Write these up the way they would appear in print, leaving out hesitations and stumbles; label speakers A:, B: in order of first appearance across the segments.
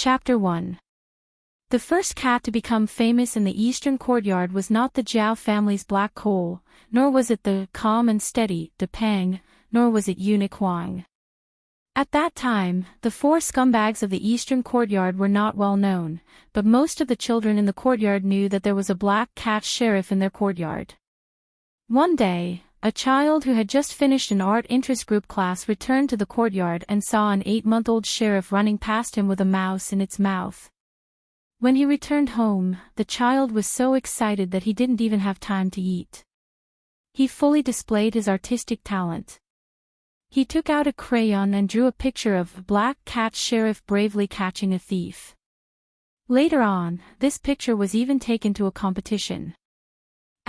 A: Chapter 1. The first cat to become famous in the eastern courtyard was not the Zhao family's black coal, nor was it the calm and steady De Pang, nor was it Eunuch Huang. At that time, the four scumbags of the eastern courtyard were not well known, but most of the children in the courtyard knew that there was a black cat sheriff in their courtyard. One day, a child who had just finished an art interest group class returned to the courtyard and saw an 8-month-old sheriff running past him with a mouse in its mouth. When he returned home, the child was so excited that he didn't even have time to eat. He fully displayed his artistic talent. He took out a crayon and drew a picture of Black Cat Sheriff bravely catching a thief. Later on, this picture was even taken to a competition.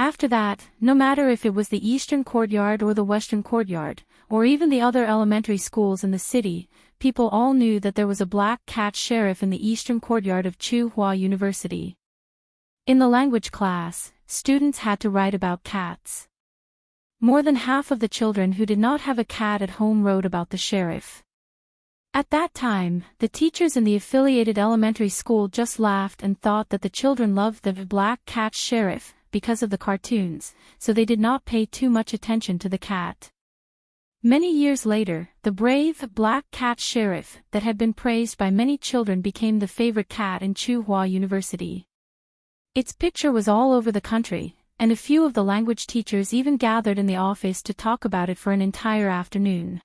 A: After that, no matter if it was the eastern courtyard or the western courtyard, or even the other elementary schools in the city, people all knew that there was a black cat sheriff in the eastern courtyard of Tsinghua University. In the language class, students had to write about cats. More than half of the children who did not have a cat at home wrote about the sheriff. At that time, the teachers in the affiliated elementary school just laughed and thought that the children loved the black cat sheriff because of the cartoons, so they did not pay too much attention to the cat. Many years later, the brave black cat sheriff that had been praised by many children became the favorite cat in Tsinghua University. Its picture was all over the country, and a few of the language teachers even gathered in the office to talk about it for an entire afternoon.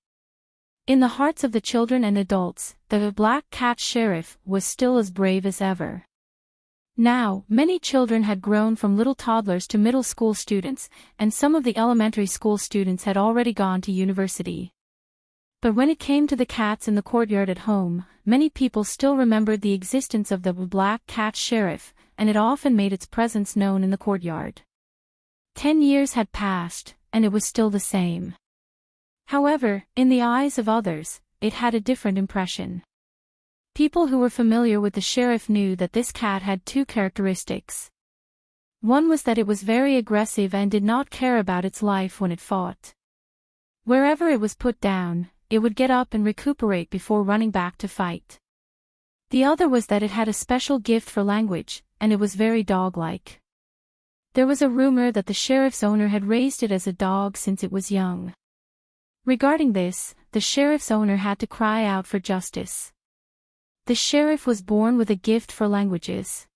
A: In the hearts of the children and adults, the black cat sheriff was still as brave as ever. Now, many children had grown from little toddlers to middle school students, and some of the elementary school students had already gone to university. But when it came to the cats in the courtyard at home, many people still remembered the existence of the black cat sheriff, and it often made its presence known in the courtyard. 10 years had passed, and it was still the same. However, in the eyes of others, it had a different impression. People who were familiar with the sheriff knew that this cat had two characteristics. One was that it was very aggressive and did not care about its life when it fought. Wherever it was put down, it would get up and recuperate before running back to fight. The other was that it had a special gift for language, and it was very dog-like. There was a rumor that the sheriff's owner had raised it as a dog since it was young. Regarding this, the sheriff's owner had to cry out for justice. The sheriff was born with a gift for languages.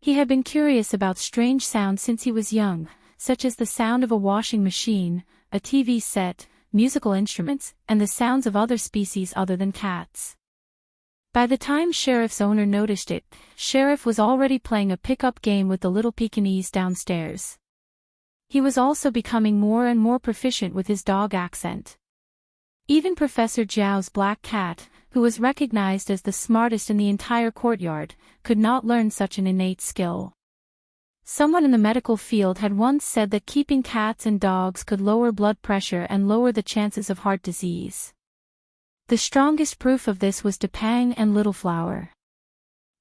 A: He had been curious about strange sounds since he was young, such as the sound of a washing machine, a TV set, musical instruments, and the sounds of other species other than cats. By the time Sheriff's owner noticed it, Sheriff was already playing a pickup game with the little Pekingese downstairs. He was also becoming more and more proficient with his dog accent. Even Professor Zhao's black cat, who was recognized as the smartest in the entire courtyard, could not learn such an innate skill. Someone in the medical field had once said that keeping cats and dogs could lower blood pressure and lower the chances of heart disease. The strongest proof of this was De Pang and Little Flower.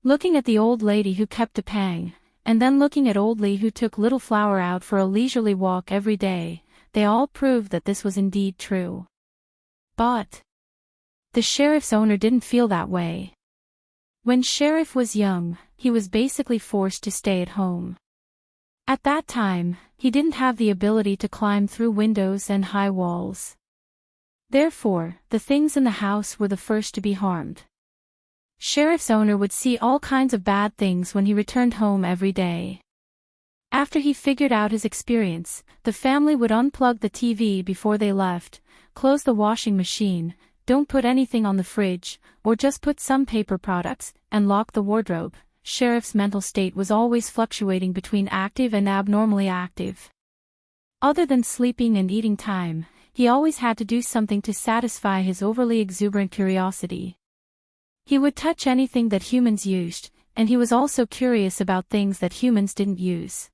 A: Looking at the old lady who kept De Pang, and then looking at Old Li who took Little Flower out for a leisurely walk every day, they all proved that this was indeed true. But the sheriff's owner didn't feel that way. When Sheriff was young, he was basically forced to stay at home. At that time, he didn't have the ability to climb through windows and high walls. Therefore, the things in the house were the first to be harmed. Sheriff's owner would see all kinds of bad things when he returned home every day. After he figured out his experience, the family would unplug the TV before they left, close the washing machine, don't put anything on the fridge, or just put some paper products, and lock the wardrobe. Sheriff's mental state was always fluctuating between active and abnormally active. Other than sleeping and eating time, he always had to do something to satisfy his overly exuberant curiosity. He would touch anything that humans used, and he was also curious about things that humans didn't use.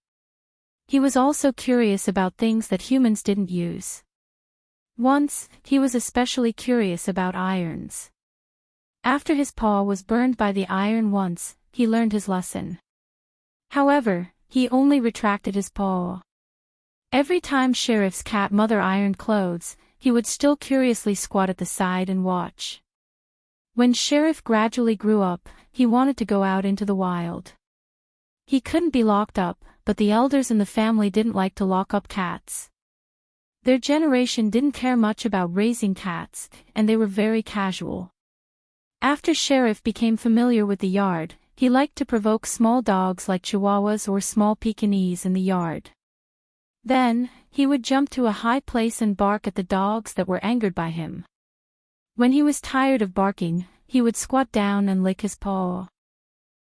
A: Once, he was especially curious about irons. After his paw was burned by the iron once, he learned his lesson. However, he only retracted his paw. Every time Sheriff's cat mother ironed clothes, he would still curiously squat at the side and watch. When Sheriff gradually grew up, he wanted to go out into the wild. He couldn't be locked up, but the elders in the family didn't like to lock up cats. Their generation didn't care much about raising cats, and they were very casual. After Sheriff became familiar with the yard, he liked to provoke small dogs like Chihuahuas or small Pekingese in the yard. Then, he would jump to a high place and bark at the dogs that were angered by him. When he was tired of barking, he would squat down and lick his paw.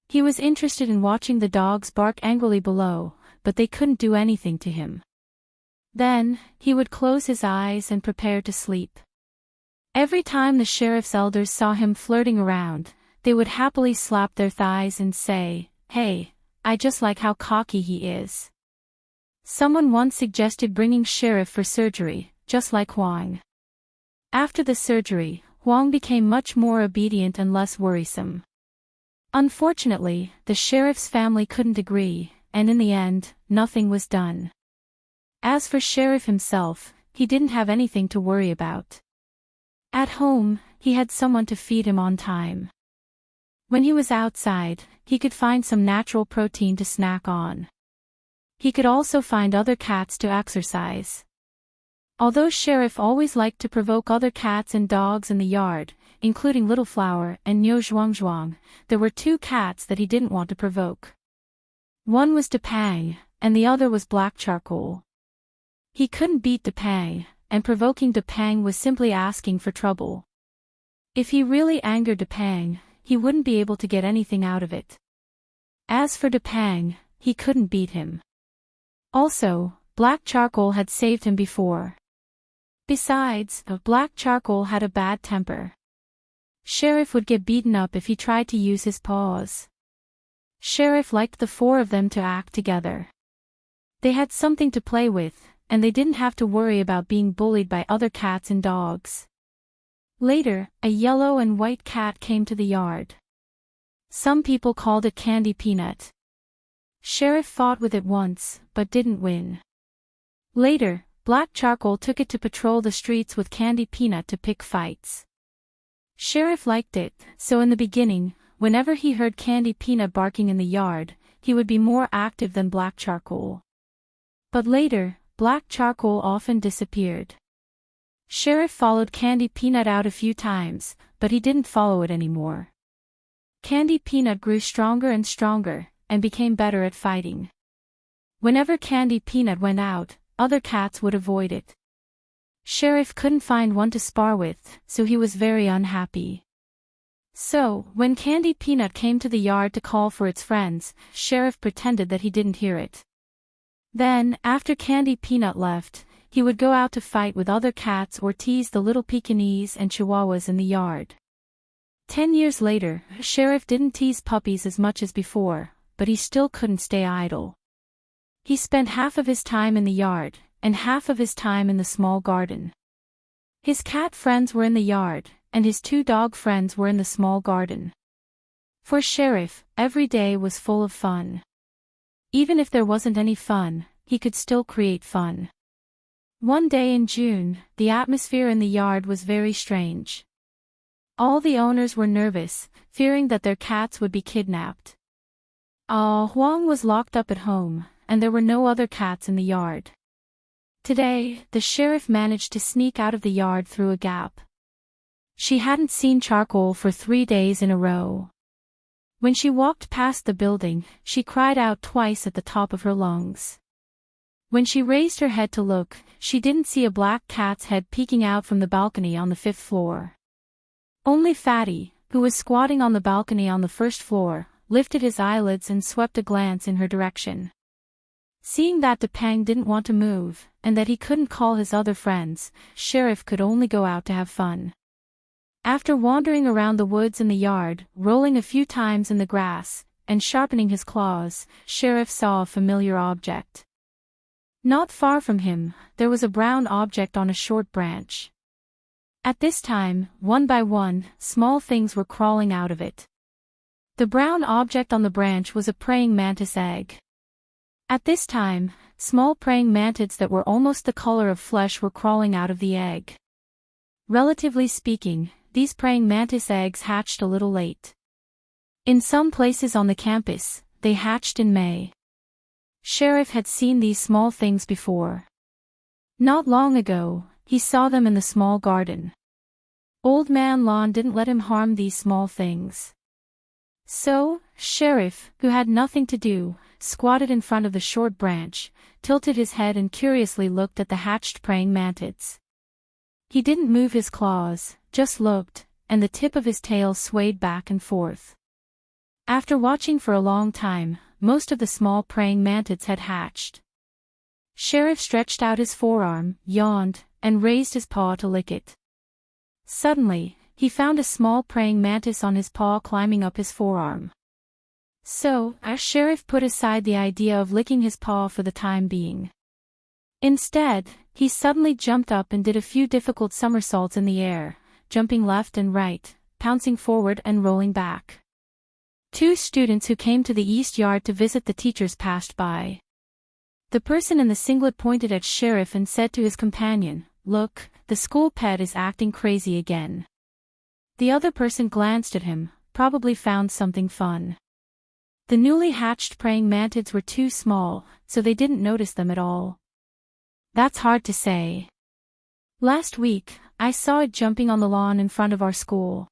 A: He was interested in watching the dogs bark angrily below, but they couldn't do anything to him. Then, he would close his eyes and prepare to sleep. Every time the sheriff's elders saw him flirting around, they would happily slap their thighs and say, "Hey, I just like how cocky he is." Someone once suggested bringing Sheriff for surgery, just like Huang. After the surgery, Huang became much more obedient and less worrisome. Unfortunately, the sheriff's family couldn't agree, and in the end, nothing was done. As for Sheriff himself, he didn't have anything to worry about. At home, he had someone to feed him on time. When he was outside, he could find some natural protein to snack on. He could also find other cats to exercise. Although Sheriff always liked to provoke other cats and dogs in the yard, including Little Flower and Niu Zhuangzhuang, there were two cats that he didn't want to provoke. One was Depang, and the other was Black Charcoal. He couldn't beat Depang, and provoking Depang was simply asking for trouble. If he really angered Depang, he wouldn't be able to get anything out of it. As for Depang, he couldn't beat him. Also, Black Charcoal had saved him before. Besides, Black Charcoal had a bad temper. Sheriff would get beaten up if he tried to use his paws. Sheriff liked the four of them to act together. They had something to play with, and they didn't have to worry about being bullied by other cats and dogs. Later, a yellow and white cat came to the yard. Some people called it Candy Peanut. Sheriff fought with it once, but didn't win. Later, Black Charcoal took it to patrol the streets with Candy Peanut to pick fights. Sheriff liked it, so in the beginning, whenever he heard Candy Peanut barking in the yard, he would be more active than Black Charcoal. But later, Black Charcoal often disappeared. Sheriff followed Candy Peanut out a few times, but he didn't follow it anymore. Candy Peanut grew stronger and stronger, and became better at fighting. Whenever Candy Peanut went out, other cats would avoid it. Sheriff couldn't find one to spar with, so he was very unhappy. So, when Candy Peanut came to the yard to call for its friends, Sheriff pretended that he didn't hear it. Then, after Candy Peanut left, he would go out to fight with other cats or tease the little Pekingese and Chihuahuas in the yard. 10 years later, Sheriff didn't tease puppies as much as before, but he still couldn't stay idle. He spent half of his time in the yard, and half of his time in the small garden. His cat friends were in the yard, and his two dog friends were in the small garden. For Sheriff, every day was full of fun. Even if there wasn't any fun, he could still create fun. One day in June, the atmosphere in the yard was very strange. All the owners were nervous, fearing that their cats would be kidnapped. Huang was locked up at home, and there were no other cats in the yard. Today, the sheriff managed to sneak out of the yard through a gap. She hadn't seen Charcoal for 3 days in a row. When she walked past the building, she cried out twice at the top of her lungs. When she raised her head to look, she didn't see a black cat's head peeking out from the balcony on the 5th floor. Only Fatty, who was squatting on the balcony on the 1st floor, lifted his eyelids and swept a glance in her direction. Seeing that Depang didn't want to move, and that he couldn't call his other friends, Sheriff could only go out to have fun. After wandering around the woods and the yard, rolling a few times in the grass, and sharpening his claws, Sheriff saw a familiar object. Not far from him, there was a brown object on a short branch. At this time, one by one, small things were crawling out of it. The brown object on the branch was a praying mantis egg. At this time, small praying mantids that were almost the color of flesh were crawling out of the egg. Relatively speaking, these praying mantis eggs hatched a little late. In some places on the campus, they hatched in May. Sheriff had seen these small things before. Not long ago, he saw them in the small garden. Old Man Lon didn't let him harm these small things. So, Sheriff, who had nothing to do, squatted in front of the short branch, tilted his head and curiously looked at the hatched praying mantids. He didn't move his claws, just looked, and the tip of his tail swayed back and forth. After watching for a long time, most of the small praying mantids had hatched. Sheriff stretched out his forearm, yawned, and raised his paw to lick it. Suddenly, he found a small praying mantis on his paw climbing up his forearm. So, Sheriff put aside the idea of licking his paw for the time being. Instead, he suddenly jumped up and did a few difficult somersaults in the air, jumping left and right, pouncing forward and rolling back. 2 students who came to the east yard to visit the teachers passed by. The person in the singlet pointed at Sheriff and said to his companion, "Look, the school pet is acting crazy again." The other person glanced at him, probably found something fun. The newly hatched praying mantids were too small, so they didn't notice them at all. That's hard to say. Last week, I saw it jumping on the lawn in front of our school.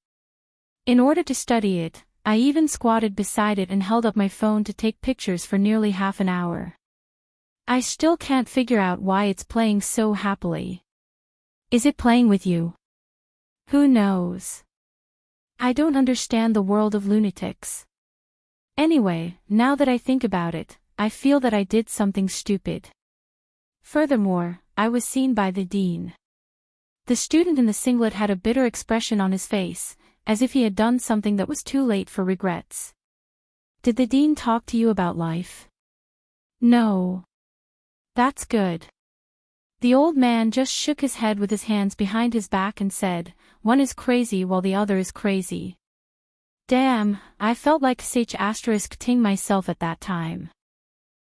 A: In order to study it, I even squatted beside it and held up my phone to take pictures for nearly half an hour. I still can't figure out why it's playing so happily. Is it playing with you? Who knows? I don't understand the world of lunatics. Anyway, now that I think about it, I feel that I did something stupid. Furthermore, I was seen by the dean. The student in the singlet had a bitter expression on his face, as if he had done something that was too late for regrets. Did the dean talk to you about life? No. That's good. The old man just shook his head with his hands behind his back and said, "One is crazy while the other is crazy." Damn, I felt like *ting myself at that time.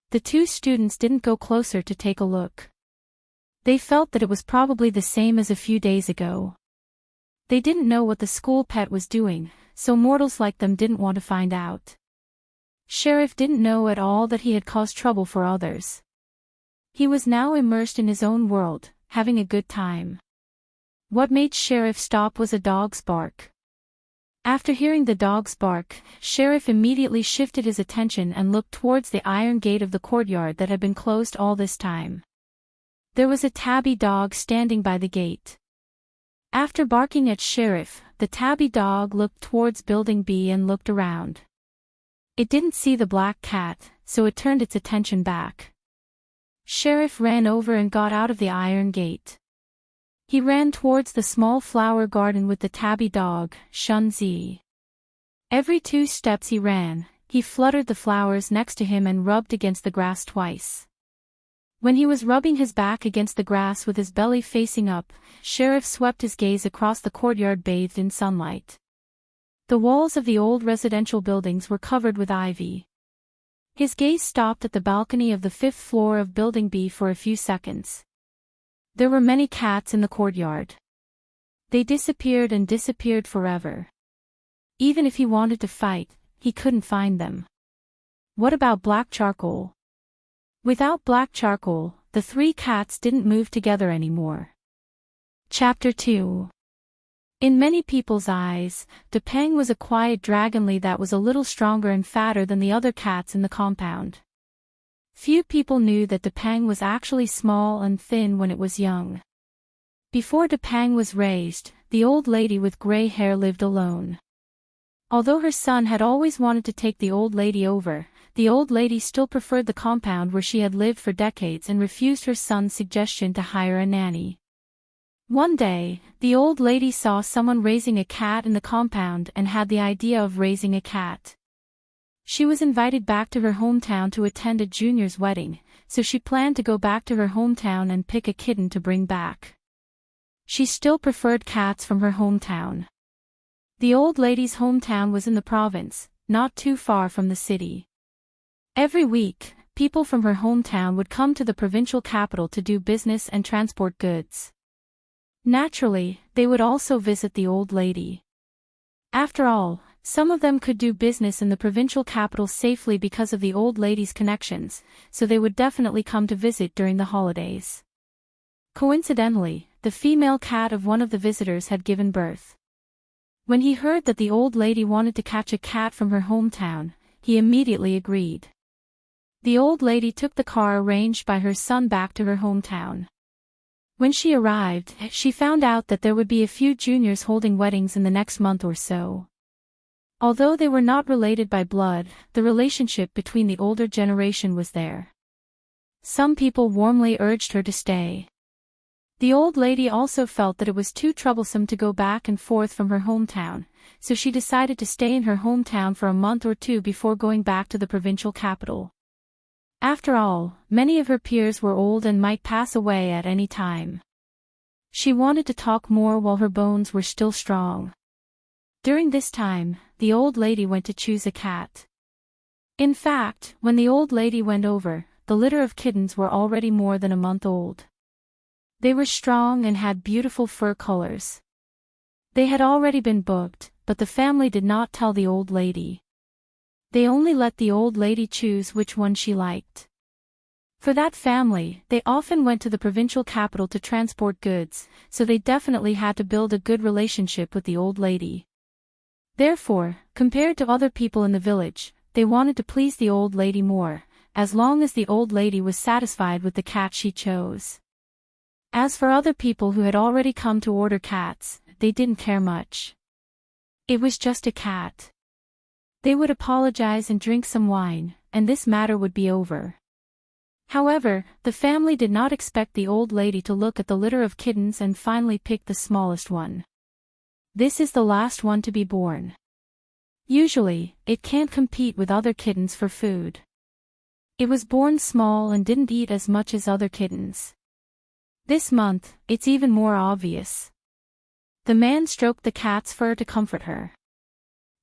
A: The 2 students didn't go closer to take a look. They felt that it was probably the same as a few days ago. They didn't know what the school pet was doing, so mortals like them didn't want to find out. Sheriff didn't know at all that he had caused trouble for others. He was now immersed in his own world, having a good time. What made Sheriff stop was a dog's bark. After hearing the dog's bark, Sheriff immediately shifted his attention and looked towards the iron gate of the courtyard that had been closed all this time. There was a tabby dog standing by the gate. After barking at Sheriff, the tabby dog looked towards Building B and looked around. It didn't see the black cat, so it turned its attention back. Sheriff ran over and got out of the iron gate. He ran towards the small flower garden with the tabby dog, Shunzi. Every 2 steps he ran, he fluttered the flowers next to him and rubbed against the grass twice. When he was rubbing his back against the grass with his belly facing up, Sheriff swept his gaze across the courtyard bathed in sunlight. The walls of the old residential buildings were covered with ivy. His gaze stopped at the balcony of the 5th floor of Building B for a few seconds. There were many cats in the courtyard. They disappeared and disappeared forever. Even if he wanted to fight, he couldn't find them. What about black charcoal? Without black charcoal, the 3 cats didn't move together anymore. Chapter 2. In many people's eyes, Depeng was a quiet dragonly that was a little stronger and fatter than the other cats in the compound. Few people knew that Depeng was actually small and thin when it was young. Before Depeng was raised, the old lady with gray hair lived alone. Although her son had always wanted to take the old lady over, the old lady still preferred the compound where she had lived for decades and refused her son's suggestion to hire a nanny. One day, the old lady saw someone raising a cat in the compound and had the idea of raising a cat. She was invited back to her hometown to attend a junior's wedding, so she planned to go back to her hometown and pick a kitten to bring back. She still preferred cats from her hometown. The old lady's hometown was in the province, not too far from the city. Every week, people from her hometown would come to the provincial capital to do business and transport goods. Naturally, they would also visit the old lady. After all, some of them could do business in the provincial capital safely because of the old lady's connections, so they would definitely come to visit during the holidays. Coincidentally, the female cat of one of the visitors had given birth. When he heard that the old lady wanted to catch a cat from her hometown, he immediately agreed. The old lady took the car arranged by her son back to her hometown. When she arrived, she found out that there would be a few juniors holding weddings in the next month or so. Although they were not related by blood, the relationship between the older generation was there. Some people warmly urged her to stay. The old lady also felt that it was too troublesome to go back and forth from her hometown, so she decided to stay in her hometown for a month or two before going back to the provincial capital. After all, many of her peers were old and might pass away at any time. She wanted to talk more while her bones were still strong. During this time, the old lady went to choose a cat. In fact, when the old lady went over, the litter of kittens were already more than a month old. They were strong and had beautiful fur colors. They had already been booked, but the family did not tell the old lady. They only let the old lady choose which one she liked. For that family, they often went to the provincial capital to transport goods, so they definitely had to build a good relationship with the old lady. Therefore, compared to other people in the village, they wanted to please the old lady more, as long as the old lady was satisfied with the cat she chose. As for other people who had already come to order cats, they didn't care much. It was just a cat. They would apologize and drink some wine, and this matter would be over. However, the family did not expect the old lady to look at the litter of kittens and finally pick the smallest one. This is the last one to be born. Usually, it can't compete with other kittens for food. It was born small and didn't eat as much as other kittens. This month, it's even more obvious. The man stroked the cat's fur to comfort her.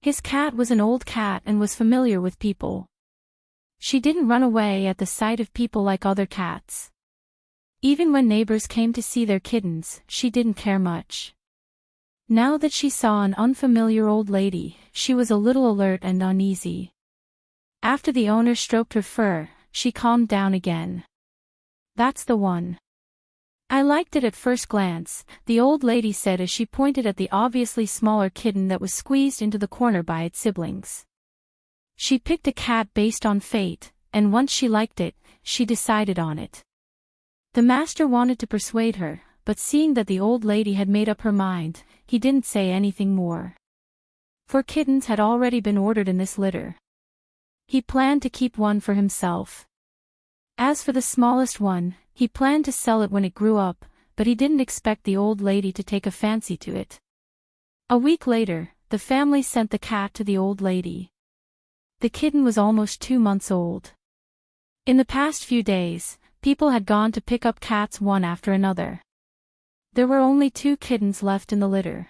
A: His cat was an old cat and was familiar with people. She didn't run away at the sight of people like other cats. Even when neighbors came to see their kittens, she didn't care much. Now that she saw an unfamiliar old lady, she was a little alert and uneasy. After the owner stroked her fur, she calmed down again. That's the one. I liked it at first glance, the old lady said as she pointed at the obviously smaller kitten that was squeezed into the corner by its siblings. She picked a cat based on fate, and once she liked it, she decided on it. The master wanted to persuade her, but seeing that the old lady had made up her mind, he didn't say anything more. For kittens had already been ordered in this litter. He planned to keep one for himself. As for the smallest one, he planned to sell it when it grew up, but he didn't expect the old lady to take a fancy to it. A week later, the family sent the cat to the old lady. The kitten was almost 2 months old. In the past few days, people had gone to pick up cats one after another. There were only 2 kittens left in the litter.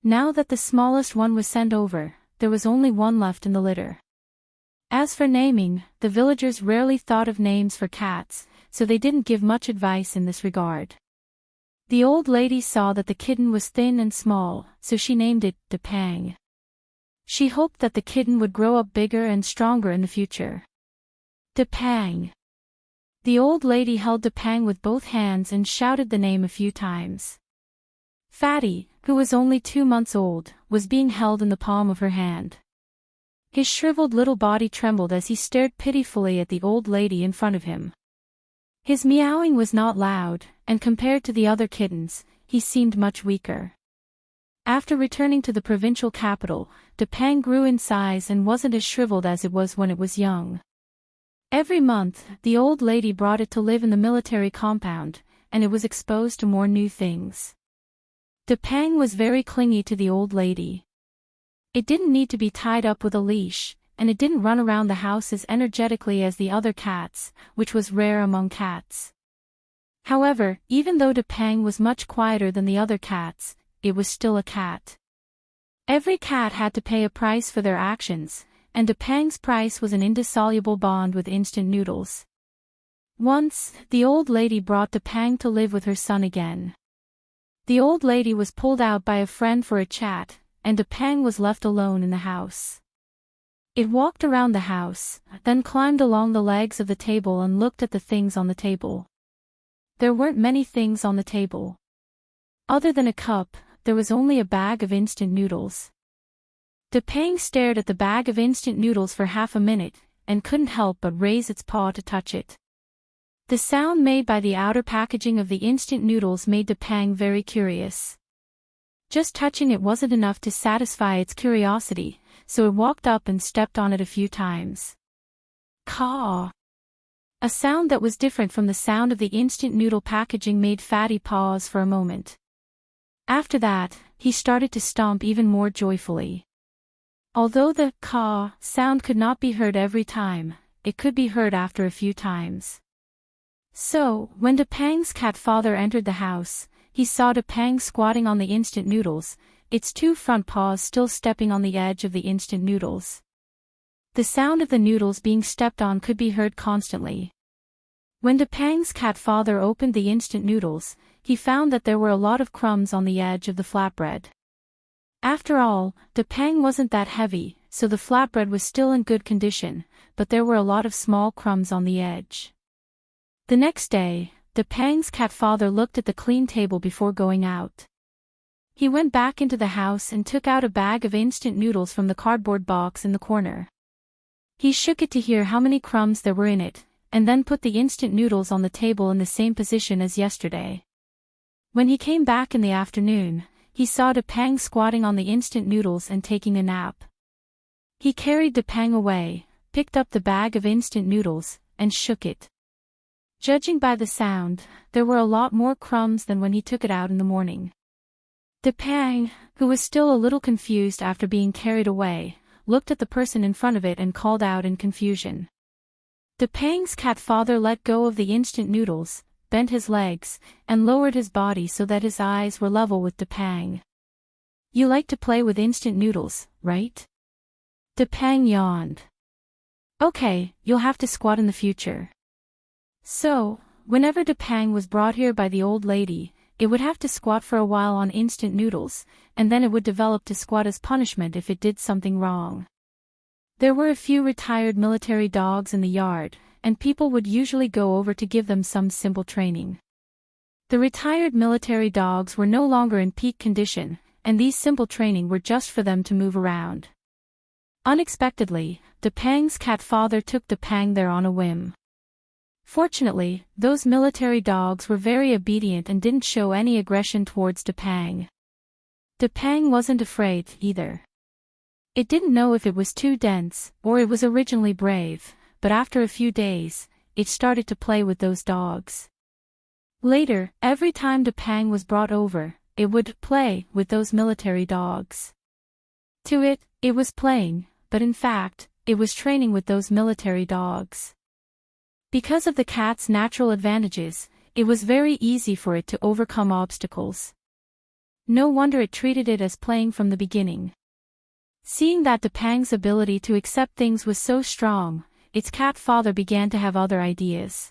A: Now that the smallest one was sent over, there was only one left in the litter. As for naming, the villagers rarely thought of names for cats, so they didn't give much advice in this regard. The old lady saw that the kitten was thin and small, so she named it Depang. She hoped that the kitten would grow up bigger and stronger in the future. Depang. The old lady held Depang with both hands and shouted the name a few times. Fatty, who was only 2 months old, was being held in the palm of her hand. His shriveled little body trembled as he stared pitifully at the old lady in front of him. His meowing was not loud, and compared to the other kittens, he seemed much weaker. After returning to the provincial capital, Depang grew in size and wasn't as shriveled as it was when it was young. Every month, the old lady brought it to live in the military compound, and it was exposed to more new things. Depang was very clingy to the old lady. It didn't need to be tied up with a leash, and it didn't run around the house as energetically as the other cats, which was rare among cats. However, even though Depang was much quieter than the other cats, it was still a cat. Every cat had to pay a price for their actions, and Depang's price was an indissoluble bond with instant noodles. Once, the old lady brought Depang to live with her son again. The old lady was pulled out by a friend for a chat, and Depang was left alone in the house. It walked around the house, then climbed along the legs of the table and looked at the things on the table. There weren't many things on the table. Other than a cup, there was only a bag of instant noodles. Depang stared at the bag of instant noodles for half a minute, and couldn't help but raise its paw to touch it. The sound made by the outer packaging of the instant noodles made Depang very curious. Just touching it wasn't enough to satisfy its curiosity, so it walked up and stepped on it a few times. Caw! A sound that was different from the sound of the instant noodle packaging made Fatty pause for a moment. After that, he started to stomp even more joyfully. Although the caw sound could not be heard every time, it could be heard after a few times. So, when Depang's cat father entered the house, he saw Depang squatting on the instant noodles, its two front paws still stepping on the edge of the instant noodles. The sound of the noodles being stepped on could be heard constantly. When Depang's cat father opened the instant noodles, he found that there were a lot of crumbs on the edge of the flatbread. After all, Depang wasn't that heavy, so the flatbread was still in good condition, but there were a lot of small crumbs on the edge. The next day, Depang's cat father looked at the clean table before going out. He went back into the house and took out a bag of instant noodles from the cardboard box in the corner. He shook it to hear how many crumbs there were in it, and then put the instant noodles on the table in the same position as yesterday. When he came back in the afternoon, he saw Depang squatting on the instant noodles and taking a nap. He carried Depang away, picked up the bag of instant noodles, and shook it. Judging by the sound, there were a lot more crumbs than when he took it out in the morning. Depang, who was still a little confused after being carried away, looked at the person in front of it and called out in confusion. Depang's cat father let go of the instant noodles, bent his legs, and lowered his body so that his eyes were level with Depang. "You like to play with instant noodles, right?" Depang yawned. "Okay, you'll have to squat in the future." So, whenever Depang was brought here by the old lady, it would have to squat for a while on instant noodles, and then it would develop to squat as punishment if it did something wrong. There were a few retired military dogs in the yard, and people would usually go over to give them some simple training. The retired military dogs were no longer in peak condition, and these simple training were just for them to move around. Unexpectedly, Depang's cat father took Depang there on a whim. Fortunately, those military dogs were very obedient and didn't show any aggression towards Depang. Depang wasn't afraid, either. It didn't know if it was too dense, or it was originally brave, but after a few days, it started to play with those dogs. Later, every time Depang was brought over, it would play with those military dogs. To it, it was playing, but in fact, it was training with those military dogs. Because of the cat's natural advantages, it was very easy for it to overcome obstacles. No wonder it treated it as playing from the beginning. Seeing that Depang's ability to accept things was so strong, its cat father began to have other ideas.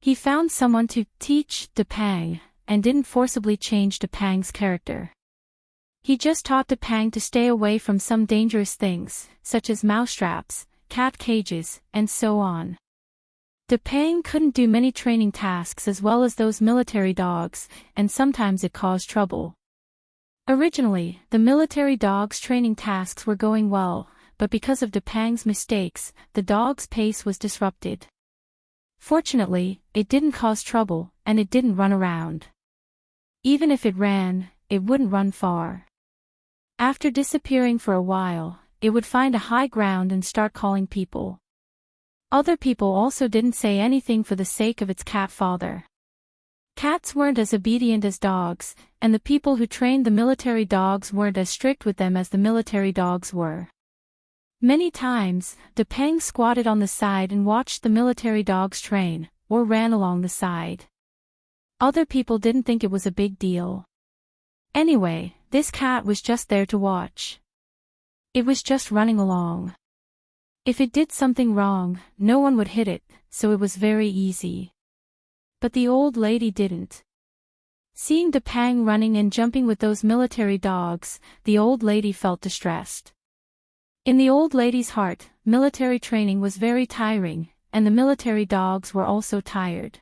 A: He found someone to teach Depang, and didn't forcibly change Depang's character. He just taught Depang to stay away from some dangerous things, such as mousetraps, cat cages, and so on. Depang couldn't do many training tasks as well as those military dogs, and sometimes it caused trouble. Originally, the military dogs' training tasks were going well, but because of Depang's mistakes, the dog's pace was disrupted. Fortunately, it didn't cause trouble, and it didn't run around. Even if it ran, it wouldn't run far. After disappearing for a while, it would find a high ground and start calling people. Other people also didn't say anything for the sake of its cat father. Cats weren't as obedient as dogs, and the people who trained the military dogs weren't as strict with them as the military dogs were. Many times, Depang squatted on the side and watched the military dogs train, or ran along the side. Other people didn't think it was a big deal. Anyway, this cat was just there to watch. It was just running along. If it did something wrong, no one would hit it, so it was very easy. But the old lady didn't. Seeing Depang running and jumping with those military dogs, the old lady felt distressed. In the old lady's heart, military training was very tiring, and the military dogs were also tired.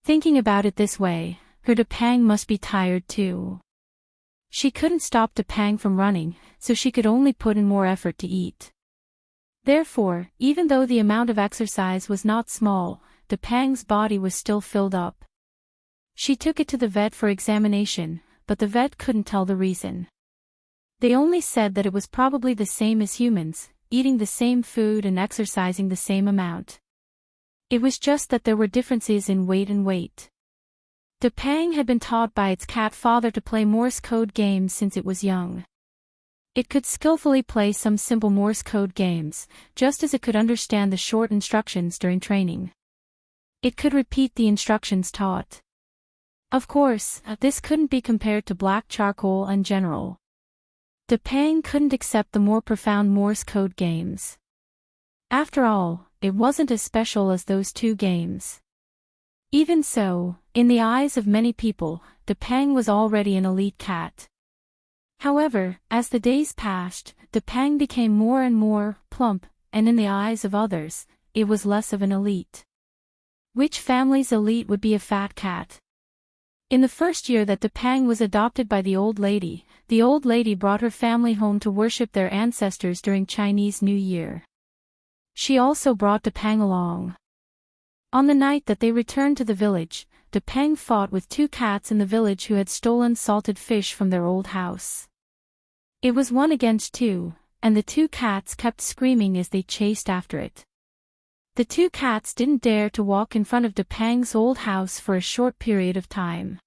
A: Thinking about it this way, her Depang must be tired too. She couldn't stop Depang from running, so she could only put in more effort to eat. Therefore, even though the amount of exercise was not small, Depang's body was still filled up. She took it to the vet for examination, but the vet couldn't tell the reason. They only said that it was probably the same as humans, eating the same food and exercising the same amount. It was just that there were differences in weight and weight. Depang had been taught by its cat father to play Morse code games since it was young. It could skillfully play some simple Morse code games, just as it could understand the short instructions during training. It could repeat the instructions taught. Of course, this couldn't be compared to black charcoal and general. Depang couldn't accept the more profound Morse code games. After all, it wasn't as special as those two games. Even so, in the eyes of many people, Depang was already an elite cat. However, as the days passed, Depang became more and more plump, and in the eyes of others, it was less of an elite. Which family's elite would be a fat cat? In the first year that Depang was adopted by the old lady brought her family home to worship their ancestors during Chinese New Year. She also brought Depang along. On the night that they returned to the village, Depang fought with two cats in the village who had stolen salted fish from their old house. It was 1 against 2, and the two cats kept screaming as they chased after it. The two cats didn't dare to walk in front of Depang's old house for a short period of time.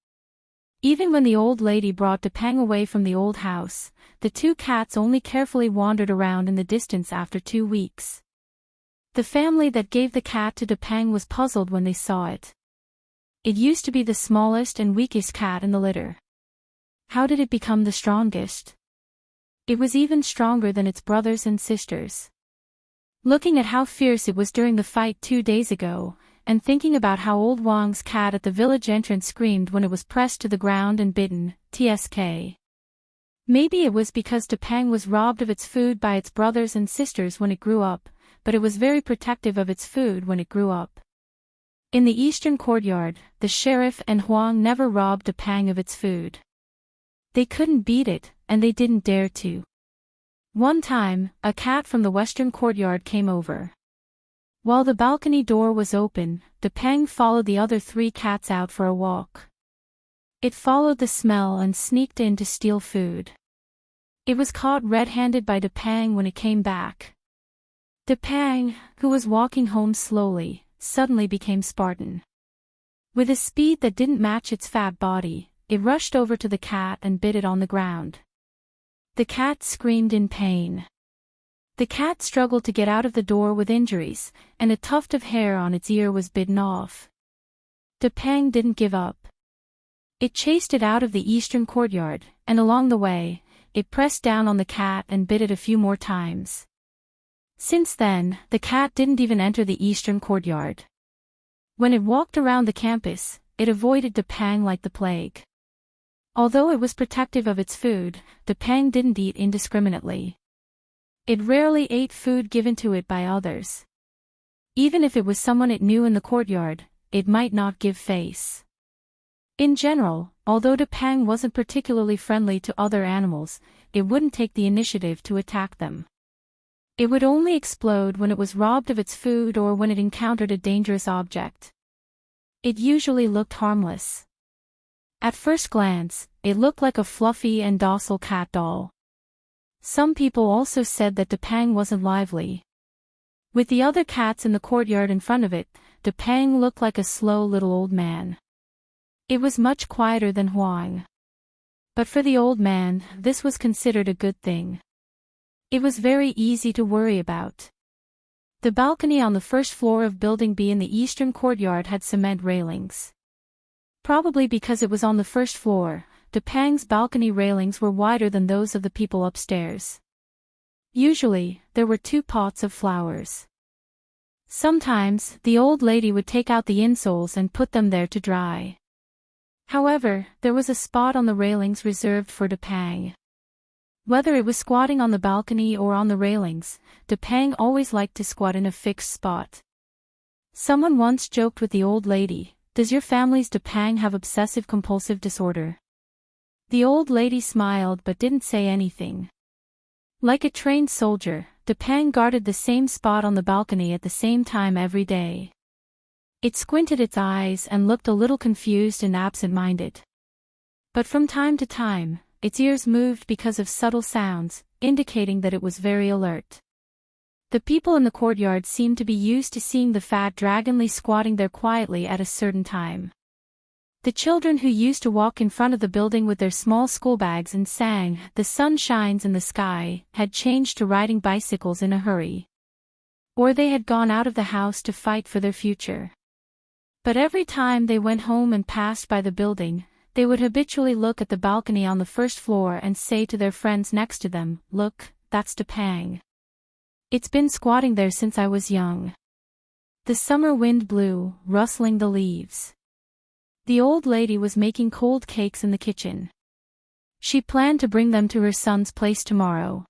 A: Even when the old lady brought Depang away from the old house, the two cats only carefully wandered around in the distance after 2 weeks. The family that gave the cat to Depang was puzzled when they saw it. It used to be the smallest and weakest cat in the litter. How did it become the strongest? It was even stronger than its brothers and sisters. Looking at how fierce it was during the fight 2 days ago, and thinking about how old Wang's cat at the village entrance screamed when it was pressed to the ground and bitten, tsk. Maybe it was because Depang was robbed of its food by its brothers and sisters when it grew up, but it was very protective of its food when it grew up. In the eastern courtyard, the sheriff and Huang never robbed Depang of its food. They couldn't beat it, and they didn't dare to. One time, a cat from the western courtyard came over. While the balcony door was open, Depang followed the other 3 cats out for a walk. It followed the smell and sneaked in to steal food. It was caught red-handed by Depang when it came back. Depang, who was walking home slowly, suddenly became Spartan. With a speed that didn't match its fat body, it rushed over to the cat and bit it on the ground. The cat screamed in pain. The cat struggled to get out of the door with injuries, and a tuft of hair on its ear was bitten off. Depang didn't give up. It chased it out of the eastern courtyard, and along the way, it pressed down on the cat and bit it a few more times. Since then, the cat didn't even enter the eastern courtyard. When it walked around the campus, it avoided Depang like the plague. Although it was protective of its food, Depang didn't eat indiscriminately. It rarely ate food given to it by others. Even if it was someone it knew in the courtyard, it might not give face. In general, although Depang wasn't particularly friendly to other animals, it wouldn't take the initiative to attack them. It would only explode when it was robbed of its food or when it encountered a dangerous object. It usually looked harmless. At first glance, it looked like a fluffy and docile cat doll. Some people also said that Depang wasn't lively. With the other cats in the courtyard in front of it, Depang looked like a slow little old man. It was much quieter than Huang. But for the old man, this was considered a good thing. It was very easy to worry about. The balcony on the first floor of Building B in the eastern courtyard had cement railings. Probably because it was on the first floor, Depang's balcony railings were wider than those of the people upstairs. Usually, there were 2 pots of flowers. Sometimes, the old lady would take out the insoles and put them there to dry. However, there was a spot on the railings reserved for Depang. Whether it was squatting on the balcony or on the railings, Depang always liked to squat in a fixed spot. Someone once joked with the old lady, "Does your family's Depang have obsessive-compulsive disorder?" The old lady smiled but didn't say anything. Like a trained soldier, Depang guarded the same spot on the balcony at the same time every day. It squinted its eyes and looked a little confused and absent-minded. But from time to time, its ears moved because of subtle sounds, indicating that it was very alert. The people in the courtyard seemed to be used to seeing the fat dragonly squatting there quietly at a certain time. The children who used to walk in front of the building with their small schoolbags and sang, "The sun shines in the sky," had changed to riding bicycles in a hurry. Or they had gone out of the house to fight for their future. But every time they went home and passed by the building, they would habitually look at the balcony on the first floor and say to their friends next to them, "Look, that's Depang. It's been squatting there since I was young." The summer wind blew, rustling the leaves. The old lady was making cold cakes in the kitchen. She planned to bring them to her son's place tomorrow.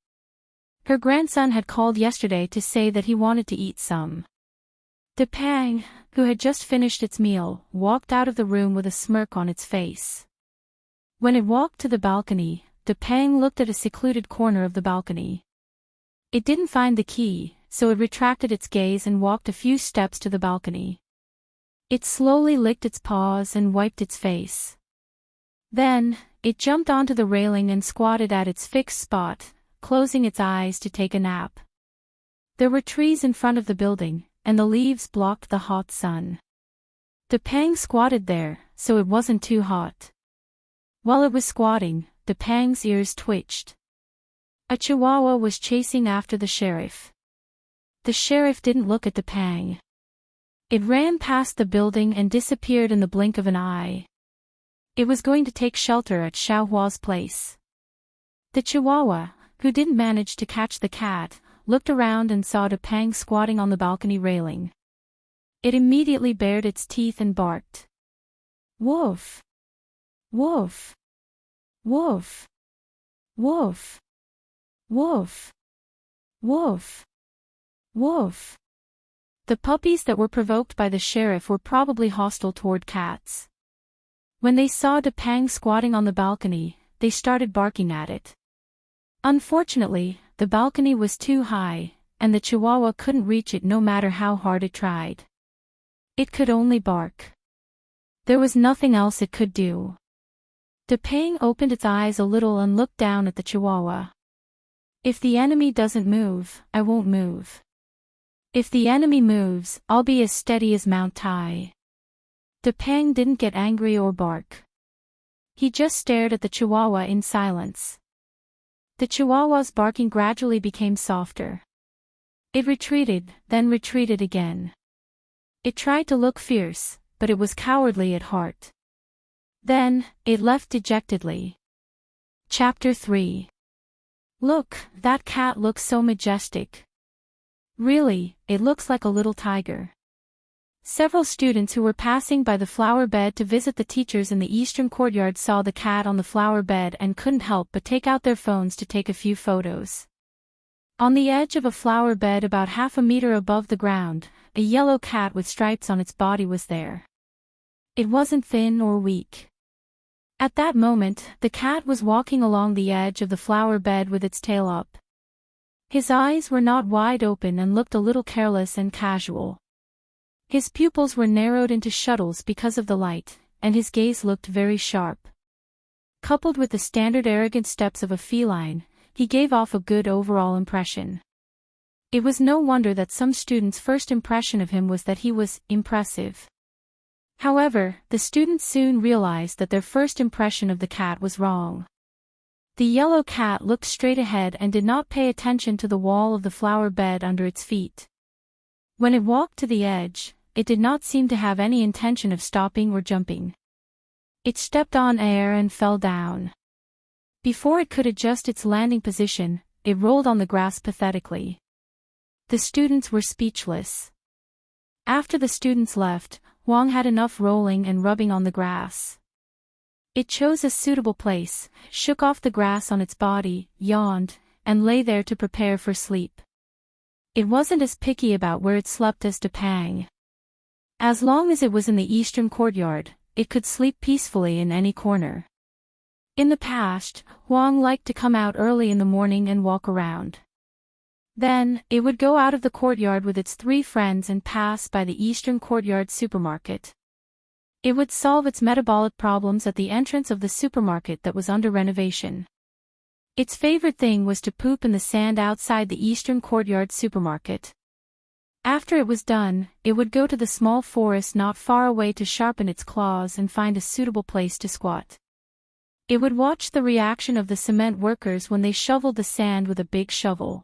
A: Her grandson had called yesterday to say that he wanted to eat some. Depang, who had just finished its meal, walked out of the room with a smirk on its face. When it walked to the balcony, Depang looked at a secluded corner of the balcony. It didn't find the key, so it retracted its gaze and walked a few steps to the balcony. It slowly licked its paws and wiped its face. Then, it jumped onto the railing and squatted at its fixed spot, closing its eyes to take a nap. There were trees in front of the building, and the leaves blocked the hot sun. Depang squatted there, so it wasn't too hot. While it was squatting, Depang's ears twitched. A chihuahua was chasing after the sheriff. The sheriff didn't look at Depang. It ran past the building and disappeared in the blink of an eye. It was going to take shelter at Xiaohua's place. The chihuahua, who didn't manage to catch the cat, looked around and saw Depang squatting on the balcony railing. It immediately bared its teeth and barked. "Woof! Woof! Woof! Woof! Woof! Woof! Woof!" The puppies that were provoked by the sheriff were probably hostile toward cats. When they saw Depang squatting on the balcony, they started barking at it. Unfortunately, the balcony was too high, and the chihuahua couldn't reach it no matter how hard it tried. It could only bark. There was nothing else it could do. Depang opened its eyes a little and looked down at the chihuahua. "If the enemy doesn't move, I won't move. If the enemy moves, I'll be as steady as Mount Tai." Depang didn't get angry or bark. He just stared at the chihuahua in silence. The chihuahua's barking gradually became softer. It retreated, then retreated again. It tried to look fierce, but it was cowardly at heart. Then, it left dejectedly. Chapter 3. "Look, that cat looks so majestic. Really, it looks like a little tiger." Several students who were passing by the flower bed to visit the teachers in the eastern courtyard saw the cat on the flower bed and couldn't help but take out their phones to take a few photos. On the edge of a flower bed about half a meter above the ground, a yellow cat with stripes on its body was there. It wasn't thin or weak. At that moment, the cat was walking along the edge of the flower bed with its tail up. His eyes were not wide open and looked a little careless and casual. His pupils were narrowed into shuttles because of the light, and his gaze looked very sharp. Coupled with the standard arrogant steps of a feline, he gave off a good overall impression. It was no wonder that some students' first impression of him was that he was impressive. However, the students soon realized that their first impression of the cat was wrong. The yellow cat looked straight ahead and did not pay attention to the wall of the flower bed under its feet. When it walked to the edge, it did not seem to have any intention of stopping or jumping. It stepped on air and fell down. Before it could adjust its landing position, it rolled on the grass pathetically. The students were speechless. After the students left, Huang had enough rolling and rubbing on the grass. It chose a suitable place, shook off the grass on its body, yawned, and lay there to prepare for sleep. It wasn't as picky about where it slept as Depang. As long as it was in the eastern courtyard, it could sleep peacefully in any corner. In the past, Huang liked to come out early in the morning and walk around. Then, it would go out of the courtyard with its 3 friends and pass by the eastern courtyard supermarket. It would solve its metabolic problems at the entrance of the supermarket that was under renovation. Its favorite thing was to poop in the sand outside the eastern courtyard supermarket. After it was done, it would go to the small forest not far away to sharpen its claws and find a suitable place to squat. It would watch the reaction of the cement workers when they shoveled the sand with a big shovel.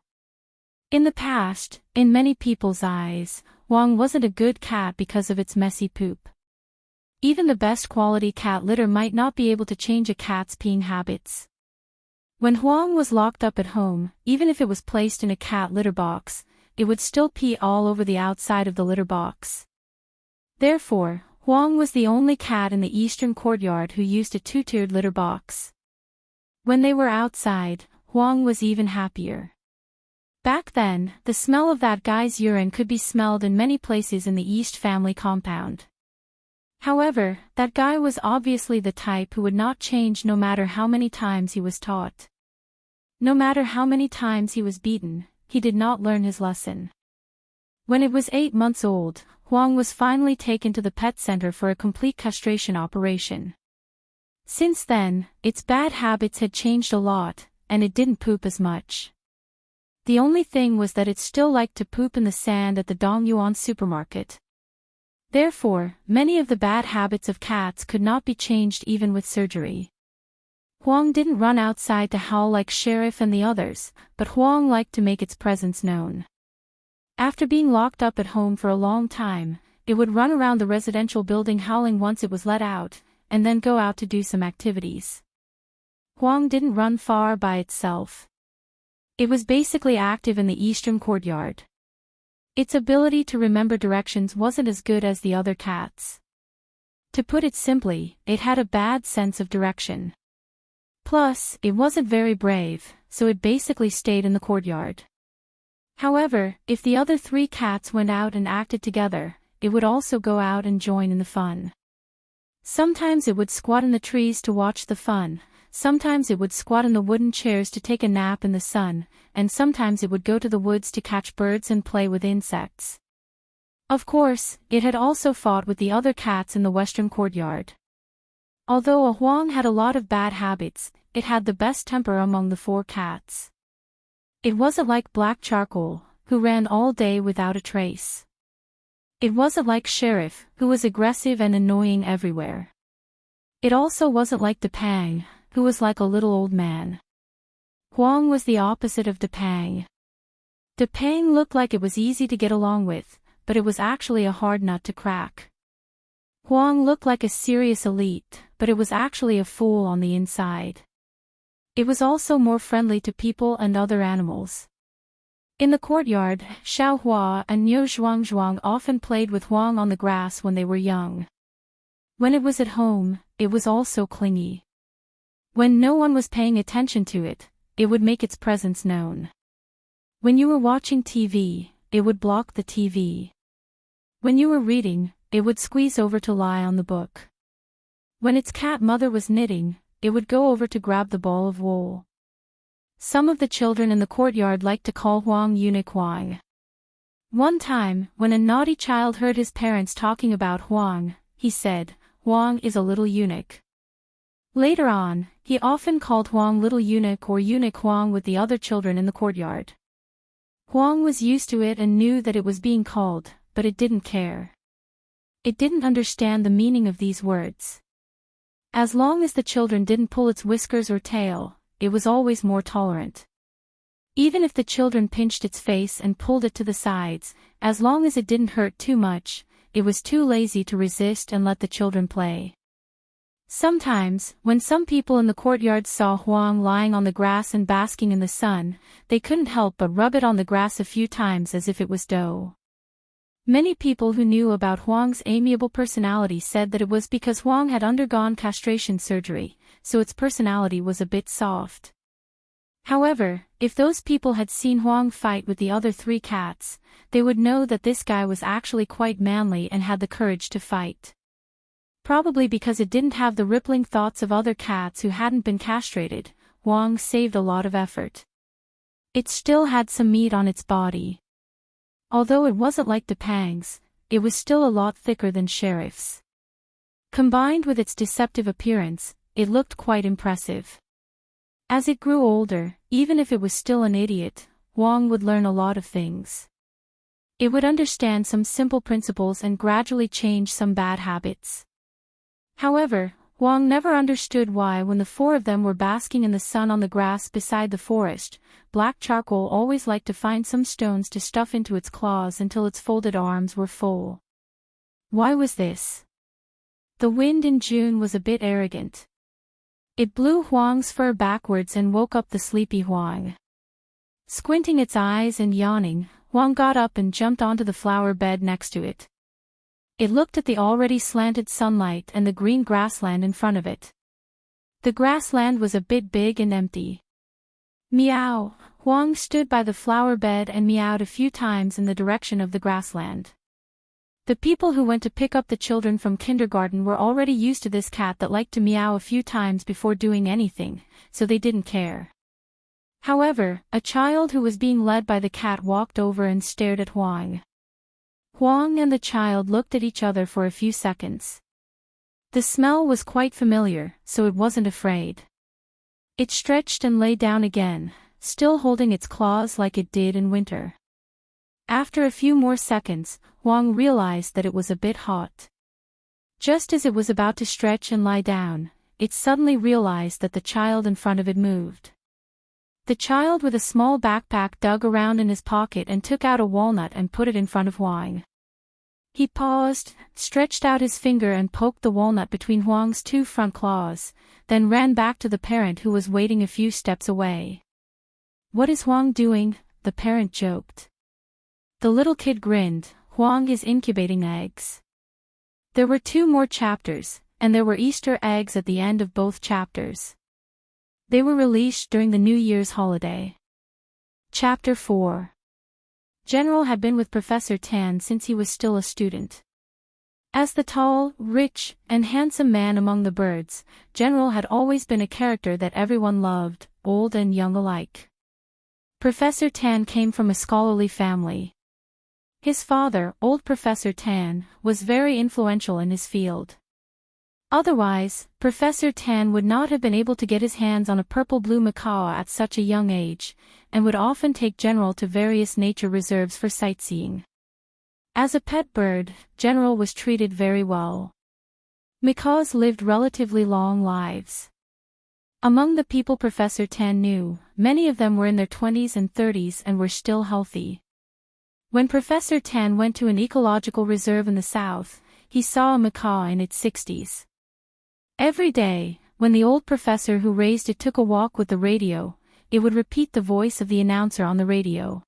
A: In the past, in many people's eyes, Huang wasn't a good cat because of its messy poop. Even the best quality cat litter might not be able to change a cat's peeing habits. When Huang was locked up at home, even if it was placed in a cat litter box, it would still pee all over the outside of the litter box. Therefore, Huang was the only cat in the eastern courtyard who used a 2-tiered litter box. When they were outside, Huang was even happier. Back then, the smell of that guy's urine could be smelled in many places in the East family compound. However, that guy was obviously the type who would not change no matter how many times he was taught. No matter how many times he was beaten, he did not learn his lesson. When it was 8 months old, Huang was finally taken to the pet center for a complete castration operation. Since then, its bad habits had changed a lot, and it didn't poop as much. The only thing was that it still liked to poop in the sand at the Dongyuan supermarket. Therefore, many of the bad habits of cats could not be changed even with surgery. Huang didn't run outside to howl like Sheriff and the others, but Huang liked to make its presence known. After being locked up at home for a long time, it would run around the residential building howling once it was let out, and then go out to do some activities. Huang didn't run far by itself. It was basically active in the eastern courtyard. Its ability to remember directions wasn't as good as the other cats. To put it simply, it had a bad sense of direction. Plus, it wasn't very brave, so it basically stayed in the courtyard. However, if the other 3 cats went out and acted together, it would also go out and join in the fun. Sometimes it would squat in the trees to watch the fun, sometimes it would squat in the wooden chairs to take a nap in the sun, and sometimes it would go to the woods to catch birds and play with insects. Of course, it had also fought with the other cats in the western courtyard. Although Huang had a lot of bad habits, it had the best temper among the 4 cats. It wasn't like Black Charcoal, who ran all day without a trace. It wasn't like Sheriff, who was aggressive and annoying everywhere. It also wasn't like Depang, who was like a little old man. Huang was the opposite of Depang. Depang looked like it was easy to get along with, but it was actually a hard nut to crack. Huang looked like a serious elite, but it was actually a fool on the inside. It was also more friendly to people and other animals. In the courtyard, Xiaohua and Niu Zhuangzhuang often played with Huang on the grass when they were young. When it was at home, it was also clingy. When no one was paying attention to it, it would make its presence known. When you were watching TV, it would block the TV. When you were reading, it would squeeze over to lie on the book. When its cat mother was knitting, it would go over to grab the ball of wool. Some of the children in the courtyard liked to call Huang Eunuch Huang. One time, when a naughty child heard his parents talking about Huang, he said, "Huang is a little eunuch." Later on, he often called Huang Little Eunuch or Eunuch Huang with the other children in the courtyard. Huang was used to it and knew that it was being called, but it didn't care. It didn't understand the meaning of these words. As long as the children didn't pull its whiskers or tail, it was always more tolerant. Even if the children pinched its face and pulled it to the sides, as long as it didn't hurt too much, it was too lazy to resist and let the children play. Sometimes, when some people in the courtyard saw Huang lying on the grass and basking in the sun, they couldn't help but rub it on the grass a few times as if it was dough. Many people who knew about Huang's amiable personality said that it was because Huang had undergone castration surgery, so its personality was a bit soft. However, if those people had seen Huang fight with the other 3 cats, they would know that this guy was actually quite manly and had the courage to fight. Probably because it didn't have the rippling thoughts of other cats who hadn't been castrated, Huang saved a lot of effort. It still had some meat on its body. Although it wasn't like Depang's, it was still a lot thicker than Sheriff's. Combined with its deceptive appearance, it looked quite impressive. As it grew older, even if it was still an idiot, Huang would learn a lot of things. It would understand some simple principles and gradually change some bad habits. However, Huang never understood why when the 4 of them were basking in the sun on the grass beside the forest, Black Charcoal always liked to find some stones to stuff into its claws until its folded arms were full. Why was this? The wind in June was a bit arrogant. It blew Huang's fur backwards and woke up the sleepy Huang. Squinting its eyes and yawning, Huang got up and jumped onto the flower bed next to it. It looked at the already slanted sunlight and the green grassland in front of it. The grassland was a bit big and empty. Meow! Huang stood by the flower bed and meowed a few times in the direction of the grassland. The people who went to pick up the children from kindergarten were already used to this cat that liked to meow a few times before doing anything, so they didn't care. However, a child who was being led by the cat walked over and stared at Huang. Huang and the child looked at each other for a few seconds. The smell was quite familiar, so it wasn't afraid. It stretched and lay down again, still holding its claws like it did in winter. After a few more seconds, Huang realized that it was a bit hot. Just as it was about to stretch and lie down, it suddenly realized that the child in front of it moved. The child with a small backpack dug around in his pocket and took out a walnut and put it in front of Huang. He paused, stretched out his finger and poked the walnut between Huang's 2 front claws, then ran back to the parent who was waiting a few steps away. "What is Huang doing?" the parent joked. The little kid grinned. "Huang is incubating eggs." There were 2 more chapters, and there were Easter eggs at the end of both chapters. They were released during the New Year's holiday. Chapter 4. General had been with Professor Tan since he was still a student. As the tall, rich, and handsome man among the birds, General had always been a character that everyone loved, old and young alike. Professor Tan came from a scholarly family. His father, old Professor Tan, was very influential in his field. Otherwise, Professor Tan would not have been able to get his hands on a purple-blue macaw at such a young age, and would often take General to various nature reserves for sightseeing. As a pet bird, General was treated very well. Macaws lived relatively long lives. Among the people Professor Tan knew, many of them were in their 20s and 30s and were still healthy. When Professor Tan went to an ecological reserve in the south, he saw a macaw in its 60s. Every day, when the old professor who raised it took a walk with the radio, it would repeat the voice of the announcer on the radio.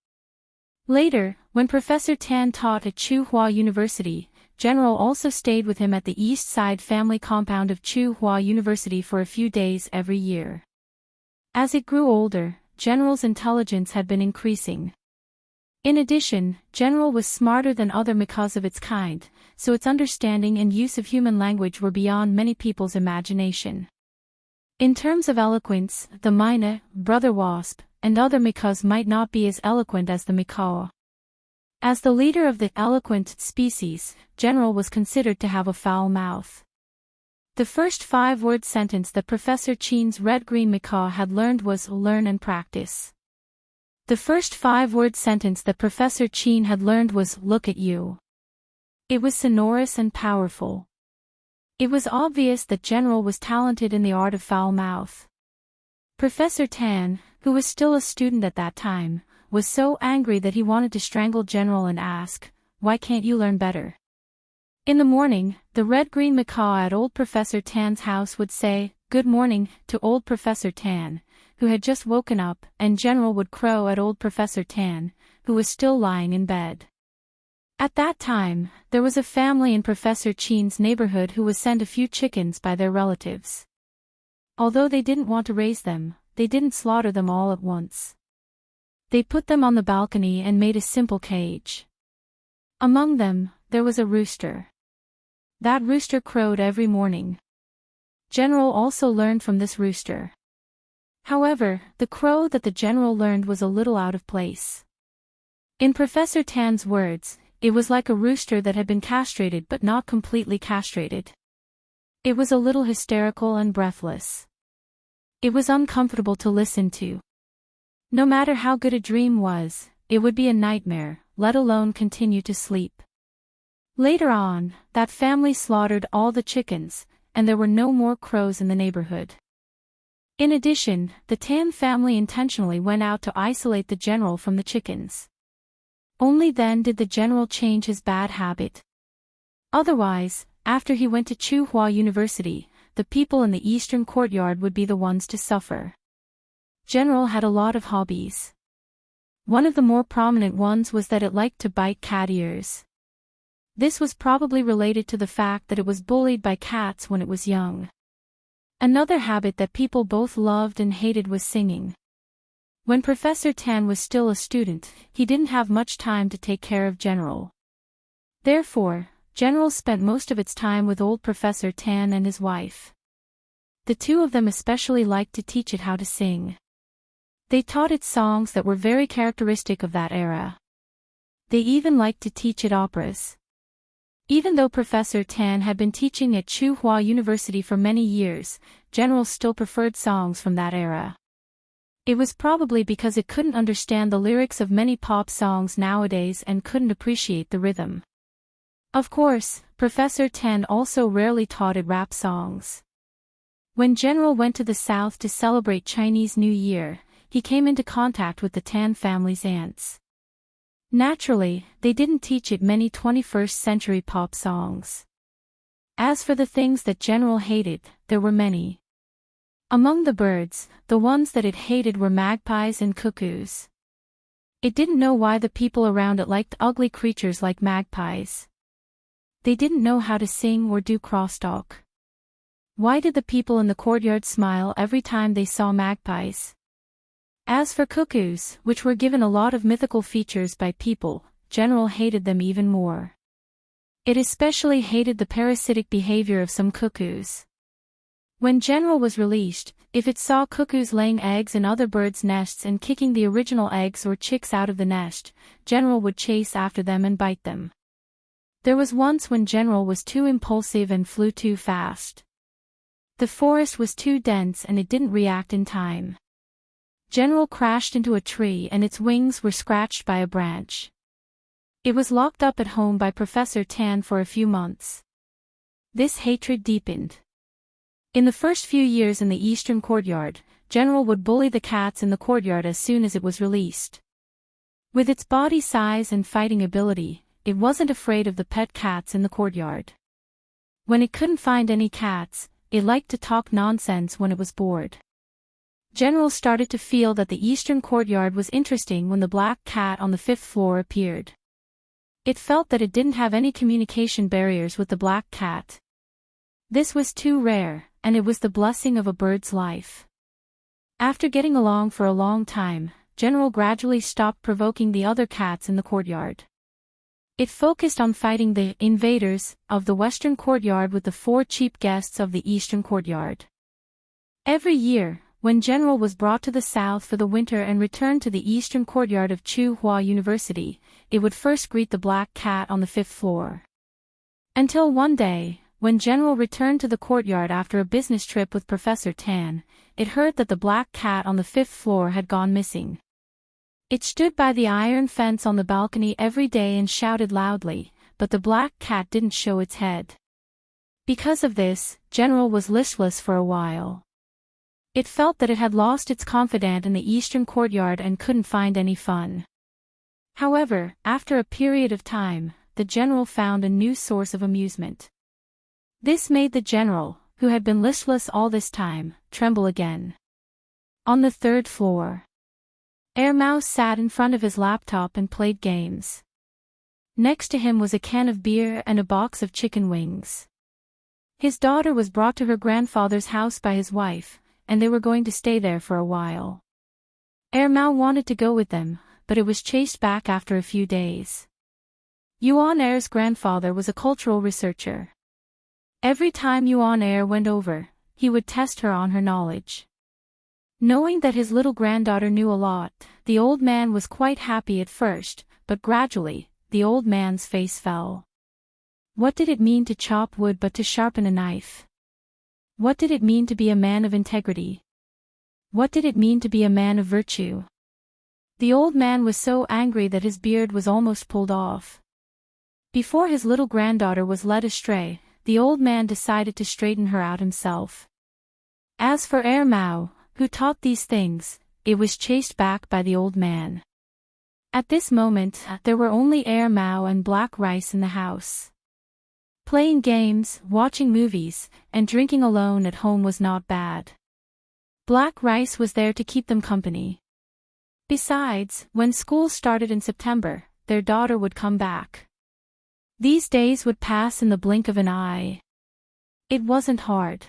A: Later, when Professor Tan taught at Tsinghua University, General also stayed with him at the East Side family compound of Tsinghua University for a few days every year. As it grew older, General's intelligence had been increasing. In addition, General was smarter than other macaws of its kind, so its understanding and use of human language were beyond many people's imagination. In terms of eloquence, the myna, brother wasp, and other macaws might not be as eloquent as the macaw. As the leader of the eloquent species, General was considered to have a foul mouth. The first 5-word sentence that Professor Chen's red-green macaw had learned was "learn and practice." The first 5-word sentence that Professor Chen had learned was "look at you." It was sonorous and powerful. It was obvious that General was talented in the art of foul mouth. Professor Tan, who was still a student at that time, was so angry that he wanted to strangle General and ask, "Why can't you learn better?" In the morning, the red-green macaw at old Professor Tan's house would say, "Good morning," to old Professor Tan, who had just woken up, and General would crow at old Professor Tan, who was still lying in bed. At that time, there was a family in Professor Chen's neighborhood who was sent a few chickens by their relatives. Although they didn't want to raise them, they didn't slaughter them all at once. They put them on the balcony and made a simple cage. Among them, there was a rooster. That rooster crowed every morning. General also learned from this rooster. However, the crow that the general learned was a little out of place. In Professor Tan's words, it was like a rooster that had been castrated but not completely castrated. It was a little hysterical and breathless. It was uncomfortable to listen to. No matter how good a dream was, it would be a nightmare, let alone continue to sleep. Later on, that family slaughtered all the chickens, and there were no more crows in the neighborhood. In addition, the Tan family intentionally went out to isolate the general from the chickens. Only then did the general change his bad habit. Otherwise, after he went to Tsinghua University, the people in the eastern courtyard would be the ones to suffer. General had a lot of hobbies. One of the more prominent ones was that it liked to bite cat ears. This was probably related to the fact that it was bullied by cats when it was young. Another habit that people both loved and hated was singing. When Professor Tan was still a student, he didn't have much time to take care of General. Therefore, General spent most of its time with old Professor Tan and his wife. The two of them especially liked to teach it how to sing. They taught it songs that were very characteristic of that era. They even liked to teach it operas. Even though Professor Tan had been teaching at Tsinghua University for many years, General still preferred songs from that era. It was probably because it couldn't understand the lyrics of many pop songs nowadays and couldn't appreciate the rhythm. Of course, Professor Tan also rarely taught it rap songs. When General went to the south to celebrate Chinese New Year, he came into contact with the Tan family's aunts. Naturally, they didn't teach it many 21st century pop songs. As for the things that General hated, there were many. Among the birds, the ones that it hated were magpies and cuckoos. It didn't know why the people around it liked ugly creatures like magpies. They didn't know how to sing or do crosstalk. Why did the people in the courtyard smile every time they saw magpies? As for cuckoos, which were given a lot of mythical features by people, General hated them even more. It especially hated the parasitic behavior of some cuckoos. When General was released, if it saw cuckoos laying eggs in other birds' nests and kicking the original eggs or chicks out of the nest, General would chase after them and bite them. There was once when General was too impulsive and flew too fast. The forest was too dense and it didn't react in time. General crashed into a tree and its wings were scratched by a branch. It was locked up at home by Professor Tan for a few months. This hatred deepened. In the first few years in the eastern courtyard, General would bully the cats in the courtyard as soon as it was released. With its body size and fighting ability, it wasn't afraid of the pet cats in the courtyard. When it couldn't find any cats, it liked to talk nonsense when it was bored. General started to feel that the eastern courtyard was interesting when the black cat on the 5th floor appeared. It felt that it didn't have any communication barriers with the black cat. This was too rare, and it was the blessing of a bird's life. After getting along for a long time, General gradually stopped provoking the other cats in the courtyard. It focused on fighting the invaders of the western courtyard with the 4 cheap guests of the eastern courtyard. Every year, when General was brought to the south for the winter and returned to the eastern courtyard of Tsinghua University, it would first greet the black cat on the 5th floor. Until one day, when General returned to the courtyard after a business trip with Professor Tan, it heard that the black cat on the 5th floor had gone missing. It stood by the iron fence on the balcony every day and shouted loudly, but the black cat didn't show its head. Because of this, General was listless for a while. It felt that it had lost its confidant in the eastern courtyard and couldn't find any fun. However, after a period of time, the General found a new source of amusement. This made the General, who had been listless all this time, tremble again. On the 3rd floor, Air Mouse sat in front of his laptop and played games. Next to him was a can of beer and a box of chicken wings. His daughter was brought to her grandfather's house by his wife, and they were going to stay there for a while. Mao wanted to go with them, but it was chased back after a few days. Yuan grandfather was a cultural researcher. Every time Yuan went over, he would test her on her knowledge. Knowing that his little granddaughter knew a lot, the old man was quite happy at first, but gradually, the old man's face fell. What did it mean to chop wood but to sharpen a knife? What did it mean to be a man of integrity? What did it mean to be a man of virtue? The old man was so angry that his beard was almost pulled off. Before his little granddaughter was led astray, the old man decided to straighten her out himself. As for Mao, who taught these things, it was chased back by the old man. At this moment, there were only Mao and Black Rice in the house. Playing games, watching movies, and drinking alone at home was not bad. Black Rice was there to keep them company. Besides, when school started in September, their daughter would come back. These days would pass in the blink of an eye. It wasn't hard.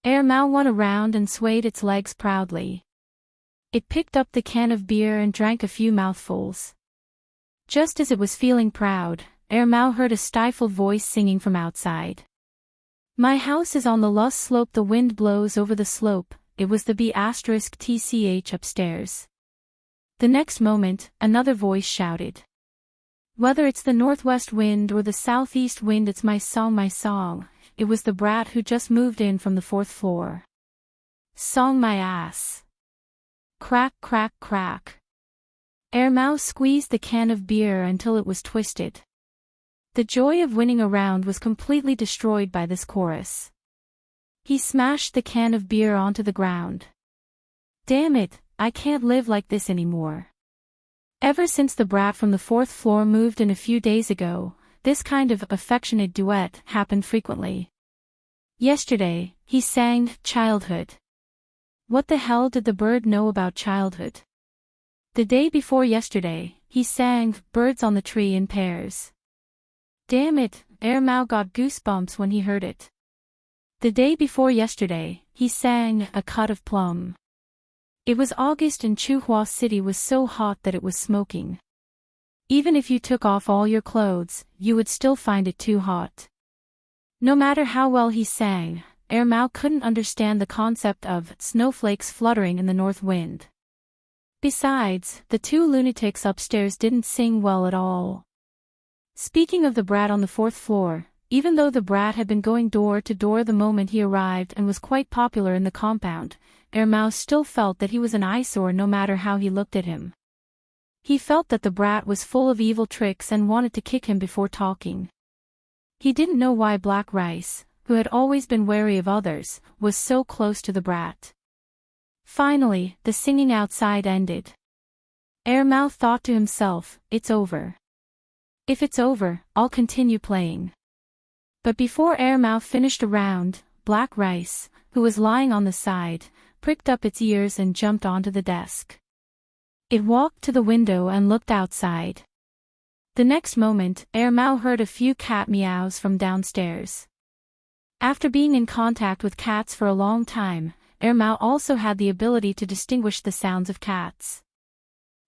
A: Mao went around and swayed its legs proudly. It picked up the can of beer and drank a few mouthfuls. Just as it was feeling proud, Mao heard a stifled voice singing from outside. My house is on the lost slope, the wind blows over the slope. It was the B*TCH upstairs. The next moment, another voice shouted. Whether it's the northwest wind or the southeast wind, it's my song, my song. It was the brat who just moved in from the 4th floor. Song my ass. Crack, crack, crack. Mao squeezed the can of beer until it was twisted. The joy of winning a round was completely destroyed by this chorus. He smashed the can of beer onto the ground. Damn it, I can't live like this anymore. Ever since the brat from the 4th floor moved in a few days ago, this kind of affectionate duet happened frequently. Yesterday, he sang Childhood. What the hell did the bird know about childhood? The day before yesterday, he sang Birds on the Tree in pairs. Damn it, Mao got goosebumps when he heard it. The day before yesterday, he sang A Cut of Plum. It was August and Chuhua City was so hot that it was smoking. Even if you took off all your clothes, you would still find it too hot. No matter how well he sang, Mao couldn't understand the concept of snowflakes fluttering in the north wind. Besides, the two lunatics upstairs didn't sing well at all. Speaking of the brat on the 4th floor, even though the brat had been going door to door the moment he arrived and was quite popular in the compound, Mao still felt that he was an eyesore no matter how he looked at him. He felt that the brat was full of evil tricks and wanted to kick him before talking. He didn't know why Black Rice, who had always been wary of others, was so close to the brat. Finally, the singing outside ended. Mao thought to himself, it's over. If it's over, I'll continue playing. But before Mao finished a round, Black Rice, who was lying on the side, pricked up its ears and jumped onto the desk. It walked to the window and looked outside. The next moment, Mao heard a few cat meows from downstairs. After being in contact with cats for a long time, Mao also had the ability to distinguish the sounds of cats.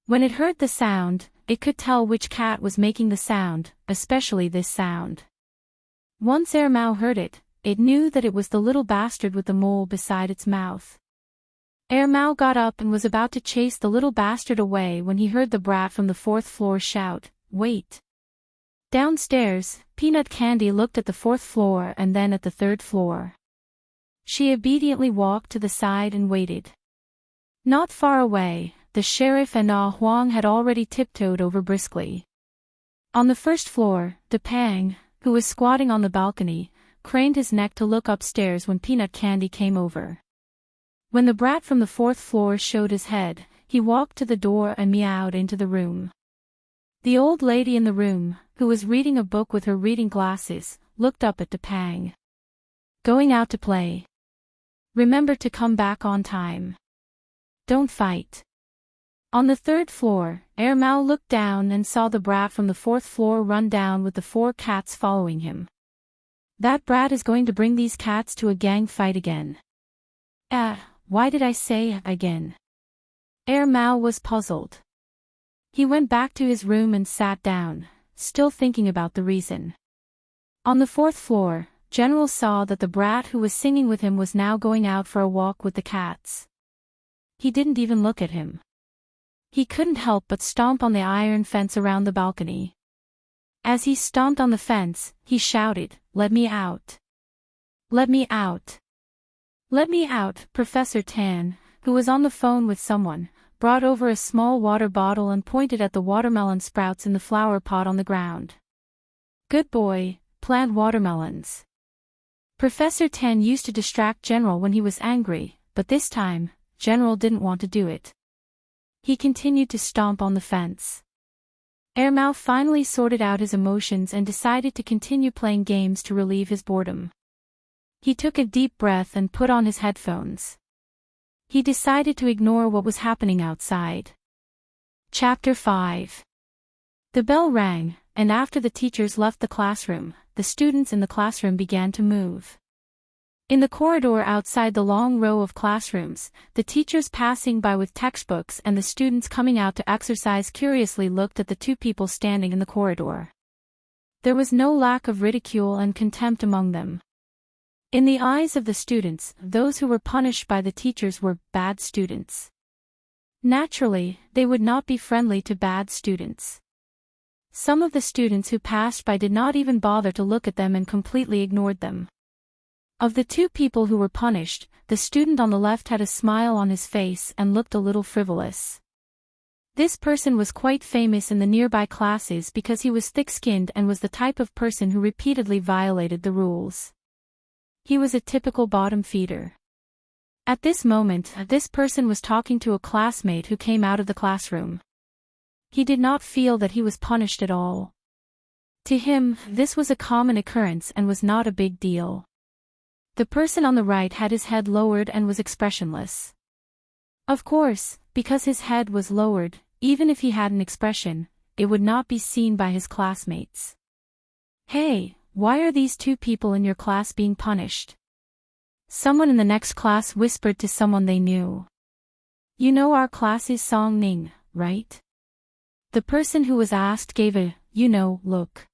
A: When it heard the sound, it could tell which cat was making the sound, especially this sound. Once Mao heard it, it knew that it was the little bastard with the mole beside its mouth. Mao got up and was about to chase the little bastard away when he heard the brat from the 4th floor shout, wait. Downstairs, Peanut Candy looked at the 4th floor and then at the 3rd floor. She obediently walked to the side and waited. Not far away, the sheriff and Ah Huang had already tiptoed over briskly. On the 1st floor, Depang, who was squatting on the balcony, craned his neck to look upstairs when Peanut Candy came over. When the brat from the 4th floor showed his head, he walked to the door and meowed into the room. The old lady in the room, who was reading a book with her reading glasses, looked up at Depang. Going out to play. Remember to come back on time. Don't fight. On the third floor, Mao looked down and saw the brat from the fourth floor run down with the 4 cats following him. That brat is going to bring these cats to a gang fight again. Why did I say again? Mao was puzzled. He went back to his room and sat down, still thinking about the reason. On the fourth floor, General saw that the brat who was singing with him was now going out for a walk with the cats. He didn't even look at him. He couldn't help but stomp on the iron fence around the balcony. As he stomped on the fence, he shouted, "Let me out! Let me out! Let me out!" Professor Tan, who was on the phone with someone, brought over a small water bottle and pointed at the watermelon sprouts in the flower pot on the ground. "Good boy, plant watermelons." Professor Tan used to distract General when he was angry, but this time, General didn't want to do it. He continued to stomp on the fence. Mao finally sorted out his emotions and decided to continue playing games to relieve his boredom. He took a deep breath and put on his headphones. He decided to ignore what was happening outside. Chapter 5. The bell rang, and after the teachers left the classroom, the students in the classroom began to move. In the corridor outside the long row of classrooms, the teachers passing by with textbooks and the students coming out to exercise curiously looked at the 2 people standing in the corridor. There was no lack of ridicule and contempt among them. In the eyes of the students, those who were punished by the teachers were bad students. Naturally, they would not be friendly to bad students. Some of the students who passed by did not even bother to look at them and completely ignored them. Of the 2 people who were punished, the student on the left had a smile on his face and looked a little frivolous. This person was quite famous in the nearby classes because he was thick-skinned and was the type of person who repeatedly violated the rules. He was a typical bottom feeder. At this moment, this person was talking to a classmate who came out of the classroom. He did not feel that he was punished at all. To him, this was a common occurrence and was not a big deal. The person on the right had his head lowered and was expressionless. Of course, because his head was lowered, even if he had an expression, it would not be seen by his classmates. "Hey, why are these 2 people in your class being punished?" Someone in the next class whispered to someone they knew. "You know our class is Song Ning, right?" The person who was asked gave a, look.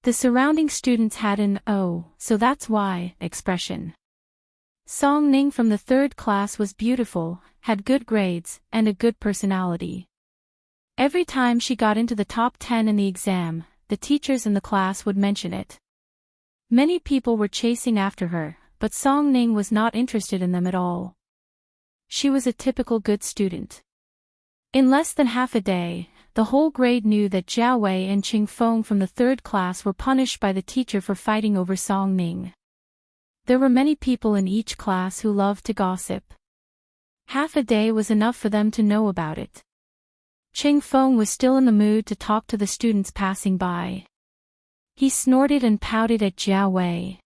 A: The surrounding students had an, "Oh, so that's why," expression. Song Ning from the 3rd class was beautiful, had good grades, and a good personality. Every time she got into the top 10 in the exam, the teachers in the class would mention it. Many people were chasing after her, but Song Ning was not interested in them at all. She was a typical good student. In less than half a day, the whole grade knew that Jiao Wei and Qing Feng from the 3rd class were punished by the teacher for fighting over Song Ning. There were many people in each class who loved to gossip. Half a day was enough for them to know about it. Qing Feng was still in the mood to talk to the students passing by. He snorted and pouted at Jiao Wei.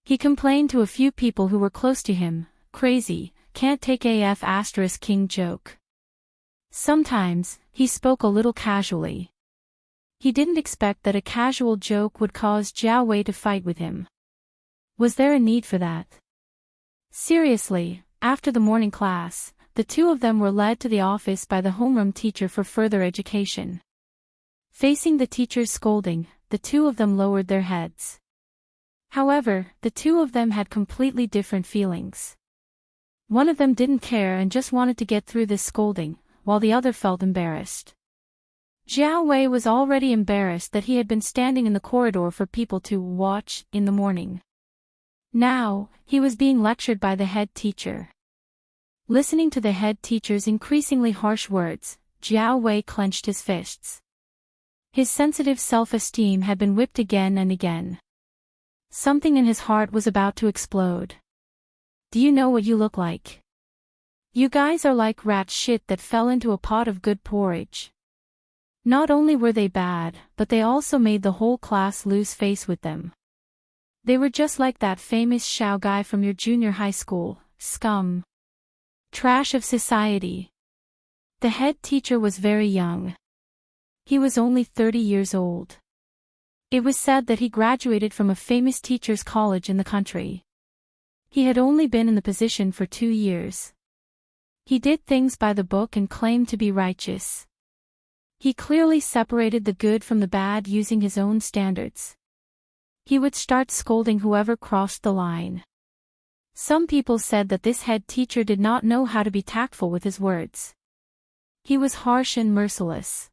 A: He complained to a few people who were close to him, "Crazy, can't take AF * king joke." Sometimes, he spoke a little casually. He didn't expect that a casual joke would cause Jiao Wei to fight with him. Was there a need for that? Seriously, after the morning class, the 2 of them were led to the office by the homeroom teacher for further education. Facing the teacher's scolding, the 2 of them lowered their heads. However, the 2 of them had completely different feelings. One of them didn't care and just wanted to get through this scolding, while the other felt embarrassed. Jiao Wei was already embarrassed that he had been standing in the corridor for people to watch in the morning. Now, he was being lectured by the head teacher. Listening to the head teacher's increasingly harsh words, Jiao Wei clenched his fists. His sensitive self-esteem had been whipped again and again. Something in his heart was about to explode. "Do you know what you look like? You guys are like rat shit that fell into a pot of good porridge." Not only were they bad, but they also made the whole class lose face with them. They were just like that famous Xiao guy from your junior high school, scum. Trash of society. The head teacher was very young. He was only 30 years old. It was said that he graduated from a famous teacher's college in the country. He had only been in the position for 2 years. He did things by the book and claimed to be righteous. He clearly separated the good from the bad using his own standards. He would start scolding whoever crossed the line. Some people said that this head teacher did not know how to be tactful with his words. He was harsh and merciless.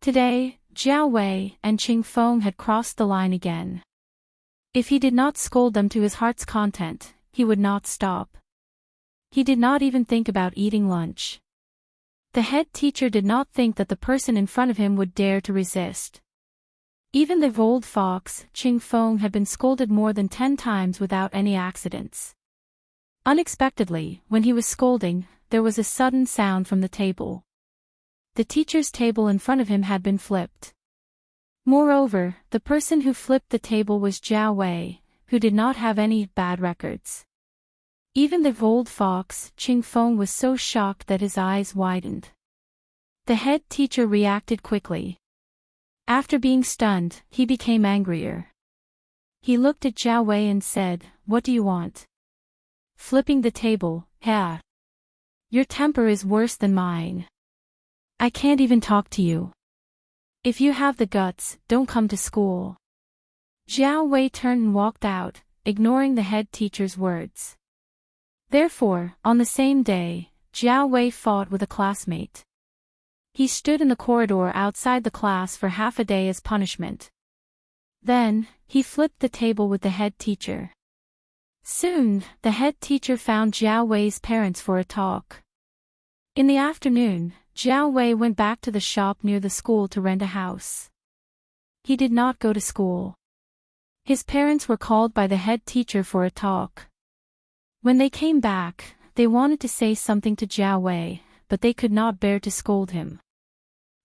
A: Today, Jiao Wei and Qing Feng had crossed the line again. If he did not scold them to his heart's content, he would not stop. He did not even think about eating lunch. The head teacher did not think that the person in front of him would dare to resist. Even the old fox, Qing Feng, had been scolded more than 10 times without any accidents. Unexpectedly, when he was scolding, there was a sudden sound from the table. The teacher's table in front of him had been flipped. Moreover, the person who flipped the table was Jiao Wei, who did not have any bad records. Even the old fox, Qing Feng, was so shocked that his eyes widened. The head teacher reacted quickly. After being stunned, he became angrier. He looked at Jiao Wei and said, "What do you want?" Flipping the table, "Ha! Your temper is worse than mine. I can't even talk to you. If you have the guts, don't come to school." Jiao Wei turned and walked out, ignoring the head teacher's words. Therefore, on the same day, Jiao Wei fought with a classmate. He stood in the corridor outside the class for half a day as punishment. Then, he flipped the table with the head teacher. Soon, the head teacher found Jiao Wei's parents for a talk. In the afternoon, Jiao Wei went back to the shop near the school to rent a house. He did not go to school. His parents were called by the head teacher for a talk. When they came back, they wanted to say something to Jiao Wei, but they could not bear to scold him.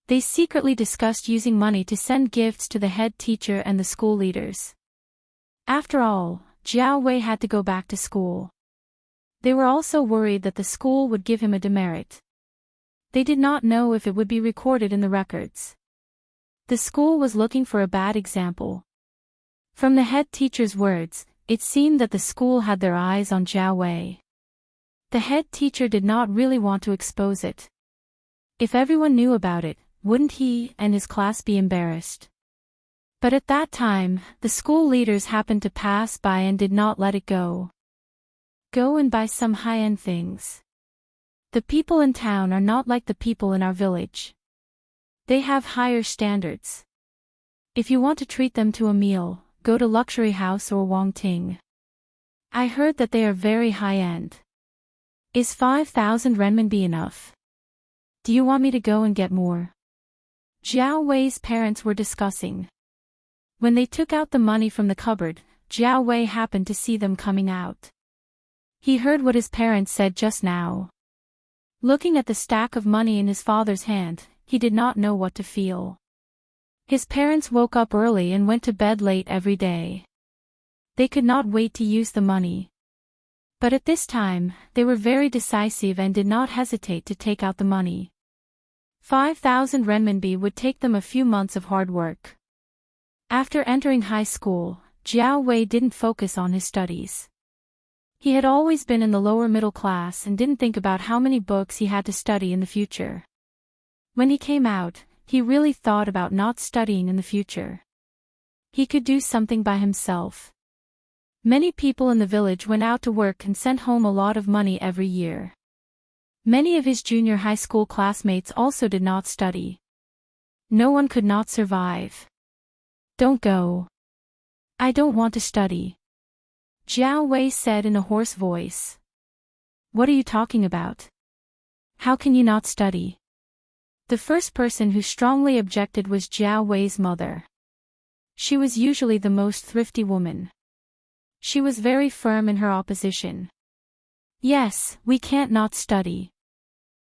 A: They secretly discussed using money to send gifts to the head teacher and the school leaders. After all, Jiao Wei had to go back to school. They were also worried that the school would give him a demerit. They did not know if it would be recorded in the records. The school was looking for a bad example. From the head teacher's words, it seemed that the school had their eyes on Jiao Wei. The head teacher did not really want to expose it. If everyone knew about it, wouldn't he and his class be embarrassed? But at that time, the school leaders happened to pass by and did not let it go. Go and buy some high-end things. The people in town are not like the people in our village. They have higher standards. If you want to treat them to a meal, go to Luxury House or Wang Ting. I heard that they are very high-end. Is 5,000 renminbi enough? Do you want me to go and get more? Jiao Wei's parents were discussing. When they took out the money from the cupboard, Jiao Wei happened to see them coming out. He heard what his parents said just now. Looking at the stack of money in his father's hand, he did not know what to feel. His parents woke up early and went to bed late every day. They could not wait to use the money. But at this time, they were very decisive and did not hesitate to take out the money. 5,000 renminbi would take them a few months of hard work. After entering high school, Jiao Wei didn't focus on his studies. He had always been in the lower middle class and didn't think about how many books he had to study in the future. When he came out, he really thought about not studying in the future. He could do something by himself. Many people in the village went out to work and sent home a lot of money every year. Many of his junior high school classmates also did not study. No one could not survive. Don't go. I don't want to study. Jiao Wei said in a hoarse voice. What are you talking about? How can you not study? The first person who strongly objected was Jiao Wei's mother. She was usually the most thrifty woman. She was very firm in her opposition. Yes, we can't not study.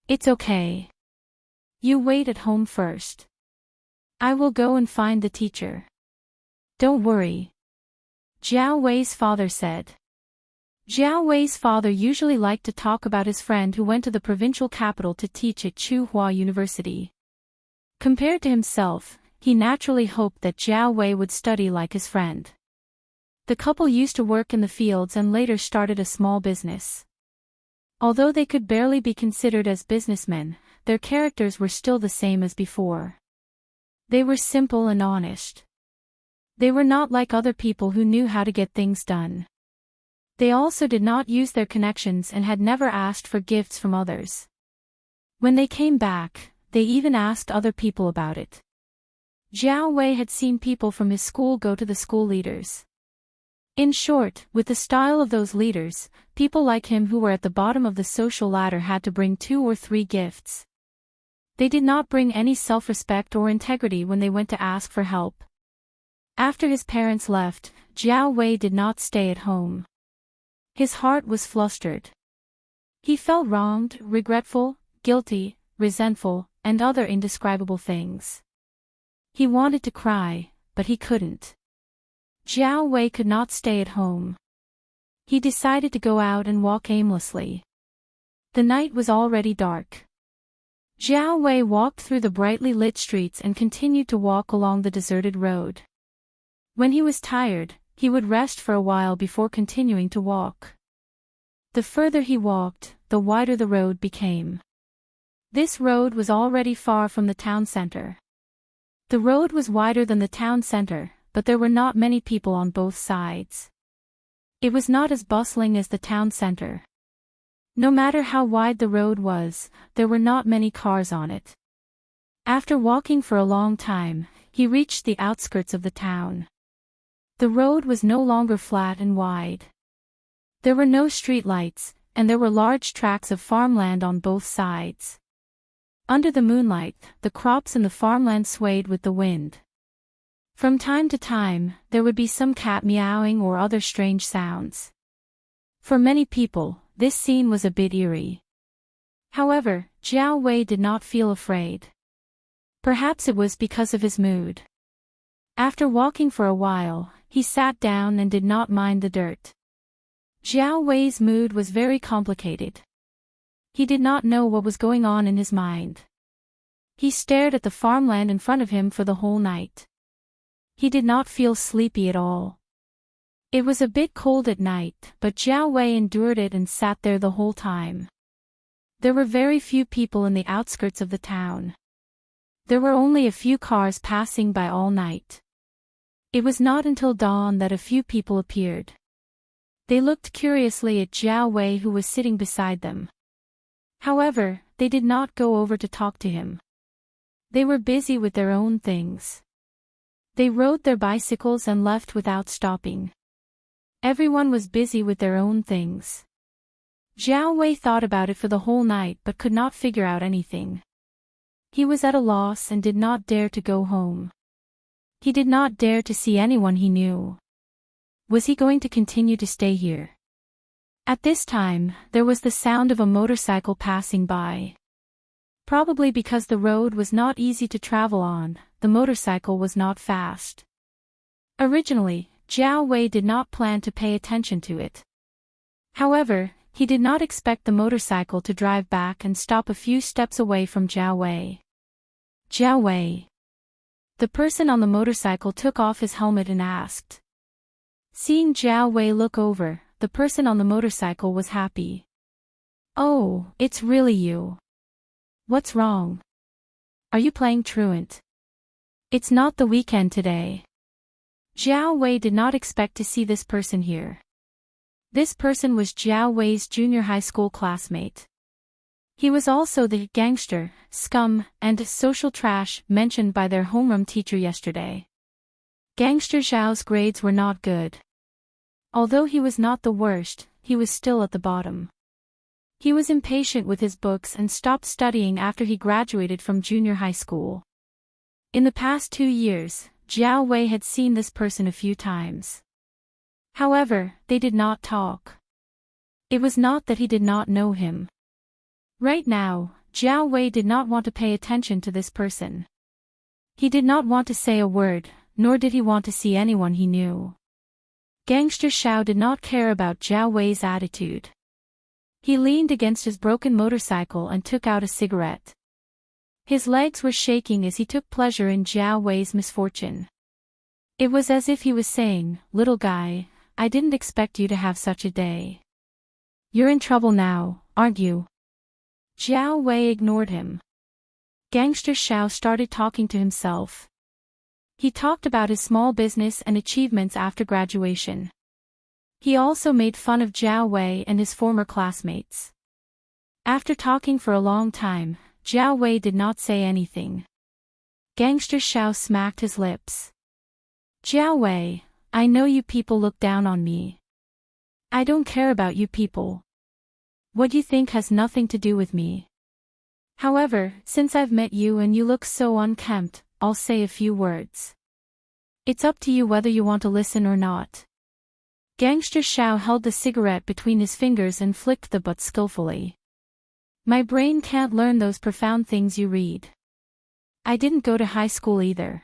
A: It's okay. You wait at home first. I will go and find the teacher. Don't worry. Jiao Wei's father said. Jiao Wei's father usually liked to talk about his friend who went to the provincial capital to teach at Tsinghua University. Compared to himself, he naturally hoped that Jiao Wei would study like his friend. The couple used to work in the fields and later started a small business. Although they could barely be considered as businessmen, their characters were still the same as before. They were simple and honest. They were not like other people who knew how to get things done. They also did not use their connections and had never asked for gifts from others. When they came back, they even asked other people about it. Jiao Wei had seen people from his school go to the school leaders. In short, with the style of those leaders, people like him who were at the bottom of the social ladder had to bring 2 or 3 gifts. They did not bring any self-respect or integrity when they went to ask for help. After his parents left, Jiao Wei did not stay at home. His heart was flustered. He felt wronged, regretful, guilty, resentful, and other indescribable things. He wanted to cry, but he couldn't. Jiao Wei could not stay at home. He decided to go out and walk aimlessly. The night was already dark. Jiao Wei walked through the brightly lit streets and continued to walk along the deserted road. When he was tired, he would rest for a while before continuing to walk. The further he walked, the wider the road became. This road was already far from the town center. The road was wider than the town center, but there were not many people on both sides. It was not as bustling as the town center. No matter how wide the road was, there were not many cars on it. After walking for a long time, he reached the outskirts of the town. The road was no longer flat and wide. There were no street lights, and there were large tracts of farmland on both sides. Under the moonlight, the crops in the farmland swayed with the wind. From time to time, there would be some cat meowing or other strange sounds. For many people, this scene was a bit eerie. However, Jiao Wei did not feel afraid. Perhaps it was because of his mood. After walking for a while, he sat down and did not mind the dirt. Jiao Wei's mood was very complicated. He did not know what was going on in his mind. He stared at the farmland in front of him for the whole night. He did not feel sleepy at all. It was a bit cold at night, but Jiao Wei endured it and sat there the whole time. There were very few people in the outskirts of the town. There were only a few cars passing by all night. It was not until dawn that a few people appeared. They looked curiously at Jiao Wei who was sitting beside them. However, they did not go over to talk to him. They were busy with their own things. They rode their bicycles and left without stopping. Everyone was busy with their own things. Jiao Wei thought about it for the whole night but could not figure out anything. He was at a loss and did not dare to go home. He did not dare to see anyone he knew. Was he going to continue to stay here? At this time, there was the sound of a motorcycle passing by. Probably because the road was not easy to travel on, the motorcycle was not fast. Originally, Jiao Wei did not plan to pay attention to it. However, he did not expect the motorcycle to drive back and stop a few steps away from Jiao Wei. Jiao Wei. The person on the motorcycle took off his helmet and asked. Seeing Jiao Wei look over, the person on the motorcycle was happy. Oh, it's really you. What's wrong? Are you playing truant? It's not the weekend today. Jiao Wei did not expect to see this person here. This person was Jiao Wei's junior high school classmate. He was also the gangster, scum, and social trash mentioned by their homeroom teacher yesterday. Gangster Zhao's grades were not good. Although he was not the worst, he was still at the bottom. He was impatient with his books and stopped studying after he graduated from junior high school. In the past 2 years, Jiao Wei had seen this person a few times. However, they did not talk. It was not that he did not know him. Right now, Jiao Wei did not want to pay attention to this person. He did not want to say a word, nor did he want to see anyone he knew. Gangster Xiao did not care about Jiao Wei's attitude. He leaned against his broken motorcycle and took out a cigarette. His legs were shaking as he took pleasure in Jiao Wei's misfortune. It was as if he was saying, "Little guy, I didn't expect you to have such a day. You're in trouble now, aren't you?" Jiao Wei ignored him. Gangster Xiao started talking to himself. He talked about his small business and achievements after graduation. He also made fun of Jiao Wei and his former classmates. After talking for a long time, Jiao Wei did not say anything. Gangster Xiao smacked his lips. "Jiao Wei, I know you people look down on me. I don't care about you people. What you think has nothing to do with me. However, since I've met you and you look so unkempt, I'll say a few words. It's up to you whether you want to listen or not." Gangster Xiao held the cigarette between his fingers and flicked the butt skillfully. "My brain can't learn those profound things you read. I didn't go to high school either.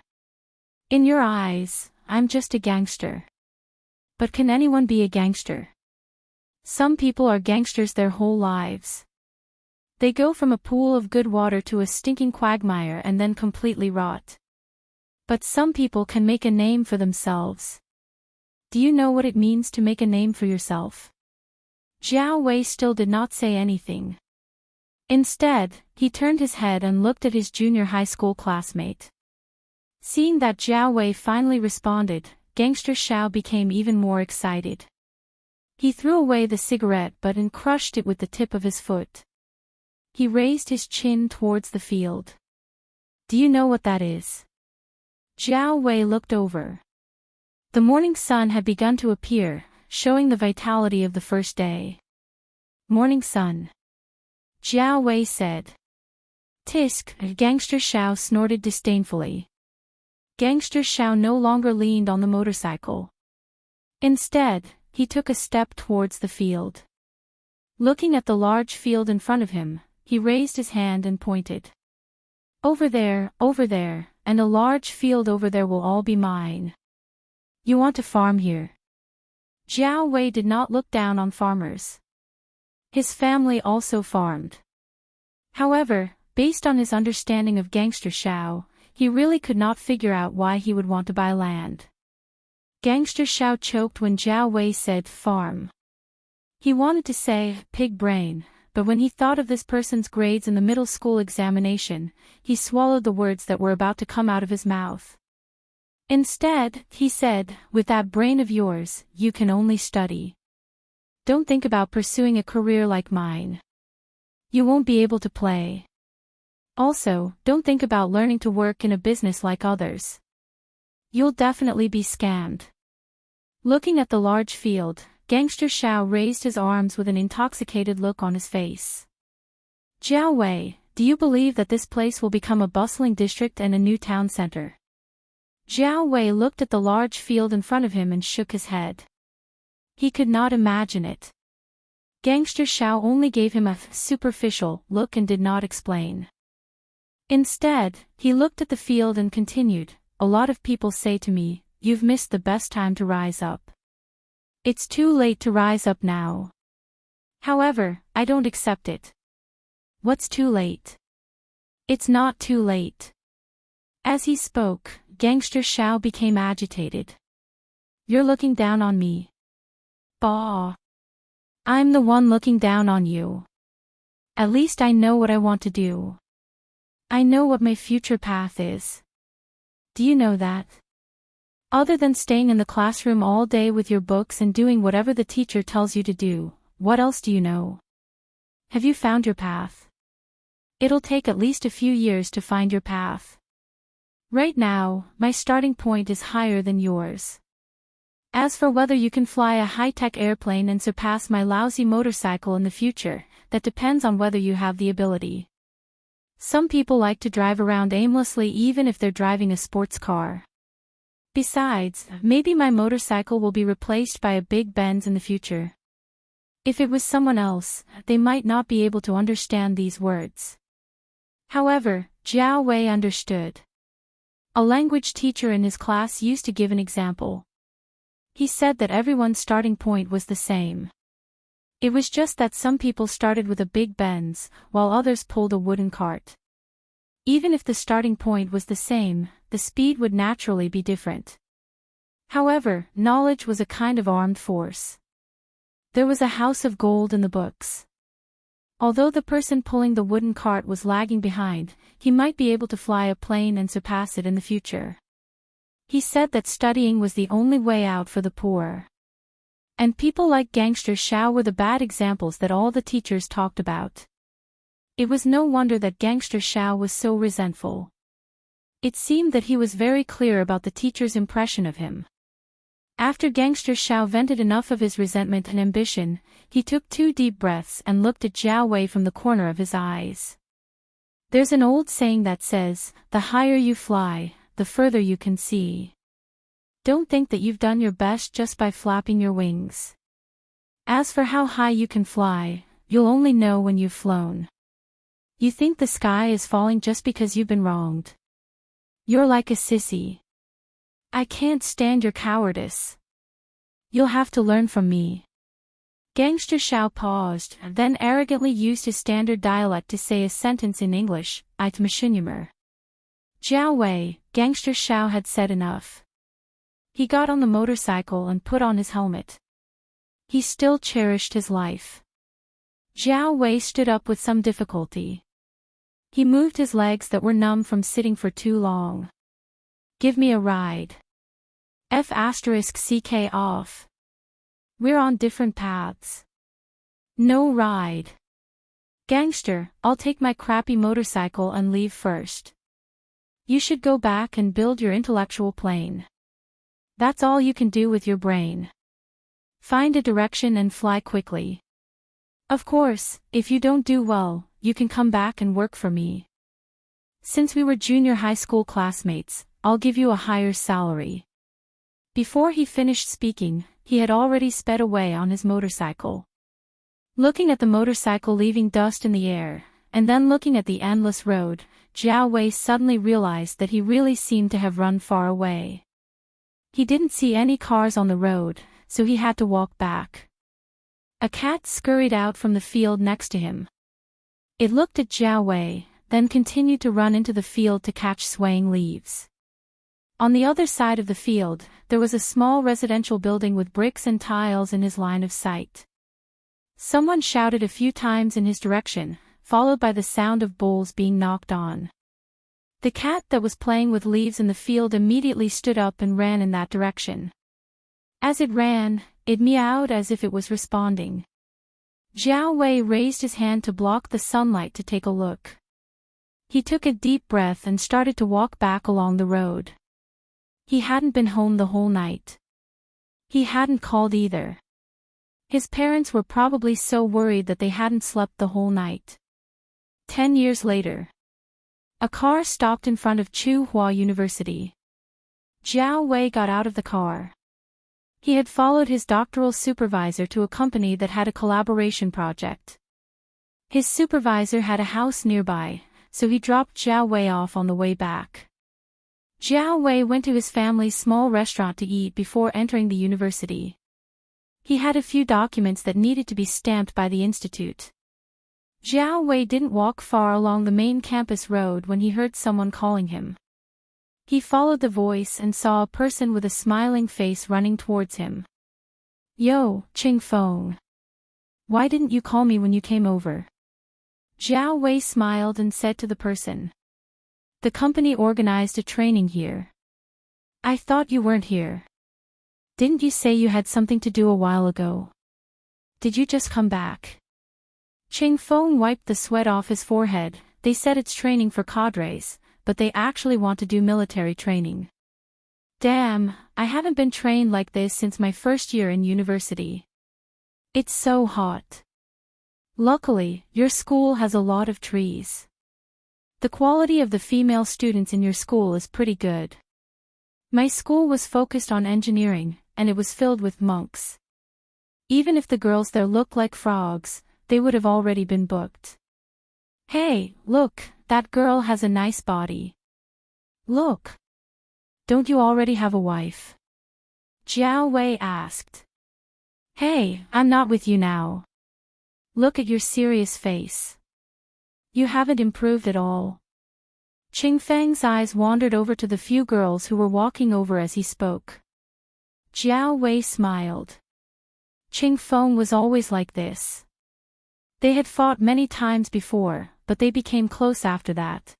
A: In your eyes, I'm just a gangster. But can anyone be a gangster? Some people are gangsters their whole lives. They go from a pool of good water to a stinking quagmire and then completely rot. But some people can make a name for themselves. Do you know what it means to make a name for yourself?" Jiao Wei still did not say anything. Instead, he turned his head and looked at his junior high school classmate. Seeing that Jiao Wei finally responded, Gangster Xiao became even more excited. He threw away the cigarette butt and crushed it with the tip of his foot. He raised his chin towards the field. "Do you know what that is?" Jiao Wei looked over. The morning sun had begun to appear, showing the vitality of the first day. "Morning sun," Jiao Wei said. "Tisk," Gangster Xiao snorted disdainfully. Gangster Xiao no longer leaned on the motorcycle. Instead, he took a step towards the field. Looking at the large field in front of him, he raised his hand and pointed. Over there, and a large field over there will all be mine. You want to farm here?" Jiao Wei did not look down on farmers. His family also farmed. However, based on his understanding of Gangster Xiao, he really could not figure out why he would want to buy land. Gangster Xiao choked when Jiao Wei said farm. He wanted to say pig brain, but when he thought of this person's grades in the middle school examination, he swallowed the words that were about to come out of his mouth. Instead, he said, "With that brain of yours, you can only study. Don't think about pursuing a career like mine. You won't be able to play. Also, don't think about learning to work in a business like others. You'll definitely be scammed." Looking at the large field, Gangster Xiao raised his arms with an intoxicated look on his face. "Jiao Wei, do you believe that this place will become a bustling district and a new town center?" Jiao Wei looked at the large field in front of him and shook his head. He could not imagine it. Gangster Xiao only gave him a superficial look and did not explain. Instead, he looked at the field and continued, "A lot of people say to me, you've missed the best time to rise up. It's too late to rise up now. However, I don't accept it." "What's too late?" "It's not too late." As he spoke, Gangster Xiao became agitated. "You're looking down on me." "Bah. I'm the one looking down on you. At least I know what I want to do. I know what my future path is. Do you know that? Other than staying in the classroom all day with your books and doing whatever the teacher tells you to do, what else do you know? Have you found your path? It'll take at least a few years to find your path. Right now, my starting point is higher than yours. As for whether you can fly a high-tech airplane and surpass my lousy motorcycle in the future, that depends on whether you have the ability. Some people like to drive around aimlessly even if they're driving a sports car. Besides, maybe my motorcycle will be replaced by a big Benz in the future. If it was someone else, they might not be able to understand these words." However, Jiao Wei understood. A language teacher in his class used to give an example. He said that everyone's starting point was the same. It was just that some people started with a big Benz, while others pulled a wooden cart. Even if the starting point was the same, the speed would naturally be different. However, knowledge was a kind of armed force. There was a house of gold in the books. Although the person pulling the wooden cart was lagging behind, he might be able to fly a plane and surpass it in the future. He said that studying was the only way out for the poor. And people like Gangster Xiao were the bad examples that all the teachers talked about. It was no wonder that Gangster Xiao was so resentful. It seemed that he was very clear about the teacher's impression of him. After Gangster Xiao vented enough of his resentment and ambition, he took 2 deep breaths and looked at Jiao Wei from the corner of his eyes. There's an old saying that says, the higher you fly, the further you can see. Don't think that you've done your best just by flapping your wings. As for how high you can fly, you'll only know when you've flown. You think the sky is falling just because you've been wronged. You're like a sissy. I can't stand your cowardice. You'll have to learn from me. Gangster Xiao paused, then arrogantly used his standard dialect to say a sentence in English, Itmashunyumer. Jiao Wei, Gangster Xiao had said enough. He got on the motorcycle and put on his helmet. He still cherished his life. Jiao Wei stood up with some difficulty. He moved his legs that were numb from sitting for too long. Give me a ride. F***CK off. We're on different paths. No ride. Gangster, I'll take my crappy motorcycle and leave first. You should go back and build your intellectual plane. That's all you can do with your brain. Find a direction and fly quickly. Of course, if you don't do well, you can come back and work for me. Since we were junior high school classmates, I'll give you a higher salary. Before he finished speaking, he had already sped away on his motorcycle. Looking at the motorcycle leaving dust in the air, and then looking at the endless road, Jiao Wei suddenly realized that he really seemed to have run far away. He didn't see any cars on the road, so he had to walk back. A cat scurried out from the field next to him. It looked at Jiao Wei, then continued to run into the field to catch swaying leaves. On the other side of the field, there was a small residential building with bricks and tiles in his line of sight. Someone shouted a few times in his direction, followed by the sound of bowls being knocked on. The cat that was playing with leaves in the field immediately stood up and ran in that direction. As it ran, it meowed as if it was responding. Jiao Wei raised his hand to block the sunlight to take a look. He took a deep breath and started to walk back along the road. He hadn't been home the whole night. He hadn't called either. His parents were probably so worried that they hadn't slept the whole night. 10 years later. A car stopped in front of Tsinghua University. Jiao Wei got out of the car. He had followed his doctoral supervisor to a company that had a collaboration project. His supervisor had a house nearby, so he dropped Jiao Wei off on the way back. Jiao Wei went to his family's small restaurant to eat before entering the university. He had a few documents that needed to be stamped by the institute. Jiao Wei didn't walk far along the main campus road when he heard someone calling him. He followed the voice and saw a person with a smiling face running towards him. Yo, Ching Feng. Why didn't you call me when you came over? Jiao Wei smiled and said to the person. The company organized a training here. I thought you weren't here. Didn't you say you had something to do a while ago? Did you just come back? Ching Feng wiped the sweat off his forehead. They said it's training for cadres, but they actually want to do military training. Damn, I haven't been trained like this since my first year in university. It's so hot. Luckily, your school has a lot of trees. The quality of the female students in your school is pretty good. My school was focused on engineering, and it was filled with monks. Even if the girls there looked like frogs, they would have already been booked. Hey, look, that girl has a nice body. Look. Don't you already have a wife? Jiao Wei asked. Hey, I'm not with you now. Look at your serious face. You haven't improved at all. Qing Feng's eyes wandered over to the few girls who were walking over as he spoke. Jiao Wei smiled. Qing Feng was always like this. They had fought many times before, but they became close after that.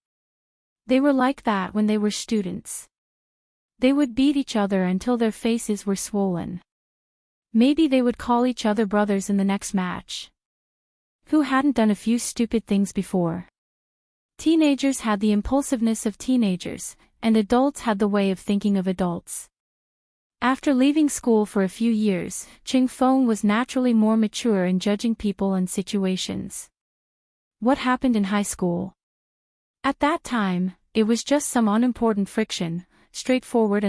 A: They were like that when they were students. They would beat each other until their faces were swollen. Maybe they would call each other brothers in the next match. Who hadn't done a few stupid things before? Teenagers had the impulsiveness of teenagers, and adults had the way of thinking of adults. After leaving school for a few years, Qing Feng was naturally more mature in judging people and situations. What happened in high school? At that time, it was just some unimportant friction, straightforward.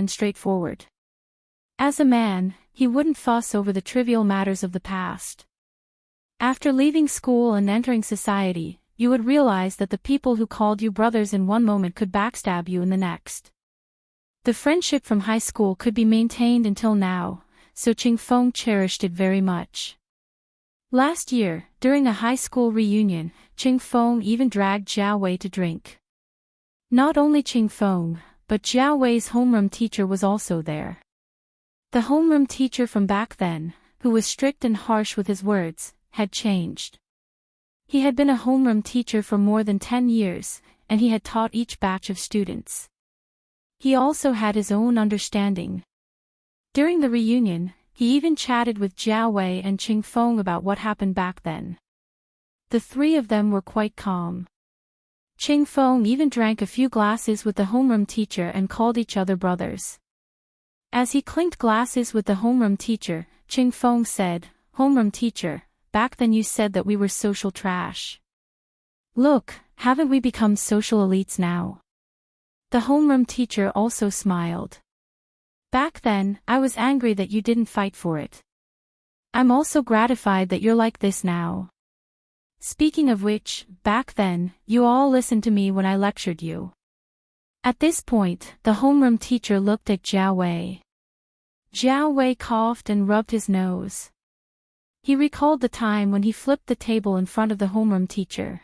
A: As a man, he wouldn't fuss over the trivial matters of the past. After leaving school and entering society, you would realize that the people who called you brothers in one moment could backstab you in the next. The friendship from high school could be maintained until now, so Qing Feng cherished it very much. Last year, during a high school reunion, Qing Feng even dragged Jiao Wei to drink. Not only Qing Feng, but Jiao Wei's homeroom teacher was also there. The homeroom teacher from back then, who was strict and harsh with his words, had changed. He had been a homeroom teacher for more than 10 years, and he had taught each batch of students. He also had his own understanding. During the reunion, he even chatted with Jiao Wei and Qing Feng about what happened back then. The three of them were quite calm. Qing Feng even drank a few glasses with the homeroom teacher and called each other brothers. As he clinked glasses with the homeroom teacher, Qing Feng said, "Homeroom teacher, back then you said that we were social trash. Look, haven't we become social elites now?" The homeroom teacher also smiled. "Back then, I was angry that you didn't fight for it. I'm also gratified that you're like this now. Speaking of which, back then, you all listened to me when I lectured you." At this point, the homeroom teacher looked at Jiao Wei. Jiao Wei coughed and rubbed his nose. He recalled the time when he flipped the table in front of the homeroom teacher.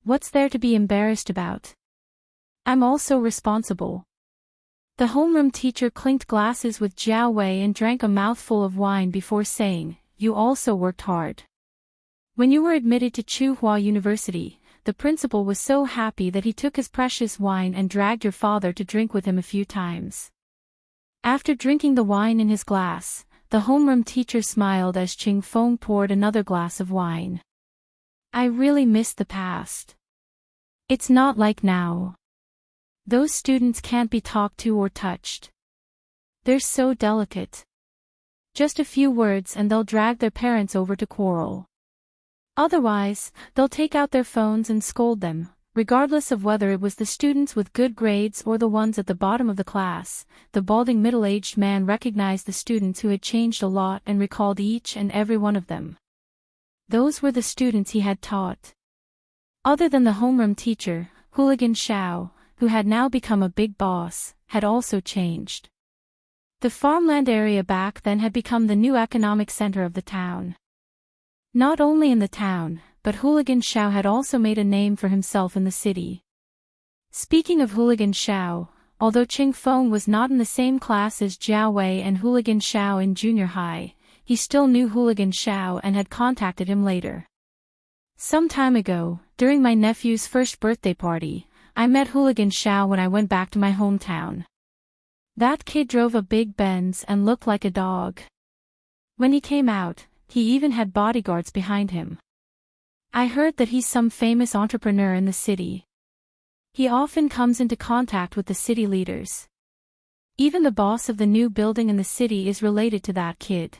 A: What's there to be embarrassed about? I'm also responsible. The homeroom teacher clinked glasses with Jiao Wei and drank a mouthful of wine before saying, "You also worked hard. When you were admitted to Tsinghua University, the principal was so happy that he took his precious wine and dragged your father to drink with him a few times." After drinking the wine in his glass, the homeroom teacher smiled as Qing Feng poured another glass of wine. "I really miss the past. It's not like now. Those students can't be talked to or touched. They're so delicate. Just a few words and they'll drag their parents over to quarrel. Otherwise, they'll take out their phones and scold them, regardless of whether it was the students with good grades or the ones at the bottom of the class." The balding middle-aged man recognized the students who had changed a lot and recalled each and every one of them. Those were the students he had taught. Other than the homeroom teacher, Hooligan Shao, who had now become a big boss, had also changed. The farmland area back then had become the new economic center of the town. Not only in the town, but Hooligan Shao had also made a name for himself in the city. Speaking of Hooligan Shao, although Qing Feng was not in the same class as Jiao Wei and Hooligan Shao in junior high, he still knew Hooligan Shao and had contacted him later. "Some time ago, during my nephew's first birthday party, I met Hooligan Shao when I went back to my hometown. That kid drove a big Benz and looked like a dog. When he came out, he even had bodyguards behind him. I heard that he's some famous entrepreneur in the city. He often comes into contact with the city leaders. Even the boss of the new building in the city is related to that kid."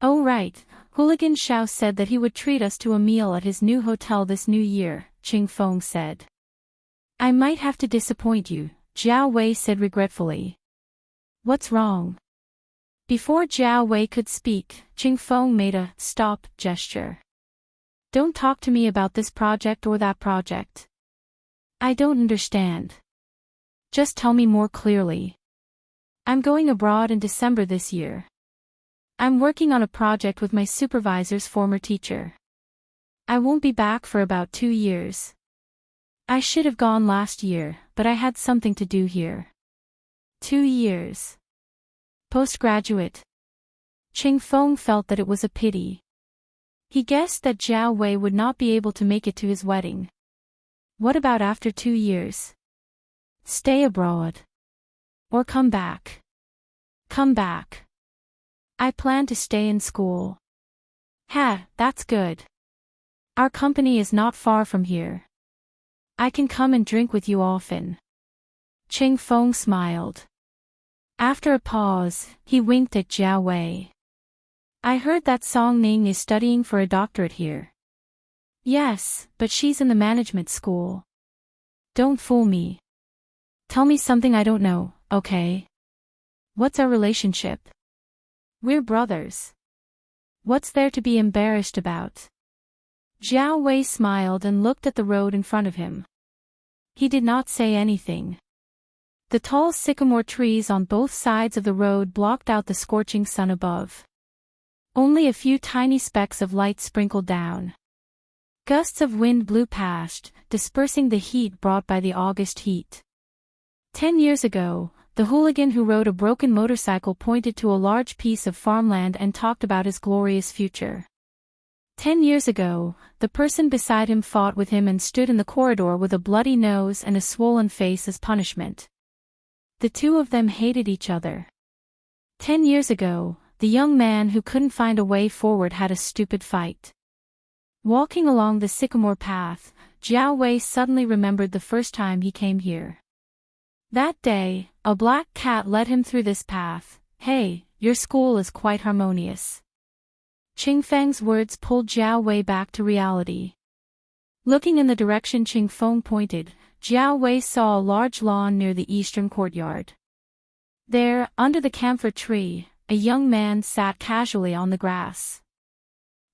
A: "Oh right, Hooligan Shao said that he would treat us to a meal at his new hotel this new year," Qing Feng said. "I might have to disappoint you," Jiao Wei said regretfully. "What's wrong?" Before Jiao Wei could speak, Qing Feng made a stop gesture. "Don't talk to me about this project or that project. I don't understand. Just tell me more clearly." I'm going abroad in December this year. I'm working on a project with my supervisor's former teacher. I won't be back for about 2 years. I should have gone last year, but I had something to do here. 2 years. Postgraduate. Ching Feng felt that it was a pity. He guessed that Jiao Wei would not be able to make it to his wedding. What about after 2 years? Stay abroad. Or come back. Come back. I plan to stay in school. Ha, that's good. Our company is not far from here. I can come and drink with you often. Ching Feng smiled. After a pause, he winked at Jiao Wei. I heard that Song Ning is studying for a doctorate here. Yes, but she's in the management school. Don't fool me. Tell me something I don't know, okay? What's our relationship? We're brothers. What's there to be embarrassed about? Jiao Wei smiled and looked at the road in front of him. He did not say anything. The tall sycamore trees on both sides of the road blocked out the scorching sun above. Only a few tiny specks of light sprinkled down. Gusts of wind blew past, dispersing the heat brought by the August heat. 10 years ago, the hooligan who rode a broken motorcycle pointed to a large piece of farmland and talked about his glorious future. 10 years ago, the person beside him fought with him and stood in the corridor with a bloody nose and a swollen face as punishment. The two of them hated each other. 10 years ago, the young man who couldn't find a way forward had a stupid fight. Walking along the sycamore path, Jiao Wei suddenly remembered the first time he came here. That day, a black cat led him through this path. Hey, your school is quite harmonious. Ching Feng's words pulled Jiao Wei back to reality. Looking in the direction Ching Feng pointed, Jiao Wei saw a large lawn near the eastern courtyard. There, under the camphor tree, a young man sat casually on the grass.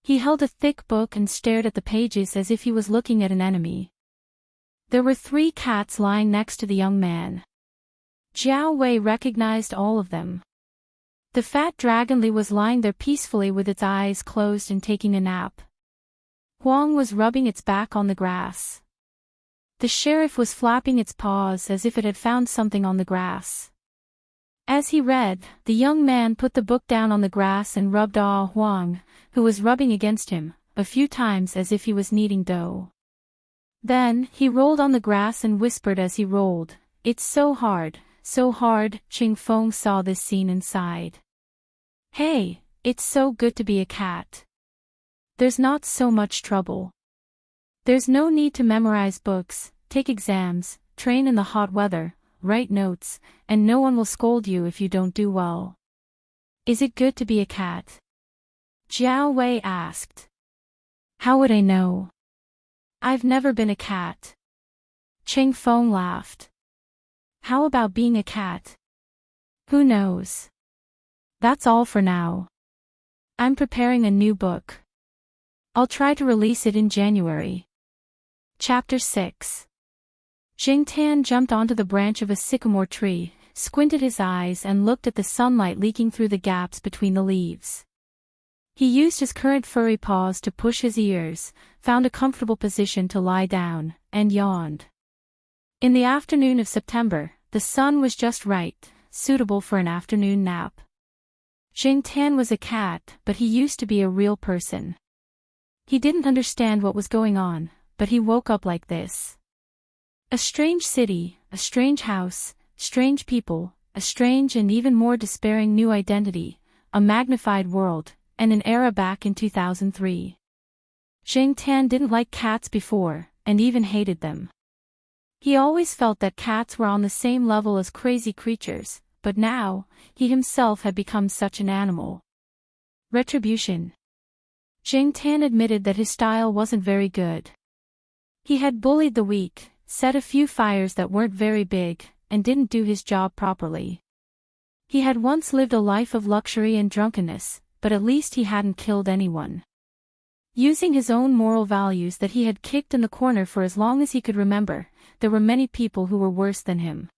A: He held a thick book and stared at the pages as if he was looking at an enemy. There were 3 cats lying next to the young man. Jiao Wei recognized all of them. The fat dragonly was lying there peacefully with its eyes closed and taking a nap. Huang was rubbing its back on the grass. The sheriff was flapping its paws as if it had found something on the grass. As he read, the young man put the book down on the grass and rubbed Huang, who was rubbing against him, a few times as if he was kneading dough. Then, he rolled on the grass and whispered as he rolled, "It's so hard, so hard." Ching Feng saw this scene and sighed. Hey, it's so good to be a cat. There's not so much trouble. There's no need to memorize books, take exams, train in the hot weather, write notes, and no one will scold you if you don't do well. Is it good to be a cat? Jiao Wei asked. How would I know? I've never been a cat. Ching Feng laughed. How about being a cat? Who knows? That's all for now. I'm preparing a new book. I'll try to release it in January. Chapter 6. Jing Tan jumped onto the branch of a sycamore tree, squinted his eyes and looked at the sunlight leaking through the gaps between the leaves. He used his current furry paws to push his ears, found a comfortable position to lie down, and yawned. In the afternoon of September, the sun was just right, suitable for an afternoon nap. Jing Tan was a cat, but he used to be a real person. He didn't understand what was going on, but he woke up like this. A strange city, a strange house, strange people, a strange and even more despairing new identity, a magnified world, and an era back in 2003. Jing Tan didn't like cats before, and even hated them. He always felt that cats were on the same level as crazy creatures, but now, he himself had become such an animal. Retribution. Jing Tan admitted that his style wasn't very good. He had bullied the weak, set a few fires that weren't very big, and didn't do his job properly. He had once lived a life of luxury and drunkenness, but at least he hadn't killed anyone. Using his own moral values that he had kicked in the corner for as long as he could remember, there were many people who were worse than him.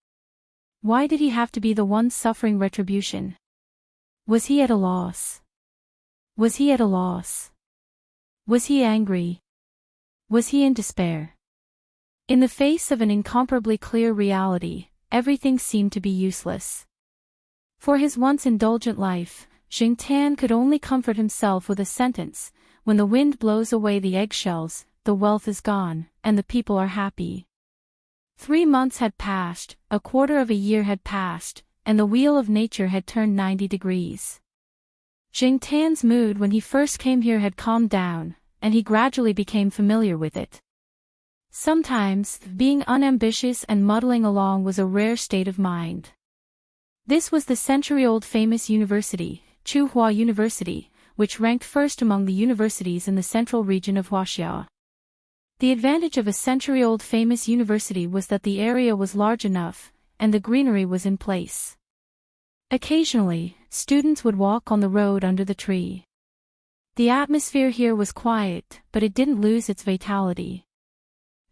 A: Why did he have to be the one suffering retribution? Was he at a loss? Was he at a loss? Was he angry? Was he in despair? In the face of an incomparably clear reality, everything seemed to be useless. For his once indulgent life, Jingtan could only comfort himself with a sentence: when the wind blows away the eggshells, the wealth is gone, and the people are happy. 3 months had passed, a quarter of a year had passed, and the wheel of nature had turned 90 degrees. Jingtan's mood when he first came here had calmed down, and he gradually became familiar with it. Sometimes, being unambitious and muddling along was a rare state of mind. This was the century-old famous university, Tsinghua University, which ranked first among the universities in the central region of Wuxia. The advantage of a century-old famous university was that the area was large enough, and the greenery was in place. Occasionally, students would walk on the road under the tree. The atmosphere here was quiet, but it didn't lose its vitality.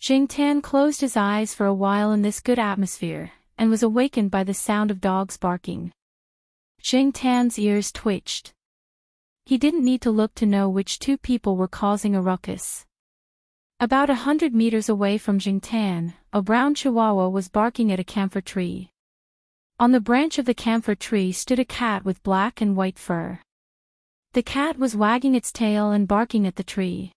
A: Jingtan closed his eyes for a while in this good atmosphere, and was awakened by the sound of dogs barking. Jingtan's ears twitched. He didn't need to look to know which two people were causing a ruckus. About 100 meters away from Jingtan, a brown chihuahua was barking at a camphor tree. On the branch of the camphor tree stood a cat with black and white fur. The cat was wagging its tail and barking at the tree.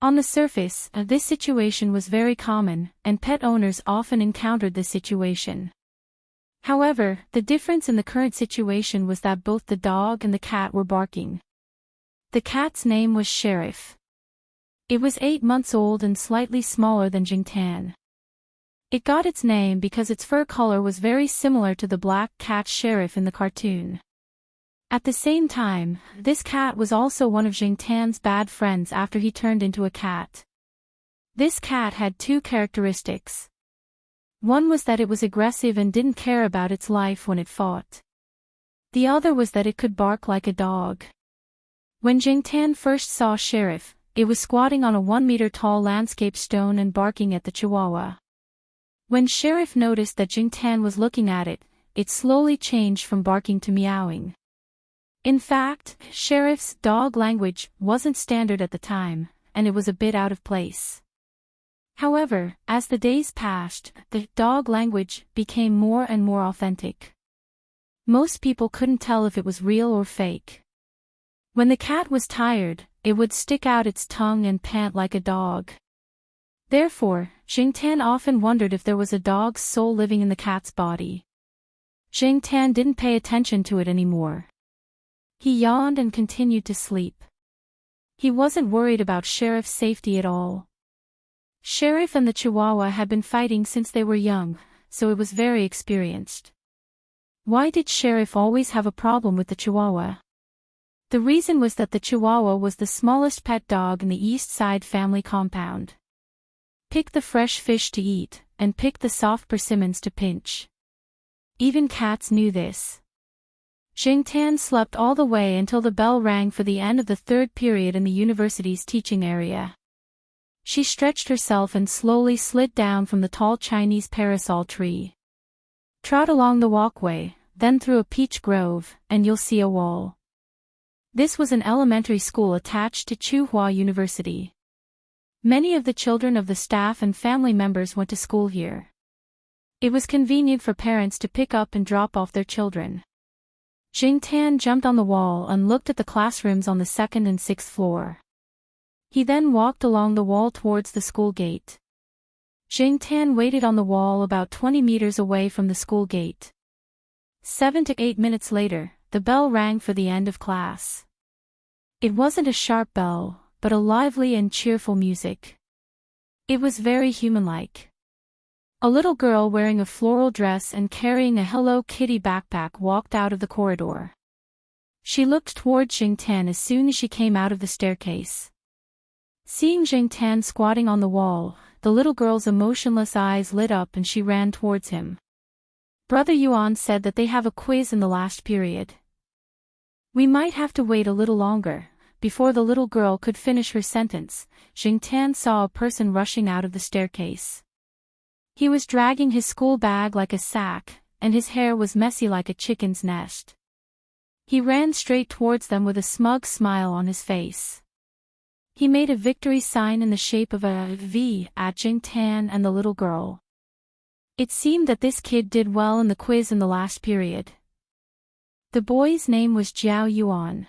A: On the surface, this situation was very common, and pet owners often encountered this situation. However, the difference in the current situation was that both the dog and the cat were barking. The cat's name was Sheriff. It was 8 months old and slightly smaller than Jingtan. It got its name because its fur color was very similar to the black cat Sheriff in the cartoon. At the same time, this cat was also one of Jingtan's bad friends after he turned into a cat. This cat had 2 characteristics. One was that it was aggressive and didn't care about its life when it fought. The other was that it could bark like a dog. When Jingtan first saw Sheriff, it was squatting on a 1-meter-tall landscape stone and barking at the chihuahua. When Sheriff noticed that Jingtan was looking at it, it slowly changed from barking to meowing. In fact, Sheriff's dog language wasn't standard at the time, and it was a bit out of place. However, as the days passed, the dog language became more and more authentic. Most people couldn't tell if it was real or fake. When the cat was tired, it would stick out its tongue and pant like a dog. Therefore, Jingtan often wondered if there was a dog's soul living in the cat's body. Jingtan didn't pay attention to it anymore. He yawned and continued to sleep. He wasn't worried about Sheriff's safety at all. Sheriff and the Chihuahua had been fighting since they were young, so it was very experienced. Why did Sheriff always have a problem with the Chihuahua? The reason was that the Chihuahua was the smallest pet dog in the East Side family compound. Pick the fresh fish to eat, and pick the soft persimmons to pinch. Even cats knew this. Jingtan slept all the way until the bell rang for the end of the 3rd period in the university's teaching area. She stretched herself and slowly slid down from the tall Chinese parasol tree. Trot along the walkway, then through a peach grove, and you'll see a wall. This was an elementary school attached to Tsinghua University. Many of the children of the staff and family members went to school here. It was convenient for parents to pick up and drop off their children. Jingtan jumped on the wall and looked at the classrooms on the 2nd and 6th floor. He then walked along the wall towards the school gate. Jingtan waited on the wall about 20 meters away from the school gate. 7 to 8 minutes later, the bell rang for the end of class. It wasn't a sharp bell, but a lively and cheerful music. It was very human-like. A little girl wearing a floral dress and carrying a Hello Kitty backpack walked out of the corridor. She looked toward Jingtan as soon as she came out of the staircase. Seeing Jingtan squatting on the wall, the little girl's emotionless eyes lit up and she ran towards him. Brother Yuan said that they have a quiz in the last period. We might have to wait a little longer. Before the little girl could finish her sentence, Jingtan saw a person rushing out of the staircase. He was dragging his school bag like a sack, and his hair was messy like a chicken's nest. He ran straight towards them with a smug smile on his face. He made a victory sign in the shape of a V at Jing Tan and the little girl. It seemed that this kid did well in the quiz in the last period. The boy's name was Jiao Yuan.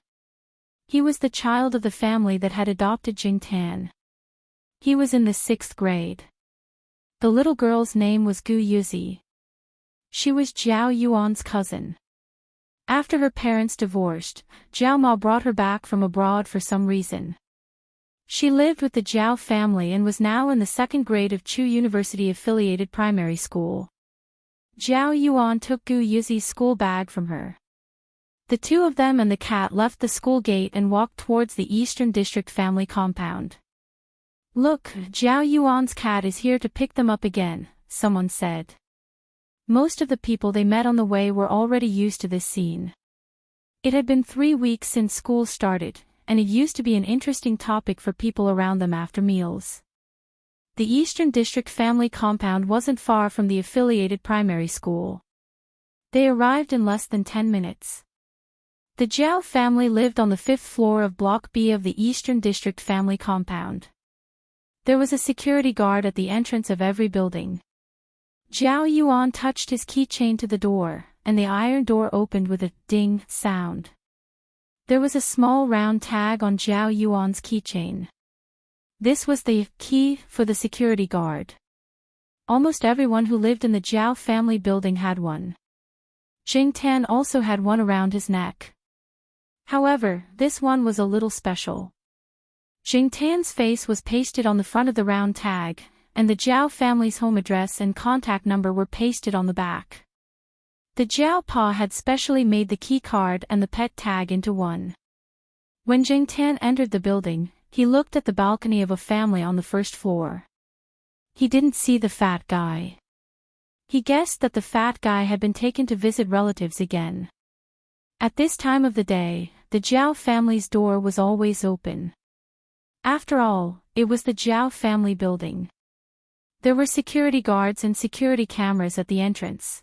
A: He was the child of the family that had adopted Jing Tan. He was in the 6th grade. The little girl's name was Gu Yuzi. She was Jiao Yuan's cousin. After her parents divorced, Jiao Ma brought her back from abroad for some reason. She lived with the Jiao family and was now in the 2nd grade of Chu University-affiliated primary school. Jiao Yuan took Gu Yuzi's school bag from her. The two of them and the cat left the school gate and walked towards the Eastern District family compound. "Look, Jiao Yuan's cat is here to pick them up again," someone said. Most of the people they met on the way were already used to this scene. It had been 3 weeks since school started, and it used to be an interesting topic for people around them after meals. The Eastern District family compound wasn't far from the affiliated primary school. They arrived in less than 10 minutes. The Jiao family lived on the 5th floor of Block B of the Eastern District family compound. There was a security guard at the entrance of every building. Jiao Yuan touched his keychain to the door, and the iron door opened with a ding sound. There was a small round tag on Jiao Yuan's keychain. This was the key for the security guard. Almost everyone who lived in the Jiao family building had one. Jing Tan also had one around his neck. However, this one was a little special. Jing Tan's face was pasted on the front of the round tag, and the Jiao family's home address and contact number were pasted on the back. The Jiao Pa had specially made the key card and the pet tag into one. When Jing Tan entered the building, he looked at the balcony of a family on the 1st floor. He didn't see the fat guy. He guessed that the fat guy had been taken to visit relatives again. At this time of the day, the Jiao family's door was always open. After all, it was the Jiao family building. There were security guards and security cameras at the entrance.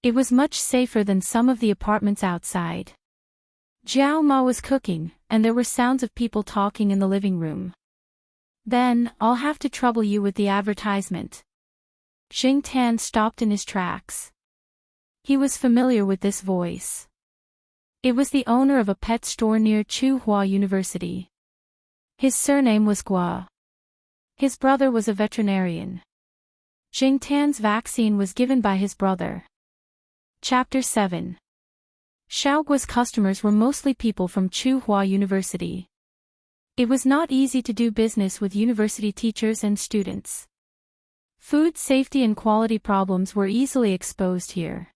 A: It was much safer than some of the apartments outside. Jiao Ma was cooking, and there were sounds of people talking in the living room. "Then, I'll have to trouble you with the advertisement." Jing Tan stopped in his tracks. He was familiar with this voice. It was the owner of a pet store near Tsinghua University. His surname was Gua. His brother was a veterinarian. Jing Tan's vaccine was given by his brother. Chapter 7. Xiaoguo's customers were mostly people from Tsinghua University. It was not easy to do business with university teachers and students. Food safety and quality problems were easily exposed here.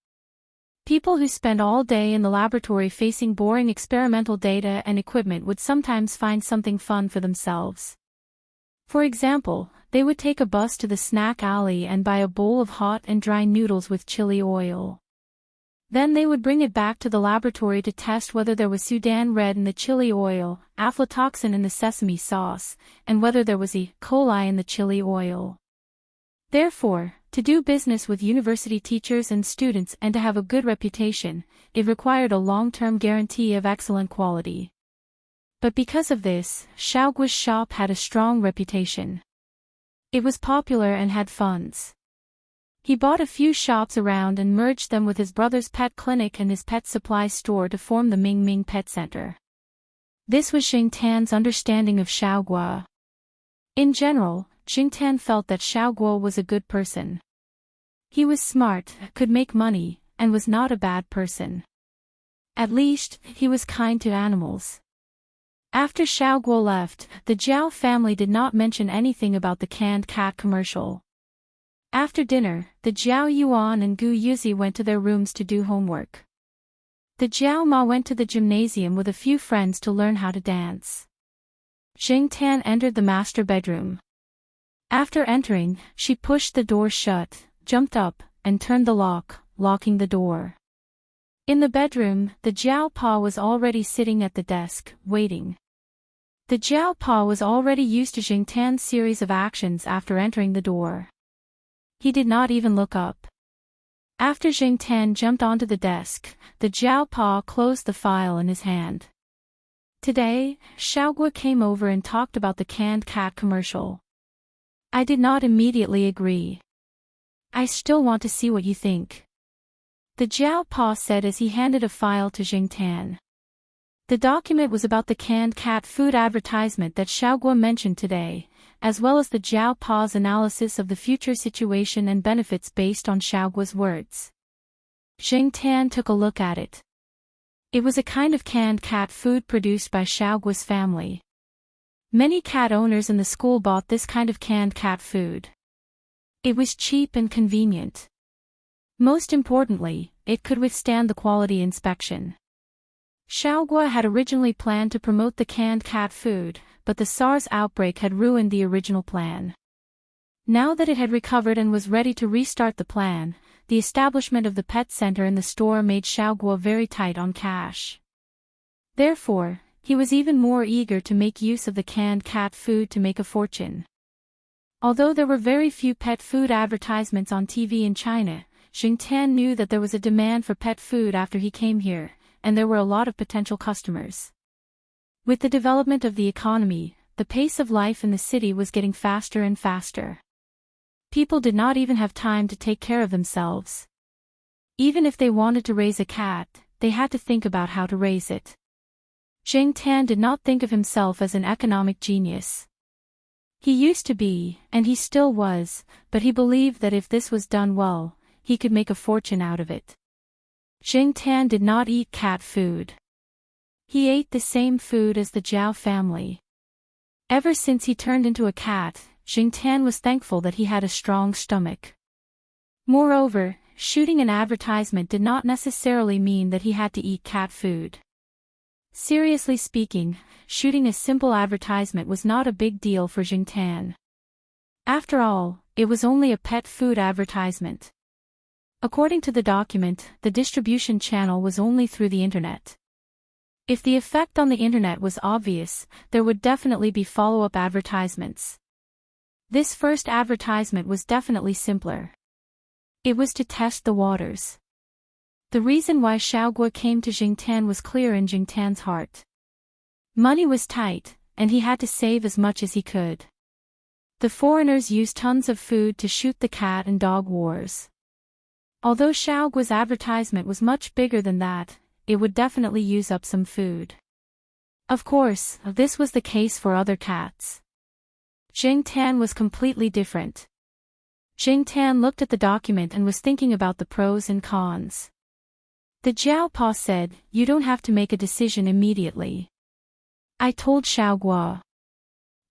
A: People who spent all day in the laboratory facing boring experimental data and equipment would sometimes find something fun for themselves. For example, they would take a bus to the snack alley and buy a bowl of hot and dry noodles with chili oil. Then they would bring it back to the laboratory to test whether there was Sudan red in the chili oil, aflatoxin in the sesame sauce, and whether there was E. coli in the chili oil. Therefore, to do business with university teachers and students and to have a good reputation, it required a long-term guarantee of excellent quality. But because of this, Xiaoguo's shop had a strong reputation. It was popular and had funds. He bought a few shops around and merged them with his brother's pet clinic and his pet supply store to form the Ming Ming Pet Center. This was Jing Tan's understanding of Xiaoguo. In general, Jing Tan felt that Xiaoguo was a good person. He was smart, could make money, and was not a bad person. At least, he was kind to animals. After Xiaoguo left, the Jiao family did not mention anything about the canned cat commercial. After dinner, the Jiao Yuan and Gu Yuzi went to their rooms to do homework. The Jiao Ma went to the gymnasium with a few friends to learn how to dance. Jing Tan entered the master bedroom. After entering, she pushed the door shut, jumped up, and turned the lock, locking the door. In the bedroom, the Jiao Pa was already sitting at the desk, waiting. The Jiao Pa was already used to Jing Tan's series of actions after entering the door. He did not even look up. After Jing Tan jumped onto the desk, the Jiao Pa closed the file in his hand. Today, Xiaogua came over and talked about the canned cat commercial. I did not immediately agree. I still want to see what you think. The Jiao Pa said as he handed a file to Jing Tan. The document was about the canned cat food advertisement that Xiaogua mentioned today, as well as the Jiao Pa's analysis of the future situation and benefits based on Xiaogua's words. Jing Tan took a look at it. It was a kind of canned cat food produced by Xiaogua's family. Many cat owners in the school bought this kind of canned cat food. It was cheap and convenient. Most importantly, it could withstand the quality inspection. Xiaogua had originally planned to promote the canned cat food, but the SARS outbreak had ruined the original plan. Now that it had recovered and was ready to restart the plan, the establishment of the pet center in the store made Xiaogua very tight on cash. Therefore, he was even more eager to make use of the canned cat food to make a fortune. Although there were very few pet food advertisements on TV in China, Jing Tan knew that there was a demand for pet food after he came here, and there were a lot of potential customers. With the development of the economy, the pace of life in the city was getting faster and faster. People did not even have time to take care of themselves. Even if they wanted to raise a cat, they had to think about how to raise it. Jing Tan did not think of himself as an economic genius. He used to be, and he still was, but he believed that if this was done well, he could make a fortune out of it. Jing Tan did not eat cat food. He ate the same food as the Zhao family. Ever since he turned into a cat, Jing Tan was thankful that he had a strong stomach. Moreover, shooting an advertisement did not necessarily mean that he had to eat cat food. Seriously speaking, shooting a simple advertisement was not a big deal for Jing Tan. After all, it was only a pet food advertisement. According to the document, the distribution channel was only through the internet. If the effect on the internet was obvious, there would definitely be follow-up advertisements. This first advertisement was definitely simpler. It was to test the waters. The reason why Xiaogua came to Jing Tan was clear in Jing Tan's heart. Money was tight, and he had to save as much as he could. The foreigners used tons of food to shoot the cat and dog wars. Although Xiaogua's advertisement was much bigger than that, it would definitely use up some food. Of course, this was the case for other cats. Jing Tan was completely different. Jing Tan looked at the document and was thinking about the pros and cons. The Jiao Pa said, "You don't have to make a decision immediately." I told Xiaogua.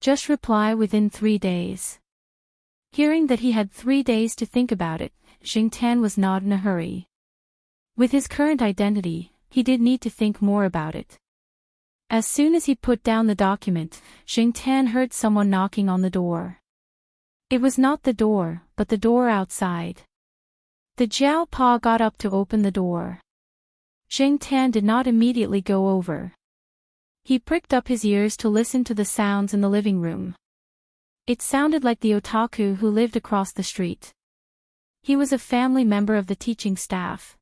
A: Just reply within 3 days. Hearing that he had 3 days to think about it, Jing Tan was not in a hurry. With his current identity, he did need to think more about it. As soon as he put down the document, Jing Tan heard someone knocking on the door. It was not the door, but the door outside. The Jiao Pa got up to open the door. Jing Tan did not immediately go over. He pricked up his ears to listen to the sounds in the living room. It sounded like the otaku who lived across the street. He was a family member of the teaching staff.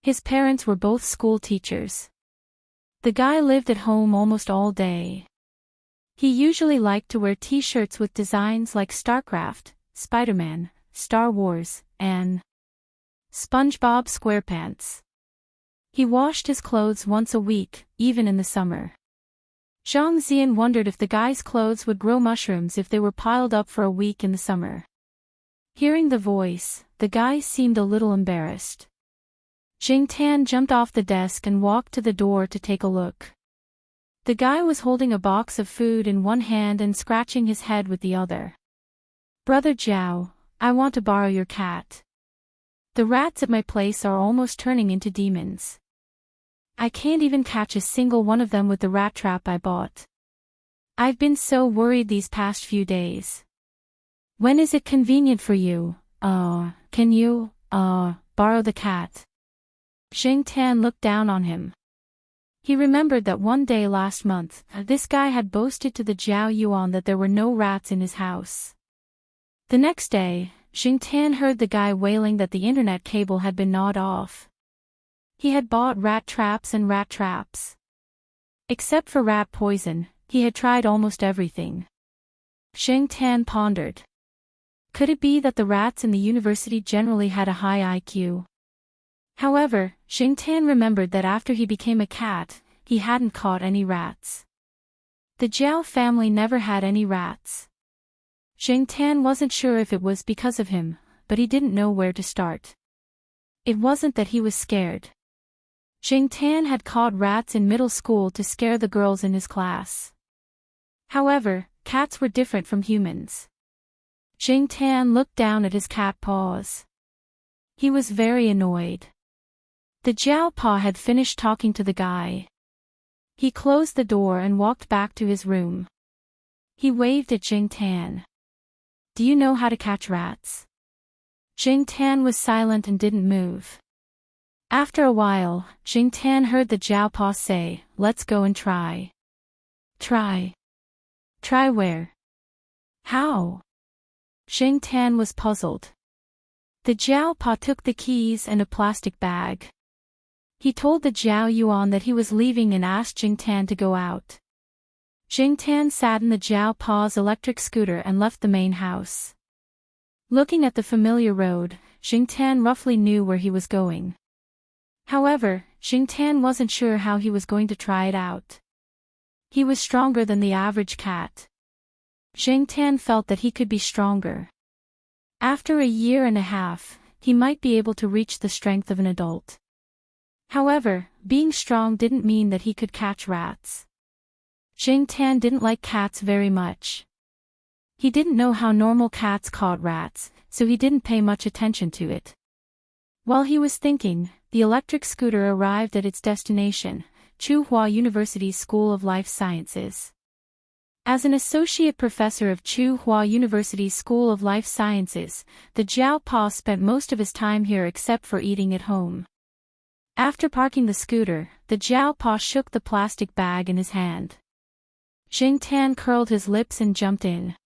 A: His parents were both school teachers. The guy lived at home almost all day. He usually liked to wear t-shirts with designs like StarCraft, Spider-Man, Star Wars, and SpongeBob SquarePants. He washed his clothes once a week, even in the summer. Zhang Xian wondered if the guy's clothes would grow mushrooms if they were piled up for a week in the summer. Hearing the voice, the guy seemed a little embarrassed. Jing Tan jumped off the desk and walked to the door to take a look. The guy was holding a box of food in one hand and scratching his head with the other. "Brother Zhao, I want to borrow your cat. The rats at my place are almost turning into demons. I can't even catch a single one of them with the rat trap I bought. I've been so worried these past few days. When is it convenient for you? Can you, borrow the cat?" Jing Tan looked down on him. He remembered that one day last month, this guy had boasted to the Jiao Yuan that there were no rats in his house. The next day, Xingtian heard the guy wailing that the internet cable had been gnawed off. He had bought rat traps and rat traps. Except for rat poison, he had tried almost everything. Xingtian pondered. Could it be that the rats in the university generally had a high IQ? However, Xingtian remembered that after he became a cat, he hadn't caught any rats. The Zhao family never had any rats. Xingtian wasn't sure if it was because of him, but he didn't know where to start. It wasn't that he was scared. Xingtian had caught rats in middle school to scare the girls in his class. However, cats were different from humans. Xingtian looked down at his cat paws. He was very annoyed. The Zhao Pa had finished talking to the guy. He closed the door and walked back to his room. He waved at Xingtian. Do you know how to catch rats? Xingtian was silent and didn't move. After a while, Xingtian heard the Zhao Pa say, let's go and try. Try? Try where? How? Xingtian was puzzled. The Zhao Pa took the keys and a plastic bag. He told the Zhao Yuan that he was leaving and asked Xingtian to go out. Xingtian sat in the Zhao Pa's electric scooter and left the main house. Looking at the familiar road, Xingtian roughly knew where he was going. However, Xingtian wasn't sure how he was going to try it out. He was stronger than the average cat. Xingtian felt that he could be stronger. After a year and a half, he might be able to reach the strength of an adult. However, being strong didn't mean that he could catch rats. Xingtian didn't like cats very much. He didn't know how normal cats caught rats, so he didn't pay much attention to it. While he was thinking, the electric scooter arrived at its destination, Tsinghua University's School of Life Sciences. As an associate professor of Tsinghua University's School of Life Sciences, the Zhao Pa spent most of his time here except for eating at home. After parking the scooter, the Zhao Pa shook the plastic bag in his hand. Xingtian curled his lips and jumped in.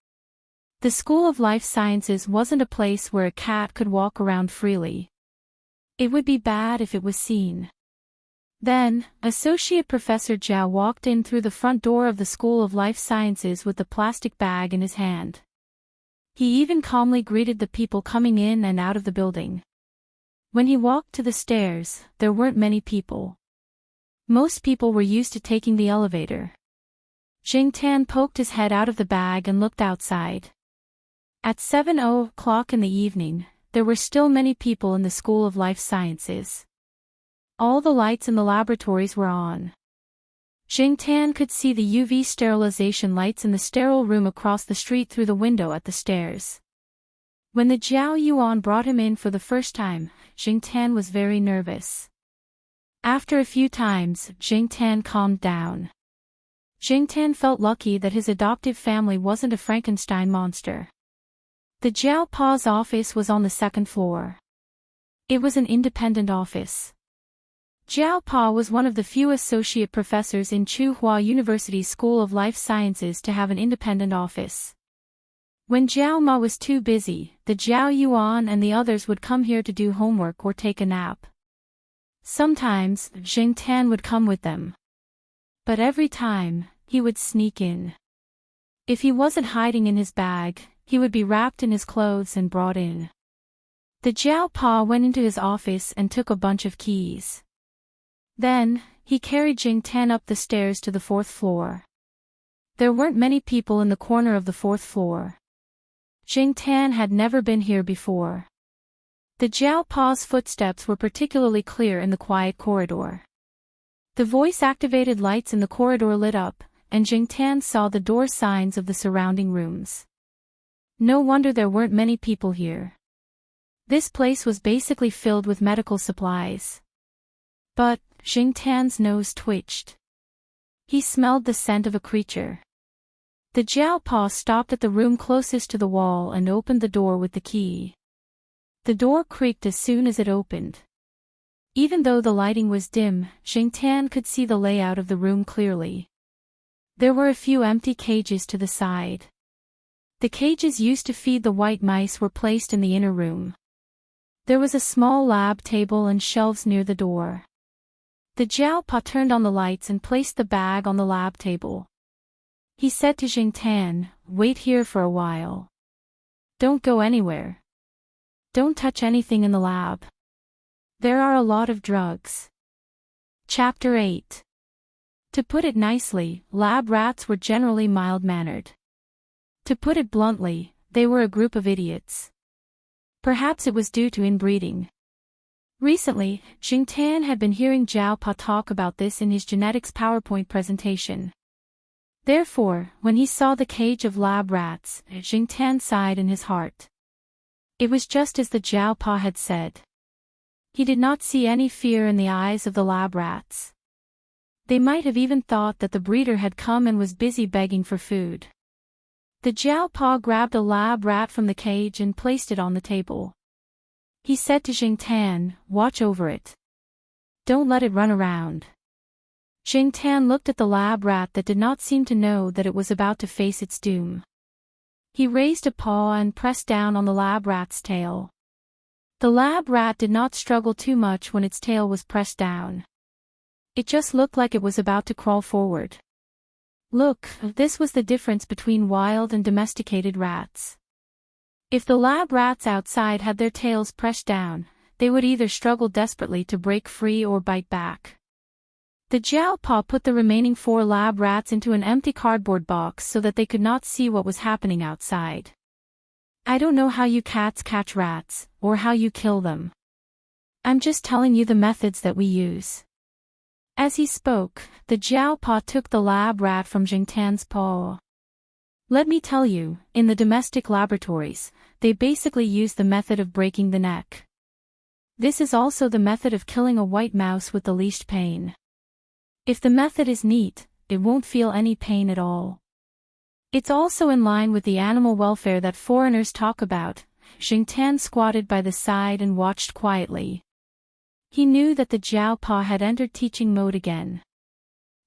A: The School of Life Sciences wasn't a place where a cat could walk around freely. It would be bad if it was seen. Then, Associate Professor Zhao walked in through the front door of the School of Life Sciences with the plastic bag in his hand. He even calmly greeted the people coming in and out of the building. When he walked to the stairs, there weren't many people. Most people were used to taking the elevator. Xingtian poked his head out of the bag and looked outside. At 7:00 in the evening, there were still many people in the School of Life Sciences. All the lights in the laboratories were on. Xingtian could see the UV sterilization lights in the sterile room across the street through the window at the stairs. When the Zhao Yuan brought him in for the first time, Xingtian was very nervous. After a few times, Xingtian calmed down. Xingtian felt lucky that his adoptive family wasn't a Frankenstein monster. The Zhao Pa's office was on the second floor. It was an independent office. Zhao Pa was one of the few associate professors in Tsinghua University's School of Life Sciences to have an independent office. When Zhao Ma was too busy, the Zhao Yuan and the others would come here to do homework or take a nap. Sometimes, Xingtian would come with them. But every time, he would sneak in. If he wasn't hiding in his bag, he would be wrapped in his clothes and brought in. The Zhao Pa went into his office and took a bunch of keys. Then, he carried Xingtian up the stairs to the fourth floor. There weren't many people in the corner of the fourth floor. Xingtian had never been here before. The Zhao Pa's footsteps were particularly clear in the quiet corridor. The voice-activated lights in the corridor lit up, and Xingtian saw the door signs of the surrounding rooms. No wonder there weren't many people here. This place was basically filled with medical supplies. But, Xingtian's nose twitched. He smelled the scent of a creature. The Zhao Pa stopped at the room closest to the wall and opened the door with the key. The door creaked as soon as it opened. Even though the lighting was dim, Xingtian could see the layout of the room clearly. There were a few empty cages to the side. The cages used to feed the white mice were placed in the inner room. There was a small lab table and shelves near the door. The Jiaopa turned on the lights and placed the bag on the lab table. He said to Jingtan, "Wait here for a while. Don't go anywhere. Don't touch anything in the lab. There are a lot of drugs." Chapter 8. To put it nicely, lab rats were generally mild-mannered. To put it bluntly, they were a group of idiots. Perhaps it was due to inbreeding. Recently, Jingtan had been hearing Jiaopa talk about this in his genetics PowerPoint presentation. Therefore, when he saw the cage of lab rats, Jingtan sighed in his heart. It was just as the Jiaopa had said. He did not see any fear in the eyes of the lab rats. They might have even thought that the breeder had come and was busy begging for food. The Jiaopa grabbed a lab rat from the cage and placed it on the table. He said to Jingtan, "Watch over it. Don't let it run around." Jingtan looked at the lab rat that did not seem to know that it was about to face its doom. He raised a paw and pressed down on the lab rat's tail. The lab rat did not struggle too much when its tail was pressed down. It just looked like it was about to crawl forward. Look, this was the difference between wild and domesticated rats. If the lab rats outside had their tails pressed down, they would either struggle desperately to break free or bite back. The Jiaopa put the remaining 4 lab rats into an empty cardboard box so that they could not see what was happening outside. "I don't know how you cats catch rats, or how you kill them. I'm just telling you the methods that we use." As he spoke, the Jiaopa took the lab rat from Jingtan's paw. "Let me tell you, in the domestic laboratories, they basically use the method of breaking the neck. This is also the method of killing a white mouse with the least pain. If the method is neat, it won't feel any pain at all. It's also in line with the animal welfare that foreigners talk about." Jingtan squatted by the side and watched quietly. He knew that the Jiaopa had entered teaching mode again.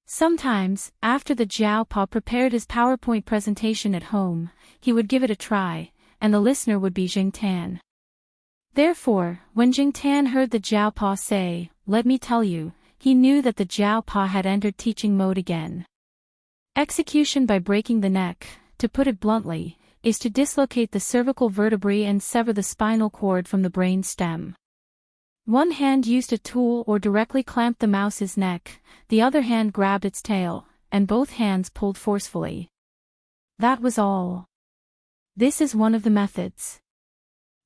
A: Sometimes, after the Jiaopa prepared his PowerPoint presentation at home, he would give it a try, and the listener would be Jingtan. Therefore, when Jingtan heard the Jiaopa say, "Let me tell you," he knew that the Jiaopa had entered teaching mode again. Execution by breaking the neck, to put it bluntly, is to dislocate the cervical vertebrae and sever the spinal cord from the brain stem. One hand used a tool or directly clamped the mouse's neck, the other hand grabbed its tail, and both hands pulled forcefully. That was all. This is one of the methods.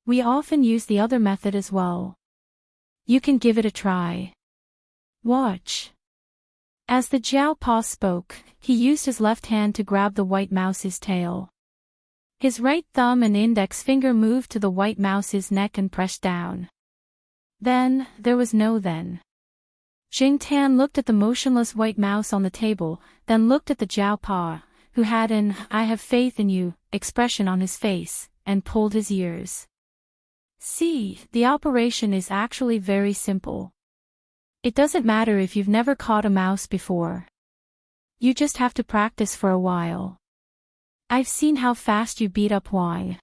A: We often use the other method as well. You can give it a try. Watch. As the Jiaopa spoke, he used his left hand to grab the white mouse's tail. His right thumb and index finger moved to the white mouse's neck and pressed down. Then, there was no then. Jingtan looked at the motionless white mouse on the table, then looked at the Jiaopa, who had an "I have faith in you" expression on his face, and pulled his ears. See, the operation is actually very simple. It doesn't matter if you've never caught a mouse before. You just have to practice for a while. I've seen how fast you beat up Huang.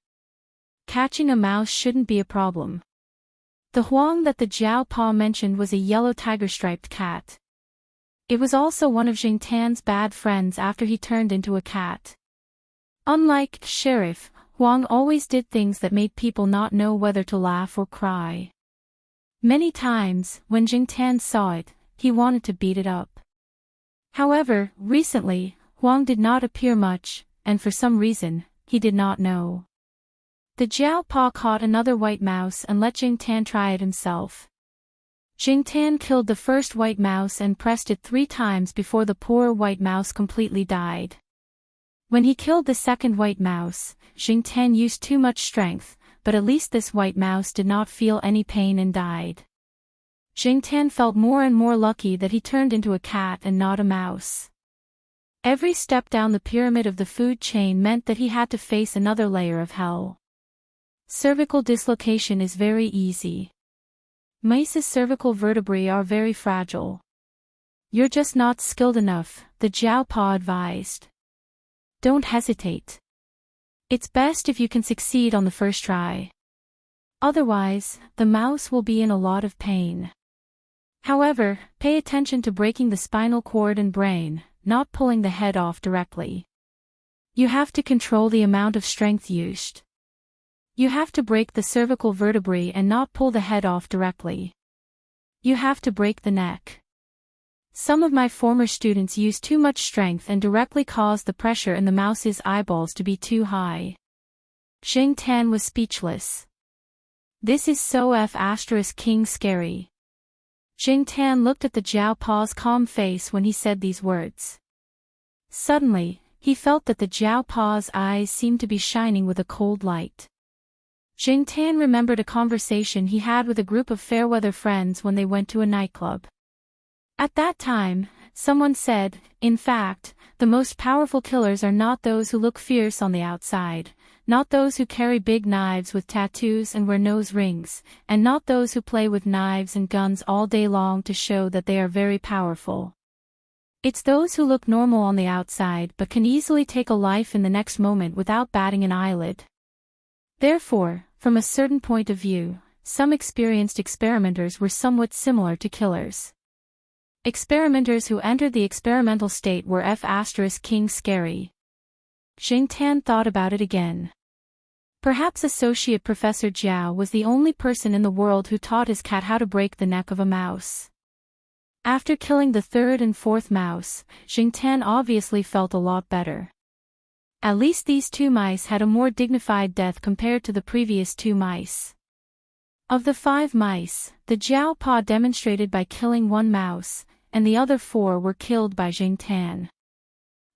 A: Catching a mouse shouldn't be a problem. The Huang that the Jiaopa mentioned was a yellow tiger-striped cat. It was also one of Jingtan's bad friends after he turned into a cat. Unlike Sheriff, Huang always did things that made people not know whether to laugh or cry. Many times, when Jingtan saw it, he wanted to beat it up. However, recently, Huang did not appear much, and for some reason, he did not know. The Jiaopa caught another white mouse and let Jingtan try it himself. Jingtan killed the first white mouse and pressed it 3 times before the poor white mouse completely died. When he killed the second white mouse, Jingtan used too much strength, but at least this white mouse did not feel any pain and died. Jingtan felt more and more lucky that he turned into a cat and not a mouse. Every step down the pyramid of the food chain meant that he had to face another layer of hell. Cervical dislocation is very easy. Mice's cervical vertebrae are very fragile. You're just not skilled enough, the Jiaopa advised. Don't hesitate. It's best if you can succeed on the first try. Otherwise, the mouse will be in a lot of pain. However, pay attention to breaking the spinal cord and brain, not pulling the head off directly. You have to control the amount of strength used. You have to break the cervical vertebrae and not pull the head off directly. You have to break the neck. Some of my former students used too much strength and directly caused the pressure in the mouse's eyeballs to be too high. Xing Tan was speechless. This is so F***ing scary. Xing Tan looked at the Jiao Pa's calm face when he said these words. Suddenly, he felt that the Jiao Pa's eyes seemed to be shining with a cold light. Xing Tan remembered a conversation he had with a group of fair-weather friends when they went to a nightclub. At that time, someone said, in fact, the most powerful killers are not those who look fierce on the outside, not those who carry big knives with tattoos and wear nose rings, and not those who play with knives and guns all day long to show that they are very powerful. It's those who look normal on the outside but can easily take a life in the next moment without batting an eyelid. Therefore, from a certain point of view, some experienced experimenters were somewhat similar to killers. Experimenters who entered the experimental state were F***ing scary. Xing Tan thought about it again. Perhaps Associate Professor Jiao was the only person in the world who taught his cat how to break the neck of a mouse. After killing the third and fourth mouse, Xing Tan obviously felt a lot better. At least these two mice had a more dignified death compared to the previous two mice. Of the 5 mice, the Jiao Pa demonstrated by killing 1 mouse, and the other 4 were killed by Xing Tan.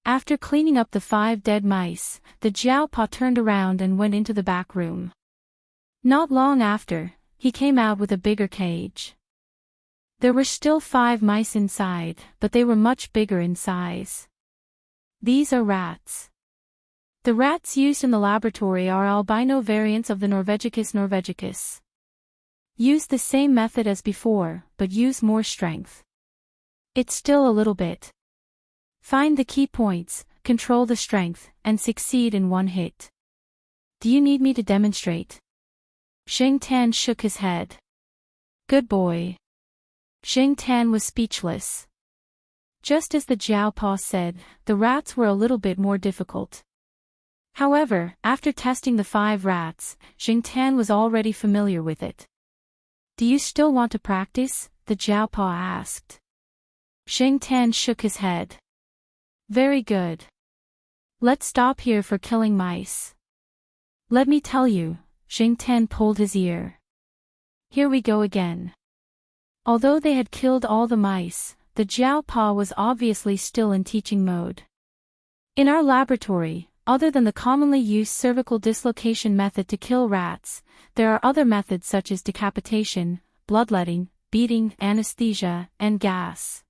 A: After cleaning up the 5 dead mice, the Jiao Pa turned around and went into the back room. Not long after, he came out with a bigger cage. There were still 5 mice inside, but they were much bigger in size. These are rats. The rats used in the laboratory are albino variants of the Norvegicus norvegicus. Use the same method as before, but use more strength. It's still a little bit. Find the key points, control the strength, and succeed in 1 hit. Do you need me to demonstrate? Xing Tan shook his head. Good boy. Xing Tan was speechless. Just as the Jiao Pa said, the rats were a little bit more difficult. However, after testing the 5 rats, Xing Tan was already familiar with it. Do you still want to practice? The Jiao Pa asked. Xing Tan shook his head. Very good. Let's stop here for killing mice. Let me tell you, Xing Tan pulled his ear. Here we go again. Although they had killed all the mice, the Jiao Pa was obviously still in teaching mode. In our laboratory, other than the commonly used cervical dislocation method to kill rats, there are other methods such as decapitation, bloodletting, beating, anesthesia, and gas.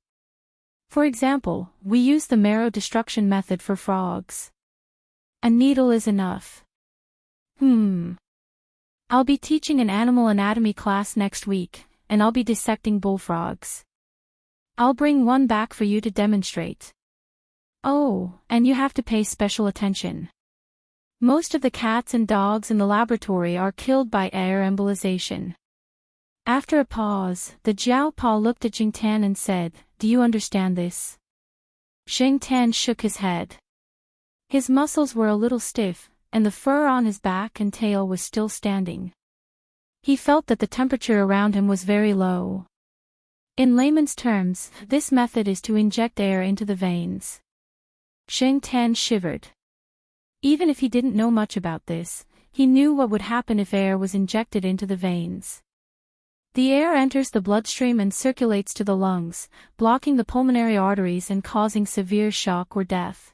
A: For example, we use the marrow destruction method for frogs. A needle is enough. I'll be teaching an animal anatomy class next week, and I'll be dissecting bullfrogs. I'll bring one back for you to demonstrate. Oh, and you have to pay special attention. Most of the cats and dogs in the laboratory are killed by air embolization. After a pause, the Jiao Pa looked at Xing Tan and said, Do you understand this? Xing Tan shook his head. His muscles were a little stiff, and the fur on his back and tail was still standing. He felt that the temperature around him was very low. In layman's terms, this method is to inject air into the veins. Xing Tan shivered. Even if he didn't know much about this, he knew what would happen if air was injected into the veins. The air enters the bloodstream and circulates to the lungs, blocking the pulmonary arteries and causing severe shock or death.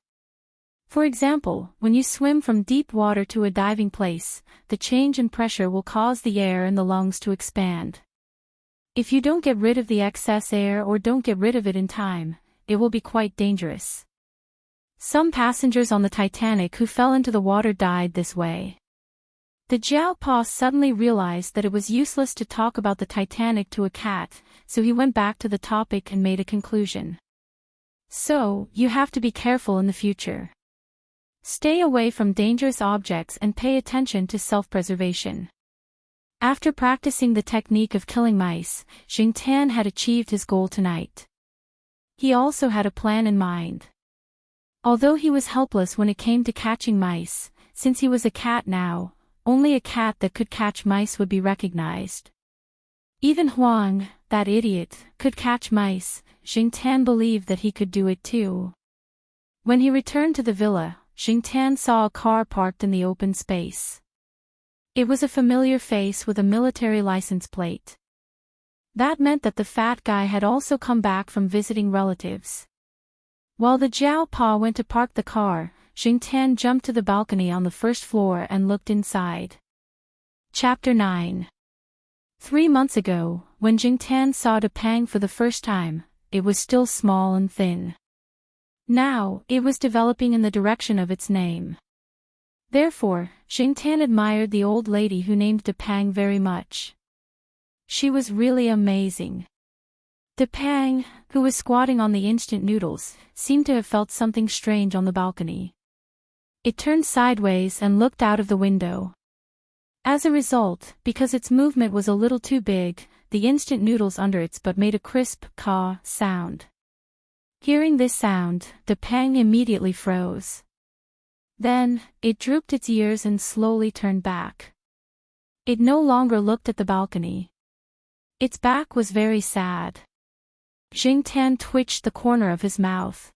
A: For example, when you swim from deep water to a diving place, the change in pressure will cause the air in the lungs to expand. If you don't get rid of the excess air or don't get rid of it in time, it will be quite dangerous. Some passengers on the Titanic who fell into the water died this way. The Jiao Pa suddenly realized that it was useless to talk about the Titanic to a cat, so he went back to the topic and made a conclusion. So, you have to be careful in the future. Stay away from dangerous objects and pay attention to self-preservation. After practicing the technique of killing mice, Xingtian had achieved his goal tonight. He also had a plan in mind. Although he was helpless when it came to catching mice, since he was a cat now, only a cat that could catch mice would be recognized. Even Huang, that idiot, could catch mice. Xingtian believed that he could do it too. When he returned to the villa, Xingtian saw a car parked in the open space. It was a familiar face with a military license plate. That meant that the fat guy had also come back from visiting relatives. While the Jiao Pa went to park the car, Xingtian jumped to the balcony on the first floor and looked inside. Chapter 9. 3 months ago, when Xingtian saw Depang for the first time, it was still small and thin. Now, it was developing in the direction of its name. Therefore, Xingtian admired the old lady who named Depang very much. She was really amazing. Depang, who was squatting on the instant noodles, seemed to have felt something strange on the balcony. It turned sideways and looked out of the window. As a result, because its movement was a little too big, the instant noodles under its butt made a crisp caw sound. Hearing this sound, Depang immediately froze. Then, it drooped its ears and slowly turned back. It no longer looked at the balcony. Its back was very sad. Xingtian twitched the corner of his mouth.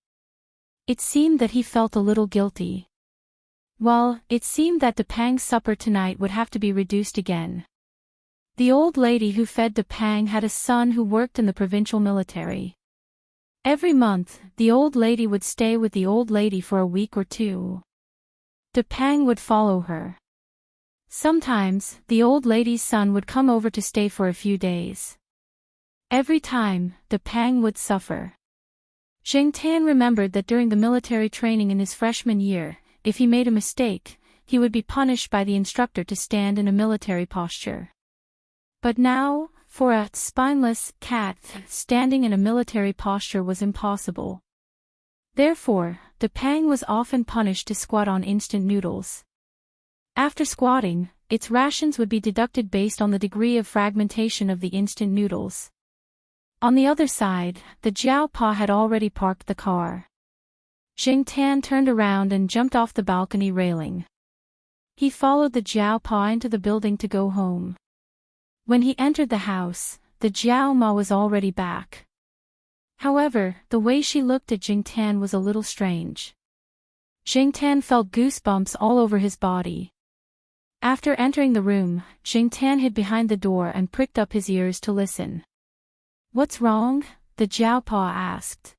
A: It seemed that he felt a little guilty. Well, it seemed that Depang's supper tonight would have to be reduced again. The old lady who fed Depang had a son who worked in the provincial military. Every month, the old lady would stay with the old lady for a week or two. Depang would follow her. Sometimes, the old lady's son would come over to stay for a few days. Every time, Depang would suffer. Xingtian remembered that during the military training in his freshman year, if he made a mistake, he would be punished by the instructor to stand in a military posture. But now, for a spineless cat, standing in a military posture was impossible. Therefore, Depang was often punished to squat on instant noodles. After squatting, its rations would be deducted based on the degree of fragmentation of the instant noodles. On the other side, the Jiao Pa had already parked the car. Xingtian turned around and jumped off the balcony railing. He followed the Jiao Pa into the building to go home. When he entered the house, the Jiao Ma was already back. However, the way she looked at Xingtian was a little strange. Xingtian felt goosebumps all over his body. After entering the room, Xingtian hid behind the door and pricked up his ears to listen. "What's wrong?" the Jiao Pa asked.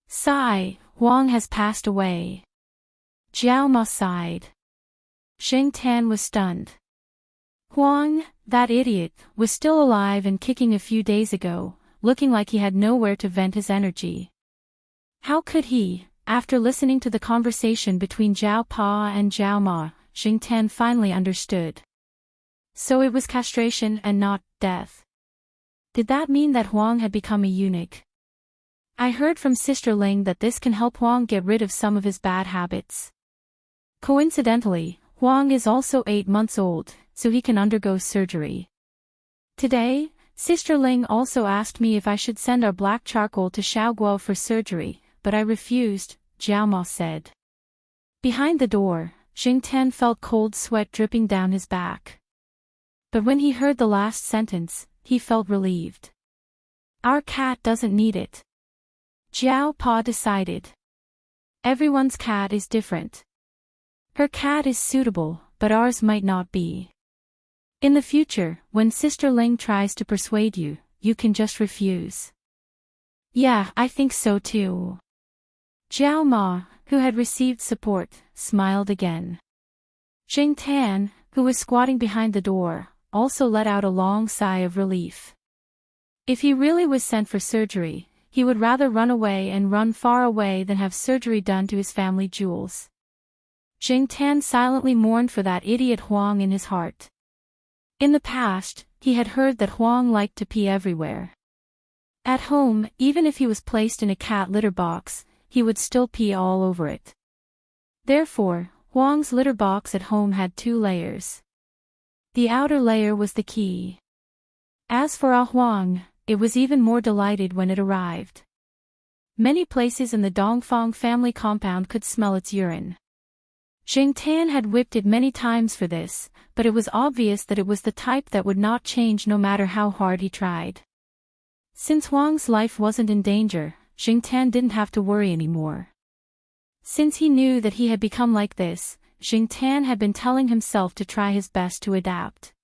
A: "Sigh, Huang has passed away." Jiao Ma sighed. Xingtian was stunned. Huang, that idiot, was still alive and kicking a few days ago, looking like he had nowhere to vent his energy. How could he, after listening to the conversation between Jiao Pa and Jiao Ma? Xingtian finally understood. So it was castration and not death. Did that mean that Huang had become a eunuch? I heard from Sister Ling that this can help Huang get rid of some of his bad habits. Coincidentally, Huang is also 8 months old, so he can undergo surgery. Today, Sister Ling also asked me if I should send our black charcoal to Shaoguo for surgery, but I refused, Jiao Ma said. Behind the door, Xingtian felt cold sweat dripping down his back. But when he heard the last sentence, he felt relieved. Our cat doesn't need it. Jiao Pa decided. Everyone's cat is different. Her cat is suitable, but ours might not be. In the future, when Sister Ling tries to persuade you, you can just refuse. Yeah, I think so too. Jiao Ma, who had received support, smiled again. Xingtian, who was squatting behind the door, also let out a long sigh of relief. If he really was sent for surgery, he would rather run away and run far away than have surgery done to his family jewels. Xingtian silently mourned for that idiot Huang in his heart. In the past, he had heard that Huang liked to pee everywhere. At home, even if he was placed in a cat litter box, he would still pee all over it. Therefore, Huang's litter box at home had 2 layers. The outer layer was the key. As for Huang, it was even more delighted when it arrived. Many places in the Dongfang family compound could smell its urine. Jing Tan had whipped it many times for this, but it was obvious that it was the type that would not change no matter how hard he tried. Since Huang's life wasn't in danger, Jing Tan didn't have to worry anymore. Since he knew that he had become like this, Jing Tan had been telling himself to try his best to adapt.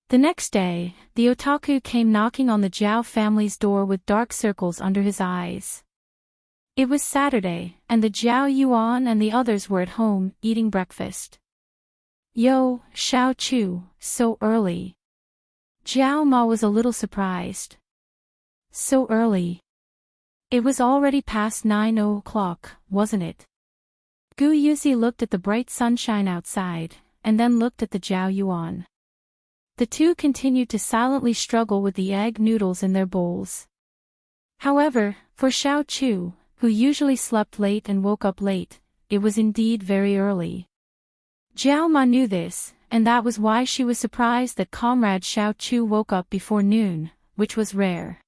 A: The next day, the otaku came knocking on the Zhao family's door with dark circles under his eyes. It was Saturday, and the Zhao Yuan and the others were at home, eating breakfast. Yo, Xiao Chu, so early. Zhao Ma was a little surprised. So early. It was already past 9 o'clock, wasn't it? Gu Yuzi looked at the bright sunshine outside, and then looked at the Zhao Yuan. The two continued to silently struggle with the egg noodles in their bowls. However, for Xiao Chu, who usually slept late and woke up late, it was indeed very early. Zhao Ma knew this, and that was why she was surprised that comrade Xiao Chu woke up before noon, which was rare.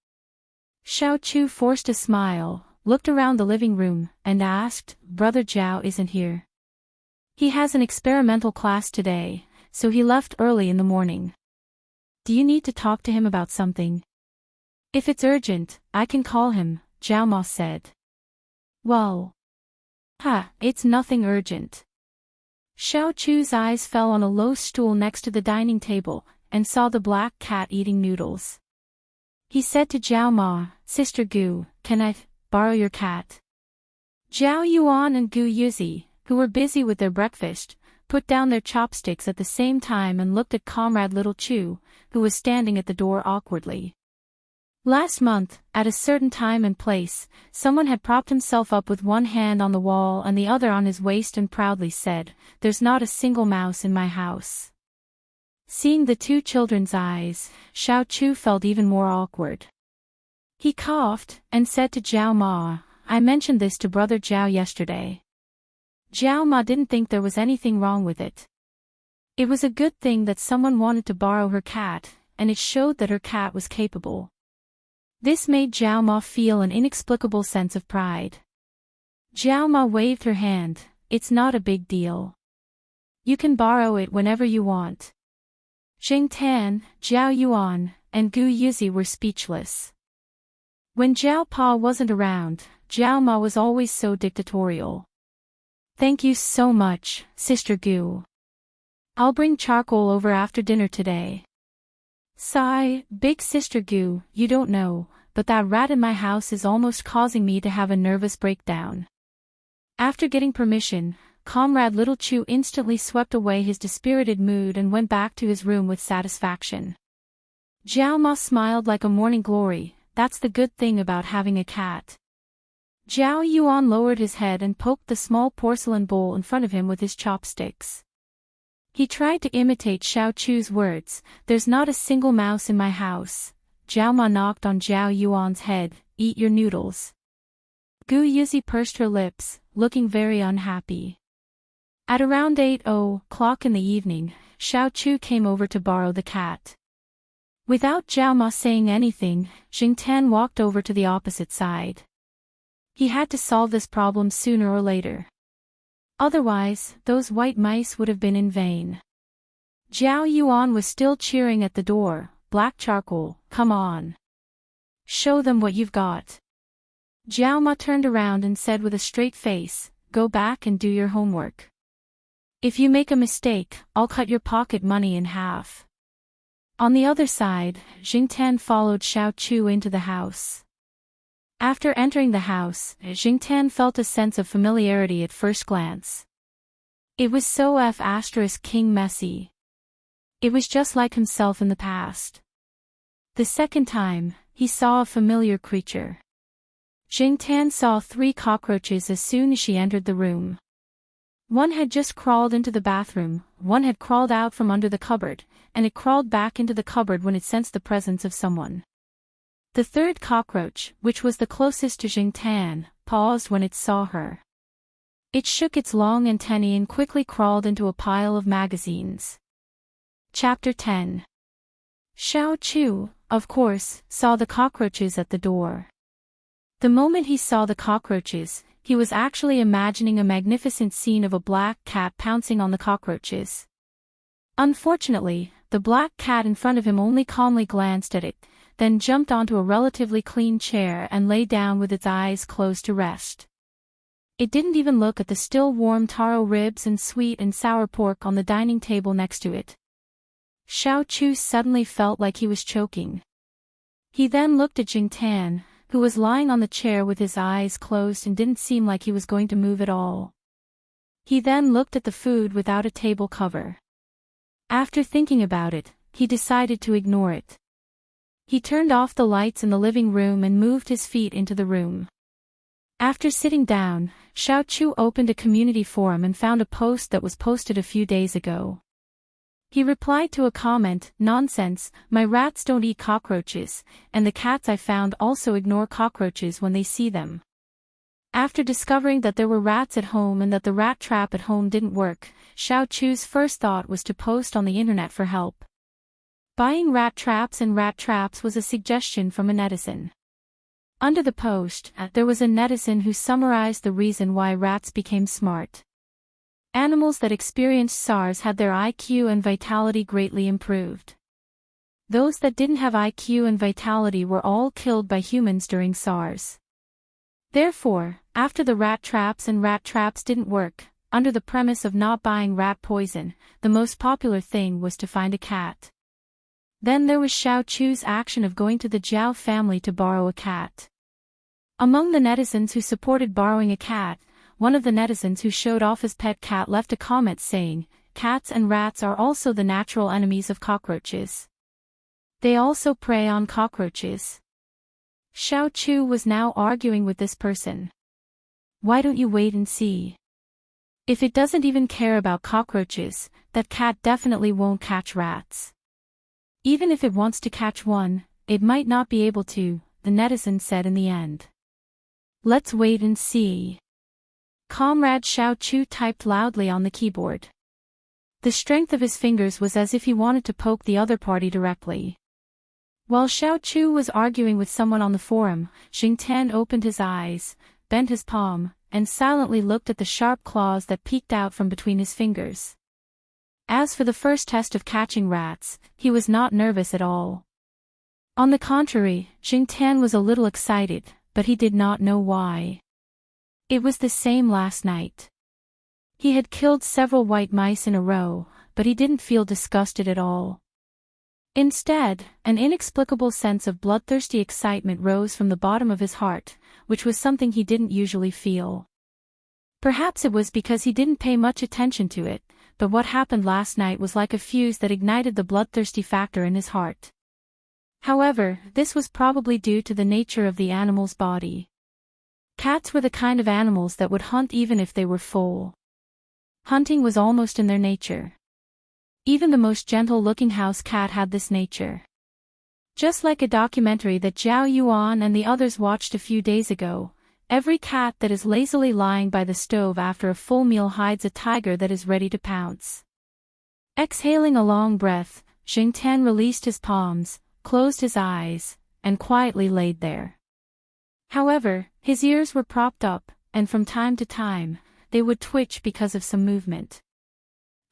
A: Xiao Chu forced a smile, looked around the living room, and asked, "Brother Zhao isn't here. He has an experimental class today, so he left early in the morning. Do you need to talk to him about something?" "If it's urgent, I can call him," Zhao Ma said. "Well. It's nothing urgent." Xiao Chu's eyes fell on a low stool next to the dining table, and saw the black cat eating noodles. He said to Zhao Ma, "Sister Gu, can I borrow your cat?" Zhao Yuan and Gu Yuzi, who were busy with their breakfast, put down their chopsticks at the same time and looked at comrade Little Chu, who was standing at the door awkwardly. Last month, at a certain time and place, someone had propped himself up with one hand on the wall and the other on his waist and proudly said, "There's not a single mouse in my house." Seeing the two children's eyes, Xiao Chu felt even more awkward. He coughed, and said to Zhao Ma, "I mentioned this to Brother Zhao yesterday." Zhao Ma didn't think there was anything wrong with it. It was a good thing that someone wanted to borrow her cat, and it showed that her cat was capable. This made Zhao Ma feel an inexplicable sense of pride. Zhao Ma waved her hand, "It's not a big deal. You can borrow it whenever you want." Jing Tan, Zhao Yuan, and Gu Yuzi were speechless. When Zhao Pa wasn't around, Zhao Ma was always so dictatorial. "Thank you so much, Sister Gu. I'll bring charcoal over after dinner today." "Sigh, Big Sister Gu, you don't know, but that rat in my house is almost causing me to have a nervous breakdown." After getting permission, comrade Little Chu instantly swept away his dispirited mood and went back to his room with satisfaction. Zhao Ma smiled like a morning glory, "That's the good thing about having a cat." Zhao Yuan lowered his head and poked the small porcelain bowl in front of him with his chopsticks. He tried to imitate Xiao Chu's words, "There's not a single mouse in my house." Zhao Ma knocked on Zhao Yuan's head, "Eat your noodles." Gu Yuzi pursed her lips, looking very unhappy. At around 8 o'clock in the evening, Xiao Chu came over to borrow the cat. Without Zhao Ma saying anything, Jing Tan walked over to the opposite side. He had to solve this problem sooner or later. Otherwise, those white mice would have been in vain. Zhao Yuan was still cheering at the door, "Black charcoal, come on. Show them what you've got." Zhao Ma turned around and said with a straight face, "Go back and do your homework. If you make a mistake, I'll cut your pocket money in half." On the other side, Jing Tan followed Xiao Chu into the house. After entering the house, Jing Tan felt a sense of familiarity at first glance. It was so King messy. It was just like himself in the past. The second time, he saw a familiar creature. Jing Tan saw 3 cockroaches as soon as she entered the room. One had just crawled into the bathroom, one had crawled out from under the cupboard, and it crawled back into the cupboard when it sensed the presence of someone. The third cockroach, which was the closest to Jing Tan, paused when it saw her. It shook its long antennae and quickly crawled into a pile of magazines. Chapter 10. Xiao Chu, of course, saw the cockroaches at the door. The moment he saw the cockroaches, he was actually imagining a magnificent scene of a black cat pouncing on the cockroaches. Unfortunately, the black cat in front of him only calmly glanced at it, then jumped onto a relatively clean chair and lay down with its eyes closed to rest. It didn't even look at the still warm taro ribs and sweet and sour pork on the dining table next to it. Xiao Chu suddenly felt like he was choking. He then looked at Jing Tan, who was lying on the chair with his eyes closed and didn't seem like he was going to move at all. He then looked at the food without a table cover. After thinking about it, he decided to ignore it. He turned off the lights in the living room and moved his feet into the room. After sitting down, Xiao Chu opened a community forum and found a post that was posted a few days ago. He replied to a comment, "Nonsense, my rats don't eat cockroaches, and the cats I found also ignore cockroaches when they see them." After discovering that there were rats at home and that the rat trap at home didn't work, Xiao Chu's first thought was to post on the internet for help. Buying rat traps and rat traps was a suggestion from a netizen. Under the post, there was a netizen who summarized the reason why rats became smart. Animals that experienced SARS had their IQ and vitality greatly improved. Those that didn't have IQ and vitality were all killed by humans during SARS. Therefore, after the rat traps didn't work, under the premise of not buying rat poison, the most popular thing was to find a cat. Then there was Xiao Chu's action of going to the Zhao family to borrow a cat. Among the netizens who supported borrowing a cat, one of the netizens who showed off his pet cat left a comment saying, "Cats and rats are also the natural enemies of cockroaches. They also prey on cockroaches." Xiao Chu was now arguing with this person. Why don't you wait and see? If it doesn't even care about cockroaches, that cat definitely won't catch rats. Even if it wants to catch one, it might not be able to, the netizen said in the end. Let's wait and see. Comrade Xiao Chu typed loudly on the keyboard. The strength of his fingers was as if he wanted to poke the other party directly. While Xiao Chu was arguing with someone on the forum, Jing Tan opened his eyes, bent his palm, and silently looked at the sharp claws that peeked out from between his fingers. As for the first test of catching rats, he was not nervous at all. On the contrary, Jing Tan was a little excited, but he did not know why. It was the same last night. He had killed several white mice in a row, but he didn't feel disgusted at all. Instead, an inexplicable sense of bloodthirsty excitement rose from the bottom of his heart, which was something he didn't usually feel. Perhaps it was because he didn't pay much attention to it, but what happened last night was like a fuse that ignited the bloodthirsty factor in his heart. However, this was probably due to the nature of the animal's body. Cats were the kind of animals that would hunt even if they were full. Hunting was almost in their nature. Even the most gentle-looking house cat had this nature. Just like a documentary that Zhao Yuan and the others watched a few days ago, every cat that is lazily lying by the stove after a full meal hides a tiger that is ready to pounce. Exhaling a long breath, Jing Tan released his palms, closed his eyes, and quietly laid there. However, his ears were propped up, and from time to time, they would twitch because of some movement.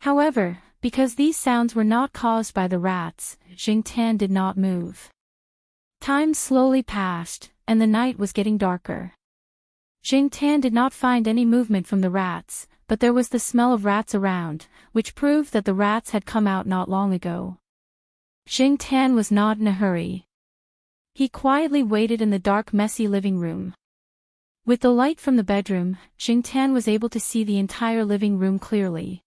A: However, because these sounds were not caused by the rats, Jing Tan did not move. Time slowly passed, and the night was getting darker. Jing Tan did not find any movement from the rats, but there was the smell of rats around, which proved that the rats had come out not long ago. Jing Tan was not in a hurry. He quietly waited in the dark, messy living room. With the light from the bedroom, Jing Tan was able to see the entire living room clearly.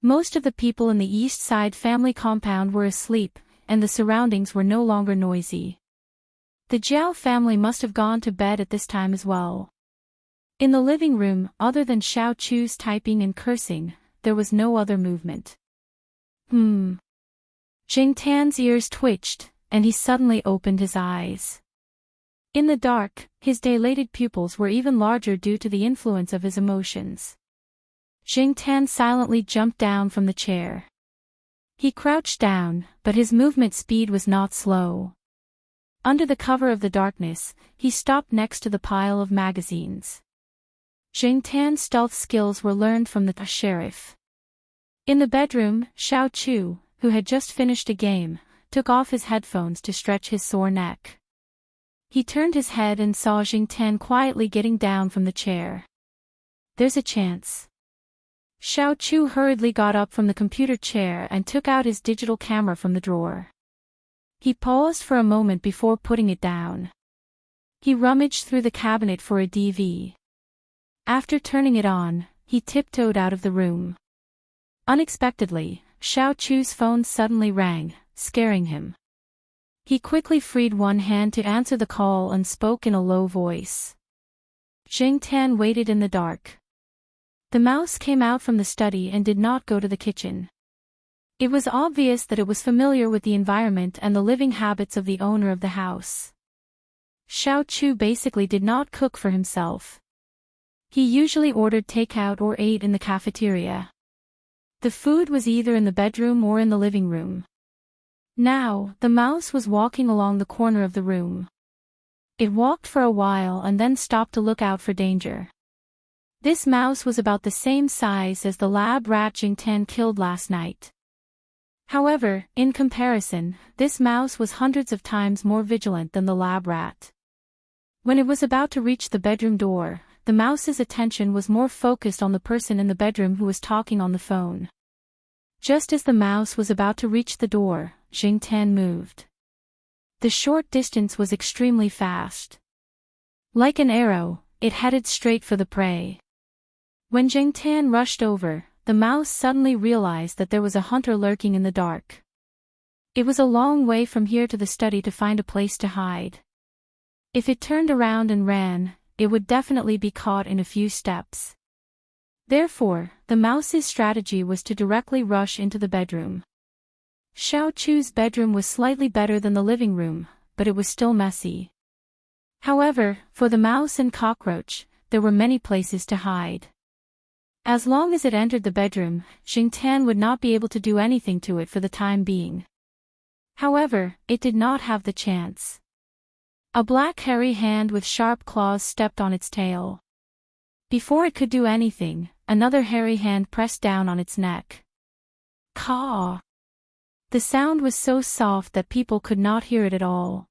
A: Most of the people in the East Side family compound were asleep, and the surroundings were no longer noisy. The Zhao family must have gone to bed at this time as well. In the living room, other than Xiao Chu's typing and cursing, there was no other movement. Jing Tan's ears twitched, and he suddenly opened his eyes. In the dark, his dilated pupils were even larger due to the influence of his emotions. Jing Tan silently jumped down from the chair. He crouched down, but his movement speed was not slow. Under the cover of the darkness, he stopped next to the pile of magazines. Jing Tan's stealth skills were learned from the sheriff. In the bedroom, Xiao Chu, who had just finished a game, took off his headphones to stretch his sore neck. He turned his head and saw Jing Tan quietly getting down from the chair. There's a chance. Xiao Chu hurriedly got up from the computer chair and took out his digital camera from the drawer. He paused for a moment before putting it down. He rummaged through the cabinet for a DV. After turning it on, he tiptoed out of the room. Unexpectedly, Xiao Chu's phone suddenly rang, scaring him. He quickly freed one hand to answer the call and spoke in a low voice. Jing Tan waited in the dark. The mouse came out from the study and did not go to the kitchen. It was obvious that it was familiar with the environment and the living habits of the owner of the house. Xiao Chu basically did not cook for himself. He usually ordered takeout or ate in the cafeteria. The food was either in the bedroom or in the living room. Now, the mouse was walking along the corner of the room. It walked for a while and then stopped to look out for danger. This mouse was about the same size as the lab rat Jing Tan killed last night. However, in comparison, this mouse was hundreds of times more vigilant than the lab rat. When it was about to reach the bedroom door, the mouse's attention was more focused on the person in the bedroom who was talking on the phone. Just as the mouse was about to reach the door, Jing Tan moved. The short distance was extremely fast. Like an arrow, it headed straight for the prey. When Jing Tan rushed over, the mouse suddenly realized that there was a hunter lurking in the dark. It was a long way from here to the study to find a place to hide. If it turned around and ran, it would definitely be caught in a few steps. Therefore, the mouse's strategy was to directly rush into the bedroom. Xiao Chu's bedroom was slightly better than the living room, but it was still messy. However, for the mouse and cockroach, there were many places to hide. As long as it entered the bedroom, Jing Tan would not be able to do anything to it for the time being. However, it did not have the chance. A black hairy hand with sharp claws stepped on its tail. Before it could do anything, another hairy hand pressed down on its neck. Caw! The sound was so soft that people could not hear it at all.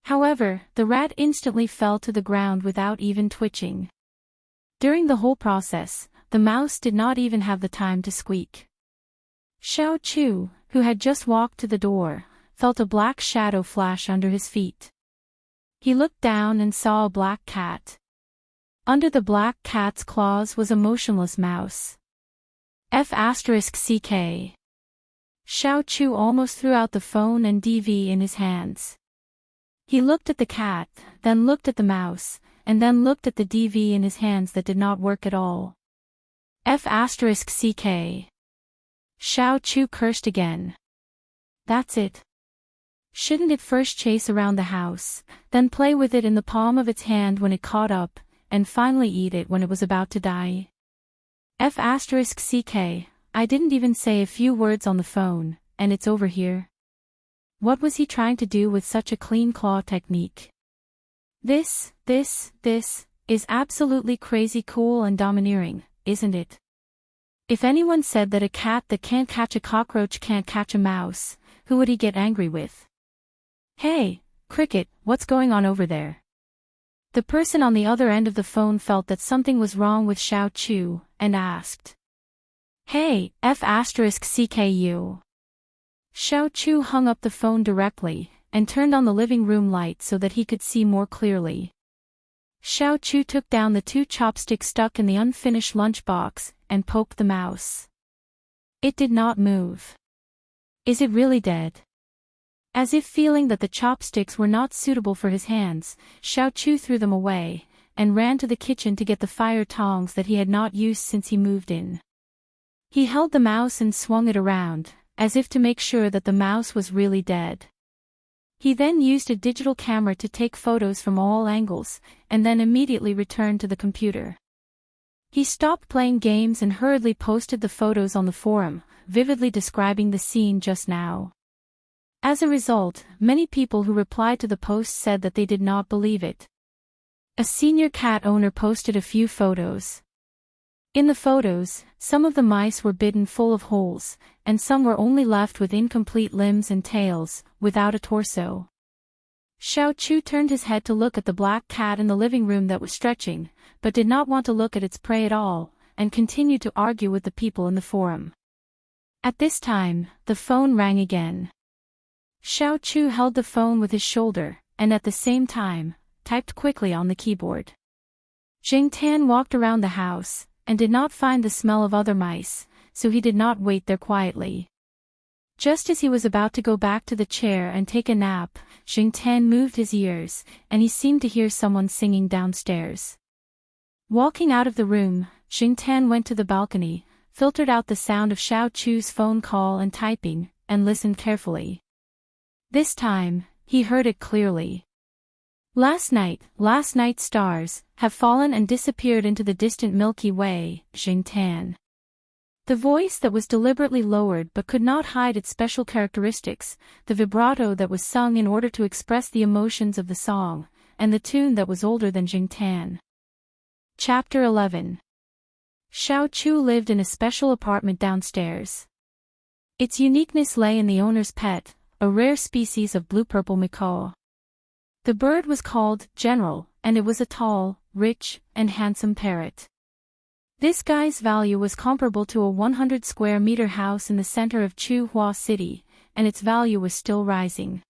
A: However, the rat instantly fell to the ground without even twitching. During the whole process, the mouse did not even have the time to squeak. Xiao Chu, who had just walked to the door, felt a black shadow flash under his feet. He looked down and saw a black cat. Under the black cat's claws was a motionless mouse. F***CK. Xiao Chu almost threw out the phone and DV in his hands. He looked at the cat, then looked at the mouse, and then looked at the DV in his hands that did not work at all. F***CK. Xiao Chu cursed again. That's it. Shouldn't it first chase around the house, then play with it in the palm of its hand when it caught up, and finally eat it when it was about to die? F***CK, I didn't even say a few words on the phone, and it's over here. What was he trying to do with such a clean claw technique? This is absolutely crazy cool and domineering, isn't it? If anyone said that a cat that can't catch a cockroach can't catch a mouse, who would he get angry with? Hey, Cricket, what's going on over there? The person on the other end of the phone felt that something was wrong with Xiao Chu, and asked. Hey, F***CKU. Xiao Chu hung up the phone directly, and turned on the living room light so that he could see more clearly. Xiao Chu took down the 2 chopsticks stuck in the unfinished lunchbox, and poked the mouse. It did not move. Is it really dead? As if feeling that the chopsticks were not suitable for his hands, Xiao Chu threw them away, and ran to the kitchen to get the fire tongs that he had not used since he moved in. He held the mouse and swung it around, as if to make sure that the mouse was really dead. He then used a digital camera to take photos from all angles, and then immediately returned to the computer. He stopped playing games and hurriedly posted the photos on the forum, vividly describing the scene just now. As a result, many people who replied to the post said that they did not believe it. A senior cat owner posted a few photos. In the photos, some of the mice were bitten full of holes, and some were only left with incomplete limbs and tails, without a torso. Xiao Chu turned his head to look at the black cat in the living room that was stretching, but did not want to look at its prey at all, and continued to argue with the people in the forum. At this time, the phone rang again. Xiao Chu held the phone with his shoulder, and at the same time, typed quickly on the keyboard. Jing Tan walked around the house, and did not find the smell of other mice, so he did not wait there quietly. Just as he was about to go back to the chair and take a nap, Jing Tan moved his ears, and he seemed to hear someone singing downstairs. Walking out of the room, Jing Tan went to the balcony, filtered out the sound of Xiao Chu's phone call and typing, and listened carefully. This time, he heard it clearly. Last night, stars have fallen and disappeared into the distant Milky Way, Jing Tan. The voice that was deliberately lowered but could not hide its special characteristics, the vibrato that was sung in order to express the emotions of the song, and the tune that was older than Jing Tan. Chapter 11. Xiao Chu lived in a special apartment downstairs. Its uniqueness lay in the owner's pet, a rare species of blue-purple macaw. The bird was called General, and it was a tall, rich, and handsome parrot. This guy's value was comparable to a 100 square meter house in the center of Chuhua City, and its value was still rising.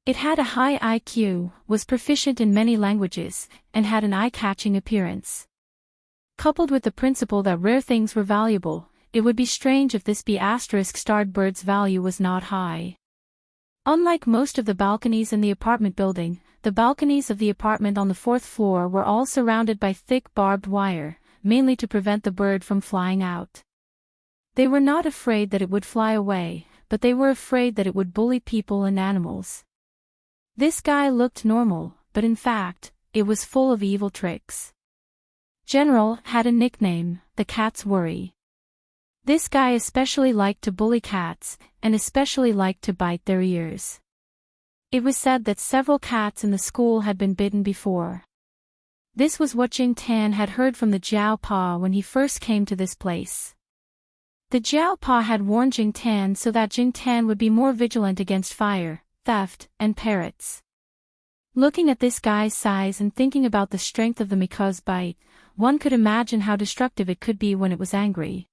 A: It had a high IQ, was proficient in many languages, and had an eye-catching appearance. Coupled with the principle that rare things were valuable, it would be strange if this B***-starred bird's value was not high. Unlike most of the balconies in the apartment building, the balconies of the apartment on the 4th floor were all surrounded by thick barbed wire, mainly to prevent the bird from flying out. They were not afraid that it would fly away, but they were afraid that it would bully people and animals. This guy looked normal, but in fact, it was full of evil tricks. General had a nickname, the Cat's Worry. This guy especially liked to bully cats, and especially liked to bite their ears. It was said that several cats in the school had been bitten before. This was what Jing Tan had heard from the Jiao Pa when he first came to this place. The Jiao Pa had warned Jing Tan so that Jing Tan would be more vigilant against fire, theft, and parrots. Looking at this guy's size and thinking about the strength of the macaw's bite, one could imagine how destructive it could be when it was angry.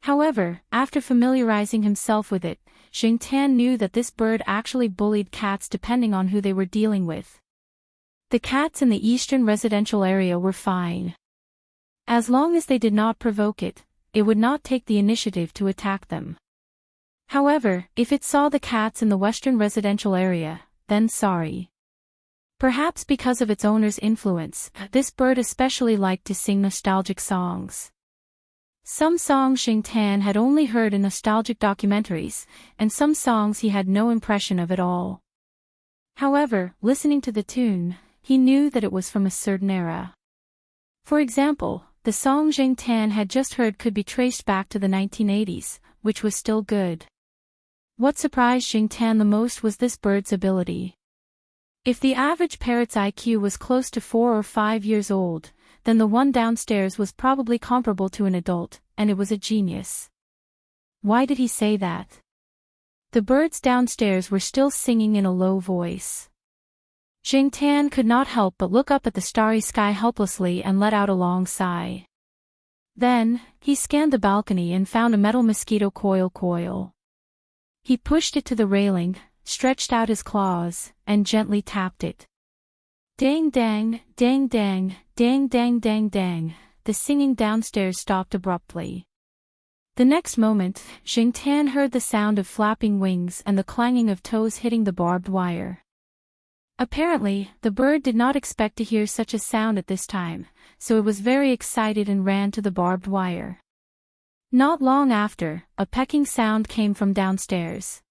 A: However, after familiarizing himself with it, Jing Tan knew that this bird actually bullied cats depending on who they were dealing with. The cats in the eastern residential area were fine. As long as they did not provoke it, it would not take the initiative to attack them. However, if it saw the cats in the western residential area, then sorry. Perhaps because of its owner's influence, this bird especially liked to sing nostalgic songs. Some songs Jing Tan had only heard in nostalgic documentaries, and some songs he had no impression of at all. However, listening to the tune, he knew that it was from a certain era. For example, the song Jing Tan had just heard could be traced back to the 1980s, which was still good. What surprised Jing Tan the most was this bird's ability. If the average parrot's IQ was close to 4 or 5 years old, then the one downstairs was probably comparable to an adult, and it was a genius. Why did he say that? The birds downstairs were still singing in a low voice. Jing Tan could not help but look up at the starry sky helplessly and let out a long sigh. Then, he scanned the balcony and found a metal mosquito coil. He pushed it to the railing, stretched out his claws, and gently tapped it. Dang dang, dang dang, dang dang dang dang, the singing downstairs stopped abruptly. The next moment, Jing Tan heard the sound of flapping wings and the clanging of toes hitting the barbed wire. Apparently, the bird did not expect to hear such a sound at this time, so it was very excited and ran to the barbed wire. Not long after, a pecking sound came from downstairs.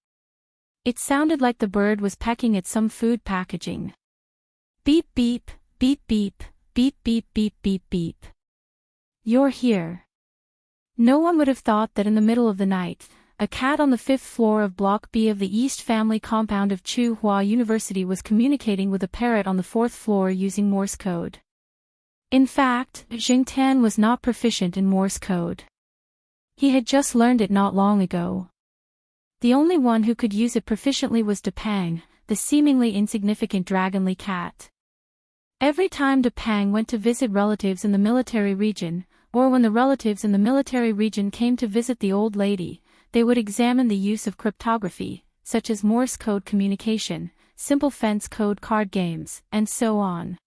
A: It sounded like the bird was pecking at some food packaging. Beep beep, beep beep, beep beep beep beep beep. You're here. No one would have thought that in the middle of the night, a cat on the 5th floor of Block B of the East Family compound of Chu Hua University was communicating with a parrot on the 4th floor using Morse code. In fact, Jingtan was not proficient in Morse code. He had just learned it not long ago. The only one who could use it proficiently was Depang, the seemingly insignificant dragonly cat. Every time Depang went to visit relatives in the military region, or when the relatives in the military region came to visit the old lady, they would examine the use of cryptography, such as Morse code communication, simple fence code card games, and so on.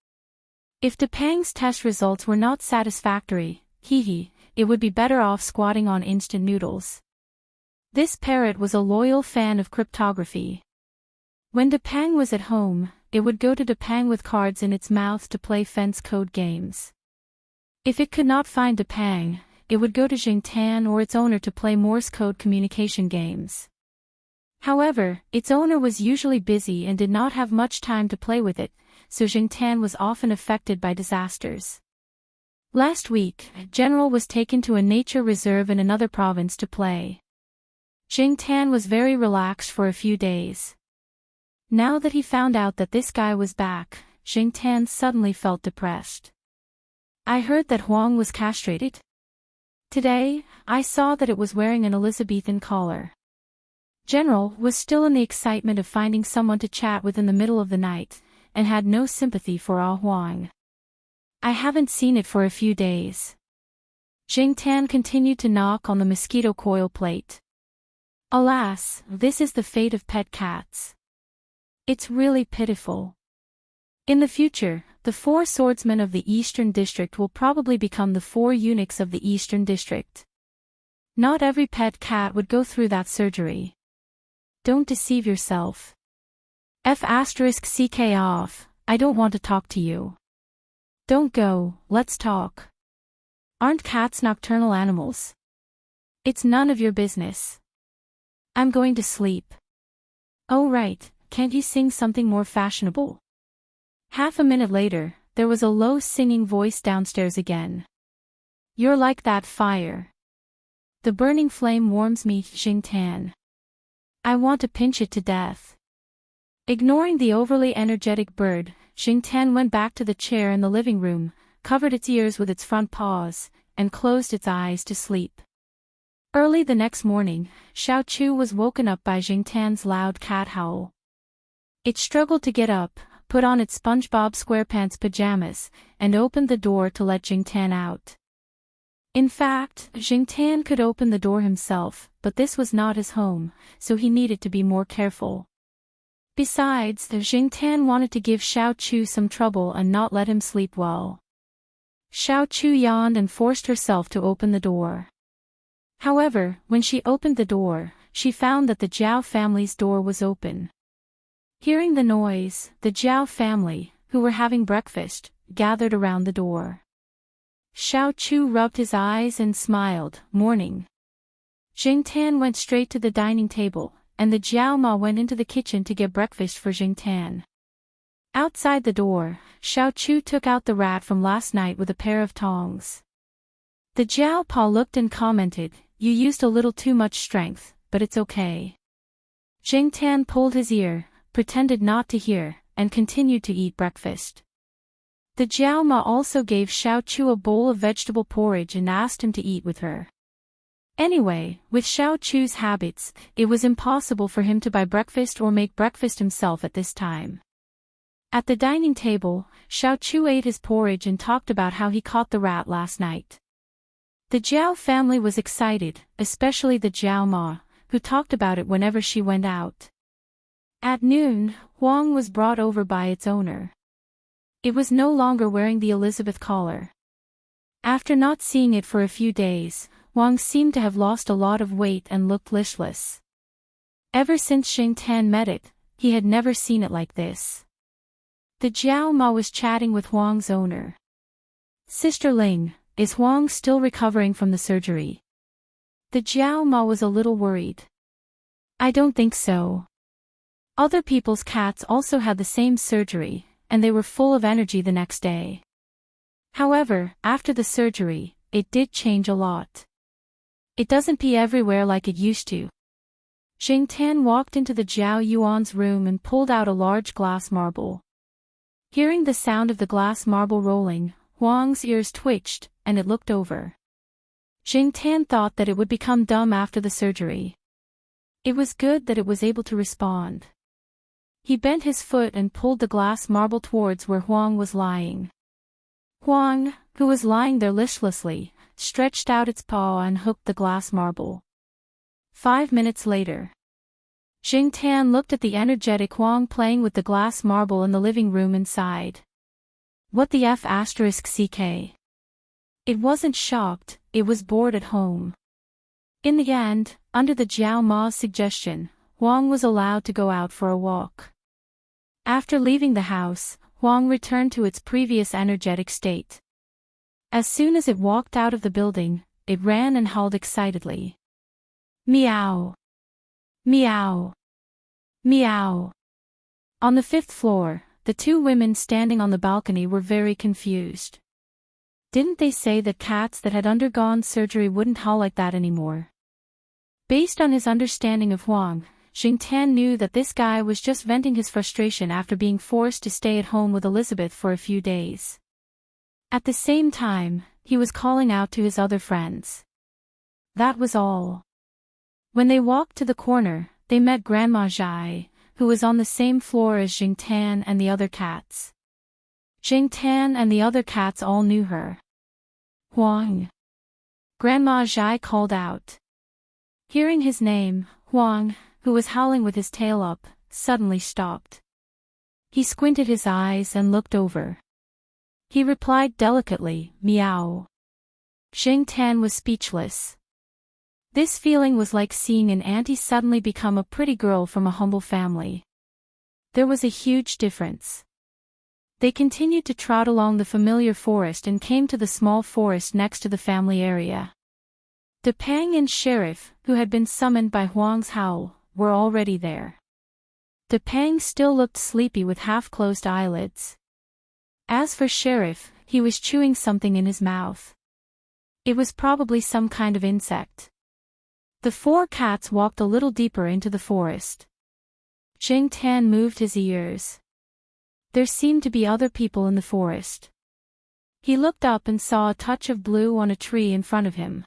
A: If Depang's test results were not satisfactory, it would be better off squatting on instant noodles. This parrot was a loyal fan of cryptography. When Depang was at home, it would go to Depang with cards in its mouth to play fence code games. If it could not find Depang, it would go to Jingtan or its owner to play Morse code communication games. However, its owner was usually busy and did not have much time to play with it, so Jingtan was often affected by disasters. Last week, General was taken to a nature reserve in another province to play. Jingtan was very relaxed for a few days. Now that he found out that this guy was back, Jingtan suddenly felt depressed. I heard that Huang was castrated. Today, I saw that it was wearing an Elizabethan collar. General was still in the excitement of finding someone to chat with in the middle of the night, and had no sympathy for Huang. I haven't seen it for a few days. Jingtan continued to knock on the mosquito coil plate. Alas, this is the fate of pet cats. It's really pitiful. In the future, the 4 swordsmen of the Eastern District will probably become the 4 eunuchs of the Eastern District. Not every pet cat would go through that surgery. Don't deceive yourself. *CK off, I don't want to talk to you. Don't go, let's talk. Aren't cats nocturnal animals? It's none of your business. I'm going to sleep. Oh right, can't you sing something more fashionable? Half a minute later, there was a low singing voice downstairs again. You're like that fire. The burning flame warms me, Jingtan. I want to pinch it to death. Ignoring the overly energetic bird, Jingtan went back to the chair in the living room, covered its ears with its front paws, and closed its eyes to sleep. Early the next morning, Xiao Chu was woken up by Jingtan's loud cat howl. It struggled to get up, put on its SpongeBob SquarePants pajamas, and opened the door to let Jingtan out. In fact, Jingtan could open the door himself, but this was not his home, so he needed to be more careful. Besides, Jingtan wanted to give Xiao Chu some trouble and not let him sleep well. Xiao Chu yawned and forced herself to open the door. However, when she opened the door, she found that the Zhao family's door was open. Hearing the noise, the Zhao family, who were having breakfast, gathered around the door. Xiao Chu rubbed his eyes and smiled, morning. Jingtan went straight to the dining table, and the Zhao Ma went into the kitchen to get breakfast for Jingtan. Outside the door, Xiao Chu took out the rat from last night with a pair of tongs. The Zhao Pa looked and commented, "You used a little too much strength, but it's okay." Jingtan pulled his ear, pretended not to hear, and continued to eat breakfast. The Zhao Ma also gave Xiao Chu a bowl of vegetable porridge and asked him to eat with her. Anyway, with Xiao Chu's habits, it was impossible for him to buy breakfast or make breakfast himself at this time. At the dining table, Xiao Chu ate his porridge and talked about how he caught the rat last night. The Zhao family was excited, especially the Zhao Ma, who talked about it whenever she went out. At noon, Huang was brought over by its owner. It was no longer wearing the Elizabeth collar. After not seeing it for a few days, Huang seemed to have lost a lot of weight and looked listless. Ever since Jingtan met it, he had never seen it like this. The Zhao Ma was chatting with Huang's owner. "Sister Ling, is Huang still recovering from the surgery?" The Zhao Ma was a little worried. "I don't think so. Other people's cats also had the same surgery, and they were full of energy the next day. However, after the surgery, it did change a lot. It doesn't pee everywhere like it used to. Jingtan walked into the Zhao Yuan's room and pulled out a large glass marble. Hearing the sound of the glass marble rolling, Huang's ears twitched, and it looked over. Jingtan thought that it would become dumb after the surgery. It was good that it was able to respond. He bent his foot and pulled the glass marble towards where Huang was lying. Huang, who was lying there listlessly, stretched out its paw and hooked the glass marble. 5 minutes later. Jingtan looked at the energetic Huang playing with the glass marble in the living room inside. What the F***ck? It wasn't shocked, it was bored at home. In the end, under the Jiao Ma's suggestion, Huang was allowed to go out for a walk. After leaving the house, Huang returned to its previous energetic state. As soon as it walked out of the building, it ran and howled excitedly. Meow! Meow! Meow! On the 5th floor, the two women standing on the balcony were very confused. Didn't they say that cats that had undergone surgery wouldn't howl like that anymore? Based on his understanding of Huang, Jingtan knew that this guy was just venting his frustration after being forced to stay at home with Elizabeth for a few days. At the same time, he was calling out to his other friends. That was all. When they walked to the corner, they met Grandma Zhai, who was on the same floor as Jingtan and the other cats. Jingtan and the other cats all knew her. Huang! Grandma Zhai called out. Hearing his name, Huang, who was howling with his tail up, suddenly stopped. He squinted his eyes and looked over. He replied delicately, meow. Jingtan was speechless. This feeling was like seeing an auntie suddenly become a pretty girl from a humble family. There was a huge difference. They continued to trot along the familiar forest and came to the small forest next to the family area. Depang and Sheriff, who had been summoned by Huang's howl, were already there. Depang still looked sleepy with half-closed eyelids. As for Sheriff, he was chewing something in his mouth. It was probably some kind of insect. The four cats walked a little deeper into the forest. Jingtan moved his ears. There seemed to be other people in the forest. He looked up and saw a touch of blue on a tree in front of him.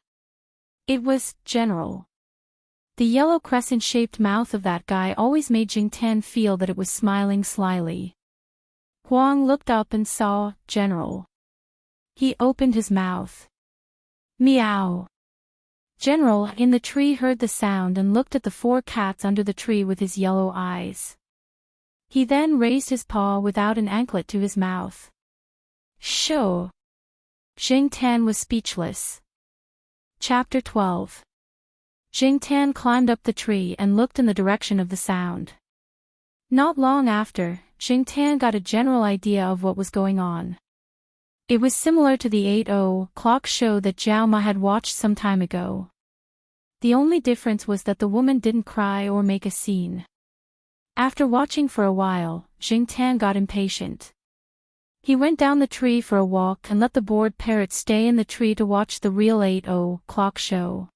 A: It was General. The yellow crescent-shaped mouth of that guy always made Jingtan feel that it was smiling slyly. Huang looked up and saw General. He opened his mouth. Meow. General in the tree heard the sound and looked at the four cats under the tree with his yellow eyes. He then raised his paw without an anklet to his mouth. Shoo! Jingtan was speechless. Chapter 12. Jingtan climbed up the tree and looked in the direction of the sound. Not long after, Jingtan got a general idea of what was going on. It was similar to the 8:00 show that Zhao Ma had watched some time ago. The only difference was that the woman didn't cry or make a scene. After watching for a while, Jingtan got impatient. He went down the tree for a walk and let the bored parrot stay in the tree to watch the real 8:00 show.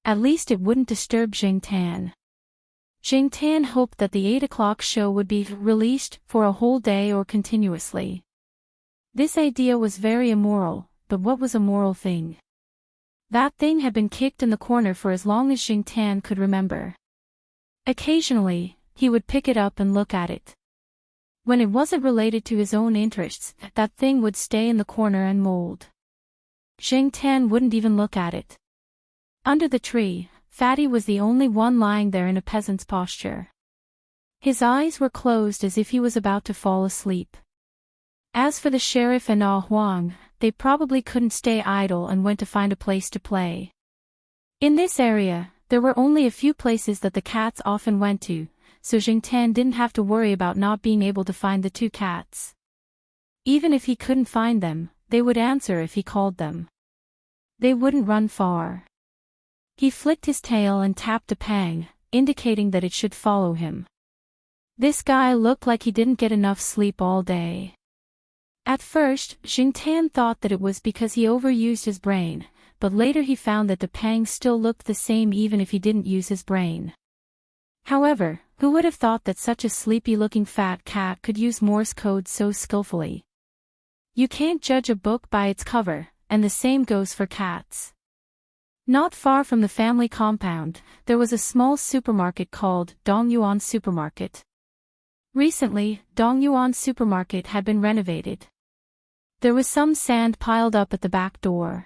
A: At least it wouldn't disturb Jingtan. Jingtan hoped that the 8:00 show would be released for a whole day or continuously. This idea was very immoral, but what was a moral thing? That thing had been kicked in the corner for as long as Jingtan could remember. Occasionally, he would pick it up and look at it. When it wasn't related to his own interests, that thing would stay in the corner and mold. Jingtan wouldn't even look at it. Under the tree, Fatty was the only one lying there in a peasant's posture. His eyes were closed as if he was about to fall asleep. As for the sheriff and Huang, they probably couldn't stay idle and went to find a place to play. In this area, there were only a few places that the cats often went to, so Jingtan didn't have to worry about not being able to find the two cats. Even if he couldn't find them, they would answer if he called them. They wouldn't run far. He flicked his tail and tapped a pang, indicating that it should follow him. This guy looked like he didn't get enough sleep all day. At first, Jingtan thought that it was because he overused his brain, but later he found that Depang still looked the same even if he didn't use his brain. However, who would have thought that such a sleepy-looking fat cat could use Morse code so skillfully? You can't judge a book by its cover, and the same goes for cats. Not far from the family compound, there was a small supermarket called Dongyuan Supermarket. Recently, Dongyuan Supermarket had been renovated. There was some sand piled up at the back door.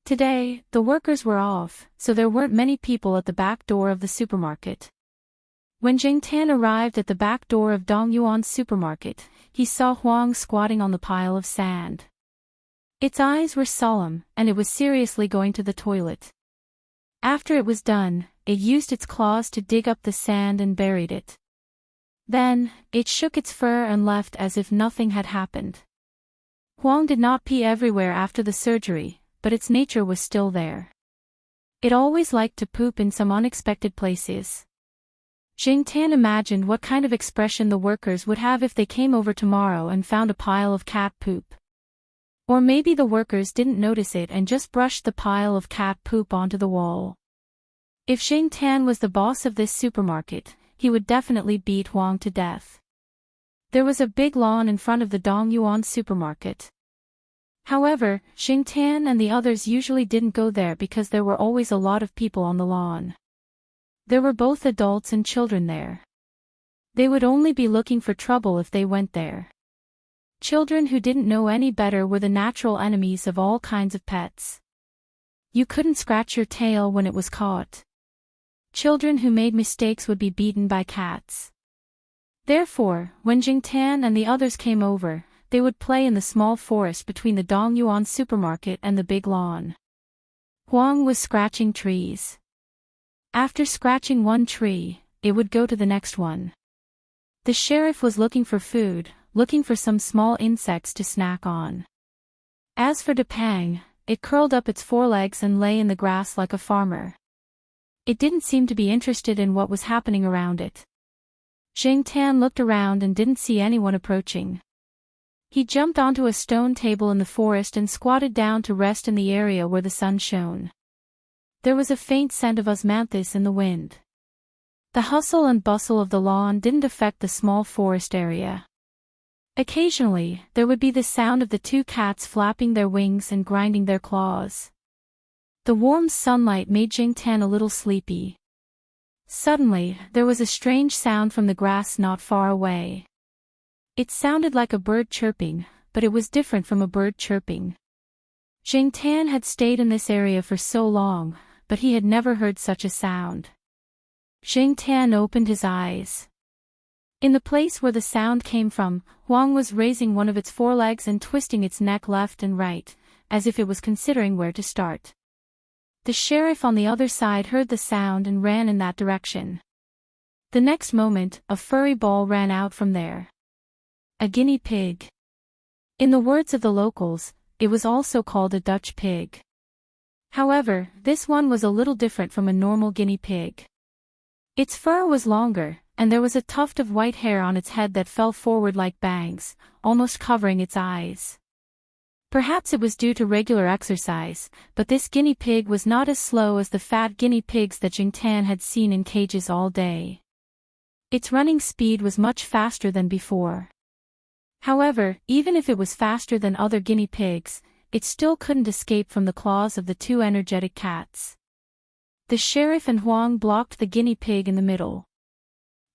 A: Today, the workers were off, so there weren't many people at the back door of the supermarket. When Jingtan arrived at the back door of Dongyuan Supermarket, he saw Huang squatting on the pile of sand. Its eyes were solemn, and it was seriously going to the toilet. After it was done, it used its claws to dig up the sand and buried it. Then, it shook its fur and left as if nothing had happened. Huang did not pee everywhere after the surgery, but its nature was still there. It always liked to poop in some unexpected places. Jingtan imagined what kind of expression the workers would have if they came over tomorrow and found a pile of cat poop. Or maybe the workers didn't notice it and just brushed the pile of cat poop onto the wall. If Jingtan was the boss of this supermarket, he would definitely beat Huang to death. There was a big lawn in front of the Dongyuan supermarket. However, Jingtan and the others usually didn't go there because there were always a lot of people on the lawn. There were both adults and children there. They would only be looking for trouble if they went there. Children who didn't know any better were the natural enemies of all kinds of pets. You couldn't scratch your tail when it was caught. Children who made mistakes would be beaten by cats. Therefore, when Jingtan and the others came over, they would play in the small forest between the Dongyuan supermarket and the big lawn. Huang was scratching trees. After scratching one tree, it would go to the next one. The sheriff was looking for food, looking for some small insects to snack on. As for Depang, it curled up its forelegs and lay in the grass like a farmer. It didn't seem to be interested in what was happening around it. Jingtan looked around and didn't see anyone approaching. He jumped onto a stone table in the forest and squatted down to rest in the area where the sun shone. There was a faint scent of osmanthus in the wind. The hustle and bustle of the lawn didn't affect the small forest area. Occasionally, there would be the sound of the two cats flapping their wings and grinding their claws. The warm sunlight made Jingtan a little sleepy. Suddenly, there was a strange sound from the grass not far away. It sounded like a bird chirping, but it was different from a bird chirping. Jingtan had stayed in this area for so long, but he had never heard such a sound. Jingtan opened his eyes. In the place where the sound came from, Huang was raising one of its forelegs and twisting its neck left and right, as if it was considering where to start. The sheriff on the other side heard the sound and ran in that direction. The next moment, a furry ball ran out from there. A guinea pig. In the words of the locals, it was also called a Dutch pig. However, this one was a little different from a normal guinea pig. Its fur was longer, and there was a tuft of white hair on its head that fell forward like bangs, almost covering its eyes. Perhaps it was due to regular exercise, but this guinea pig was not as slow as the fat guinea pigs that Jingtan had seen in cages all day. Its running speed was much faster than before. However, even if it was faster than other guinea pigs, it still couldn't escape from the claws of the two energetic cats. The sheriff and Huang blocked the guinea pig in the middle.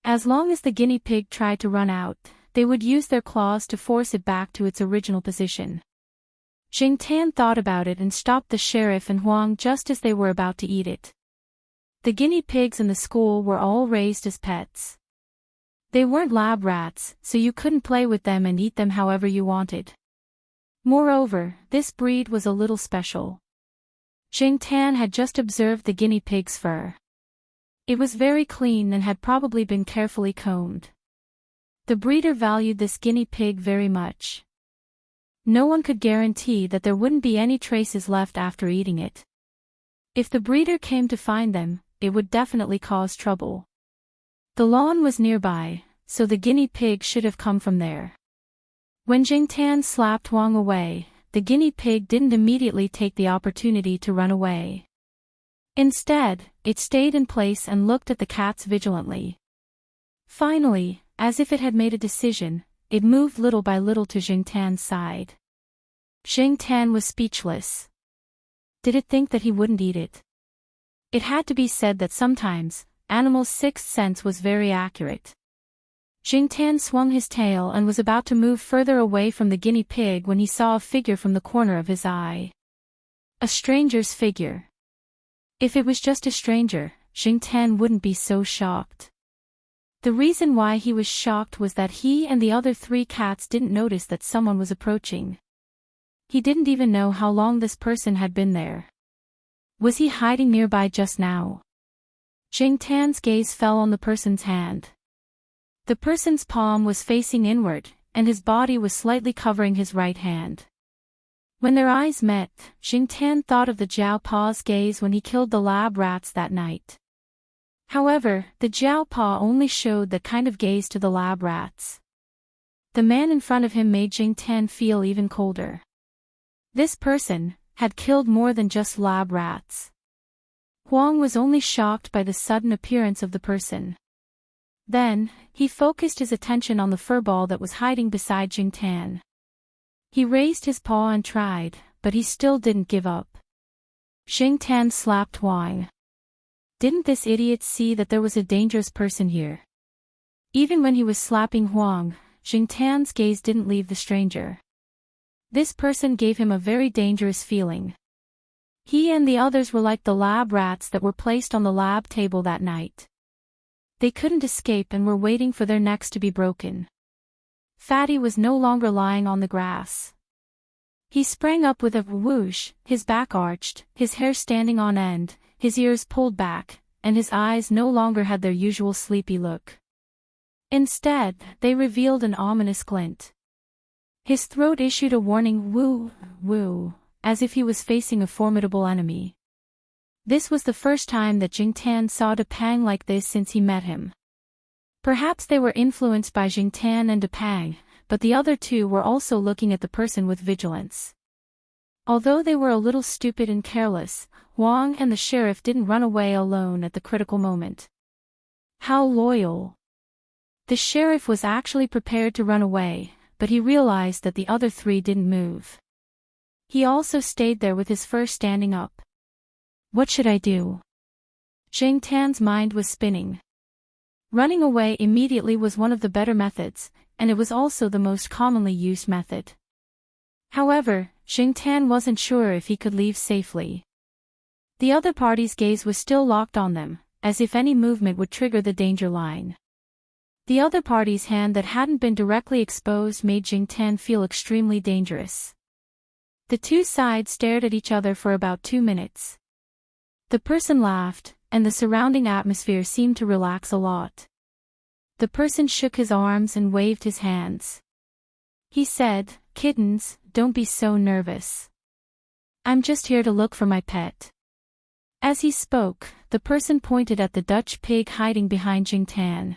A: As long as the guinea pig tried to run out, they would use their claws to force it back to its original position. Jingtan thought about it and stopped the sheriff and Huang just as they were about to eat it. The guinea pigs in the school were all raised as pets. They weren't lab rats, so you couldn't play with them and eat them however you wanted. Moreover, this breed was a little special. Jingtan had just observed the guinea pig's fur. It was very clean and had probably been carefully combed. The breeder valued this guinea pig very much. No one could guarantee that there wouldn't be any traces left after eating it. If the breeder came to find them, it would definitely cause trouble. The lawn was nearby, so the guinea pig should have come from there. When Jingtan slapped Huang away, the guinea pig didn't immediately take the opportunity to run away. Instead, it stayed in place and looked at the cats vigilantly. Finally, as if it had made a decision, it moved little by little to Jingtan's side. Jingtan was speechless. Did it think that he wouldn't eat it? It had to be said that sometimes, animals' sixth sense was very accurate. Jingtan swung his tail and was about to move further away from the guinea pig when he saw a figure from the corner of his eye. A stranger's figure. If it was just a stranger, Jingtan wouldn't be so shocked. The reason why he was shocked was that he and the other 3 cats didn't notice that someone was approaching. He didn't even know how long this person had been there. Was he hiding nearby just now? Jingtan's gaze fell on the person's hand. The person's palm was facing inward, and his body was slightly covering his right hand. When their eyes met, Jingtan thought of the Jiao Pa's gaze when he killed the lab rats that night. However, the Jiao Pa only showed that kind of gaze to the lab rats. The man in front of him made Jingtan feel even colder. This person had killed more than just lab rats. Huang was only shocked by the sudden appearance of the person. Then, he focused his attention on the furball that was hiding beside Jingtan. He raised his paw and tried, but he still didn't give up. Jingtan slapped Huang. Didn't this idiot see that there was a dangerous person here? Even when he was slapping Huang, Jingtan's gaze didn't leave the stranger. This person gave him a very dangerous feeling. He and the others were like the lab rats that were placed on the lab table that night. They couldn't escape and were waiting for their necks to be broken. Fatty was no longer lying on the grass. He sprang up with a whoosh, his back arched, his hair standing on end, his ears pulled back, and his eyes no longer had their usual sleepy look. Instead, they revealed an ominous glint. His throat issued a warning woo, woo, as if he was facing a formidable enemy. This was the first time that Jingtan saw Depang like this since he met him. Perhaps they were influenced by Jingtan and Depang, but the other 2 were also looking at the person with vigilance. Although they were a little stupid and careless, Huang and the sheriff didn't run away alone at the critical moment. How loyal! The sheriff was actually prepared to run away, but he realized that the other 3 didn't move. He also stayed there with his fur standing up. What should I do? Jingtan's mind was spinning. Running away immediately was one of the better methods, and it was also the most commonly used method. However, Jingtan wasn't sure if he could leave safely. The other party's gaze was still locked on them, as if any movement would trigger the danger line. The other party's hand that hadn't been directly exposed made Jingtan feel extremely dangerous. The 2 sides stared at each other for about 2 minutes. The person laughed, and the surrounding atmosphere seemed to relax a lot. The person shook his arms and waved his hands. He said, "Kittens, don't be so nervous. I'm just here to look for my pet." As he spoke, the person pointed at the Dutch pig hiding behind Jingtan.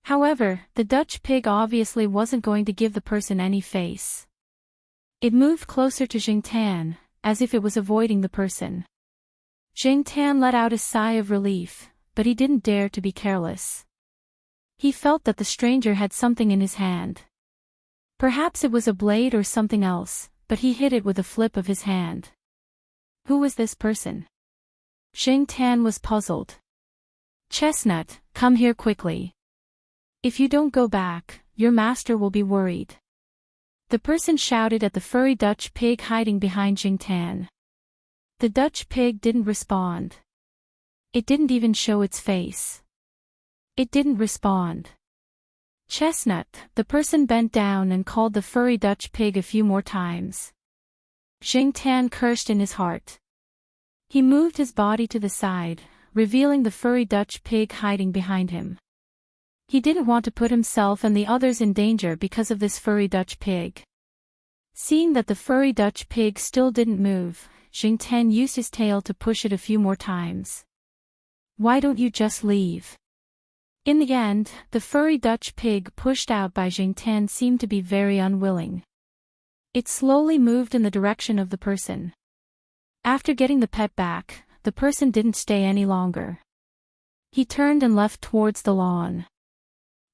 A: However, the Dutch pig obviously wasn't going to give the person any face. It moved closer to Jingtan, as if it was avoiding the person. Jingtan let out a sigh of relief, but he didn't dare to be careless. He felt that the stranger had something in his hand. Perhaps it was a blade or something else, but he hit it with a flip of his hand. Who was this person? Jingtan was puzzled. "Chestnut, come here quickly. If you don't go back, your master will be worried." The person shouted at the furry Dutch pig hiding behind Jingtan. The Dutch pig didn't respond. It didn't even show its face. It didn't respond. "Chestnut," the person bent down and called the furry Dutch pig a few more times. Jingtan cursed in his heart. He moved his body to the side, revealing the furry Dutch pig hiding behind him. He didn't want to put himself and the others in danger because of this furry Dutch pig. Seeing that the furry Dutch pig still didn't move, Jingtan used his tail to push it a few more times. "Why don't you just leave? In the end, the furry Dutch pig pushed out by Jingtan seemed to be very unwilling. It slowly moved in the direction of the person. After getting the pet back, the person didn't stay any longer. He turned and left towards the lawn.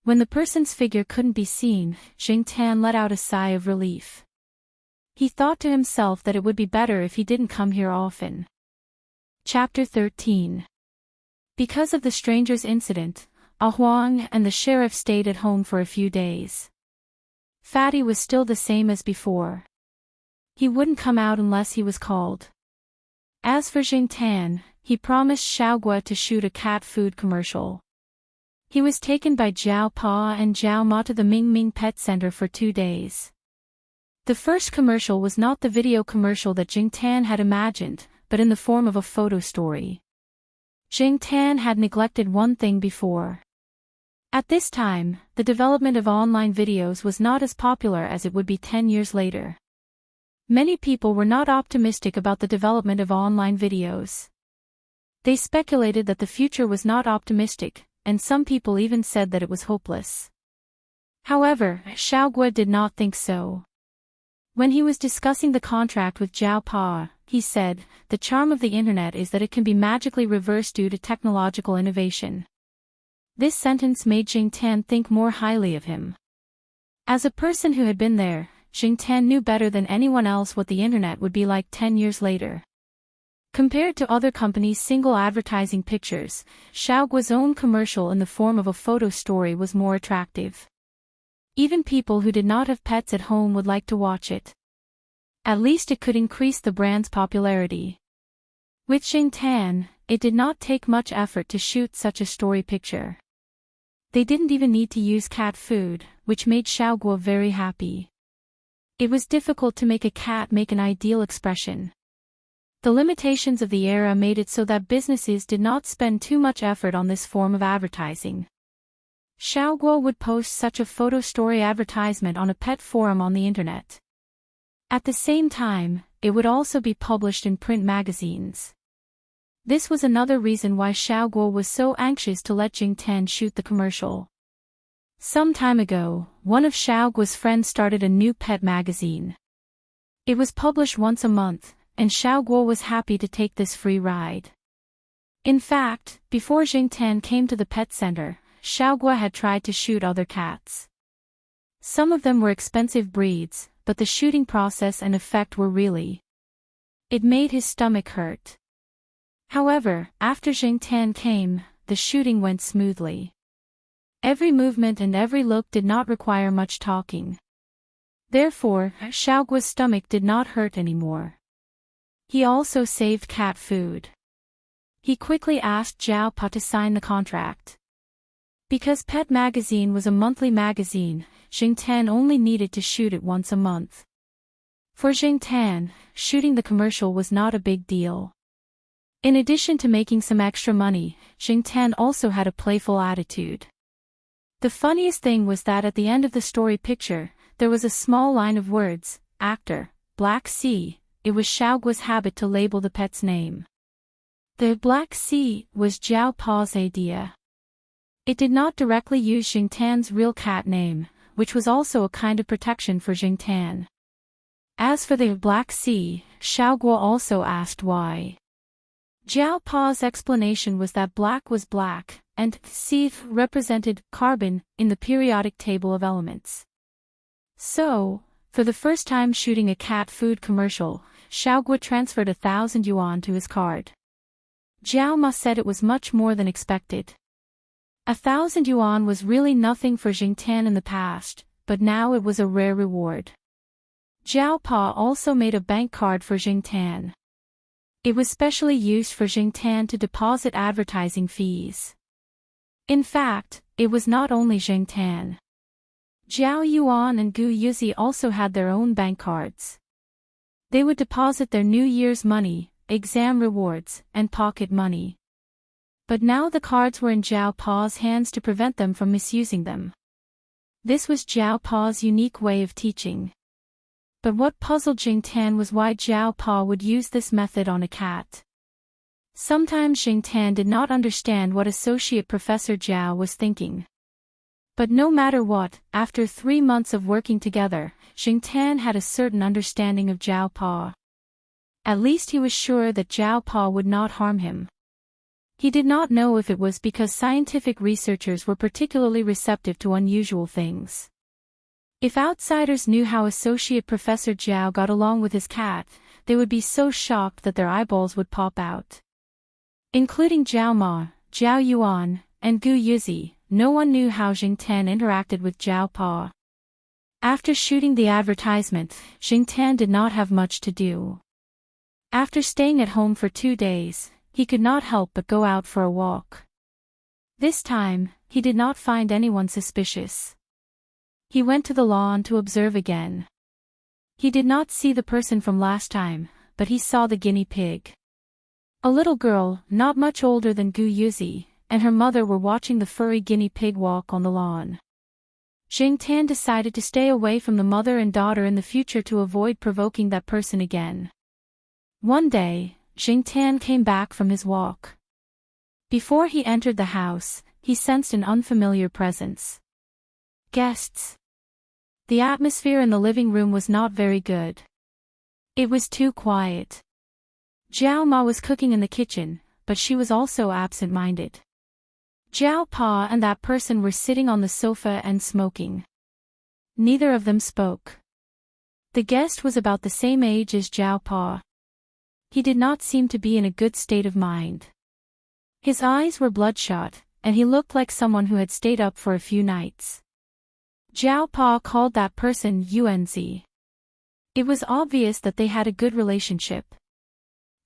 A: When the person's figure couldn't be seen, Jingtan let out a sigh of relief. He thought to himself that it would be better if he didn't come here often. Chapter 13. Because of the stranger's incident, Ah Huang and the sheriff stayed at home for a few days. Fatty was still the same as before. He wouldn't come out unless he was called. As for Jingtan, he promised Xiaogua to shoot a cat food commercial. He was taken by Jiao Pa and Jiao Ma to the Mingming Pet Center for 2 days. The first commercial was not the video commercial that Jingtan had imagined, but in the form of a photo story. Jingtan had neglected one thing before. At this time, the development of online videos was not as popular as it would be 10 years later. Many people were not optimistic about the development of online videos. They speculated that the future was not optimistic, and some people even said that it was hopeless. However, Xiaogua did not think so. When he was discussing the contract with Jiao Pa, he said, "The charm of the internet is that it can be magically reversed due to technological innovation." This sentence made Jingtan think more highly of him. As a person who had been there, Jingtan knew better than anyone else what the internet would be like 10 years later. Compared to other companies' single advertising pictures, Xiaogua's own commercial in the form of a photo story was more attractive. Even people who did not have pets at home would like to watch it. At least it could increase the brand's popularity. With Jingtan, it did not take much effort to shoot such a story picture. They didn't even need to use cat food, which made Xiaogua very happy. It was difficult to make a cat make an ideal expression. The limitations of the era made it so that businesses did not spend too much effort on this form of advertising. Xiaogua would post such a photo story advertisement on a pet forum on the internet. At the same time, it would also be published in print magazines. This was another reason why Xiaogua was so anxious to let Jingtan shoot the commercial. Some time ago, one of Xiaogua's friends started a new pet magazine. It was published once a month, and Xiaogua was happy to take this free ride. In fact, before Jingtan came to the pet center, Xiaogua had tried to shoot other cats. Some of them were expensive breeds, but the shooting process and effect were really. It made his stomach hurt. However, after Jingtan came, the shooting went smoothly. Every movement and every look did not require much talking. Therefore, Xiaogua's stomach did not hurt anymore. He also saved cat food. He quickly asked Jiao Pa to sign the contract. Because Pet Magazine was a monthly magazine, Jingtan only needed to shoot it once a month. For Jingtan, shooting the commercial was not a big deal. In addition to making some extra money, Jingtan also had a playful attitude. The funniest thing was that at the end of the story picture, there was a small line of words, actor, Black Sea. It was Xiaogua's habit to label the pet's name. The Black Sea was Jiao Pa's idea. It did not directly use Jingtan's real cat name, which was also a kind of protection for Jingtan. As for the Black Sea, Xiaogua also asked why. Jiao Pa's explanation was that black was black, and sea represented carbon in the periodic table of elements. So, for the first time shooting a cat food commercial, Xiaogua transferred 1,000 yuan to his card. Jiao Ma said it was much more than expected. 1,000 yuan was really nothing for Jingtan in the past, but now it was a rare reward. Jiao Pa also made a bank card for Jingtan. It was specially used for Jingtan to deposit advertising fees. In fact, it was not only Jingtan. Jiao Yuan and Gu Yuzi also had their own bank cards. They would deposit their New Year's money, exam rewards, and pocket money. But now the cards were in Jiao Pa's hands to prevent them from misusing them. This was Jiao Pa's unique way of teaching. But what puzzled Jingtan was why Jiao Pa would use this method on a cat. Sometimes Xingtan did not understand what Associate Professor Zhao was thinking. But no matter what, after 3 months of working together, Xingtan had a certain understanding of Zhao Pa. At least he was sure that Zhao Pa would not harm him. He did not know if it was because scientific researchers were particularly receptive to unusual things. If outsiders knew how Associate Professor Zhao got along with his cat, they would be so shocked that their eyeballs would pop out. Including Zhao Ma, Zhao Yuan, and Gu Yuzi, no one knew how Xingtan interacted with Zhao Pa. After shooting the advertisement, Xingtan did not have much to do. After staying at home for 2 days, he could not help but go out for a walk. This time, he did not find anyone suspicious. He went to the lawn to observe again. He did not see the person from last time, but he saw the guinea pig. A little girl, not much older than Gu Yuzi, and her mother were watching the furry guinea pig walk on the lawn. Xingtan decided to stay away from the mother and daughter in the future to avoid provoking that person again. One day, Xingtan came back from his walk. Before he entered the house, he sensed an unfamiliar presence. Guests. The atmosphere in the living room was not very good. It was too quiet. Zhao Ma was cooking in the kitchen, but she was also absent-minded. Zhao Pa and that person were sitting on the sofa and smoking. Neither of them spoke. The guest was about the same age as Zhao Pa. He did not seem to be in a good state of mind. His eyes were bloodshot, and he looked like someone who had stayed up for a few nights. Zhao Pa called that person Yuanzi. It was obvious that they had a good relationship.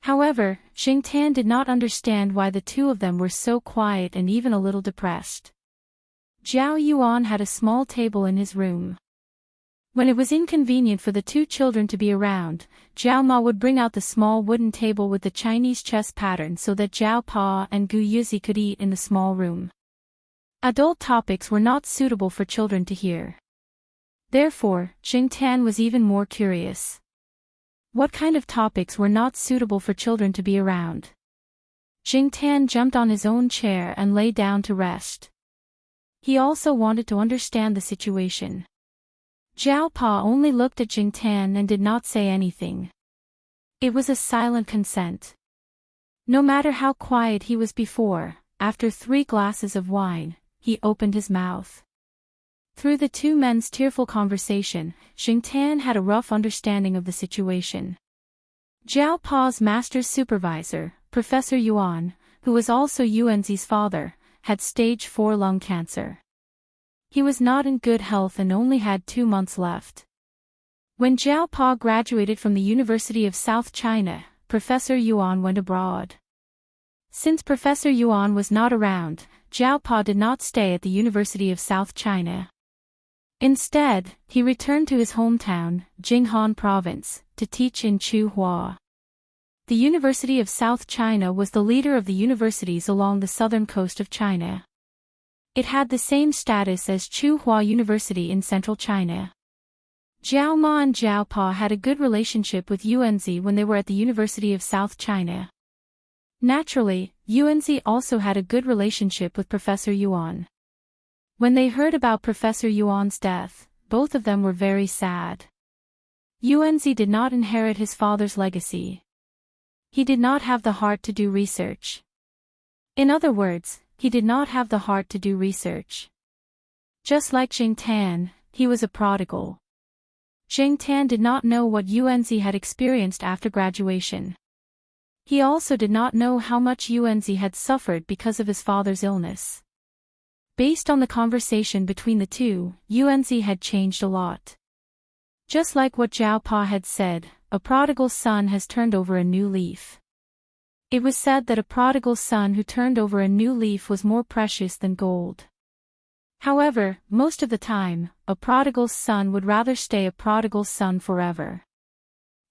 A: However, Xingtan did not understand why the two of them were so quiet and even a little depressed. Zhao Yuan had a small table in his room. When it was inconvenient for the two children to be around, Zhao Ma would bring out the small wooden table with the Chinese chess pattern so that Zhao Pa and Gu Yuzi could eat in the small room. Adult topics were not suitable for children to hear. Therefore, Xingtan was even more curious. What kind of topics were not suitable for children to be around? Xingtan jumped on his own chair and lay down to rest. He also wanted to understand the situation. Zhao Pa only looked at Xingtan and did not say anything. It was a silent consent. No matter how quiet he was before, after 3 glasses of wine, he opened his mouth. Through the two men's tearful conversation, Xingtan had a rough understanding of the situation. Zhao Pa's master's supervisor, Professor Yuan, who was also Yuanzi's father, had stage 4 lung cancer. He was not in good health and only had 2 months left. When Zhao Pa graduated from the University of South China, Professor Yuan went abroad. Since Professor Yuan was not around, Zhao Pa did not stay at the University of South China. Instead, he returned to his hometown, Jinghan Province, to teach in Chuhua. The University of South China was the leader of the universities along the southern coast of China. It had the same status as Chuhua University in central China. Zhao Ma and Zhao Pa had a good relationship with Yuanzi when they were at the University of South China. Naturally, Yuanzi also had a good relationship with Professor Yuan. When they heard about Professor Yuan's death, both of them were very sad. Yuanzi did not inherit his father's legacy. He did not have the heart to do research. In other words, he did not have the heart to do research. Just like Xingtan, he was a prodigal. Xingtan did not know what Yuanzi had experienced after graduation. He also did not know how much Yuanzi had suffered because of his father's illness. Based on the conversation between the two, Yuanzi had changed a lot. Just like what Zhao Pa had said, a prodigal son has turned over a new leaf. It was said that a prodigal son who turned over a new leaf was more precious than gold. However, most of the time, a prodigal son would rather stay a prodigal son forever.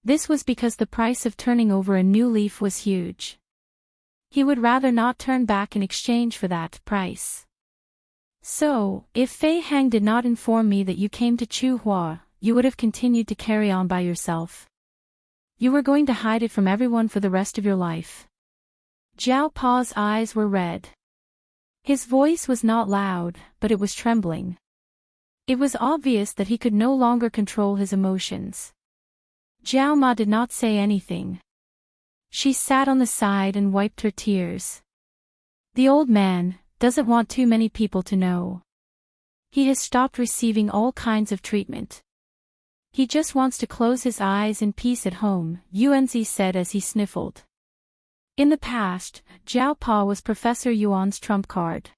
A: This was because the price of turning over a new leaf was huge. He would rather not turn back in exchange for that price. So, if Fei Hang did not inform me that you came to Chuhua, you would have continued to carry on by yourself. You were going to hide it from everyone for the rest of your life. Jiao Pa's eyes were red. His voice was not loud, but it was trembling. It was obvious that he could no longer control his emotions. Jiao Ma did not say anything. She sat on the side and wiped her tears. The old man doesn't want too many people to know. He has stopped receiving all kinds of treatment. He just wants to close his eyes in peace at home, Yuanzi said as he sniffled. In the past, Jiao Pa was Professor Yuan's trump card.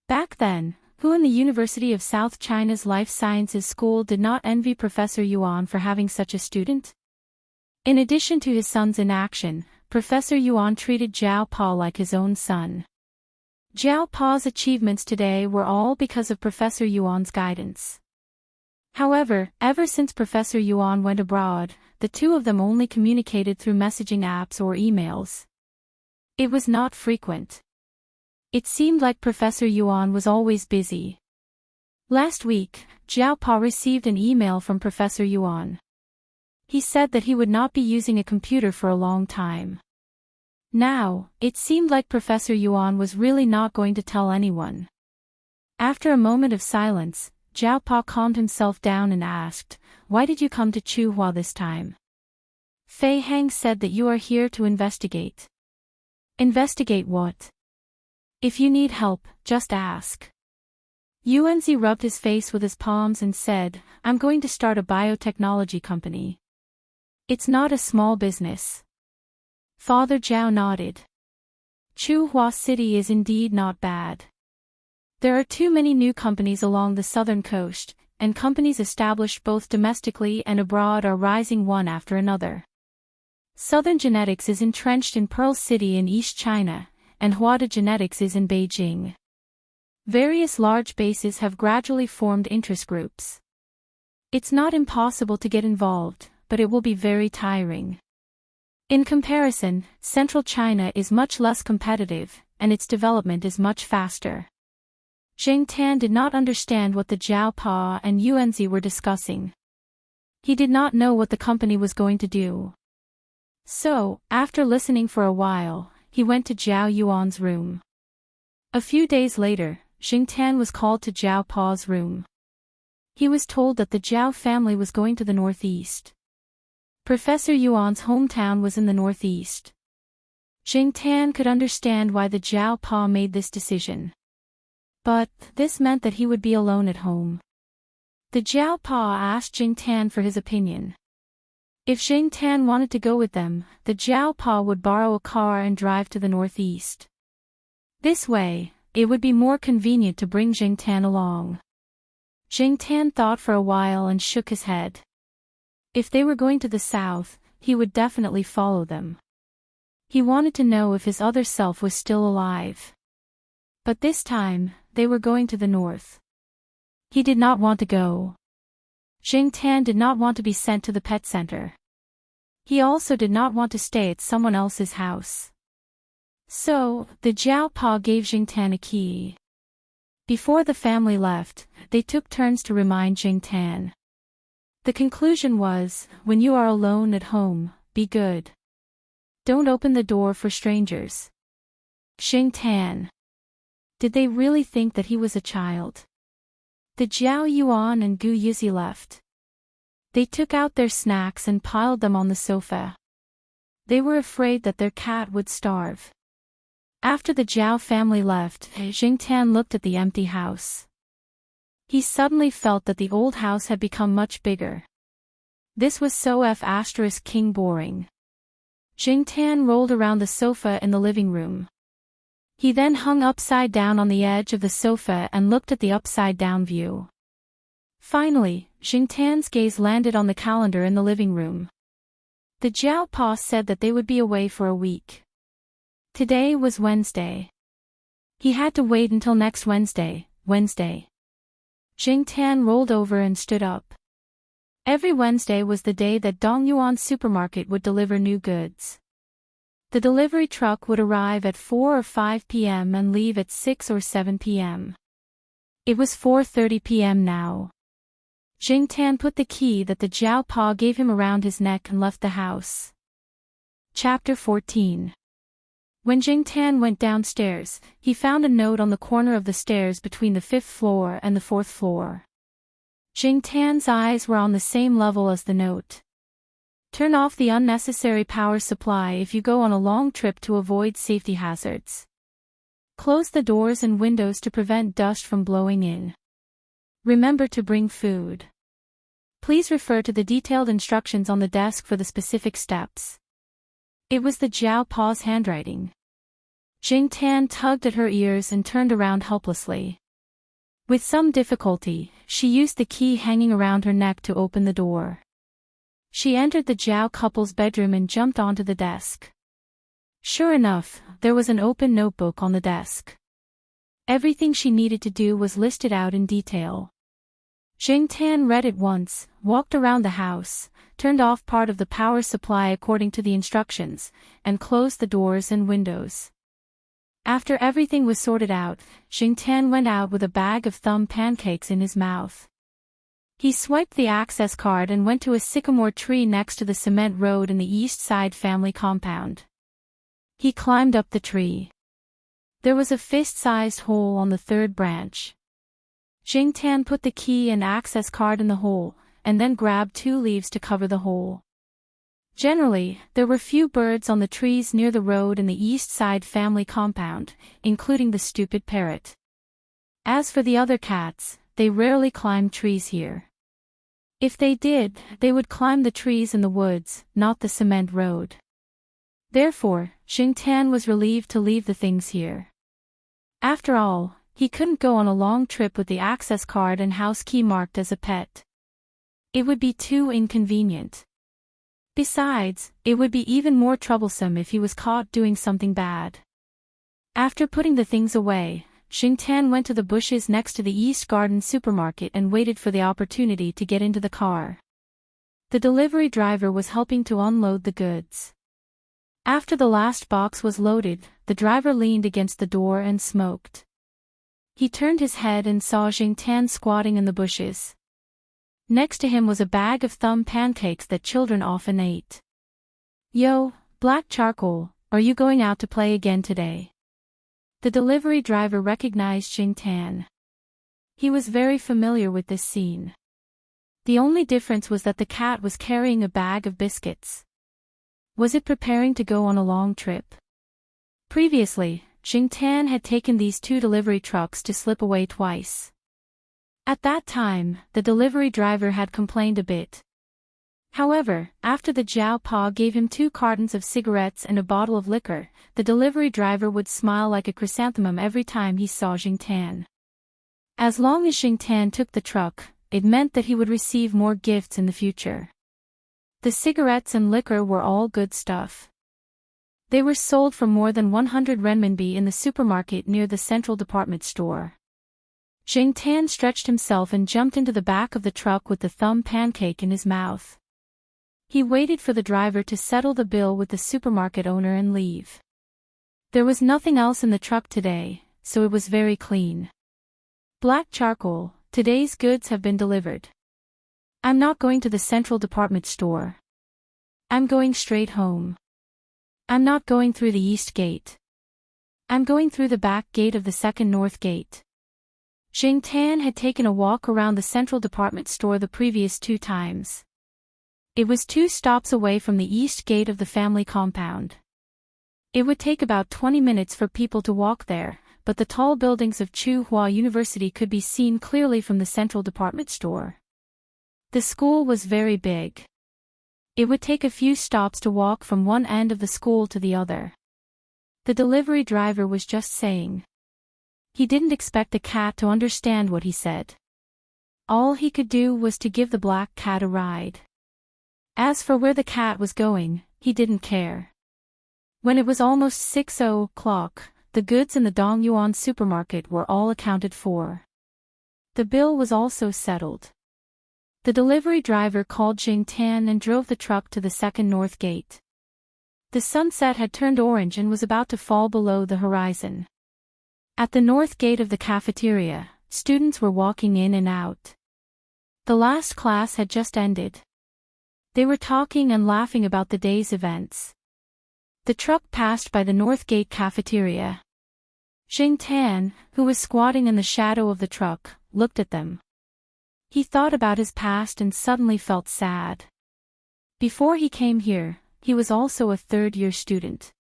A: Back then, who in the University of South China's Life Sciences School did not envy Professor Yuan for having such a student? In addition to his son's inaction, Professor Yuan treated Jiao Pa like his own son. Jiao Pa's achievements today were all because of Professor Yuan's guidance. However, ever since Professor Yuan went abroad, the two of them only communicated through messaging apps or emails. It was not frequent. It seemed like Professor Yuan was always busy. Last week, Jiao Pa received an email from Professor Yuan. He said that he would not be using a computer for a long time. Now, it seemed like Professor Yuan was really not going to tell anyone. After a moment of silence, Jiao Pa calmed himself down and asked, "Why did you come to Chuhua this time?" Fei Hang said that you are here to investigate. Investigate what? If you need help, just ask. Yuanzi rubbed his face with his palms and said, "I'm going to start a biotechnology company. It's not a small business." Father Jiao nodded. Chuhua City is indeed not bad. There are too many new companies along the southern coast, and companies established both domestically and abroad are rising one after another. Southern Genetics is entrenched in Pearl City in East China, and Huada Genetics is in Beijing. Various large bases have gradually formed interest groups. It's not impossible to get involved, but it will be very tiring. In comparison, Central China is much less competitive, and its development is much faster. Zheng Tan did not understand what the Jiao Pa and Yuanzi were discussing. He did not know what the company was going to do. So, after listening for a while, he went to Jiao Yuan's room. A few days later, Zheng Tan was called to Jiao Pa's room. He was told that the Jiao family was going to the northeast. Professor Yuan's hometown was in the northeast. Zheng Tan could understand why the Jiao Pa made this decision. But this meant that he would be alone at home. The Jiao Pa asked Zheng Tan for his opinion. If Zheng Tan wanted to go with them, the Jiao Pa would borrow a car and drive to the northeast. This way, it would be more convenient to bring Zheng Tan along. Zheng Tan thought for a while and shook his head. If they were going to the south, he would definitely follow them. He wanted to know if his other self was still alive. But this time, they were going to the north. He did not want to go. Zheng Tan did not want to be sent to the pet center. He also did not want to stay at someone else's house. So, the Jiao Pa gave Zheng Tan a key. Before the family left, they took turns to remind Zheng Tan. The conclusion was, when you are alone at home, be good. Don't open the door for strangers. Zheng Tan. Did they really think that he was a child? The Jiao Yuan and Gu Yuzi left. They took out their snacks and piled them on the sofa. They were afraid that their cat would starve. After the Jiao family left, Zheng Tan looked at the empty house. He suddenly felt that the old house had become much bigger. This was so King boring. Zheng Tan rolled around the sofa in the living room. He then hung upside down on the edge of the sofa and looked at the upside-down view. Finally, Zheng Tan's gaze landed on the calendar in the living room. The Jiao Pa said that they would be away for a week. Today was Wednesday. He had to wait until next Wednesday. Zheng Tan rolled over and stood up. Every Wednesday was the day that Dongyuan supermarket would deliver new goods. The delivery truck would arrive at 4 or 5 p.m. and leave at 6 or 7 p.m. It was 4:30 p.m. now. Zheng Tan put the key that the Jiao Pa gave him around his neck and left the house. Chapter 14. When Jing Tan went downstairs, he found a note on the corner of the stairs between the 5th floor and the 4th floor. Jing Tan's eyes were on the same level as the note. Turn off the unnecessary power supply if you go on a long trip to avoid safety hazards. Close the doors and windows to prevent dust from blowing in. Remember to bring food. Please refer to the detailed instructions on the desk for the specific steps. It was the Jiao Pa's handwriting. Jing Tan tugged at her ears and turned around helplessly. With some difficulty, she used the key hanging around her neck to open the door. She entered the Jiao couple's bedroom and jumped onto the desk. Sure enough, there was an open notebook on the desk. Everything she needed to do was listed out in detail. Jing Tan read it once, walked around the house, turned off part of the power supply according to the instructions, and closed the doors and windows. After everything was sorted out, Jing Tan went out with a bag of thumb pancakes in his mouth. He swiped the access card and went to a sycamore tree next to the cement road in the East Side family compound. He climbed up the tree. There was a fist-sized hole on the 3rd branch. Jing Tan put the key and access card in the hole, and then grabbed 2 leaves to cover the hole. Generally, there were few birds on the trees near the road in the East Side family compound, including the stupid parrot. As for the other cats, they rarely climbed trees here. If they did, they would climb the trees in the woods, not the cement road. Therefore, Jing Tan was relieved to leave the things here. After all, he couldn't go on a long trip with the access card and house key marked as a pet. It would be too inconvenient. Besides, it would be even more troublesome if he was caught doing something bad. After putting the things away, Jing Tan went to the bushes next to the East Garden supermarket and waited for the opportunity to get into the car. The delivery driver was helping to unload the goods. After the last box was loaded, the driver leaned against the door and smoked. He turned his head and saw Jing Tan squatting in the bushes. Next to him was a bag of thumb pancakes that children often ate. "Yo, Black Charcoal, are you going out to play again today?" The delivery driver recognized Jing Tan. He was very familiar with this scene. The only difference was that the cat was carrying a bag of biscuits. Was it preparing to go on a long trip? Previously, Jing Tan had taken these 2 delivery trucks to slip away twice. At that time, the delivery driver had complained a bit. However, after the Jiao Pa gave him 2 cartons of cigarettes and a bottle of liquor, the delivery driver would smile like a chrysanthemum every time he saw Jing Tan. As long as Jing Tan took the truck, it meant that he would receive more gifts in the future. The cigarettes and liquor were all good stuff. They were sold for more than 100 renminbi in the supermarket near the central department store. Jing Tan stretched himself and jumped into the back of the truck with the thumb pancake in his mouth. He waited for the driver to settle the bill with the supermarket owner and leave. There was nothing else in the truck today, so it was very clean. "Black Charcoal, today's goods have been delivered. I'm not going to the central department store. I'm going straight home. I'm not going through the east gate. I'm going through the back gate of the 2nd north gate." Jing Tan had taken a walk around the central department store the previous 2 times. It was 2 stops away from the east gate of the family compound. It would take about 20 minutes for people to walk there, but the tall buildings of Tsinghua University could be seen clearly from the central department store. The school was very big. It would take a few stops to walk from one end of the school to the other. The delivery driver was just saying. He didn't expect the cat to understand what he said. All he could do was to give the black cat a ride. As for where the cat was going, he didn't care. When it was almost 6 o'clock, the goods in the Dongyuan supermarket were all accounted for. The bill was also settled. The delivery driver called Jing Tan and drove the truck to the 2nd north gate. The sunset had turned orange and was about to fall below the horizon. At the north gate of the cafeteria, students were walking in and out. The last class had just ended. They were talking and laughing about the day's events. The truck passed by the North Gate cafeteria. Xing Tan, who was squatting in the shadow of the truck, looked at them. He thought about his past and suddenly felt sad. Before he came here, he was also a third-year student.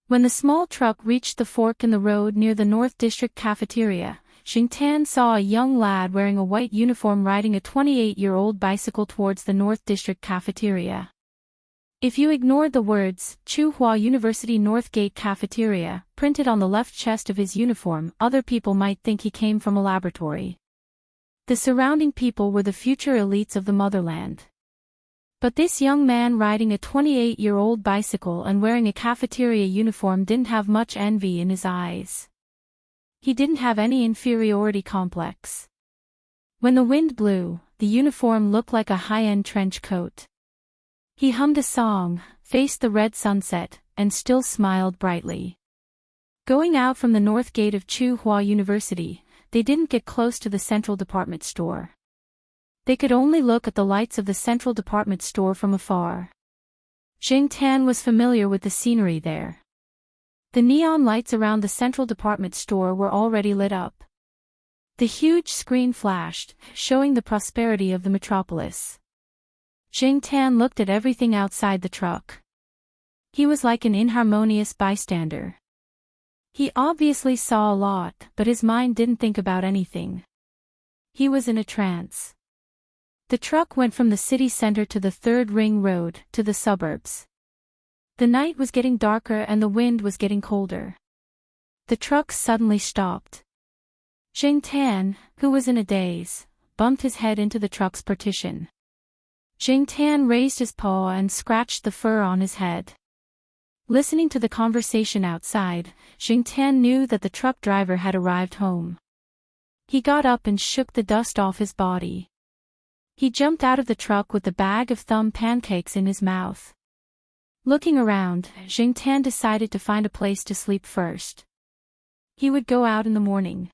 A: When the small truck reached the fork in the road near the North District cafeteria, Xing Tan saw a young lad wearing a white uniform riding a 28-year-old bicycle towards the North District cafeteria. If you ignored the words, Tsinghua University North Gate Cafeteria, printed on the left chest of his uniform, other people might think he came from a laboratory. The surrounding people were the future elites of the motherland. But this young man riding a 28-year-old bicycle and wearing a cafeteria uniform didn't have much envy in his eyes. He didn't have any inferiority complex. When the wind blew, the uniform looked like a high-end trench coat. He hummed a song, faced the red sunset, and still smiled brightly. Going out from the north gate of Tsinghua University, they didn't get close to the central department store. They could only look at the lights of the central department store from afar. Xing Tan was familiar with the scenery there. The neon lights around the central department store were already lit up. The huge screen flashed, showing the prosperity of the metropolis. Xing Tan looked at everything outside the truck. He was like an inharmonious bystander. He obviously saw a lot, but his mind didn't think about anything. He was in a trance. The truck went from the city center to the third ring road, to the suburbs. The night was getting darker and the wind was getting colder. The truck suddenly stopped. Xing Tan, who was in a daze, bumped his head into the truck's partition. Xing Tan raised his paw and scratched the fur on his head. Listening to the conversation outside, Xing Tan knew that the truck driver had arrived home. He got up and shook the dust off his body. He jumped out of the truck with the bag of thumb pancakes in his mouth. Looking around, Xing Tan decided to find a place to sleep first. He would go out in the morning.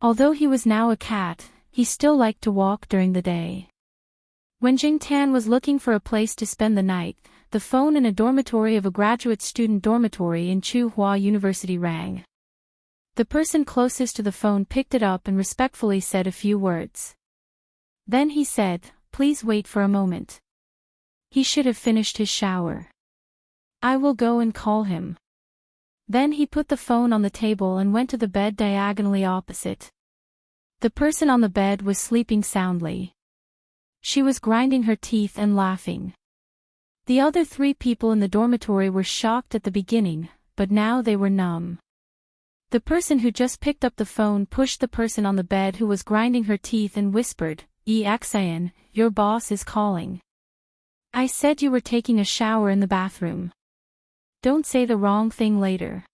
A: Although he was now a cat, he still liked to walk during the day. When Xing Tan was looking for a place to spend the night, the phone in a dormitory of a graduate student dormitory in Tsinghua University rang. The person closest to the phone picked it up and respectfully said a few words. Then he said, "Please wait for a moment." He should have finished his shower. "I will go and call him." Then he put the phone on the table and went to the bed diagonally opposite. The person on the bed was sleeping soundly. She was grinding her teeth and laughing. The other three people in the dormitory were shocked at the beginning, but now they were numb. The person who just picked up the phone pushed the person on the bed who was grinding her teeth and whispered, "Xian, your boss is calling. I said you were taking a shower in the bathroom. Don't say the wrong thing later."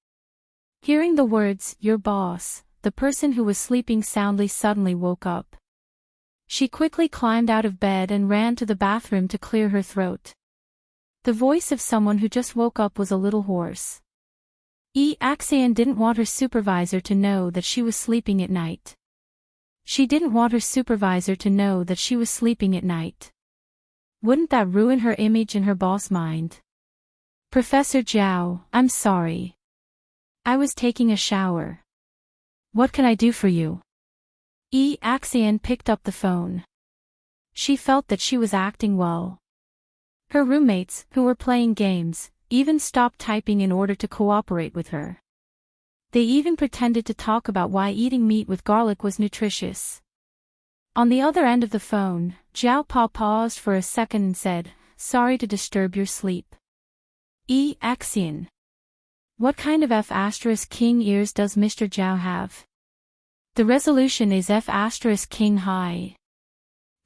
A: Hearing the words, "your boss," the person who was sleeping soundly suddenly woke up. She quickly climbed out of bed and ran to the bathroom to clear her throat. The voice of someone who just woke up was a little hoarse. Xian didn't want her supervisor to know that she was sleeping at night. She didn't want her supervisor to know that she was sleeping at night. Wouldn't that ruin her image in her boss' mind? "Professor Zhao, I'm sorry. I was taking a shower. What can I do for you?" Xian picked up the phone. She felt that she was acting well. Her roommates, who were playing games, even stopped typing in order to cooperate with her. They even pretended to talk about why eating meat with garlic was nutritious. On the other end of the phone, Zhao Pa paused for a second and said, "Sorry to disturb your sleep." Xian. What kind of F*King ears does Mr. Zhao have? The resolution is F*King high.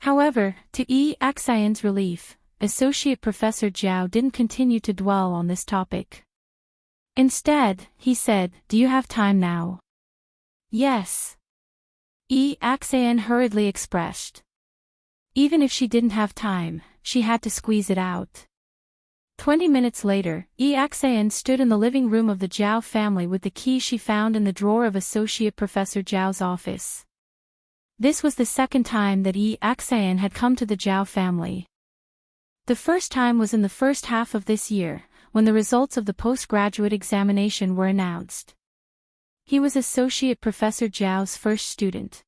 A: However, to Xian's relief, Associate Professor Zhao didn't continue to dwell on this topic. Instead, he said, "Do you have time now?" "Yes." Xian hurriedly expressed. Even if she didn't have time, she had to squeeze it out. 20 minutes later, Xian stood in the living room of the Zhao family with the key she found in the drawer of Associate Professor Zhao's office. This was the second time that Xian had come to the Zhao family. The first time was in the first half of this year, when the results of the postgraduate examination were announced. He was Associate Professor Zhao's first student.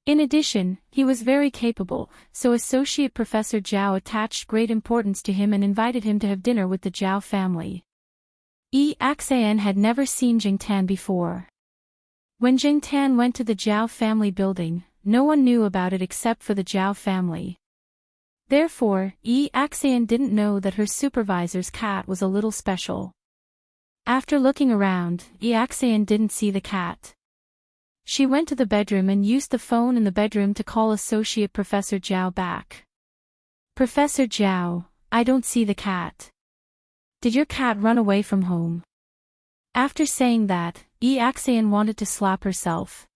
A: In addition, he was very capable, so Associate Professor Zhao attached great importance to him and invited him to have dinner with the Zhao family. Xian had never seen Jing Tan before. When Jing Tan went to the Zhao family building, no one knew about it except for the Zhao family. Therefore, Xian didn't know that her supervisor's cat was a little special. After looking around, Xian didn't see the cat. She went to the bedroom and used the phone in the bedroom to call Associate Professor Zhao back. Professor Zhao, I don't see the cat. Did your cat run away from home? After saying that, Xian wanted to slap herself.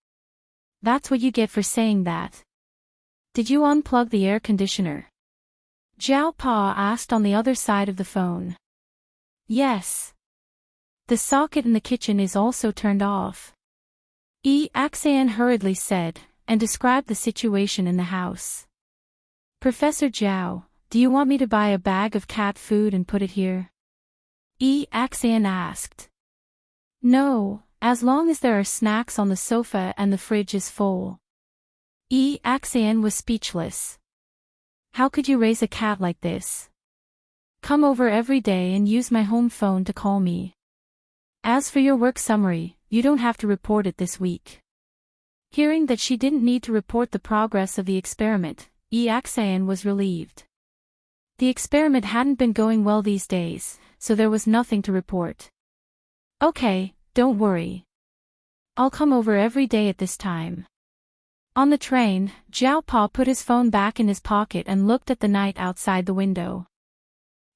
A: That's what you get for saying that. Did you unplug the air conditioner? Zhao Pa asked on the other side of the phone. Yes. The socket in the kitchen is also turned off. Xian hurriedly said, and described the situation in the house. Professor Zhao, do you want me to buy a bag of cat food and put it here? Xian asked. No, as long as there are snacks on the sofa and the fridge is full. Xian was speechless. How could you raise a cat like this? Come over every day and use my home phone to call me. As for your work summary, you don't have to report it this week. Hearing that she didn't need to report the progress of the experiment, Xian was relieved. The experiment hadn't been going well these days, so there was nothing to report. Okay, don't worry. I'll come over every day at this time. On the train, Zhao Pa put his phone back in his pocket and looked at the night outside the window.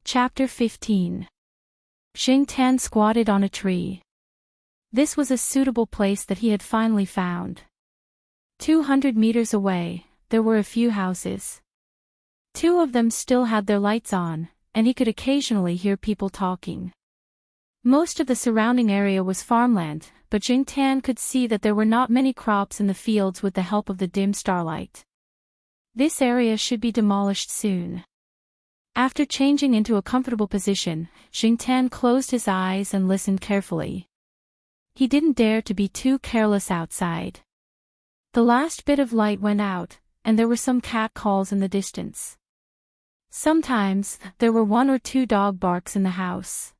A: Chapter 15. Jing Tan squatted on a tree. This was a suitable place that he had finally found. 200 meters away, there were a few houses. 2 of them still had their lights on, and he could occasionally hear people talking. Most of the surrounding area was farmland, but Jing Tan could see that there were not many crops in the fields with the help of the dim starlight. This area should be demolished soon. After changing into a comfortable position, Jing Tan closed his eyes and listened carefully. He didn't dare to be too careless outside. The last bit of light went out, and there were some cat calls in the distance. Sometimes, there were 1 or 2 dog barks in the house.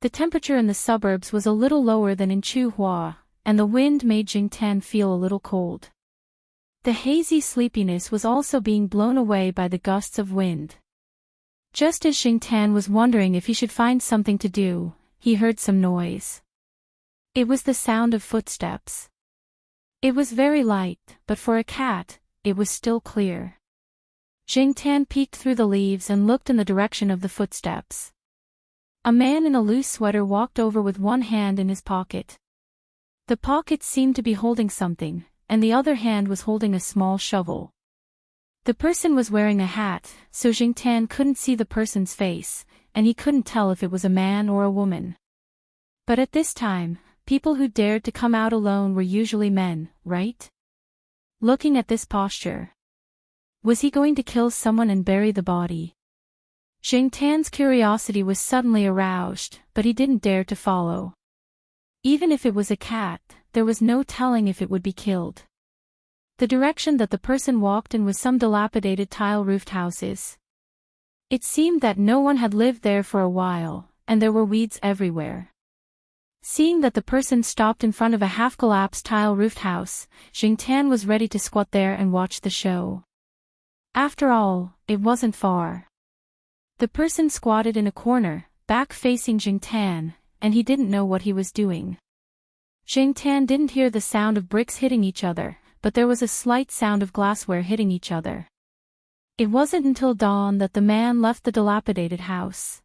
A: The temperature in the suburbs was a little lower than in Chuhua, and the wind made Jing Tan feel a little cold. The hazy sleepiness was also being blown away by the gusts of wind. Just as Jing Tan was wondering if he should find something to do, he heard some noise. It was the sound of footsteps. It was very light, but for a cat, it was still clear. Jing Tan peeked through the leaves and looked in the direction of the footsteps. A man in a loose sweater walked over with one hand in his pocket. The pocket seemed to be holding something, and the other hand was holding a small shovel. The person was wearing a hat, so Jing Tan couldn't see the person's face, and he couldn't tell if it was a man or a woman. But at this time, people who dared to come out alone were usually men, right? Looking at this posture. Was he going to kill someone and bury the body? Jing Tan's curiosity was suddenly aroused, but he didn't dare to follow. Even if it was a cat, there was no telling if it would be killed. The direction that the person walked in was some dilapidated tile-roofed houses. It seemed that no one had lived there for a while, and there were weeds everywhere. Seeing that the person stopped in front of a half-collapsed tile-roofed house, Jing Tan was ready to squat there and watch the show. After all, it wasn't far. The person squatted in a corner, back facing Jing Tan, and he didn't know what he was doing. Jing Tan didn't hear the sound of bricks hitting each other, but there was a slight sound of glassware hitting each other. It wasn't until dawn that the man left the dilapidated house.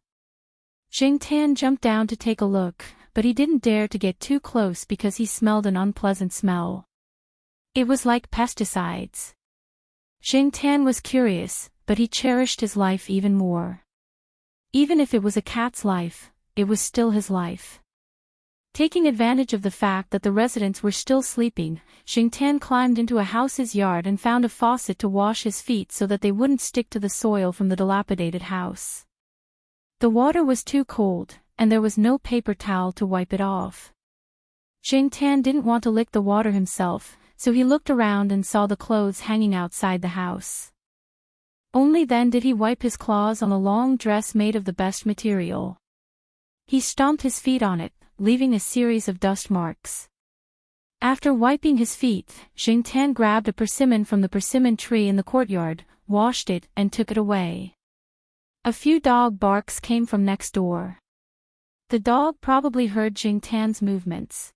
A: Jing Tan jumped down to take a look, but he didn't dare to get too close because he smelled an unpleasant smell. It was like pesticides. Jing Tan was curious, but he cherished his life even more. Even if it was a cat's life, it was still his life. Taking advantage of the fact that the residents were still sleeping, Jing Tan climbed into a house's yard and found a faucet to wash his feet so that they wouldn't stick to the soil from the dilapidated house. The water was too cold, and there was no paper towel to wipe it off. Jing Tan didn't want to lick the water himself, so he looked around and saw the clothes hanging outside the house. Only then did he wipe his claws on a long dress made of the best material. He stomped his feet on it, leaving a series of dust marks. After wiping his feet, Jing Tan grabbed a persimmon from the persimmon tree in the courtyard, washed it, and took it away. A few dog barks came from next door. The dog probably heard Jing Tan's movements.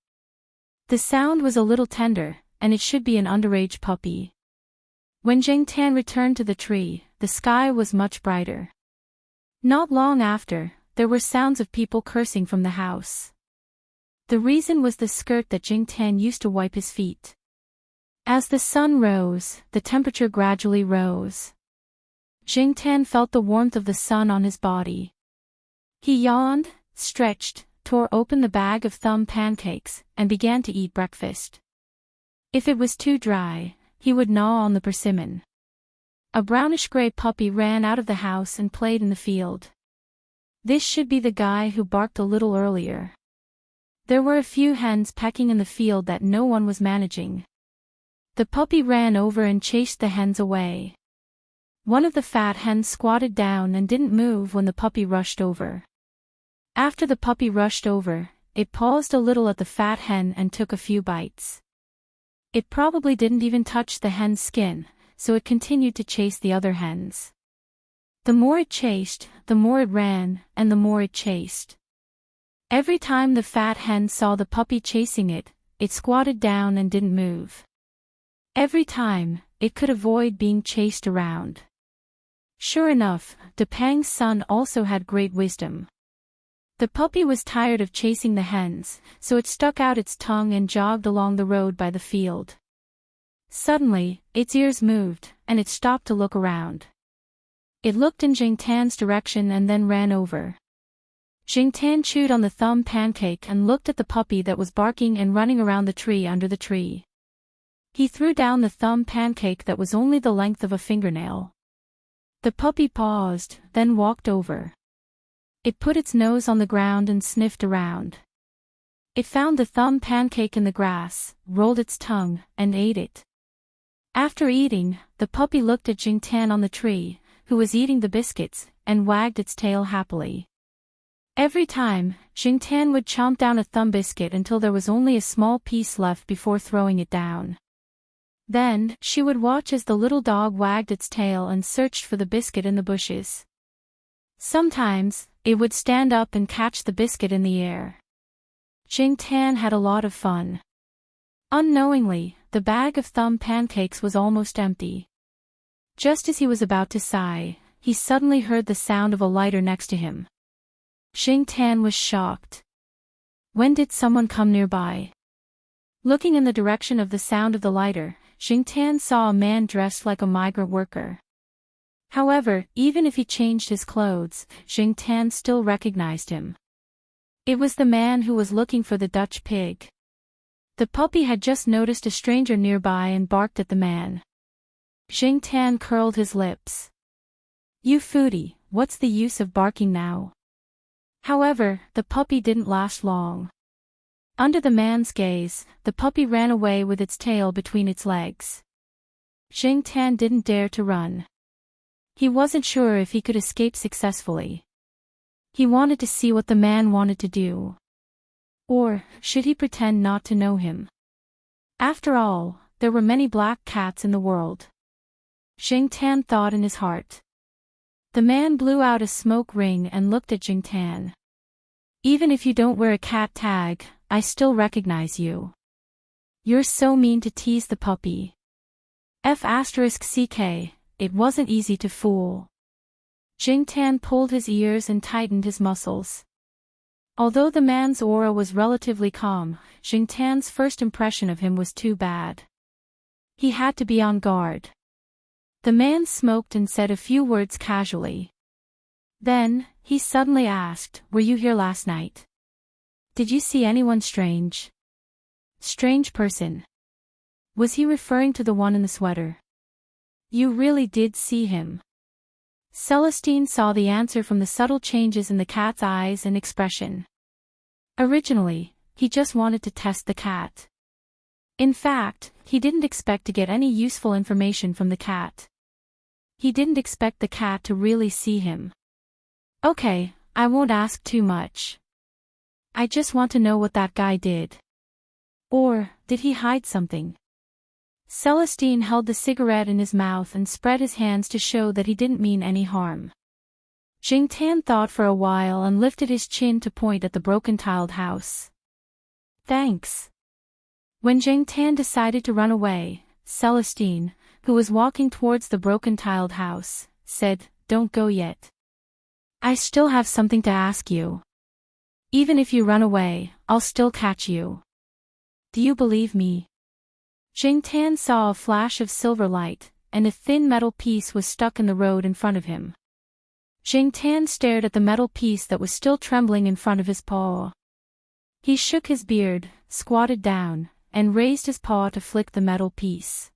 A: The sound was a little tender, and it should be an underage puppy. When Jing Tan returned to the tree, the sky was much brighter. Not long after, there were sounds of people cursing from the house. The reason was the skirt that Jing Tan used to wipe his feet. As the sun rose, the temperature gradually rose. Jing Tan felt the warmth of the sun on his body. He yawned, stretched, tore open the bag of thumb pancakes, and began to eat breakfast. If it was too dry, he would gnaw on the persimmon. A brownish-gray puppy ran out of the house and played in the field. This should be the guy who barked a little earlier. There were a few hens pecking in the field that no one was managing. The puppy ran over and chased the hens away. One of the fat hens squatted down and didn't move when the puppy rushed over. After the puppy rushed over, it paused a little at the fat hen and took a few bites. It probably didn't even touch the hen's skin, so it continued to chase the other hens. The more it chased, the more it ran, and the more it chased. Every time the fat hen saw the puppy chasing it, it squatted down and didn't move. Every time, it could avoid being chased around. Sure enough, Depang's son also had great wisdom. The puppy was tired of chasing the hens, so it stuck out its tongue and jogged along the road by the field. Suddenly, its ears moved, and it stopped to look around. It looked in Jing Tan's direction and then ran over. Jing Tan chewed on the thumb pancake and looked at the puppy that was barking and running around the tree under the tree. He threw down the thumb pancake that was only the length of a fingernail. The puppy paused, then walked over. It put its nose on the ground and sniffed around. It found the thumb pancake in the grass, rolled its tongue, and ate it. After eating, the puppy looked at Jing Tan on the tree, who was eating the biscuits, and wagged its tail happily. Every time, Jing Tan would chomp down a thumb biscuit until there was only a small piece left before throwing it down. Then, she would watch as the little dog wagged its tail and searched for the biscuit in the bushes. Sometimes, it would stand up and catch the biscuit in the air. Jing Tan had a lot of fun. Unknowingly, the bag of thumb pancakes was almost empty. Just as he was about to sigh, he suddenly heard the sound of a lighter next to him. Jing Tan was shocked. When did someone come nearby? Looking in the direction of the sound of the lighter, Jing Tan saw a man dressed like a migrant worker. However, even if he changed his clothes, Jing Tan still recognized him. It was the man who was looking for the Dutch pig. The puppy had just noticed a stranger nearby and barked at the man. Jing Tan curled his lips. "You foodie, what's the use of barking now?" However, the puppy didn't last long. Under the man's gaze, the puppy ran away with its tail between its legs. Jing Tan didn't dare to run. He wasn't sure if he could escape successfully. He wanted to see what the man wanted to do. Or, should he pretend not to know him? After all, there were many black cats in the world. Jing Tan thought in his heart. The man blew out a smoke ring and looked at Jing Tan. "Even if you don't wear a cat tag, I still recognize you. You're so mean to tease the puppy." *CK, it wasn't easy to fool. Jing Tan pulled his ears and tightened his muscles. Although the man's aura was relatively calm, Jing Tan's first impression of him was too bad. He had to be on guard. The man smoked and said a few words casually. Then, he suddenly asked, "Were you here last night? Did you see anyone strange?" "Strange person?" Was he referring to the one in the sweater? "You really did see him?" Celestine saw the answer from the subtle changes in the cat's eyes and expression. Originally, he just wanted to test the cat. In fact, he didn't expect to get any useful information from the cat. He didn't expect the cat to really see him. Okay, I won't ask too much. I just want to know what that guy did. Or, did he hide something? Celestine held the cigarette in his mouth and spread his hands to show that he didn't mean any harm. Jingtan thought for a while and lifted his chin to point at the broken-tiled house. Thanks. When Jingtan decided to run away, Celestine, who was walking towards the broken-tiled house, said, "Don't go yet. I still have something to ask you. Even if you run away, I'll still catch you. Do you believe me?" Jingtan saw a flash of silver light, and a thin metal piece was stuck in the road in front of him. Jingtan stared at the metal piece that was still trembling in front of his paw. He shook his beard, squatted down, and raised his paw to flick the metal piece.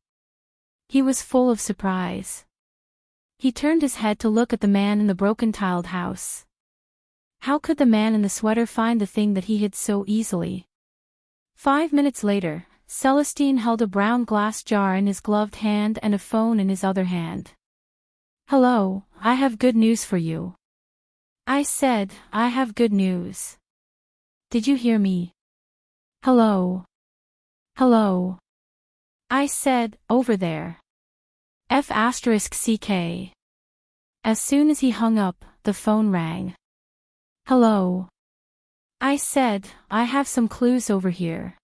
A: He was full of surprise. He turned his head to look at the man in the broken-tiled house. How could the man in the sweater find the thing that he hid so easily? 5 minutes later, Celestine held a brown glass jar in his gloved hand and a phone in his other hand. "Hello, I have good news for you." I said, "I have good news." Did you hear me? Hello. Hello. I said, "Over there." F***CK. As soon as he hung up, the phone rang. "Hello." I said, "I have some clues over here."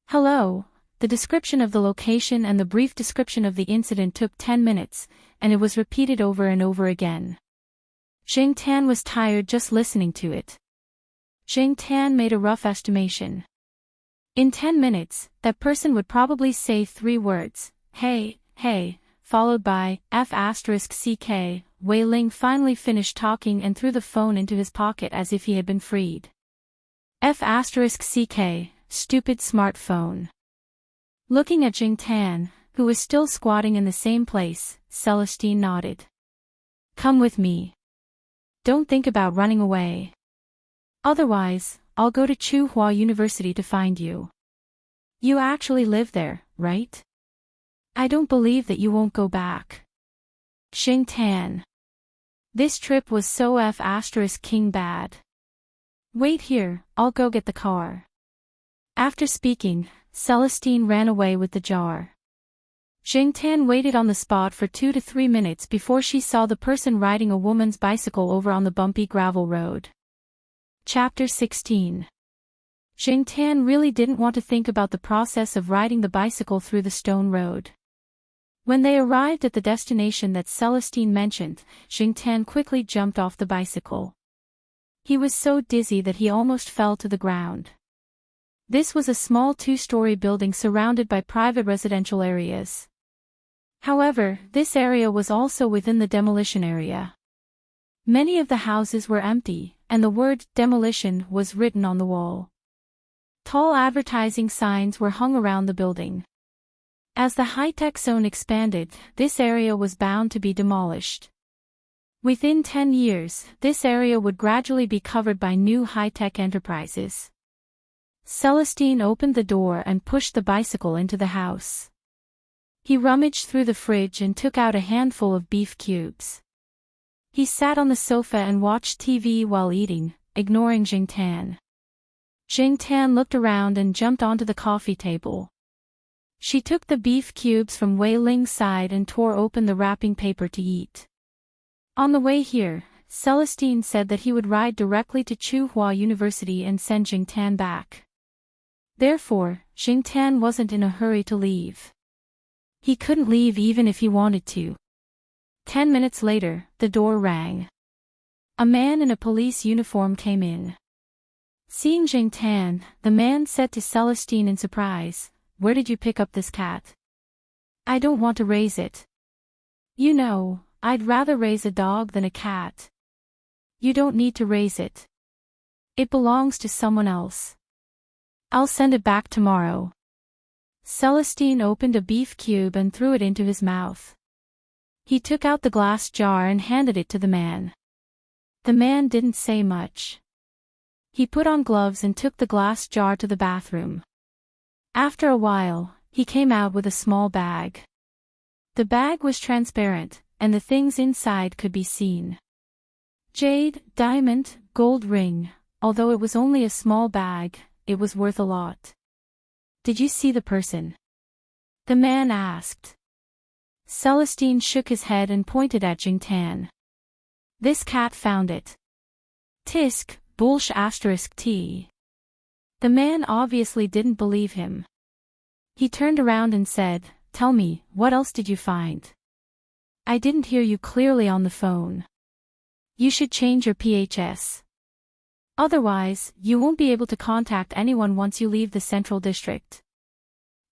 A: "Hello." The description of the location and the brief description of the incident took 10 minutes, and it was repeated over and over again. Jingtan was tired just listening to it. Jingtan made a rough estimation. In 10 minutes, that person would probably say 3 words, "Hey, hey," followed by F***CK. Wei Ling finally finished talking and threw the phone into his pocket as if he had been freed. F***CK, stupid smartphone. Looking at Jingtan, who was still squatting in the same place, Celestine nodded. "Come with me. Don't think about running away. Otherwise, I'll go to Tsinghua University to find you. You actually live there, right? I don't believe that you won't go back." Jingtan. This trip was so F***king bad. "Wait here, I'll go get the car." After speaking, Celestine ran away with the jar. Jingtan waited on the spot for 2 to 3 minutes before she saw the person riding a woman's bicycle over on the bumpy gravel road. Chapter 16. Jingtan really didn't want to think about the process of riding the bicycle through the stone road. When they arrived at the destination that Celestine mentioned, Jingtan quickly jumped off the bicycle. He was so dizzy that he almost fell to the ground. This was a small 2-story building surrounded by private residential areas. However, this area was also within the demolition area. Many of the houses were empty, and the word demolition was written on the wall. Tall advertising signs were hung around the building. As the high-tech zone expanded, this area was bound to be demolished. Within 10 years, this area would gradually be covered by new high-tech enterprises. Celestine opened the door and pushed the bicycle into the house. He rummaged through the fridge and took out a handful of beef cubes. He sat on the sofa and watched TV while eating, ignoring Jingtan. Jingtan looked around and jumped onto the coffee table. She took the beef cubes from Wei Ling's side and tore open the wrapping paper to eat. On the way here, Celestine said that he would ride directly to Tsinghua University and send Jingtan back. Therefore, Jingtan wasn't in a hurry to leave. He couldn't leave even if he wanted to. 10 minutes later, the door rang. A man in a police uniform came in. Seeing Jingtan, the man said to Celestine in surprise, "Where did you pick up this cat?" "I don't want to raise it. You know, I'd rather raise a dog than a cat." "You don't need to raise it. It belongs to someone else. I'll send it back tomorrow." Celestine opened a beef cube and threw it into his mouth. He took out the glass jar and handed it to the man. The man didn't say much. He put on gloves and took the glass jar to the bathroom. After a while, he came out with a small bag. The bag was transparent, and the things inside could be seen. Jade, diamond, gold ring. Although it was only a small bag, it was worth a lot. Did you see the person? The man asked. Celestine shook his head and pointed at Jingtan. This cat found it. Tisk, bullsh asterisk t. The man obviously didn't believe him. He turned around and said, Tell me, what else did you find? I didn't hear you clearly on the phone. You should change your PHS. Otherwise, you won't be able to contact anyone once you leave the central district.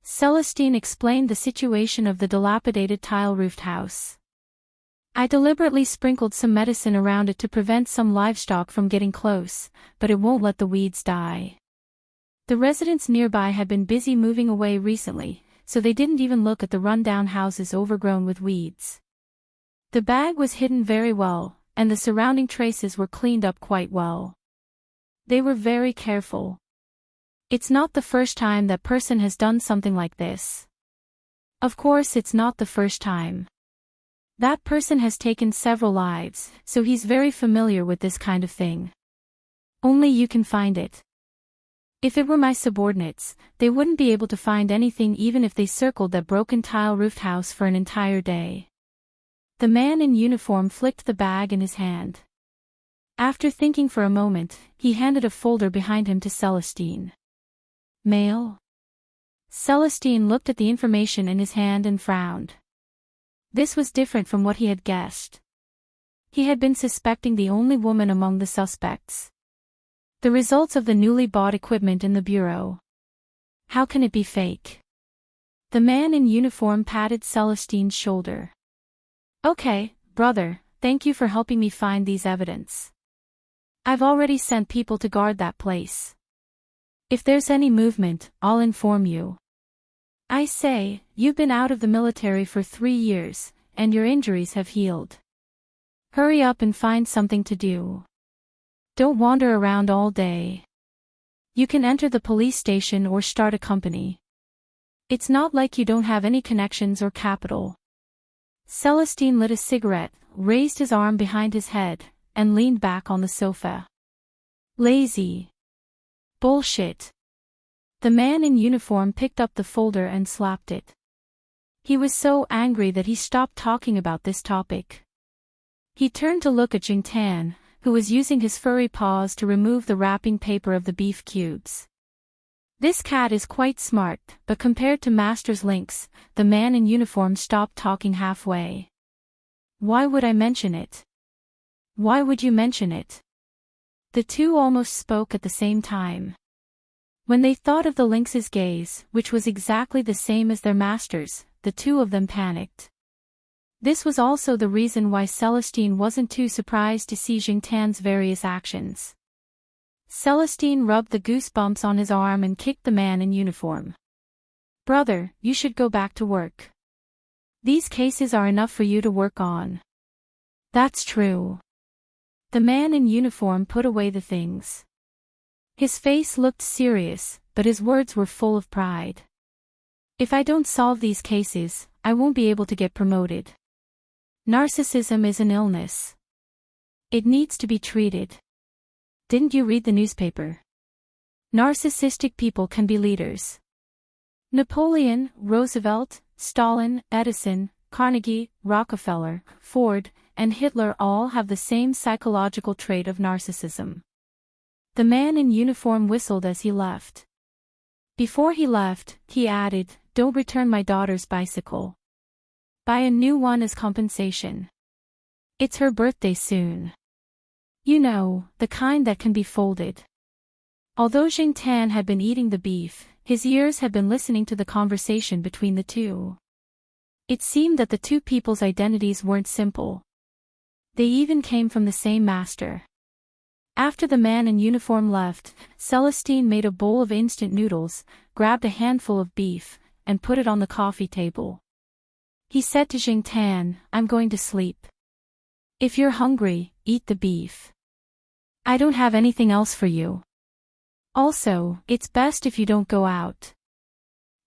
A: Celestine explained the situation of the dilapidated tile-roofed house. I deliberately sprinkled some medicine around it to prevent some livestock from getting close, but it won't let the weeds die. The residents nearby had been busy moving away recently, so they didn't even look at the run-down houses overgrown with weeds. The bag was hidden very well, and the surrounding traces were cleaned up quite well. They were very careful. It's not the first time that person has done something like this. Of course it's not the first time. That person has taken several lives, so he's very familiar with this kind of thing. Only you can find it. If it were my subordinates, they wouldn't be able to find anything even if they circled that broken tile-roofed house for an entire day. The man in uniform flicked the bag in his hand. After thinking for a moment, he handed a folder behind him to Celestine. Mail? Celestine looked at the information in his hand and frowned. This was different from what he had guessed. He had been suspecting the only woman among the suspects. The results of the newly bought equipment in the bureau. How can it be fake? The man in uniform patted Celestine's shoulder. Okay, brother, thank you for helping me find these evidence. I've already sent people to guard that place. If there's any movement, I'll inform you. I say, you've been out of the military for 3 years, and your injuries have healed. Hurry up and find something to do. Don't wander around all day. You can enter the police station or start a company. It's not like you don't have any connections or capital. Celestine lit a cigarette, raised his arm behind his head, and leaned back on the sofa. Lazy. Bullshit. The man in uniform picked up the folder and slapped it. He was so angry that he stopped talking about this topic. He turned to look at Jingtan, who was using his furry paws to remove the wrapping paper of the beef cubes. This cat is quite smart, but compared to Master's lynx, the man in uniform stopped talking halfway. Why would I mention it? Why would you mention it? The two almost spoke at the same time. When they thought of the lynx's gaze, which was exactly the same as their master's, the two of them panicked. This was also the reason why Celestine wasn't too surprised to see Jingtan's various actions. Celestine rubbed the goosebumps on his arm and kicked the man in uniform. Brother, you should go back to work. These cases are enough for you to work on. That's true. The man in uniform put away the things. His face looked serious, but his words were full of pride. If I don't solve these cases, I won't be able to get promoted. Narcissism is an illness. It needs to be treated. Didn't you read the newspaper? Narcissistic people can be leaders. Napoleon, Roosevelt, Stalin, Edison, Carnegie, Rockefeller, Ford, and Hitler all have the same psychological trait of narcissism. The man in uniform whistled as he left. Before he left, he added, "Don't return my daughter's bicycle. Buy a new one as compensation. It's her birthday soon. You know, the kind that can be folded." Although Jingtan had been eating the beef, his ears had been listening to the conversation between the two. It seemed that the two people's identities weren't simple. They even came from the same master. After the man in uniform left, Celestine made a bowl of instant noodles, grabbed a handful of beef, and put it on the coffee table. He said to Jingtan, "I'm going to sleep. If you're hungry, eat the beef. I don't have anything else for you. Also, it's best if you don't go out.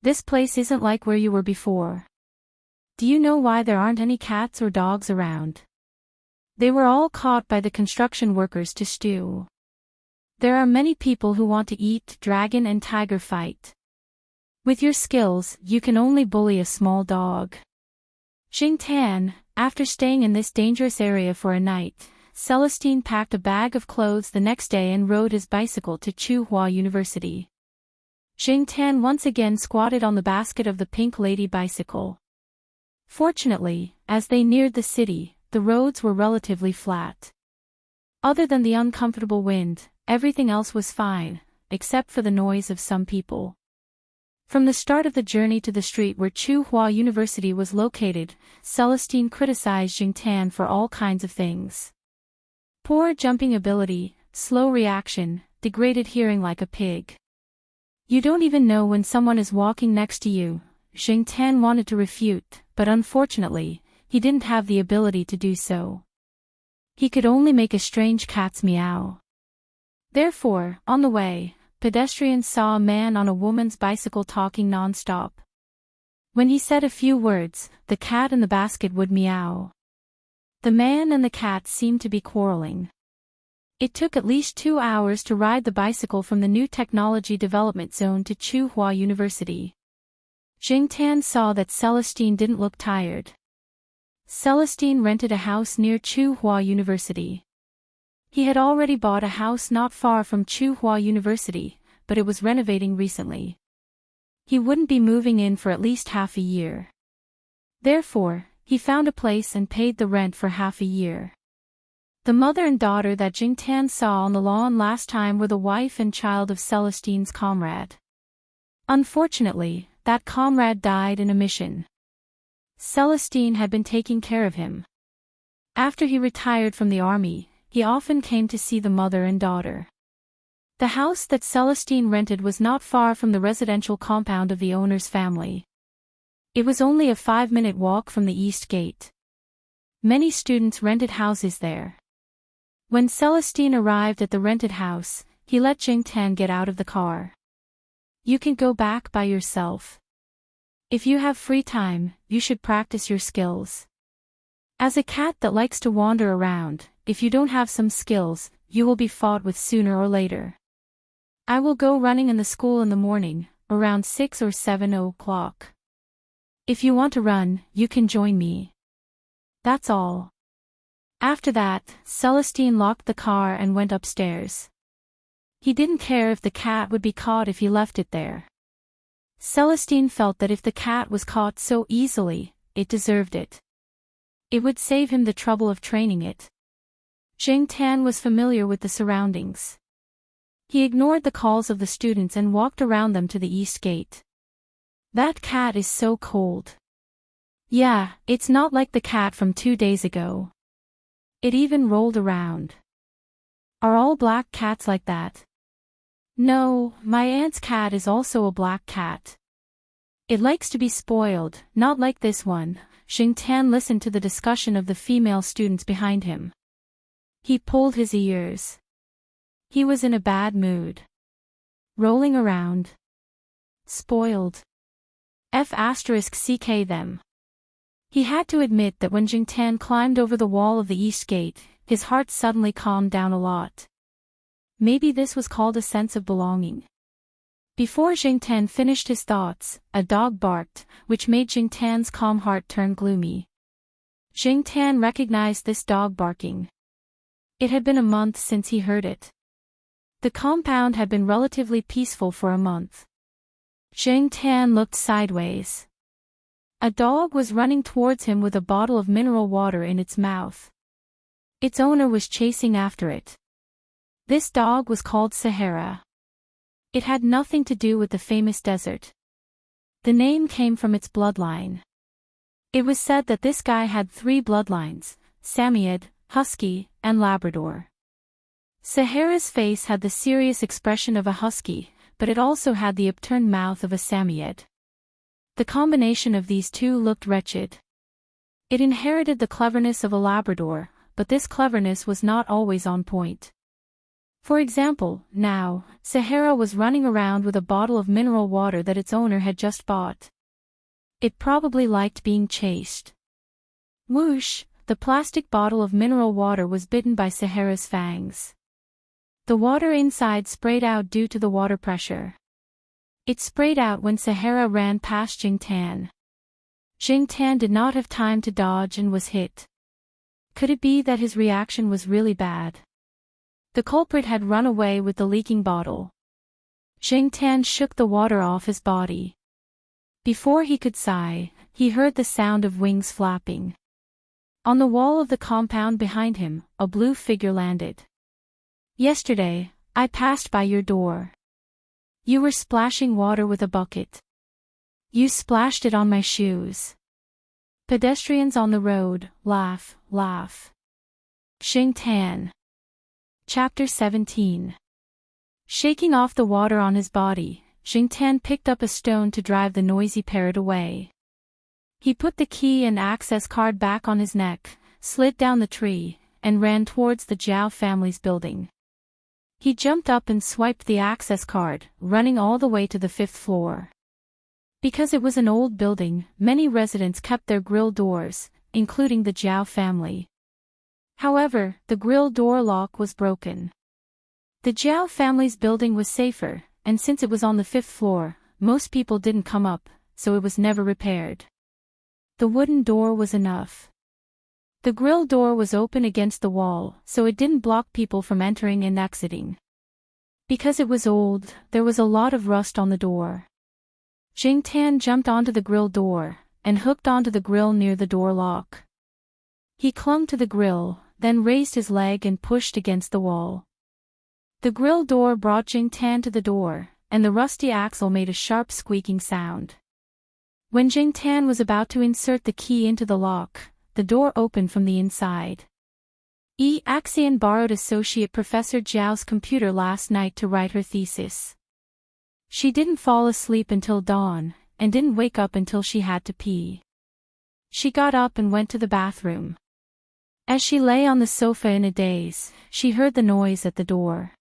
A: This place isn't like where you were before. Do you know why there aren't any cats or dogs around? They were all caught by the construction workers to stew. There are many people who want to eat dragon and tiger fight. With your skills, you can only bully a small dog." Jingtan, after staying in this dangerous area for a night, Celestine packed a bag of clothes the next day and rode his bicycle to Chuhua University. Jingtan once again squatted on the basket of the Pink Lady bicycle. Fortunately, as they neared the city, the roads were relatively flat. Other than the uncomfortable wind, everything else was fine, except for the noise of some people. From the start of the journey to the street where Chuhua University was located, Celestine criticized Jingtan for all kinds of things. Poor jumping ability, slow reaction, degraded hearing like a pig. You don't even know when someone is walking next to you. Jingtan wanted to refute, but unfortunately, he didn't have the ability to do so. He could only make a strange cat's meow. Therefore, on the way, pedestrians saw a man on a woman's bicycle talking non-stop. When he said a few words, the cat in the basket would meow. The man and the cat seemed to be quarreling. It took at least 2 hours to ride the bicycle from the new technology development zone to Chuhua University. Jingtan saw that Celestine didn't look tired. Celestine rented a house near Chuhua University. He had already bought a house not far from Chuhua University, but it was renovating recently. He wouldn't be moving in for at least half a year. Therefore, he found a place and paid the rent for half a year. The mother and daughter that Jingtan saw on the lawn last time were the wife and child of Celestine's comrade. Unfortunately, that comrade died in a mission. Celestine had been taking care of him. After he retired from the army, he often came to see the mother and daughter. The house that Celestine rented was not far from the residential compound of the owner's family. It was only a 5-minute walk from the East Gate. Many students rented houses there. When Celestine arrived at the rented house, he let Jingtan get out of the car. "You can go back by yourself. If you have free time, you should practice your skills. As a cat that likes to wander around, if you don't have some skills, you will be fought with sooner or later. I will go running in the school in the morning, around 6 or 7 o'clock. If you want to run, you can join me. That's all." After that, Celestine locked the car and went upstairs. He didn't care if the cat would be caught if he left it there. Celestine felt that if the cat was caught so easily, it deserved it. It would save him the trouble of training it. Jingtan was familiar with the surroundings. He ignored the calls of the students and walked around them to the East Gate. "That cat is so cold. Yeah, it's not like the cat from 2 days ago. It even rolled around. Are all black cats like that?" "No, my aunt's cat is also a black cat. It likes to be spoiled, not like this one." Jingtan listened to the discussion of the female students behind him. He pulled his ears. He was in a bad mood. Rolling around. Spoiled. F***ck them. He had to admit that when Jingtan climbed over the wall of the East Gate, his heart suddenly calmed down a lot. Maybe this was called a sense of belonging. Before Jingtan finished his thoughts, a dog barked, which made Jingtan's calm heart turn gloomy. Jingtan recognized this dog barking. It had been a month since he heard it. The compound had been relatively peaceful for a month. Jingtan looked sideways. A dog was running towards him with a bottle of mineral water in its mouth. Its owner was chasing after it. This dog was called Sahara. It had nothing to do with the famous desert. The name came from its bloodline. It was said that this guy had 3 bloodlines: Samoyed, Husky, and Labrador. Sahara's face had the serious expression of a husky, but it also had the upturned mouth of a Samoyed. The combination of these two looked wretched. It inherited the cleverness of a Labrador, but this cleverness was not always on point. For example, now, Sahara was running around with a bottle of mineral water that its owner had just bought. It probably liked being chased. Whoosh, the plastic bottle of mineral water was bitten by Sahara's fangs. The water inside sprayed out due to the water pressure. It sprayed out when Sahara ran past Jingtan. Jingtan did not have time to dodge and was hit. Could it be that his reaction was really bad? The culprit had run away with the leaking bottle. Jingtan shook the water off his body. Before he could sigh, he heard the sound of wings flapping. On the wall of the compound behind him, a blue figure landed. Yesterday, I passed by your door. You were splashing water with a bucket. You splashed it on my shoes. Pedestrians on the road, laugh, laugh. Jingtan. Chapter 17. Shaking off the water on his body, Jingtan picked up a stone to drive the noisy parrot away. He put the key and access card back on his neck, slid down the tree, and ran towards the Zhao family's building. He jumped up and swiped the access card, running all the way to the 5th floor. Because it was an old building, many residents kept their grill doors, including the Zhao family. However, the grill door lock was broken. The Zhao family's building was safer, and since it was on the 5th floor, most people didn't come up, so it was never repaired. The wooden door was enough. The grill door was open against the wall, so it didn't block people from entering and exiting. Because it was old, there was a lot of rust on the door. Jingtan jumped onto the grill door, and hooked onto the grill near the door lock. He clung to the grill, then raised his leg and pushed against the wall. The grill door brought Jingtan to the door, and the rusty axle made a sharp squeaking sound. When Jingtan was about to insert the key into the lock, the door opened from the inside. Axian borrowed Associate Professor Zhao's computer last night to write her thesis. She didn't fall asleep until dawn, and didn't wake up until she had to pee. She got up and went to the bathroom. As she lay on the sofa in a daze, she heard the noise at the door.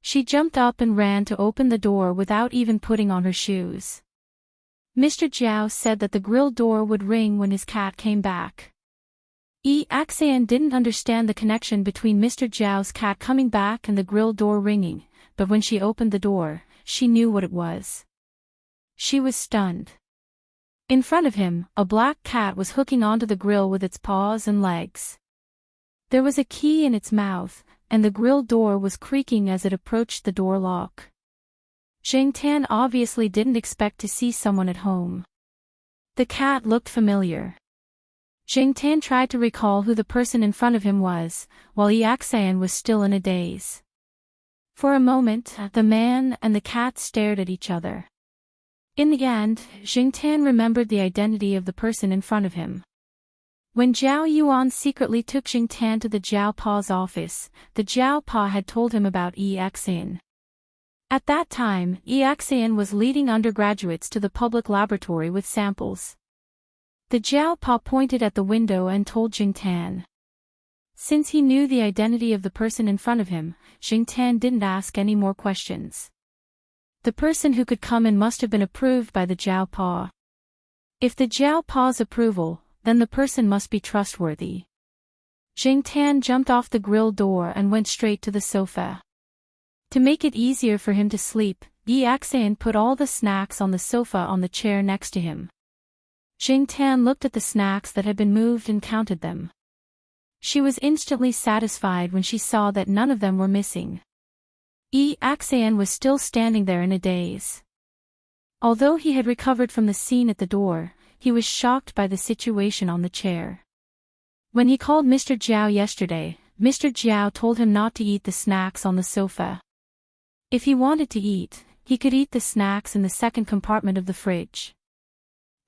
A: She jumped up and ran to open the door without even putting on her shoes. Mr. Zhao said that the grill door would ring when his cat came back. Axian didn't understand the connection between Mr. Zhao's cat coming back and the grill door ringing, but when she opened the door, she knew what it was. She was stunned. In front of him, a black cat was hooking onto the grill with its paws and legs. There was a key in its mouth, and the grill door was creaking as it approached the door lock. Jingtan obviously didn't expect to see someone at home. The cat looked familiar. Jingtan tried to recall who the person in front of him was, while Axian was still in a daze. For a moment, the man and the cat stared at each other. In the end, Jingtan remembered the identity of the person in front of him. When Zhao Yuan secretly took Jingtan to the Zhao Pa's office, the Zhao Pa had told him about Axian. At that time, Axian was leading undergraduates to the public laboratory with samples. The Zhao Pa pointed at the window and told Jingtan. Since he knew the identity of the person in front of him, Jingtan didn't ask any more questions. The person who could come in must have been approved by the Zhao Pa. If the Zhao Pa's approval, then the person must be trustworthy. Jingtan jumped off the grill door and went straight to the sofa. To make it easier for him to sleep, Axian put all the snacks on the sofa on the chair next to him. Jingtan looked at the snacks that had been moved and counted them. She was instantly satisfied when she saw that none of them were missing. Axian was still standing there in a daze. Although he had recovered from the scene at the door, he was shocked by the situation on the chair. When he called Mr. Zhao yesterday, Mr. Zhao told him not to eat the snacks on the sofa. If he wanted to eat, he could eat the snacks in the second compartment of the fridge.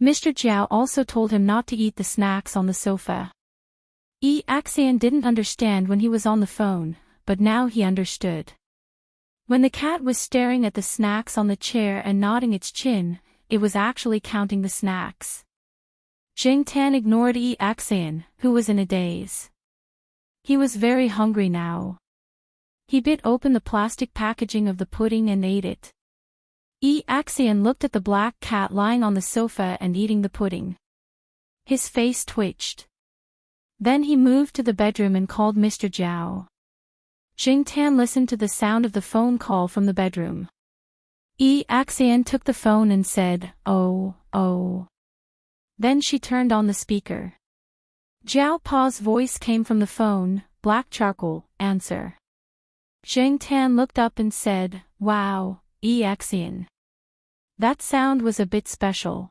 A: Mr. Zhao also told him not to eat the snacks on the sofa. Axian didn't understand when he was on the phone, but now he understood. When the cat was staring at the snacks on the chair and nodding its chin, it was actually counting the snacks. Jing Tan ignored Yi Axian, who was in a daze. He was very hungry now. He bit open the plastic packaging of the pudding and ate it. Yi Axian looked at the black cat lying on the sofa and eating the pudding. His face twitched. Then he moved to the bedroom and called Mr. Zhao. Jing Tan listened to the sound of the phone call from the bedroom. Yi Axian took the phone and said, "Oh, oh." Then she turned on the speaker. Zhao Pa's voice came from the phone, "Black charcoal, answer." Jing Tan looked up and said, "Wow, Yi Axian. That sound was a bit special."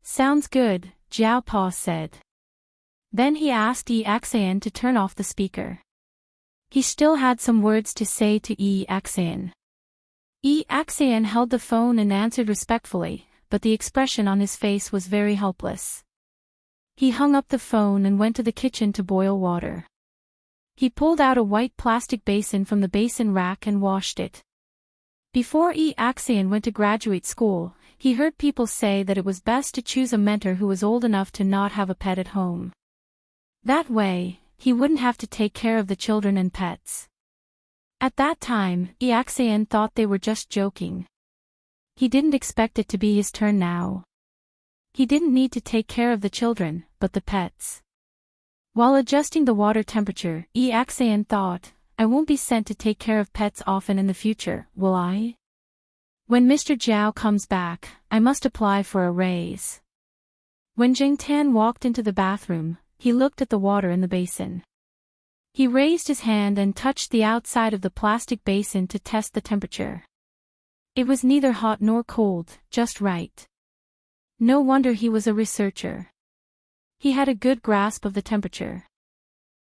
A: "Sounds good," Zhao Pa said. Then he asked Yi Axian to turn off the speaker. He still had some words to say to Yi Axian. Yi Axian held the phone and answered respectfully, but the expression on his face was very helpless. He hung up the phone and went to the kitchen to boil water. He pulled out a white plastic basin from the basin rack and washed it. Before Yi Axian went to graduate school, he heard people say that it was best to choose a mentor who was old enough to not have a pet at home. That way, he wouldn't have to take care of the children and pets. At that time, Yi Axian thought they were just joking. He didn't expect it to be his turn now. He didn't need to take care of the children, but the pets. While adjusting the water temperature, Yi Axian thought, "I won't be sent to take care of pets often in the future, will I? When Mr. Zhao comes back, I must apply for a raise." When Jing Tan walked into the bathroom, he looked at the water in the basin. He raised his hand and touched the outside of the plastic basin to test the temperature. It was neither hot nor cold, just right. No wonder he was a researcher. He had a good grasp of the temperature.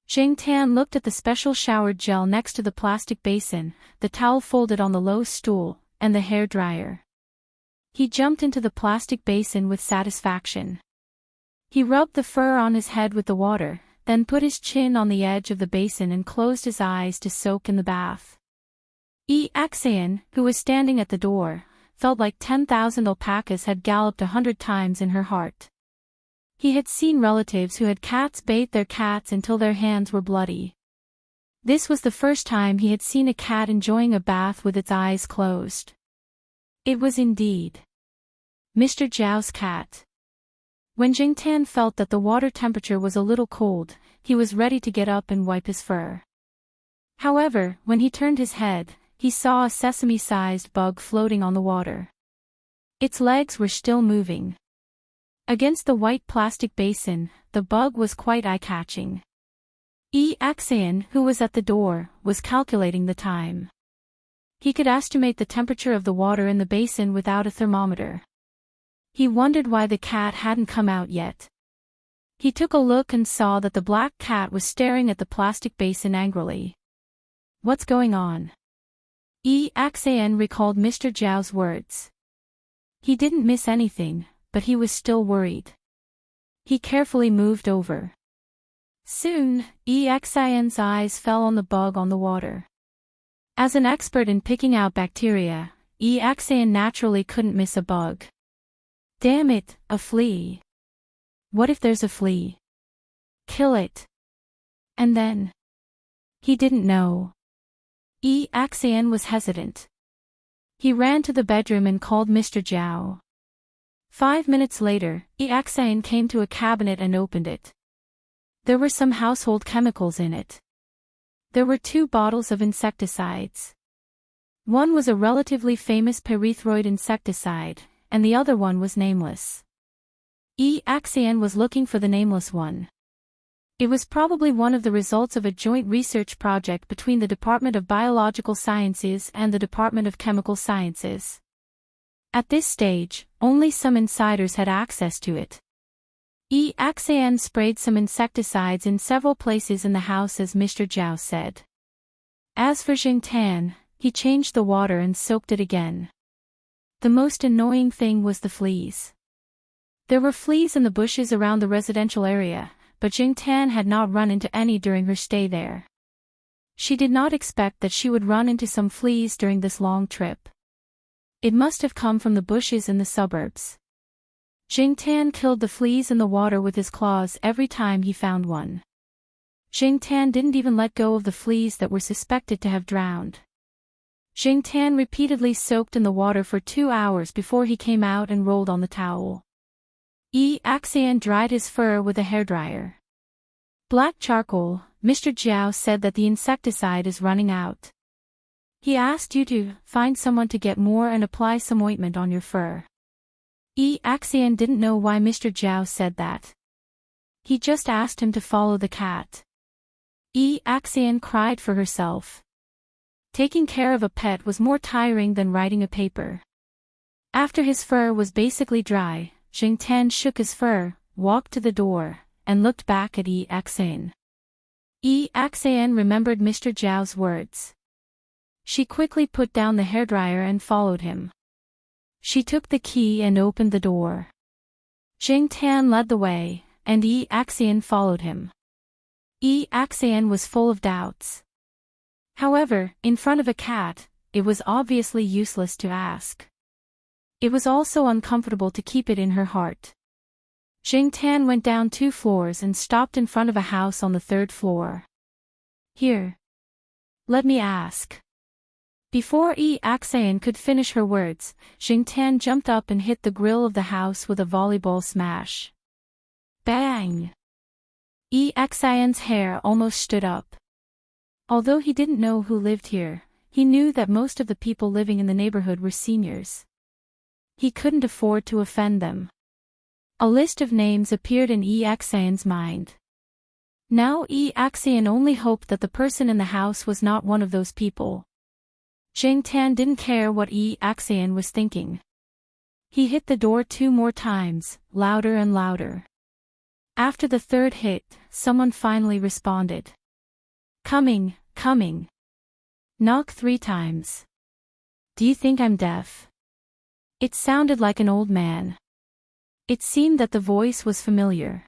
A: Jing Tan looked at the special shower gel next to the plastic basin, the towel folded on the low stool, and the hair dryer. He jumped into the plastic basin with satisfaction. He rubbed the fur on his head with the water, then put his chin on the edge of the basin and closed his eyes to soak in the bath. Yi Axian, who was standing at the door, felt like 10,000 alpacas had galloped 100 times in her heart. He had seen relatives who had cats bathe their cats until their hands were bloody. This was the first time he had seen a cat enjoying a bath with its eyes closed. It was indeed Mr. Zhao's cat. When Jing Tan felt that the water temperature was a little cold, he was ready to get up and wipe his fur. However, when he turned his head, he saw a sesame-sized bug floating on the water. Its legs were still moving. Against the white plastic basin, the bug was quite eye-catching. Yi Axian, who was at the door, was calculating the time. He could estimate the temperature of the water in the basin without a thermometer. He wondered why the cat hadn't come out yet. He took a look and saw that the black cat was staring at the plastic basin angrily. "What's going on?" Yi Axian recalled Mr. Zhao's words. He didn't miss anything, but he was still worried. He carefully moved over. Soon, Yi Axian's eyes fell on the bug on the water. As an expert in picking out bacteria, Yi Axian naturally couldn't miss a bug. Damn it, a flea. What if there's a flea? Kill it. And then? He didn't know. Yi Axian was hesitant. He ran to the bedroom and called Mr. Zhao. 5 minutes later, Yi Axian came to a cabinet and opened it. There were some household chemicals in it. There were 2 bottles of insecticides. One was a relatively famous pyrethroid insecticide, and the other one was nameless. Yi Axian was looking for the nameless one. It was probably one of the results of a joint research project between the Department of Biological Sciences and the Department of Chemical Sciences. At this stage, only some insiders had access to it. Yi Axian sprayed some insecticides in several places in the house as Mr. Zhao said. As for Jing Tan, he changed the water and soaked it again. The most annoying thing was the fleas. There were fleas in the bushes around the residential area, but Jing Tan had not run into any during her stay there. She did not expect that she would run into some fleas during this long trip. It must have come from the bushes in the suburbs. Jingtan killed the fleas in the water with his claws every time he found one. Jingtan didn't even let go of the fleas that were suspected to have drowned. Jingtan repeatedly soaked in the water for 2 hours before he came out and rolled on the towel. Axian dried his fur with a hairdryer. Black charcoal, Mr. Jiao said that the insecticide is running out. He asked you to find someone to get more and apply some ointment on your fur. Axian didn't know why Mr. Jiao said that. He just asked him to follow the cat. Axian cried for herself. Taking care of a pet was more tiring than writing a paper. After his fur was basically dry, Jingtan shook his fur, walked to the door, and looked back at Axian. Axian remembered Mr. Jiao's words. She quickly put down the hairdryer and followed him. She took the key and opened the door. Jingtan led the way, and Axian followed him. Axian was full of doubts. However, in front of a cat, it was obviously useless to ask. It was also uncomfortable to keep it in her heart. Jingtan went down 2 floors and stopped in front of a house on the 3rd floor. Here. Let me ask. Before Axian could finish her words, Jingtan jumped up and hit the grill of the house with a volleyball smash. Bang! Axian's hair almost stood up. Although he didn't know who lived here, he knew that most of the people living in the neighborhood were seniors. He couldn't afford to offend them. A list of names appeared in Axian's mind. Now Axian only hoped that the person in the house was not one of those people. Jingtan didn't care what Axian was thinking. He hit the door 2 more times, louder and louder. After the 3rd hit, someone finally responded. Coming, coming. Knock 3 times. Do you think I'm deaf? It sounded like an old man. It seemed that the voice was familiar.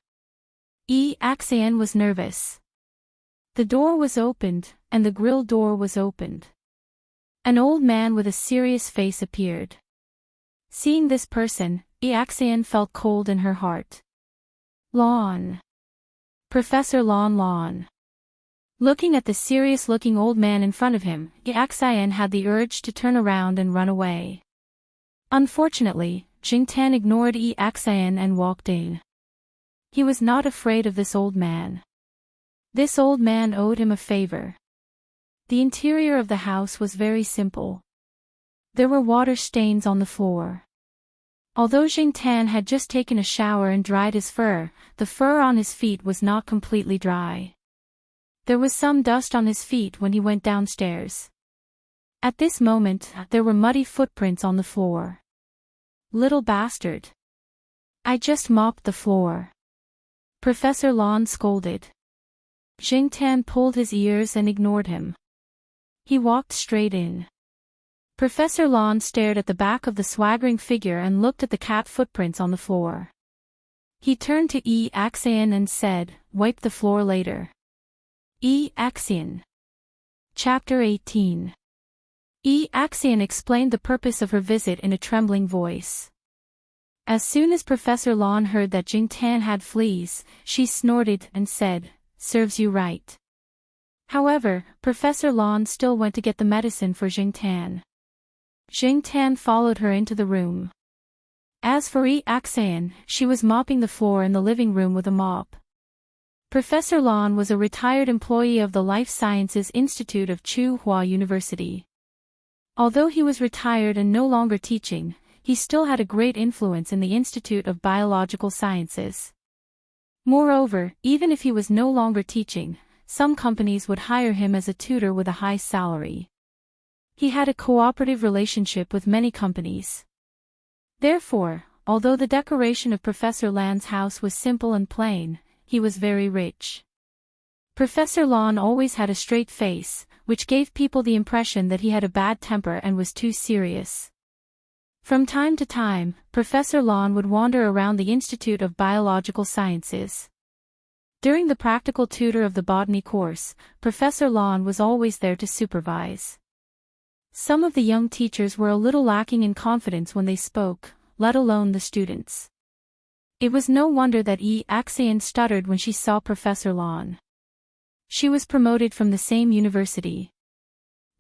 A: Axian was nervous. The door was opened, and the grill door was opened. An old man with a serious face appeared. Seeing this person, Axian felt cold in her heart. Lon. Professor Lon. Looking at the serious-looking old man in front of him, Axian had the urge to turn around and run away. Unfortunately, Jingtan ignored Axian and walked in. He was not afraid of this old man. This old man owed him a favor. The interior of the house was very simple. There were water stains on the floor. Although Jingtan had just taken a shower and dried his fur, the fur on his feet was not completely dry. There was some dust on his feet when he went downstairs. At this moment, there were muddy footprints on the floor. Little bastard. I just mopped the floor. Professor Lon scolded. Jingtan pulled his ears and ignored him. He walked straight in. Professor Lon stared at the back of the swaggering figure and looked at the cat footprints on the floor. He turned to Axian and said, "Wipe the floor later." Axian. Chapter 18. Axian explained the purpose of her visit in a trembling voice. As soon as Professor Lon heard that Jingtan had fleas, she snorted and said, "Serves you right." However, Professor Lon still went to get the medicine for Jingtan. Jingtan followed her into the room. As for Axian, she was mopping the floor in the living room with a mop. Professor Lon was a retired employee of the Life Sciences Institute of Tsinghua University. Although he was retired and no longer teaching, he still had a great influence in the Institute of Biological Sciences. Moreover, even if he was no longer teaching, some companies would hire him as a tutor with a high salary. He had a cooperative relationship with many companies. Therefore, although the decoration of Professor Lan's house was simple and plain, he was very rich. Professor Lon always had a straight face, which gave people the impression that he had a bad temper and was too serious. From time to time, Professor Lon would wander around the Institute of Biological Sciences. During the practical tutor of the botany course, Professor Lon was always there to supervise. Some of the young teachers were a little lacking in confidence when they spoke, let alone the students. It was no wonder that Axian stuttered when she saw Professor Lon. She was promoted from the same university.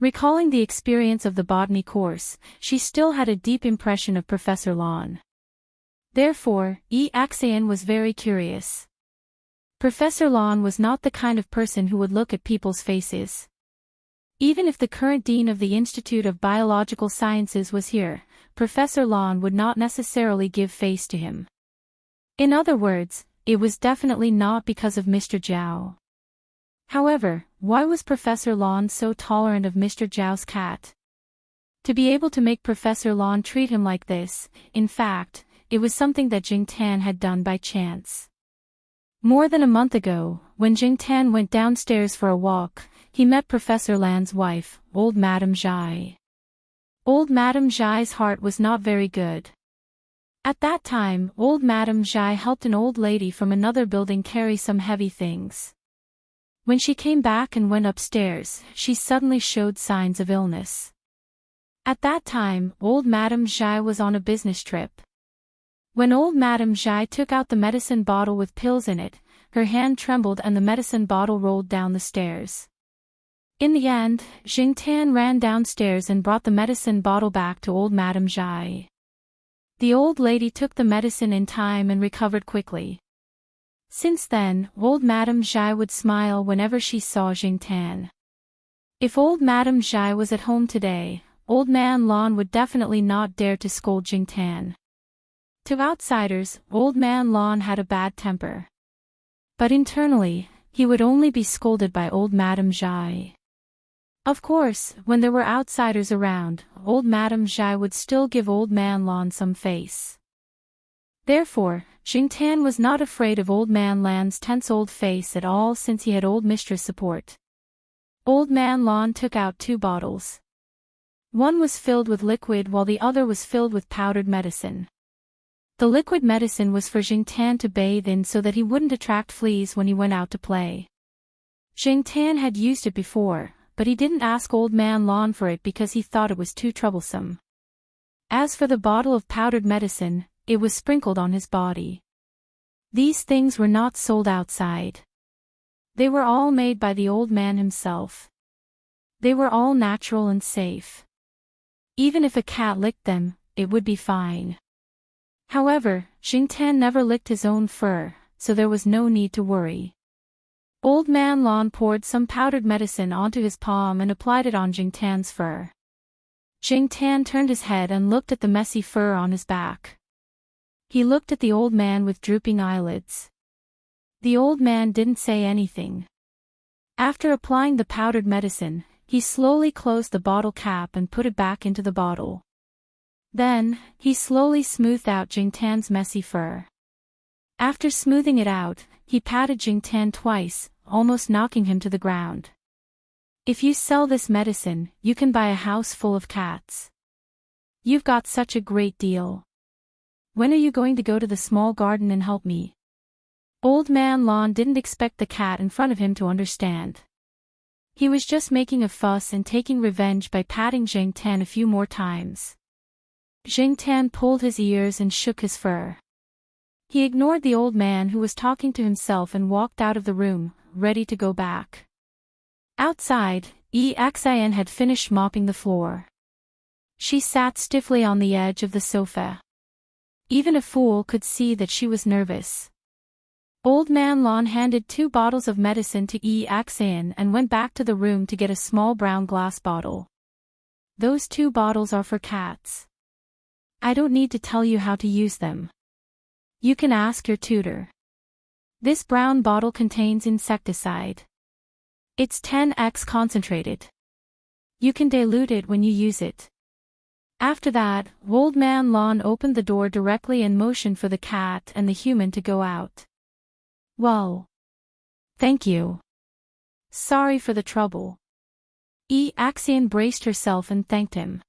A: Recalling the experience of the botany course, she still had a deep impression of Professor Lon. Therefore, Axian was very curious. Professor Lon was not the kind of person who would look at people's faces. Even if the current dean of the Institute of Biological Sciences was here, Professor Lon would not necessarily give face to him. In other words, it was definitely not because of Mr. Zhao. However, why was Professor Lon so tolerant of Mr. Zhao's cat? To be able to make Professor Lon treat him like this, in fact, it was something that Jing Tan had done by chance. More than a month ago, when Jing Tan went downstairs for a walk, he met Professor Lan's wife, old Madame Zhai. Old Madame Zhai's heart was not very good. At that time, old Madame Zhai helped an old lady from another building carry some heavy things. When she came back and went upstairs, she suddenly showed signs of illness. At that time, old Madame Zhai was on a business trip. When old Madame Zhai took out the medicine bottle with pills in it, her hand trembled and the medicine bottle rolled down the stairs. In the end, Jing Tan ran downstairs and brought the medicine bottle back to old Madame Zhai. The old lady took the medicine in time and recovered quickly. Since then, old Madame Zhai would smile whenever she saw Jing Tan. If old Madame Zhai was at home today, old man Lon would definitely not dare to scold Jing Tan. To outsiders, old man Lon had a bad temper. But internally, he would only be scolded by old Madame Zhai. Of course, when there were outsiders around, old Madame Zhai would still give old man Lon some face. Therefore, Jing Tan was not afraid of old man Lan's tense old face at all since he had old mistress support. Old man Lon took out 2 bottles. One was filled with liquid while the other was filled with powdered medicine. The liquid medicine was for Jing Tan to bathe in so that he wouldn't attract fleas when he went out to play. Jing Tan had used it before, but he didn't ask old man Lon for it because he thought it was too troublesome. As for the bottle of powdered medicine, it was sprinkled on his body. These things were not sold outside. They were all made by the old man himself. They were all natural and safe. Even if a cat licked them, it would be fine. However, Jing Tan never licked his own fur, so there was no need to worry. Old man Lon poured some powdered medicine onto his palm and applied it on Jing Tan's fur. Jing Tan turned his head and looked at the messy fur on his back. He looked at the old man with drooping eyelids. The old man didn't say anything. After applying the powdered medicine, he slowly closed the bottle cap and put it back into the bottle. Then, he slowly smoothed out Jing Tan's messy fur. After smoothing it out, he patted Jing Tan twice, almost knocking him to the ground. If you sell this medicine, you can buy a house full of cats. You've got such a great deal. When are you going to go to the small garden and help me? Old man Lon didn't expect the cat in front of him to understand. He was just making a fuss and taking revenge by patting Jing Tan a few more times. Jing Tan pulled his ears and shook his fur. He ignored the old man who was talking to himself and walked out of the room, ready to go back. Outside, Xian had finished mopping the floor. She sat stiffly on the edge of the sofa. Even a fool could see that she was nervous. Old man Lon handed 2 bottles of medicine to Xian and went back to the room to get a small brown glass bottle. Those 2 bottles are for cats. I don't need to tell you how to use them. You can ask your tutor. This brown bottle contains insecticide. It's 10x concentrated. You can dilute it when you use it. After that, old man Lon opened the door directly and motioned for the cat and the human to go out. Whoa. Thank you. Sorry for the trouble. Xian braced herself and thanked him.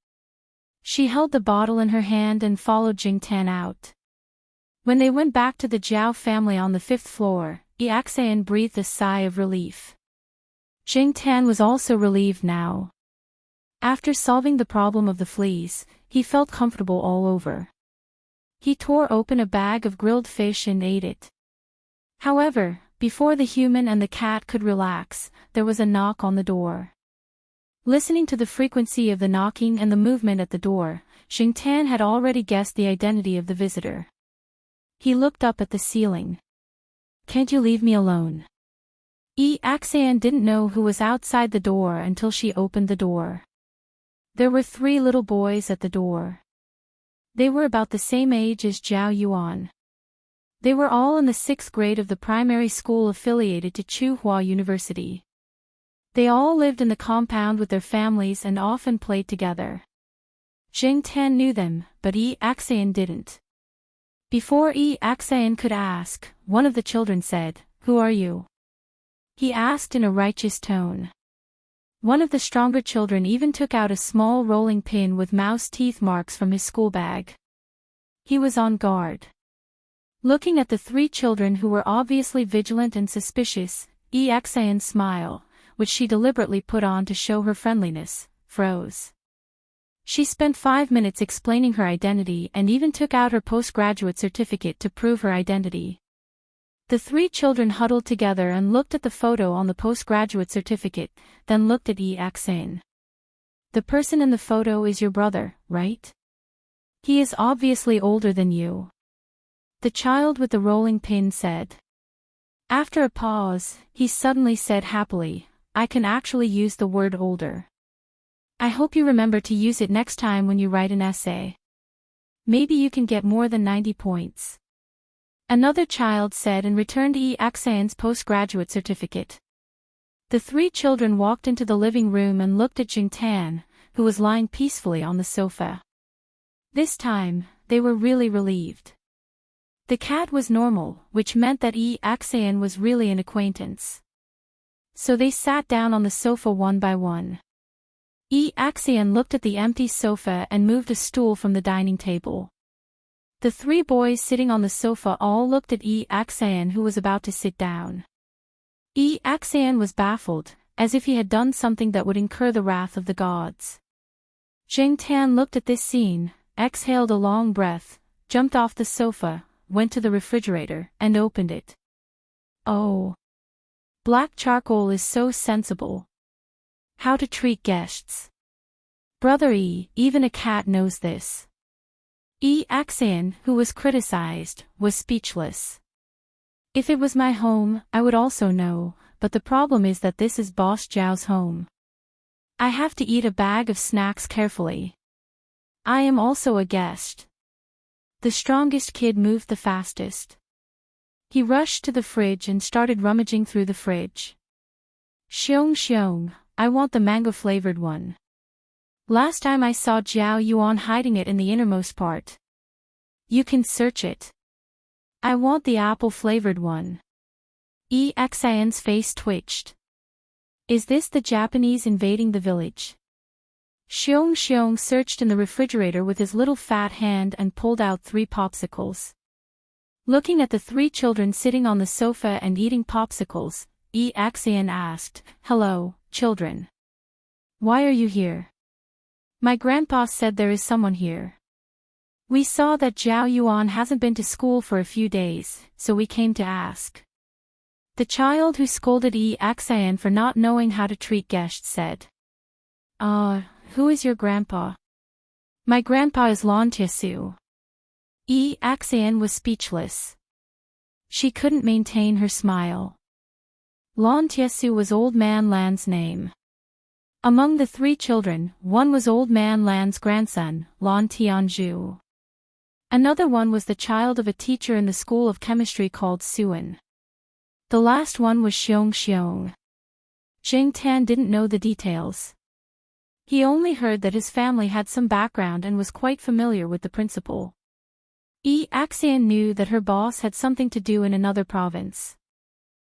A: She held the bottle in her hand and followed Jing Tan out. When they went back to the Zhao family on the 5th floor, Xian breathed a sigh of relief. Jing Tan was also relieved now. After solving the problem of the fleas, he felt comfortable all over. He tore open a bag of grilled fish and ate it. However, before the human and the cat could relax, there was a knock on the door. Listening to the frequency of the knocking and the movement at the door, Xingtan had already guessed the identity of the visitor. He looked up at the ceiling. "Can't you leave me alone?" Axian didn't know who was outside the door until she opened the door. There were 3 little boys at the door. They were about the same age as Zhao Yuan. They were all in the 6th grade of the primary school affiliated to Tsinghua University. They all lived in the compound with their families and often played together. Xingtan knew them, but Axian didn't. Before Axian could ask, one of the children said, "Who are you?" He asked in a righteous tone. One of the stronger children even took out a small rolling pin with mouse teeth marks from his school bag. He was on guard. Looking at the 3 children who were obviously vigilant and suspicious, Axian's smile, which she deliberately put on to show her friendliness, froze. She spent 5 minutes explaining her identity and even took out her postgraduate certificate to prove her identity. The 3 children huddled together and looked at the photo on the postgraduate certificate, then looked at Axian. "The person in the photo is your brother, right? He is obviously older than you," the child with the rolling pin said. After a pause, he suddenly said happily, "I can actually use the word older. I hope you remember to use it next time when you write an essay. Maybe you can get more than 90 points. Another child said and returned Axian's postgraduate certificate. The 3 children walked into the living room and looked at Xingtan, who was lying peacefully on the sofa. This time, they were really relieved. The cat was normal, which meant that Axian was really an acquaintance. So they sat down on the sofa one by one. Axian looked at the empty sofa and moved a stool from the dining table. The 3 boys sitting on the sofa all looked at Axian, who was about to sit down. Axian was baffled, as if he had done something that would incur the wrath of the gods. Xingtan looked at this scene, exhaled a long breath, jumped off the sofa, went to the refrigerator, and opened it. Oh! Black charcoal is so sensible. How to treat guests. Brother even a cat knows this. Axian, who was criticized, was speechless. If it was my home, I would also know, but the problem is that this is Boss Zhao's home. I have to eat a bag of snacks carefully. I am also a guest. The strongest kid moved the fastest. He rushed to the fridge and started rummaging through the fridge. Xiong, I want the mango-flavored one. Last time I saw Zhao Yuan hiding it in the innermost part. You can search it. I want the apple-flavored one. Axian's face twitched. Is this the Japanese invading the village? Xiong searched in the refrigerator with his little fat hand and pulled out 3 popsicles. Looking at the 3 children sitting on the sofa and eating popsicles, Axian asked, "Hello, children. Why are you here?" "My grandpa said there is someone here. We saw that Zhao Yuan hasn't been to school for a few days, so we came to ask." The child who scolded Axian for not knowing how to treat guests said. Who is your grandpa?" "My grandpa is Lan Tiesu." Axian was speechless. She couldn't maintain her smile. Lan Tiesu was Old Man Lan's name. Among the 3 children, one was Old Man Lan's grandson, Lan Tianzhu. Another one was the child of a teacher in the school of chemistry called Suan. The last one was Xiong. Xingtan didn't know the details. He only heard that his family had some background and was quite familiar with the principal. Axian knew that her boss had something to do in another province.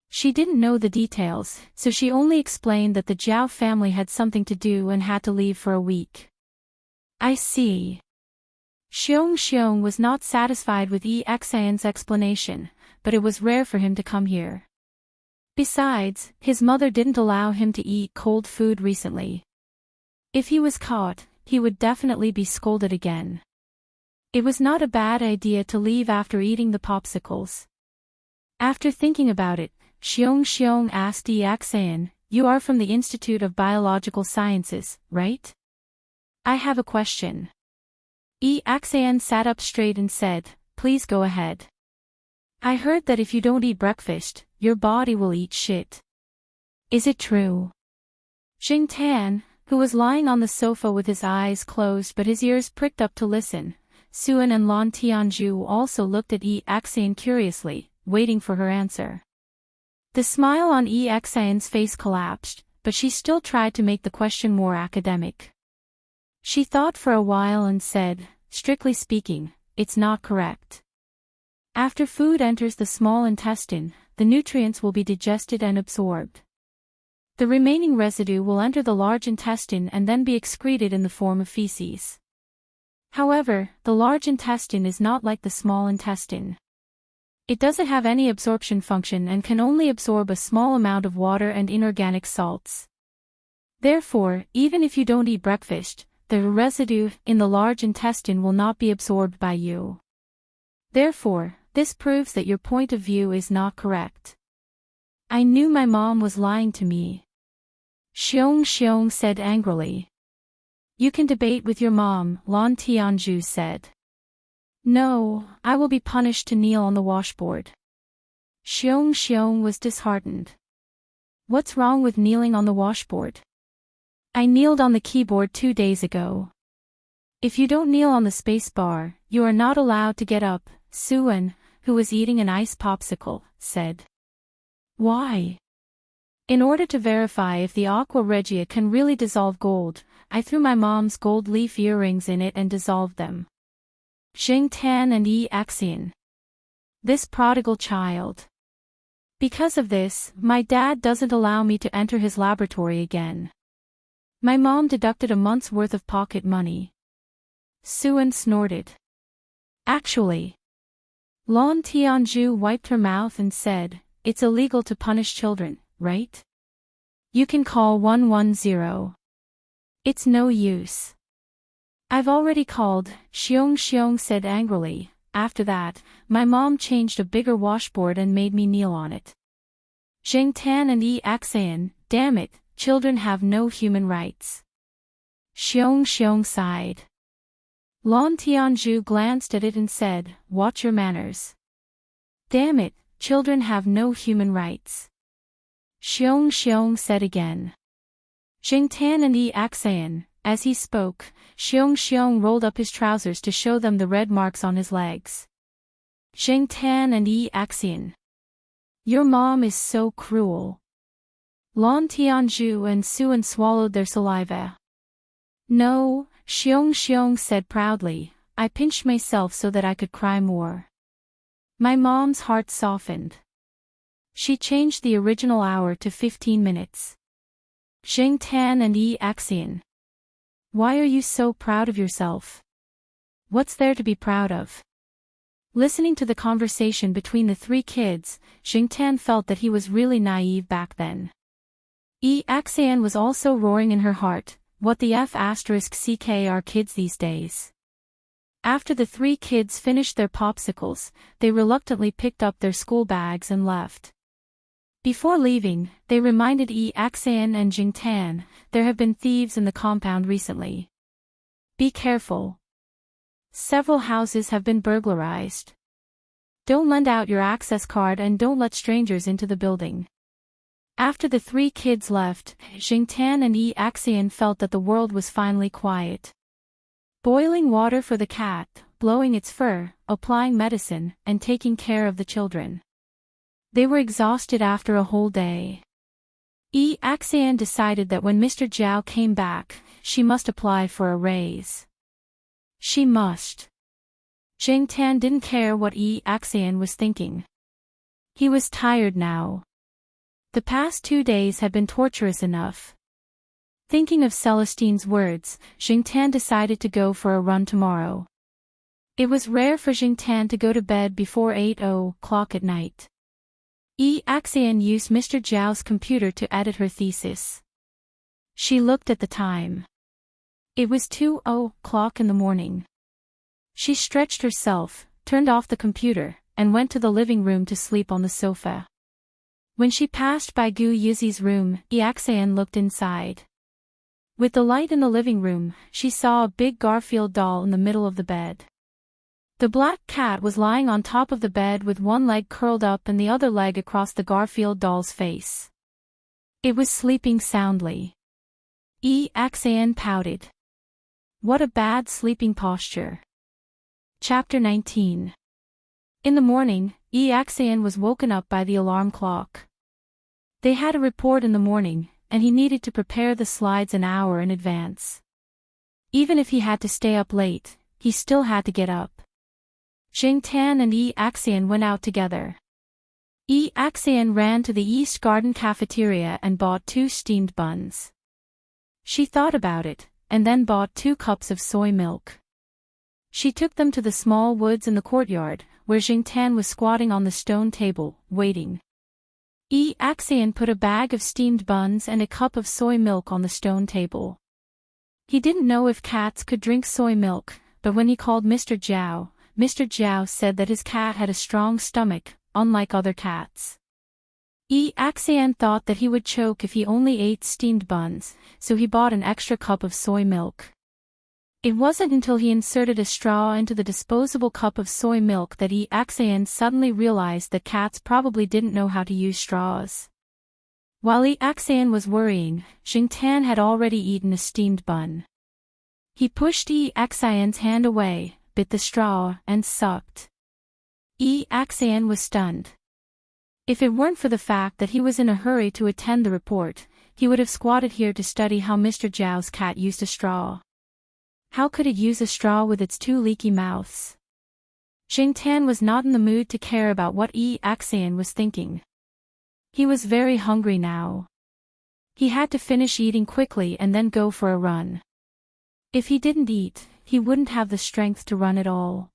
A: She didn't know the details, so she only explained that the Zhao family had something to do and had to leave for a week. "I see." Xiong was not satisfied with Axian's explanation, but it was rare for him to come here. Besides, his mother didn't allow him to eat cold food recently. If he was caught, he would definitely be scolded again. It was not a bad idea to leave after eating the popsicles. After thinking about it, Xiong asked Yaxan, "You are from the Institute of Biological Sciences, right? I have a question." Yaxan sat up straight and said, "Please go ahead. I heard that if you don't eat breakfast, your body will eat shit. Is it true?" Jingtan, who was lying on the sofa with his eyes closed but his ears pricked up to listen, Suan and Lan Tianju also looked at Yaxan curiously, waiting for her answer. The smile on Yaxan's face collapsed, but she still tried to make the question more academic. She thought for a while and said, "Strictly speaking, it's not correct. After food enters the small intestine, the nutrients will be digested and absorbed. The remaining residue will enter the large intestine and then be excreted in the form of feces. However, the large intestine is not like the small intestine. It doesn't have any absorption function and can only absorb a small amount of water and inorganic salts. Therefore, even if you don't eat breakfast, the residue in the large intestine will not be absorbed by you. Therefore, this proves that your point of view is not correct." "I knew my mom was lying to me," Xiong said angrily. "You can debate with your mom," Lan Tianju said. "No, I will be punished to kneel on the washboard." Xiong was disheartened. "What's wrong with kneeling on the washboard? I kneeled on the keyboard 2 days ago. If you don't kneel on the space bar, you are not allowed to get up," Suan, who was eating an ice popsicle, said. "Why?" "In order to verify if the aqua regia can really dissolve gold, I threw my mom's gold leaf earrings in it and dissolved them." Jingtan and Yaxan. "This prodigal child. Because of this, my dad doesn't allow me to enter his laboratory again. My mom deducted a month's worth of pocket money." Suan snorted. "Actually." Lan Tianju wiped her mouth and said, "It's illegal to punish children, right? You can call 110. It's no use." "I've already called," Xiong said angrily. "After that, my mom changed a bigger washboard and made me kneel on it." Jingtan and Yaxan, "Damn it, children have no human rights." Xiong sighed. Lan Tianju glanced at it and said, "Watch your manners." "Damn it, children have no human rights." Xiong said again. Jingtan and Yaxan, as he spoke, Xiong rolled up his trousers to show them the red marks on his legs. Jingtan and Yaxan. "Your mom is so cruel." Lan Tianju and Suan swallowed their saliva. "No," Xiong said proudly, "I pinched myself so that I could cry more." My mom's heart softened. She changed the original hour to 15 minutes. Jingtan and Yaxan. "Why are you so proud of yourself? What's there to be proud of?" Listening to the conversation between the three kids, Jingtan felt that he was really naive back then. Yaxan was also roaring in her heart, what the F***ck are kids these days. After the three kids finished their popsicles, they reluctantly picked up their school bags and left. Before leaving, they reminded Yaxan and Jingtan, there have been thieves in the compound recently. Be careful. Several houses have been burglarized. Don't lend out your access card and don't let strangers into the building. After the three kids left, Jingtan and Yaxan felt that the world was finally quiet. Boiling water for the cat, blowing its fur, applying medicine, and taking care of the children. They were exhausted after a whole day. Yaxan decided that when Mr. Zhao came back, she must apply for a raise. She must. Jingtan didn't care what Yaxan was thinking. He was tired now. The past 2 days had been torturous enough. Thinking of Celestine's words, Jingtan decided to go for a run tomorrow. It was rare for Jingtan to go to bed before 8:00 at night. Yaxan used Mr. Zhao's computer to edit her thesis. She looked at the time. It was 2:00 in the morning. She stretched herself, turned off the computer, and went to the living room to sleep on the sofa. When she passed by Gu Yuzi's room, Ixian looked inside. With the light in the living room, she saw a big Garfield doll in the middle of the bed. The black cat was lying on top of the bed with one leg curled up and the other leg across the Garfield doll's face. It was sleeping soundly. Ixian pouted. What a bad sleeping posture. Chapter 19. In the morning, Ixian was woken up by the alarm clock. They had a report in the morning, and he needed to prepare the slides an hour in advance. Even if he had to stay up late, he still had to get up. Jingtan and Ixian went out together. Ixian ran to the East Garden cafeteria and bought 2 steamed buns. She thought about it, and then bought 2 cups of soy milk. She took them to the small woods in the courtyard, where Jingtan was squatting on the stone table, waiting. Ixian put a bag of steamed buns and a cup of soy milk on the stone table. He didn't know if cats could drink soy milk, but when he called Mr. Zhao said that his cat had a strong stomach, unlike other cats. Ixian thought that he would choke if he only ate steamed buns, so he bought an extra cup of soy milk. It wasn't until he inserted a straw into the disposable cup of soy milk that Ixian suddenly realized that cats probably didn't know how to use straws. While Ixian was worrying, Jingtan had already eaten a steamed bun. He pushed Ixian's hand away, bit the straw, and sucked. Ixian was stunned. If it weren't for the fact that he was in a hurry to attend the report, he would have squatted here to study how Mr. Zhao's cat used a straw. How could it use a straw with its 2 leaky mouths? Jingtan was not in the mood to care about what Ixian was thinking. He was very hungry now. He had to finish eating quickly and then go for a run. If he didn't eat, he wouldn't have the strength to run at all.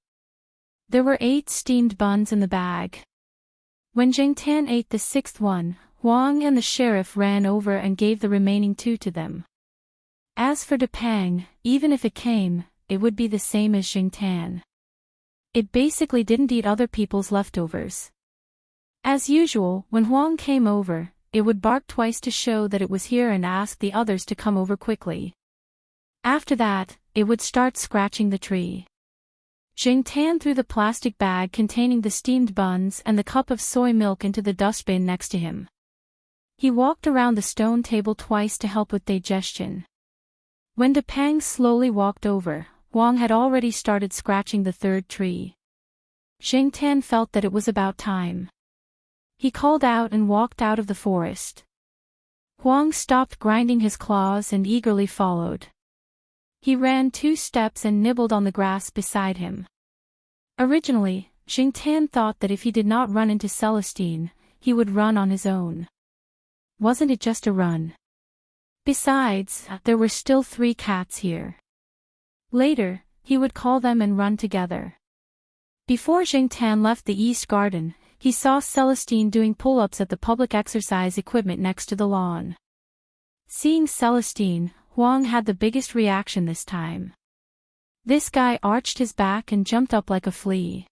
A: There were 8 steamed buns in the bag. When Jingtan ate the 6th one, Huang and the sheriff ran over and gave the remaining 2 to them. As for Depang, even if it came, it would be the same as Jingtan. It basically didn't eat other people's leftovers. As usual, when Huang came over, it would bark twice to show that it was here and ask the others to come over quickly. After that, it would start scratching the tree. Jingtan threw the plastic bag containing the steamed buns and the cup of soy milk into the dustbin next to him. He walked around the stone table twice to help with digestion. When Depang slowly walked over, Huang had already started scratching the 3rd tree. Jingtan felt that it was about time. He called out and walked out of the forest. Huang stopped grinding his claws and eagerly followed. He ran 2 steps and nibbled on the grass beside him. Originally, Jingtan thought that if he did not run into Celestine, he would run on his own. Wasn't it just a run? Besides, there were still 3 cats here. Later, he would call them and run together. Before Jingtan left the East Garden, he saw Celestine doing pull-ups at the public exercise equipment next to the lawn. Seeing Celestine, Huang had the biggest reaction this time. This guy arched his back and jumped up like a flea.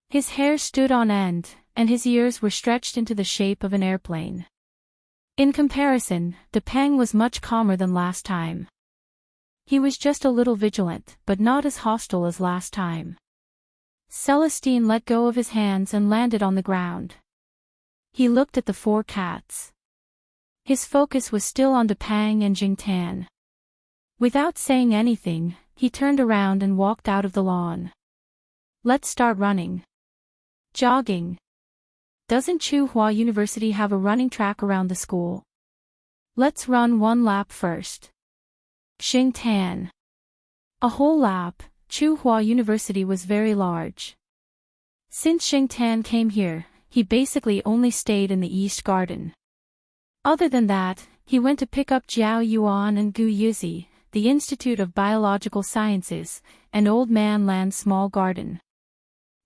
A: His hair stood on end, and his ears were stretched into the shape of an airplane. In comparison, Depang was much calmer than last time. He was just a little vigilant, but not as hostile as last time. Celestine let go of his hands and landed on the ground. He looked at the 4 cats. His focus was still on Depang and Jingtan. Without saying anything, he turned around and walked out of the lawn. Let's start running. Jogging. Doesn't Tsinghua University have a running track around the school? Let's run 1 lap first. Jingtan. A whole lap. Tsinghua University was very large. Since Jingtan came here, he basically only stayed in the East Garden. Other than that, he went to pick up Jiao Yuan and Gu Yuzi, the Institute of Biological Sciences, and Old Man Land's small garden.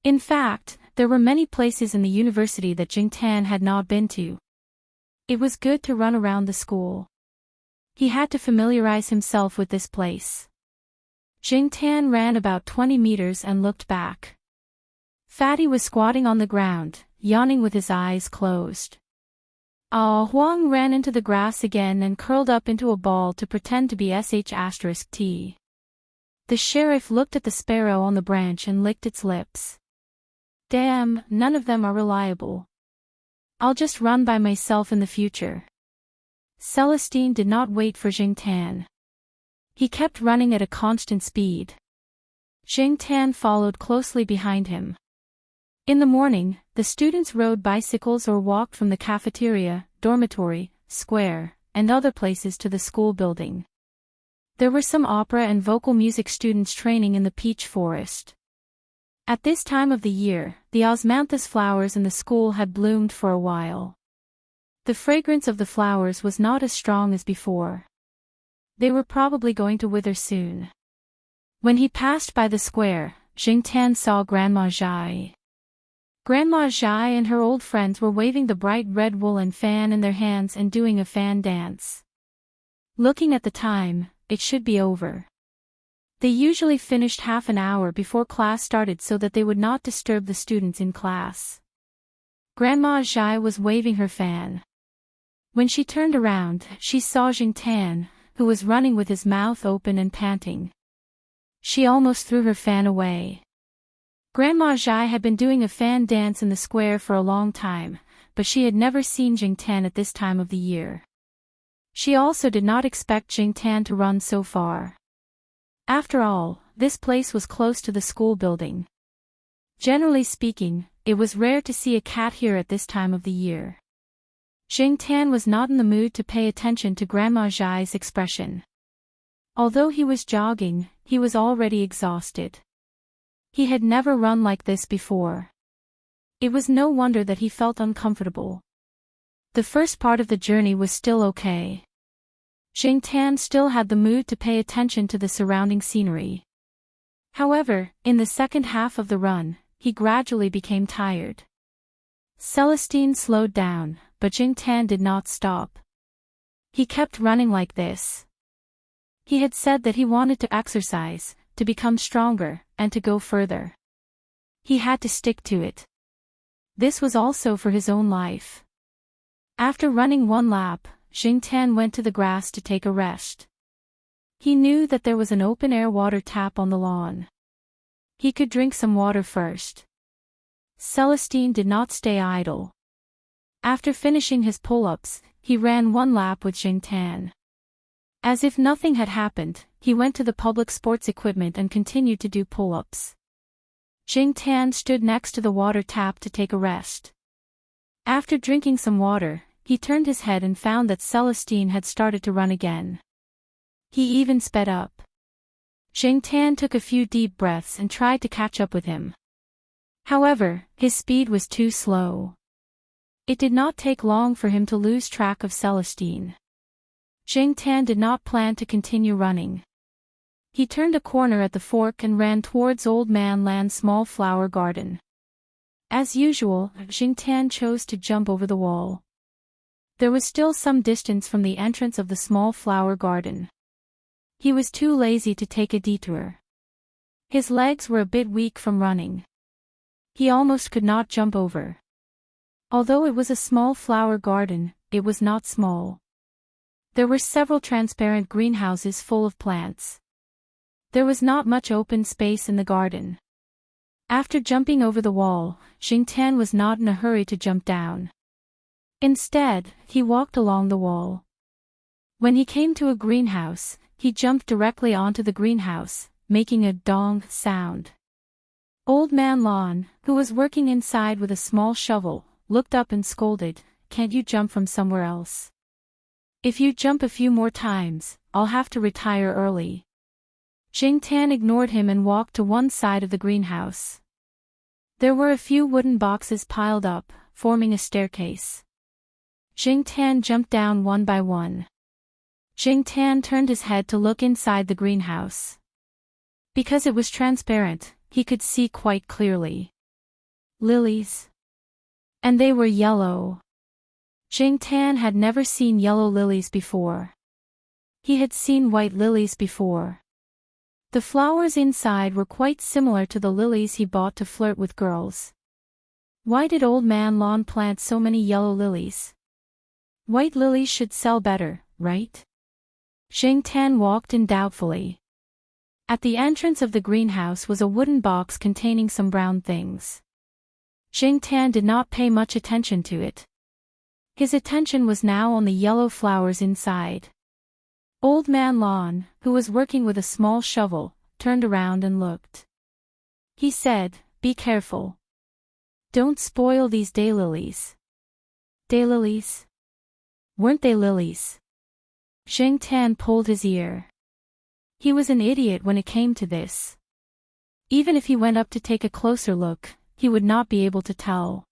A: In fact, there were many places in the university that Jingtan had not been to. It was good to run around the school. He had to familiarize himself with this place. Jing Tan ran about 20 meters and looked back. Fatty was squatting on the ground, yawning with his eyes closed. Huang ran into the grass again and curled up into a ball to pretend to be sh*t. The sheriff looked at the sparrow on the branch and licked its lips. Damn, none of them are reliable. I'll just run by myself in the future. Celestine did not wait for Jing Tan. He kept running at a constant speed. Jing Tan followed closely behind him. In the morning, the students rode bicycles or walked from the cafeteria, dormitory, square, and other places to the school building. There were some opera and vocal music students training in the peach forest. At this time of the year, the osmanthus flowers in the school had bloomed for a while. The fragrance of the flowers was not as strong as before. They were probably going to wither soon. When he passed by the square, Jing Tan saw Grandma Zhai. Grandma Zhai and her old friends were waving the bright red woolen fan in their hands and doing a fan dance. Looking at the time, it should be over. They usually finished half an hour before class started so that they would not disturb the students in class. Grandma Zhai was waving her fan. When she turned around, she saw Jing Tan, who was running with his mouth open and panting. She almost threw her fan away. Grandma Zhai had been doing a fan dance in the square for a long time, but she had never seen Jing Tan at this time of the year. She also did not expect Jing Tan to run so far. After all, this place was close to the school building. Generally speaking, it was rare to see a cat here at this time of the year. Jing Tan was not in the mood to pay attention to Grandma Zhai's expression. Although he was jogging, he was already exhausted. He had never run like this before. It was no wonder that he felt uncomfortable. The first part of the journey was still okay. Jing Tan still had the mood to pay attention to the surrounding scenery. However, in the second half of the run, he gradually became tired. Celestine slowed down, but Jing Tan did not stop. He kept running like this. He had said that he wanted to exercise, to become stronger, and to go further. He had to stick to it. This was also for his own life. After running one lap, Jing Tan went to the grass to take a rest. He knew that there was an open-air water tap on the lawn. He could drink some water first. Celestine did not stay idle. After finishing his pull-ups, he ran one lap with Jing Tan. As if nothing had happened, he went to the public sports equipment and continued to do pull-ups. Jing Tan stood next to the water tap to take a rest. After drinking some water, he turned his head and found that Celestine had started to run again. He even sped up. Jing Tan took a few deep breaths and tried to catch up with him. However, his speed was too slow. It did not take long for him to lose track of Celestine. Jing Tan did not plan to continue running. He turned a corner at the fork and ran towards Old Man Land's small flower garden. As usual, Jing Tan chose to jump over the wall. There was still some distance from the entrance of the small flower garden. He was too lazy to take a detour. His legs were a bit weak from running. He almost could not jump over. Although it was a small flower garden, it was not small. There were several transparent greenhouses full of plants. There was not much open space in the garden. After jumping over the wall, Jing Tan was not in a hurry to jump down. Instead, he walked along the wall. When he came to a greenhouse, he jumped directly onto the greenhouse, making a dong sound. Old Man Lon, who was working inside with a small shovel, looked up and scolded, "Can't you jump from somewhere else? If you jump a few more times, I'll have to retire early." Jing Tan ignored him and walked to one side of the greenhouse. There were a few wooden boxes piled up, forming a staircase. Jing Tan jumped down one by one. Jing Tan turned his head to look inside the greenhouse. Because it was transparent, he could see quite clearly. Lilies. And they were yellow. Jing Tan had never seen yellow lilies before. He had seen white lilies before. The flowers inside were quite similar to the lilies he bought to flirt with girls. Why did Old Man Lawn plant so many yellow lilies? White lilies should sell better, right? Jing Tan walked in doubtfully. At the entrance of the greenhouse was a wooden box containing some brown things. Jing Tan did not pay much attention to it. His attention was now on the yellow flowers inside. Old Man Lawn, who was working with a small shovel, turned around and looked. He said, "Be careful. Don't spoil these daylilies." Daylilies? Weren't they lilies? Jing Tan pulled his ear. He was an idiot when it came to this. Even if he went up to take a closer look, he would not be able to tell.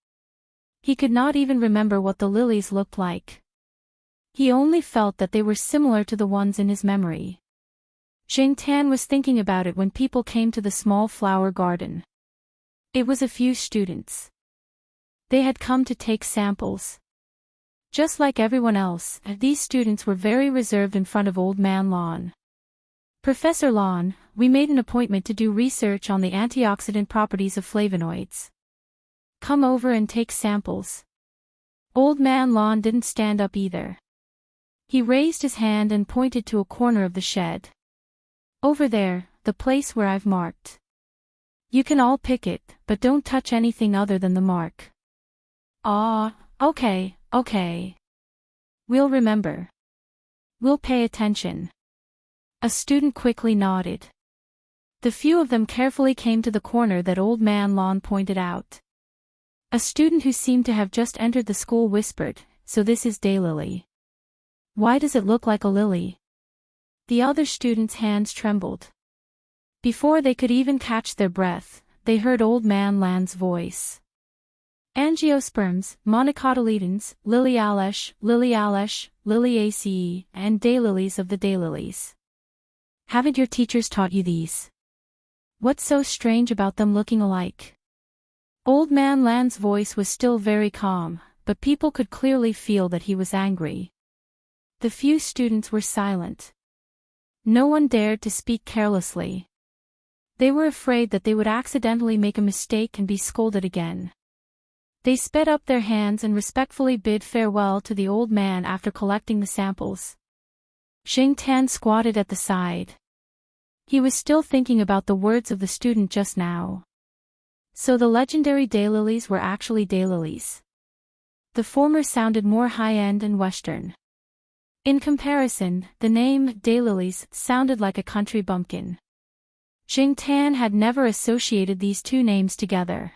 A: He could not even remember what the lilies looked like. He only felt that they were similar to the ones in his memory. Jing Tan was thinking about it when people came to the small flower garden. It was a few students. They had come to take samples. Just like everyone else, these students were very reserved in front of Old Man Lawn. "Professor Lawn, we made an appointment to do research on the antioxidant properties of flavonoids. Come over and take samples." Old Man Lawn didn't stand up either. He raised his hand and pointed to a corner of the shed. "Over there, the place where I've marked. You can all pick it, but don't touch anything other than the mark." "Ah, okay. We'll remember. We'll pay attention." A student quickly nodded. The few of them carefully came to the corner that Old Man Lawn pointed out. A student who seemed to have just entered the school whispered, "So this is daylily. Why does it look like a lily?" The other students' hands trembled. Before they could even catch their breath, they heard Old Man Lawn's voice. "Angiosperms, monocotyledons, lilialesh, liliaceae, and daylilies of the daylilies. Haven't your teachers taught you these? What's so strange about them looking alike?" Old Man Lawn's voice was still very calm, but people could clearly feel that he was angry. The few students were silent. No one dared to speak carelessly. They were afraid that they would accidentally make a mistake and be scolded again. They sped up their hands and respectfully bid farewell to the old man after collecting the samples. Jing Tan squatted at the side. He was still thinking about the words of the student just now. So the legendary daylilies were actually daylilies. The former sounded more high-end and Western. In comparison, the name daylilies sounded like a country bumpkin. Jing Tan had never associated these two names together.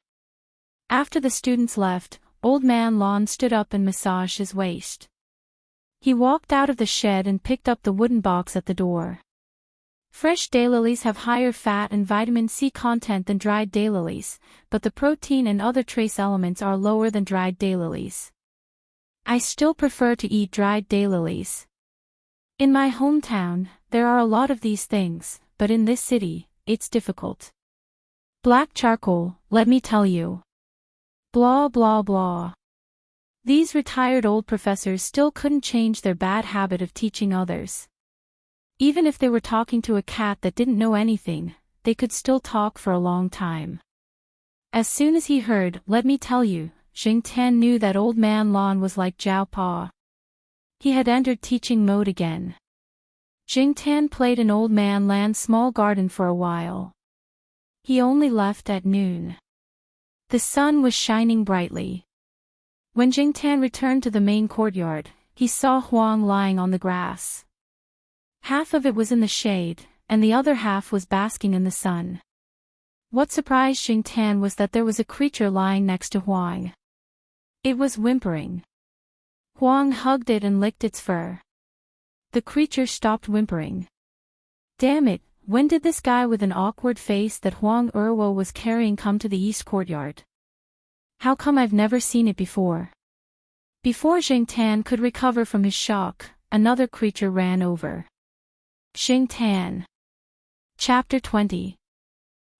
A: After the students left, Old Man Lawn stood up and massaged his waist. He walked out of the shed and picked up the wooden box at the door. Fresh daylilies have higher fat and vitamin C content than dried daylilies, but the protein and other trace elements are lower than dried daylilies. I still prefer to eat dried daylilies. In my hometown, there are a lot of these things, but in this city, it's difficult. Black charcoal, let me tell you. Blah blah blah. These retired old professors still couldn't change their bad habit of teaching others. Even if they were talking to a cat that didn't know anything, they could still talk for a long time. As soon as he heard, "Let me tell you," Jing Tan knew that Old Man Lawn was like Jiao Pa. He had entered teaching mode again. Jing Tan played in Old Man Lawn's small garden for a while. He only left at noon. The sun was shining brightly. When Jing Tan returned to the main courtyard, he saw Huang lying on the grass. Half of it was in the shade, and the other half was basking in the sun. What surprised Jing Tan was that there was a creature lying next to Huang. It was whimpering. Huang hugged it and licked its fur. The creature stopped whimpering. Damn it, when did this guy with an awkward face that Huang Erwo was carrying come to the east courtyard? How come I've never seen it before? Before Jing Tan could recover from his shock, another creature ran over. Jing Tan. Chapter 20.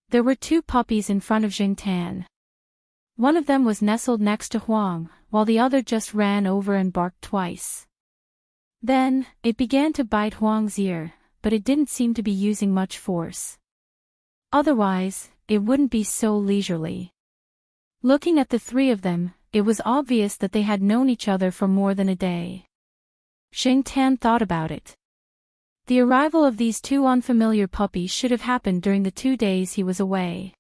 A: There were two puppies in front of Jing Tan. One of them was nestled next to Huang, while the other just ran over and barked twice. Then, it began to bite Huang's ear, but it didn't seem to be using much force. Otherwise, it wouldn't be so leisurely. Looking at the three of them, it was obvious that they had known each other for more than a day. Xingtian thought about it. The arrival of these two unfamiliar puppies should have happened during the 2 days he was away.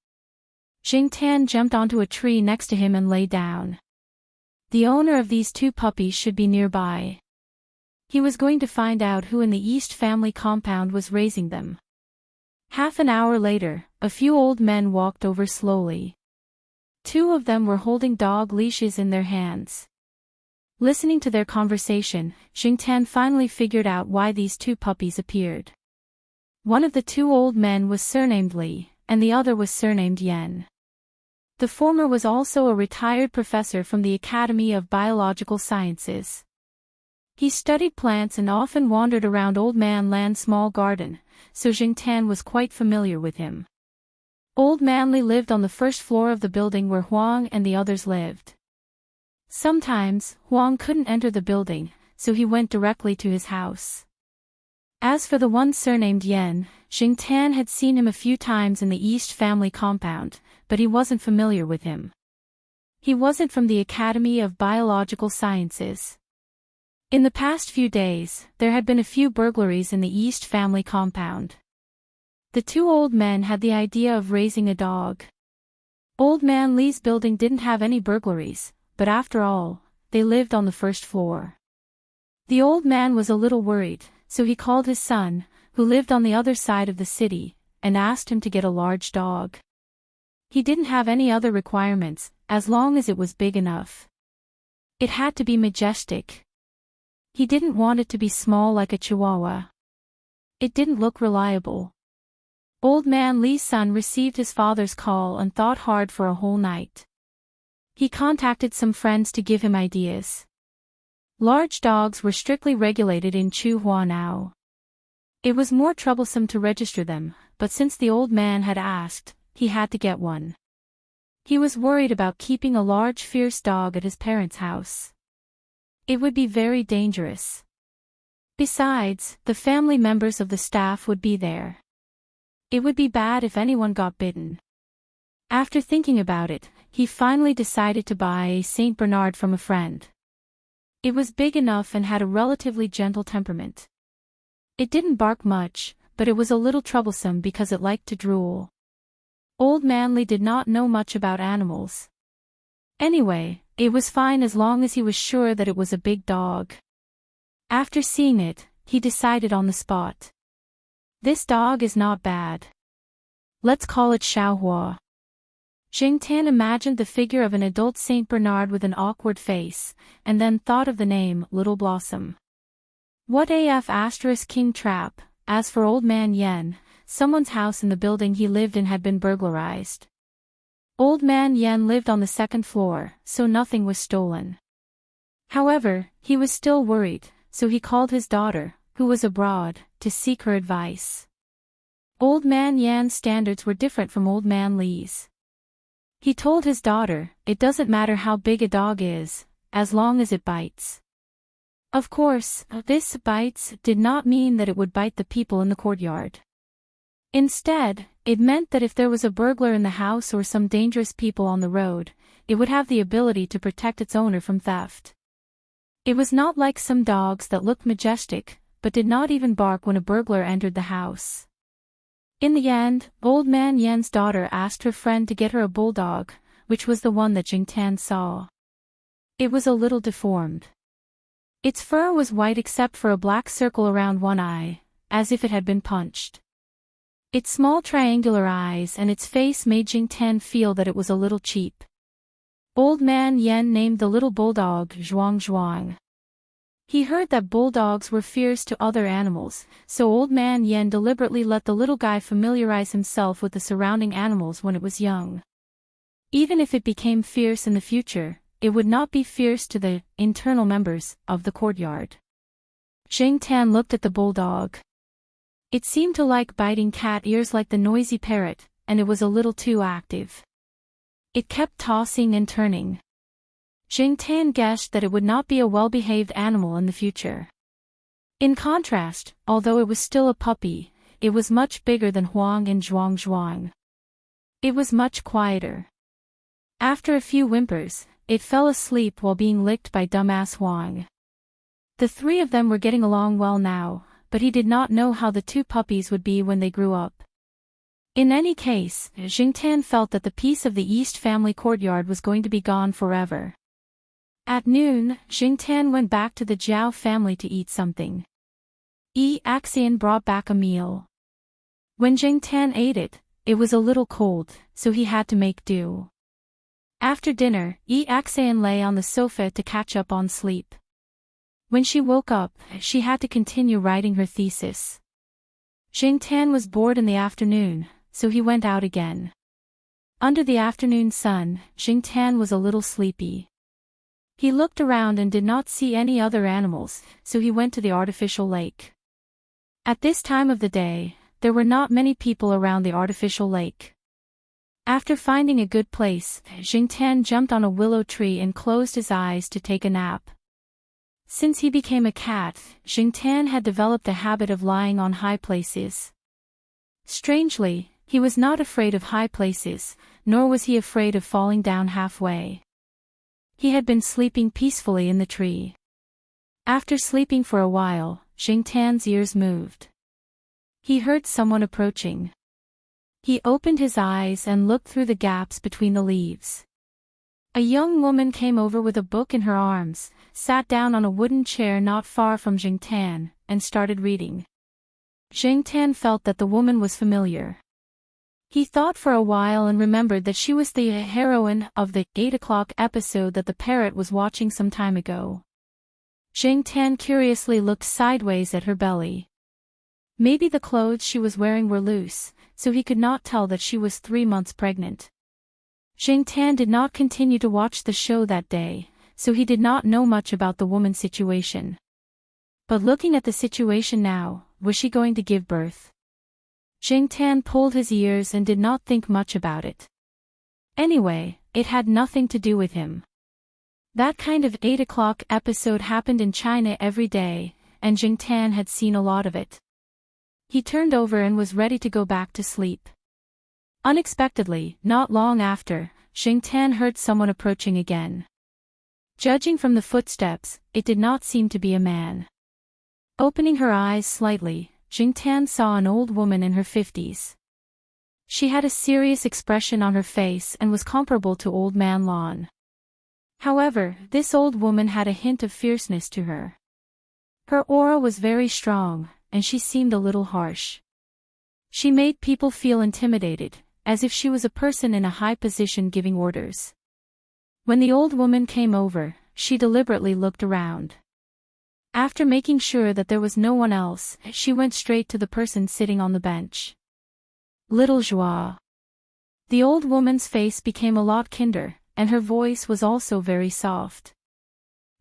A: Xingtian jumped onto a tree next to him and lay down. The owner of these two puppies should be nearby. He was going to find out who in the East family compound was raising them. Half an hour later, a few old men walked over slowly. 2 of them were holding dog leashes in their hands. Listening to their conversation, Xingtian finally figured out why these 2 puppies appeared. One of the 2 old men was surnamed Li, and the other was surnamed Yan. The former was also a retired professor from the Academy of Biological Sciences. He studied plants and often wandered around Old Man Land's small garden, so Xingtian was quite familiar with him. Old Man Li lived on the first floor of the building where Huang and the others lived. Sometimes, Huang couldn't enter the building, so he went directly to his house. As for the one surnamed Yan, Xingtian had seen him a few times in the East family compound, but he wasn't familiar with him. He wasn't from the Academy of Biological Sciences. In the past few days, there had been a few burglaries in the East family compound. The 2 old men had the idea of raising a dog. Old Man Li's building didn't have any burglaries, but after all, they lived on the first floor. The old man was a little worried, so he called his son, who lived on the other side of the city, and asked him to get a large dog. He didn't have any other requirements, as long as it was big enough. It had to be majestic. He didn't want it to be small like a chihuahua. It didn't look reliable. Old Man Li's son received his father's call and thought hard for a whole night. He contacted some friends to give him ideas. Large dogs were strictly regulated in Chu Huanao. It was more troublesome to register them, but since the old man had asked, he had to get one. He was worried about keeping a large fierce dog at his parents' house. It would be very dangerous. Besides, the family members of the staff would be there. It would be bad if anyone got bitten. After thinking about it, he finally decided to buy a Saint Bernard from a friend. It was big enough and had a relatively gentle temperament. It didn't bark much, but it was a little troublesome because it liked to drool. Old Man Li did not know much about animals. Anyway, it was fine as long as he was sure that it was a big dog. After seeing it, he decided on the spot. This dog is not bad. Let's call it Xiaohua. Xingtian imagined the figure of an adult Saint Bernard with an awkward face, and then thought of the name Little Blossom. What af *king trap, as for Old Man Yan, someone's house in the building he lived in had been burglarized. Old Man Yan lived on the 2nd floor, so nothing was stolen. However, he was still worried, so he called his daughter, who was abroad, to seek her advice. Old Man Yan's standards were different from Old Man Li's. He told his daughter, it doesn't matter how big a dog is, as long as it bites. Of course, this bites did not mean that it would bite the people in the courtyard. Instead, it meant that if there was a burglar in the house or some dangerous people on the road, it would have the ability to protect its owner from theft. It was not like some dogs that looked majestic, but did not even bark when a burglar entered the house. In the end, Old Man Yan's daughter asked her friend to get her a bulldog, which was the one that Xingtian saw. It was a little deformed. Its fur was white except for a black circle around one eye, as if it had been punched. Its small triangular eyes and its face made Xingtian feel that it was a little cheap. Old Man Yan named the little bulldog Zhuang Zhuang. He heard that bulldogs were fierce to other animals, so Old Man Yan deliberately let the little guy familiarize himself with the surrounding animals when it was young. Even if it became fierce in the future, it would not be fierce to the internal members of the courtyard. Xingtian looked at the bulldog. It seemed to like biting cat ears like the noisy parrot, and it was a little too active. It kept tossing and turning. Xingtian guessed that it would not be a well-behaved animal in the future. In contrast, although it was still a puppy, it was much bigger than Huang and Zhuang Zhuang. It was much quieter. After a few whimpers, it fell asleep while being licked by dumbass Huang. The three of them were getting along well now, but he did not know how the two puppies would be when they grew up. In any case, Jingtan felt that the peace of the East family courtyard was going to be gone forever. At noon, Jingtan went back to the Zhao family to eat something. Yi Axian brought back a meal. When Jingtan ate it, it was a little cold, so he had to make do. After dinner, Yi Axian lay on the sofa to catch up on sleep. When she woke up, she had to continue writing her thesis. Jingtan was bored in the afternoon, so he went out again. Under the afternoon sun, Jingtan was a little sleepy. He looked around and did not see any other animals, so he went to the artificial lake. At this time of the day, there were not many people around the artificial lake. After finding a good place, Jingtan jumped on a willow tree and closed his eyes to take a nap. Since he became a cat, Jingtan had developed a habit of lying on high places. Strangely, he was not afraid of high places, nor was he afraid of falling down halfway. He had been sleeping peacefully in the tree. After sleeping for a while, Jingtan's ears moved. He heard someone approaching. He opened his eyes and looked through the gaps between the leaves. A young woman came over with a book in her arms, sat down on a wooden chair not far from Jingtan, and started reading. Jingtan felt that the woman was familiar. He thought for a while and remembered that she was the heroine of the 8 o'clock episode that the parrot was watching some time ago. Jingtan curiously looked sideways at her belly. Maybe the clothes she was wearing were loose, so he could not tell that she was 3 months pregnant. Jingtan did not continue to watch the show that day, so he did not know much about the woman's situation. But looking at the situation now, was she going to give birth? Jingtan pulled his ears and did not think much about it. Anyway, it had nothing to do with him. That kind of 8 o'clock episode happened in China every day, and Jingtan had seen a lot of it. He turned over and was ready to go back to sleep. Unexpectedly, not long after, Jingtan heard someone approaching again. Judging from the footsteps, it did not seem to be a man. Opening her eyes slightly, Jingtan saw an old woman in her 50s. She had a serious expression on her face and was comparable to Old Man Lon. However, this old woman had a hint of fierceness to her. Her aura was very strong, and she seemed a little harsh. She made people feel intimidated, as if she was a person in a high position giving orders. When the old woman came over, she deliberately looked around. After making sure that there was no one else, she went straight to the person sitting on the bench. Little Joie. The old woman's face became a lot kinder, and her voice was also very soft.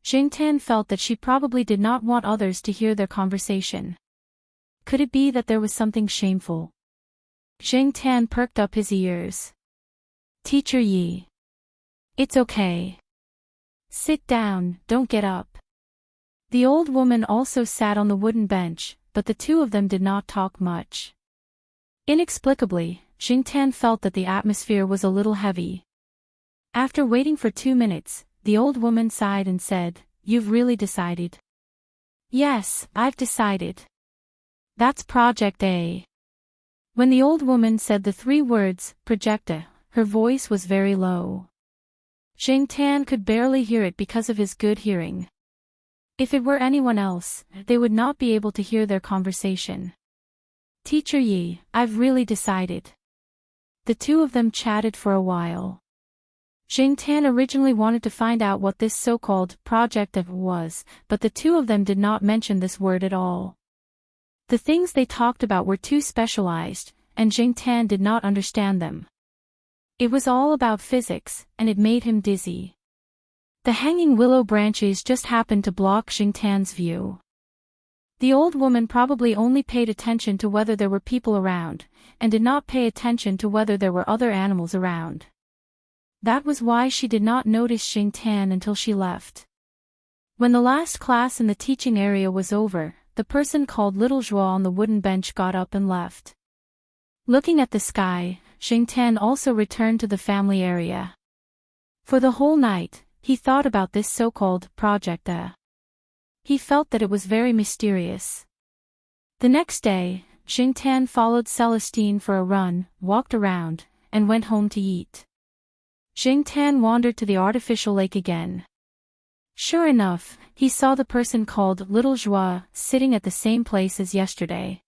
A: Jingtan felt that she probably did not want others to hear their conversation. Could it be that there was something shameful? Jingtan perked up his ears. Teacher Yi. It's okay. Sit down, don't get up. The old woman also sat on the wooden bench, but the two of them did not talk much. Inexplicably, Jingtan felt that the atmosphere was a little heavy. After waiting for 2 minutes, the old woman sighed and said, "You've really decided?" "Yes, I've decided. That's Project A." When the old woman said the 3 words, Project A, her voice was very low. Jingtan could barely hear it because of his good hearing. If it were anyone else, they would not be able to hear their conversation. Teacher Yi, I've really decided. The two of them chatted for a while. Jingtan originally wanted to find out what this so-called Project A was, but the two of them did not mention this word at all. The things they talked about were too specialized, and Jingtan did not understand them. It was all about physics, and it made him dizzy. The hanging willow branches just happened to block Jingtan's view. The old woman probably only paid attention to whether there were people around, and did not pay attention to whether there were other animals around. That was why she did not notice Jingtan until she left. When the last class in the teaching area was over, the person called Little Joie on the wooden bench got up and left. Looking at the sky, Xingtian also returned to the family area. For the whole night, he thought about this so-called project. He felt that it was very mysterious. The next day, Xingtian followed Celestine for a run, walked around, and went home to eat. Xingtian wandered to the artificial lake again. Sure enough, he saw the person called Little Joie sitting at the same place as yesterday.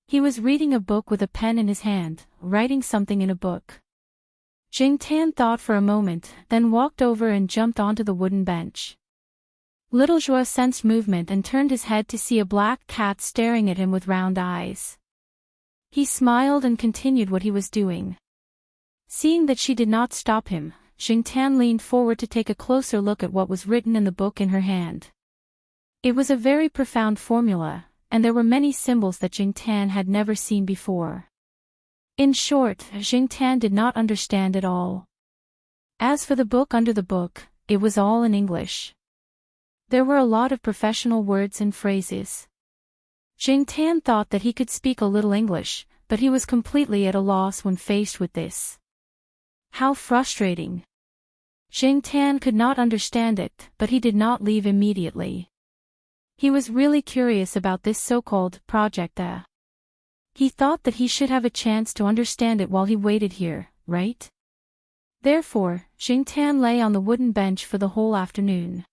A: He was reading a book with a pen in his hand, writing something in a book. Xingtian thought for a moment, then walked over and jumped onto the wooden bench. Little Joie sensed movement and turned his head to see a black cat staring at him with round eyes. He smiled and continued what he was doing. Seeing that she did not stop him, Xingtian leaned forward to take a closer look at what was written in the book in her hand. It was a very profound formula, and there were many symbols that Xingtian had never seen before. In short, Xingtian did not understand it all. As for the book under the book, it was all in English. There were a lot of professional words and phrases. Xingtian thought that he could speak a little English, but he was completely at a loss when faced with this. How frustrating! Xingtian could not understand it, but he did not leave immediately. He was really curious about this so-called project. He thought that he should have a chance to understand it while he waited here, right? Therefore, Xingtian lay on the wooden bench for the whole afternoon.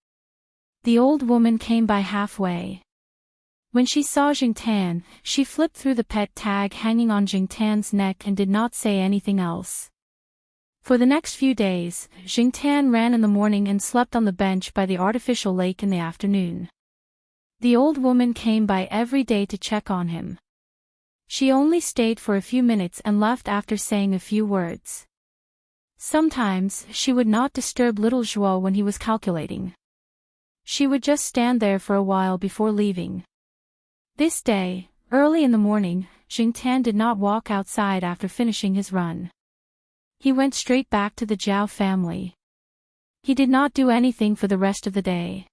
A: The old woman came by halfway. When she saw Xingtian, she flipped through the pet tag hanging on Xingtian's neck and did not say anything else. For the next few days, Xingtian ran in the morning and slept on the bench by the artificial lake in the afternoon. The old woman came by every day to check on him. She only stayed for a few minutes and left after saying a few words. Sometimes, she would not disturb Little Joie when he was calculating. She would just stand there for a while before leaving. This day, early in the morning, Xingtian did not walk outside after finishing his run. He went straight back to the Zhao family. He did not do anything for the rest of the day.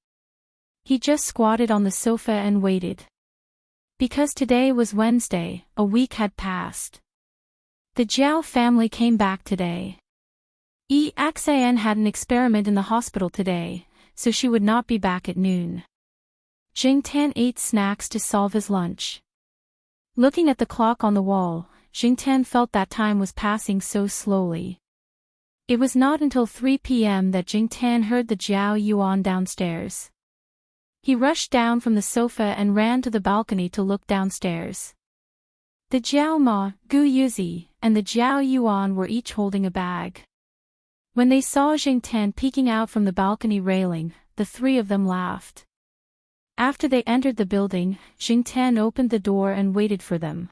A: He just squatted on the sofa and waited. Because today was Wednesday, a week had passed. The Zhao family came back today. Xian had an experiment in the hospital today, so she would not be back at noon. Xingtian ate snacks to solve his lunch. Looking at the clock on the wall, Xingtian felt that time was passing so slowly. It was not until 3 p.m. that Xingtian heard the Zhao Yuan downstairs. He rushed down from the sofa and ran to the balcony to look downstairs. The Zhao Ma, Gu Yuzi, and the Zhao Yuan were each holding a bag. When they saw Xingtian peeking out from the balcony railing, the three of them laughed. After they entered the building, Xingtian opened the door and waited for them.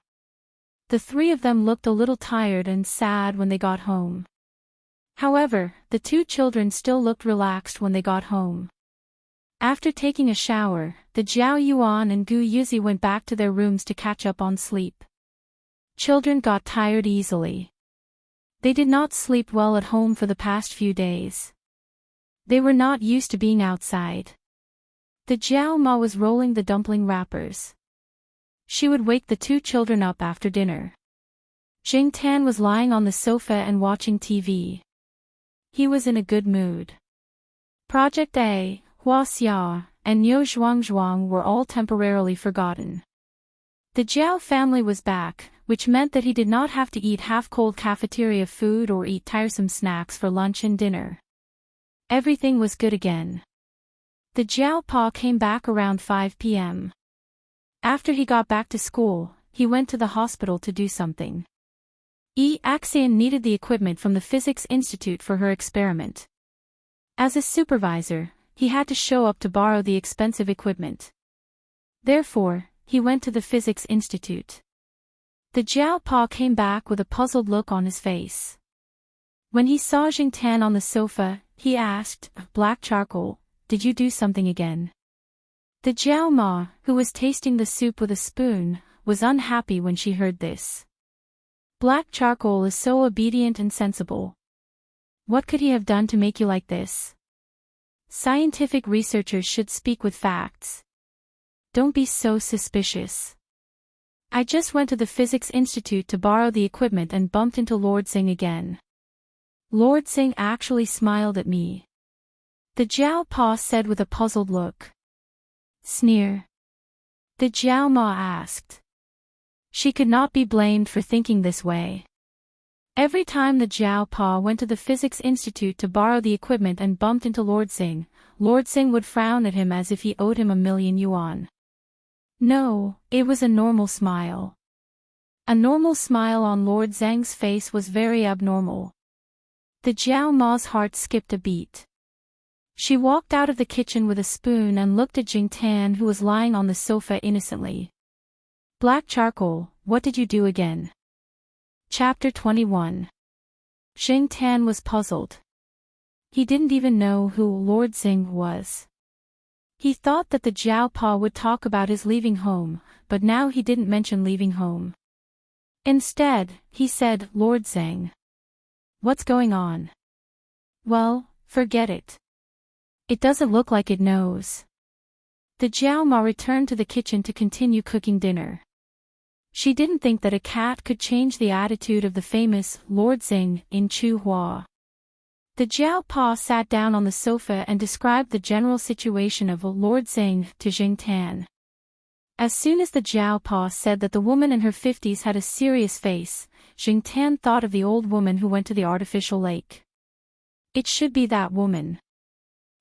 A: The three of them looked a little tired and sad when they got home. However, the two children still looked relaxed when they got home. After taking a shower, the Zhao Yuan and Gu Yuzi went back to their rooms to catch up on sleep. Children got tired easily. They did not sleep well at home for the past few days. They were not used to being outside. The Zhao Ma was rolling the dumpling wrappers. She would wake the two children up after dinner. Xingtian was lying on the sofa and watching TV. He was in a good mood. Project A, Wuxia, and Niu Zhuangzhuang were all temporarily forgotten. The Zhao family was back, which meant that he did not have to eat half-cold cafeteria food or eat tiresome snacks for lunch and dinner. Everything was good again. The Zhao Pa came back around 5 p.m. After he got back to school, he went to the hospital to do something. Xian needed the equipment from the Physics Institute for her experiment. As a supervisor, he had to show up to borrow the expensive equipment. Therefore, he went to the Physics Institute. The Zhao Pa came back with a puzzled look on his face. When he saw Xingtian on the sofa, he asked, "Black charcoal, did you do something again?" The Zhao Ma, who was tasting the soup with a spoon, was unhappy when she heard this. Black charcoal is so obedient and sensible. What could he have done to make you like this? Scientific researchers should speak with facts. Don't be so suspicious. I just went to the Physics Institute to borrow the equipment and bumped into Lord Singh again. Lord Singh actually smiled at me. The Jiao Pa said with a puzzled look. Sneer. The Jiao Ma asked. She could not be blamed for thinking this way. Every time the Jiao Pa went to the Physics Institute to borrow the equipment and bumped into Lord Singh would frown at him as if he owed him 1,000,000 yuan. No, it was a normal smile. A normal smile on Lord Zhang's face was very abnormal. The Jiao Ma's heart skipped a beat. She walked out of the kitchen with a spoon and looked at Jing Tan, who was lying on the sofa innocently. Black charcoal, what did you do again? Chapter 21. Jing Tan was puzzled. He didn't even know who Lord Singh was. He thought that the Jiao Pa would talk about his leaving home, but now he didn't mention leaving home. Instead, he said, Lord Zhang. What's going on? Well, forget it. It doesn't look like it knows. The Jiao Ma returned to the kitchen to continue cooking dinner. She didn't think that a cat could change the attitude of the famous Lord Zhang in Chuhua. The Jiao Pa sat down on the sofa and described the general situation of Lord Zhang to Jing Tan. As soon as the Jiao Pa said that the woman in her 50s had a serious face, Jing Tan thought of the old woman who went to the artificial lake. It should be that woman.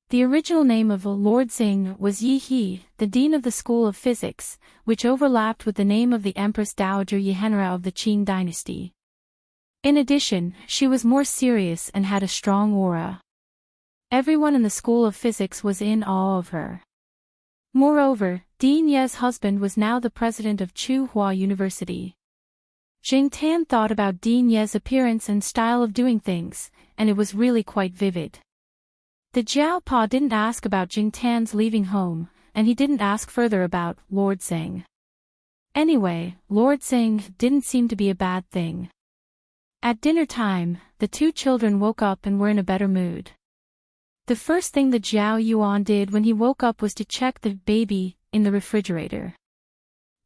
A: The original name of Lord Zhang was Yi He, the dean of the School of Physics, which overlapped with the name of the Empress Dowager Yehenra of the Qing dynasty. In addition, she was more serious and had a strong aura. Everyone in the School of Physics was in awe of her. Moreover, Dean Ye's husband was now the president of Chuhua University. Jing Tan thought about Dean Ye's appearance and style of doing things, and it was really quite vivid. The Jiao Pa didn't ask about Jing Tan's leaving home, and he didn't ask further about Lord Zhang. Anyway, Lord Zhang didn't seem to be a bad thing. At dinner time, the two children woke up and were in a better mood. The first thing the Jiao Yuan did when he woke up was to check the baby in the refrigerator.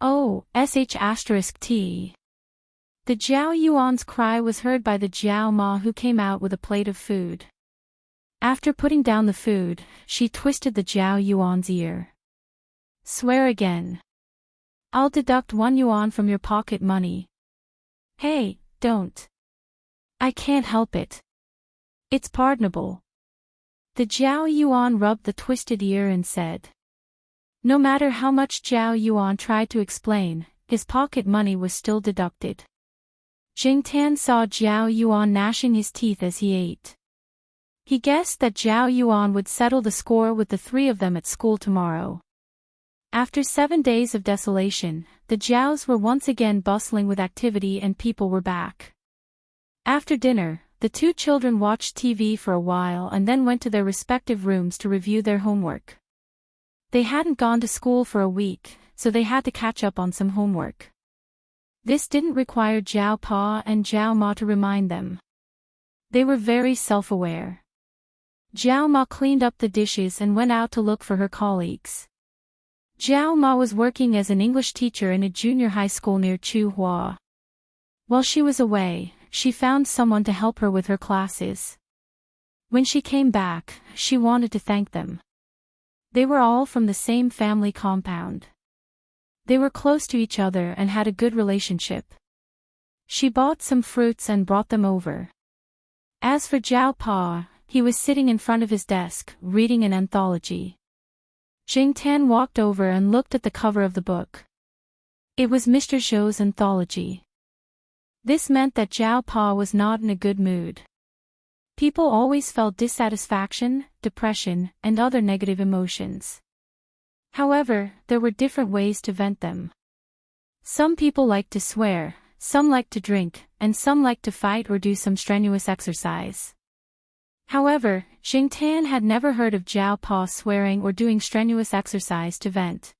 A: Oh, sh*t. The Jiao Yuan's cry was heard by the Jiao Ma, who came out with a plate of food. After putting down the food, she twisted the Jiao Yuan's ear. Swear again. I'll deduct 1 yuan from your pocket money. Hey, don't. I can't help it. It's pardonable. The Jiao Yuan rubbed the twisted ear and said. No matter how much Jiao Yuan tried to explain, his pocket money was still deducted. Jing Tan saw Jiao Yuan gnashing his teeth as he ate. He guessed that Jiao Yuan would settle the score with the three of them at school tomorrow. After 7 days of desolation, the Jiaos were once again bustling with activity and people were back. After dinner, the two children watched TV for a while and then went to their respective rooms to review their homework. They hadn't gone to school for a week, so they had to catch up on some homework. This didn't require Jiao Pa and Jiao Ma to remind them. They were very self-aware. Jiao Ma cleaned up the dishes and went out to look for her colleagues. Jiao Ma was working as an English teacher in a junior high school near Chuhua. While she was away, she found someone to help her with her classes. When she came back, she wanted to thank them. They were all from the same family compound. They were close to each other and had a good relationship. She bought some fruits and brought them over. As for Jiao Pa, he was sitting in front of his desk, reading an anthology. Jing Tan walked over and looked at the cover of the book. It was Mr. Zhou's anthology. This meant that Jiao Pa was not in a good mood. People always felt dissatisfaction, depression, and other negative emotions. However, there were different ways to vent them. Some people liked to swear, some liked to drink, and some liked to fight or do some strenuous exercise. However, Jing Tan had never heard of Jiao Pa swearing or doing strenuous exercise to vent.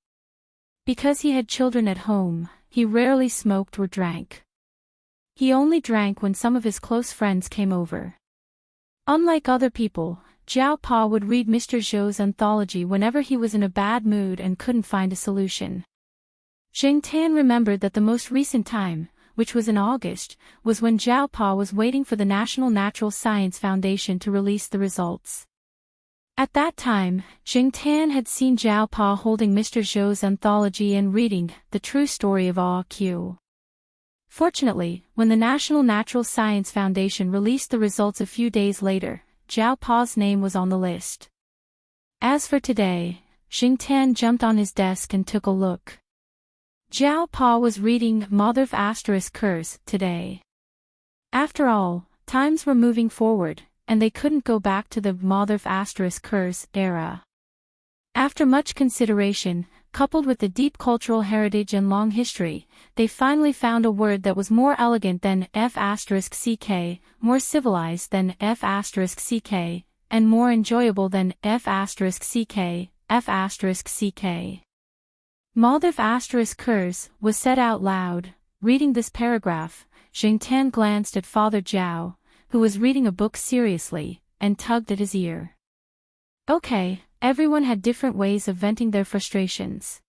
A: Because he had children at home, he rarely smoked or drank. He only drank when some of his close friends came over. Unlike other people, Jiao Pa would read Mr. Zhou's anthology whenever he was in a bad mood and couldn't find a solution. Zheng Tan remembered that the most recent time, which was in August, was when Jiao Pa was waiting for the National Natural Science Foundation to release the results. At that time, Zheng Tan had seen Jiao Pa holding Mr. Zhou's anthology and reading The True Story of Ah Q. Fortunately, when the National Natural Science Foundation released the results a few days later, Jiao Pa's name was on the list. As for today, Zheng Tan jumped on his desk and took a look. Jiao Pa was reading Mother ** Curse today. After all, times were moving forward, and they couldn't go back to the Mother ** Curse era. After much consideration, coupled with the deep cultural heritage and long history, they finally found a word that was more elegant than f***ck, more civilized than f***ck, and more enjoyable than f***ck, f***ck. Mother ** Curse was said out loud. Reading this paragraph, Zheng Tan glanced at Father Zhao, who was reading a book seriously, and tugged at his ear. Okay, everyone had different ways of venting their frustrations.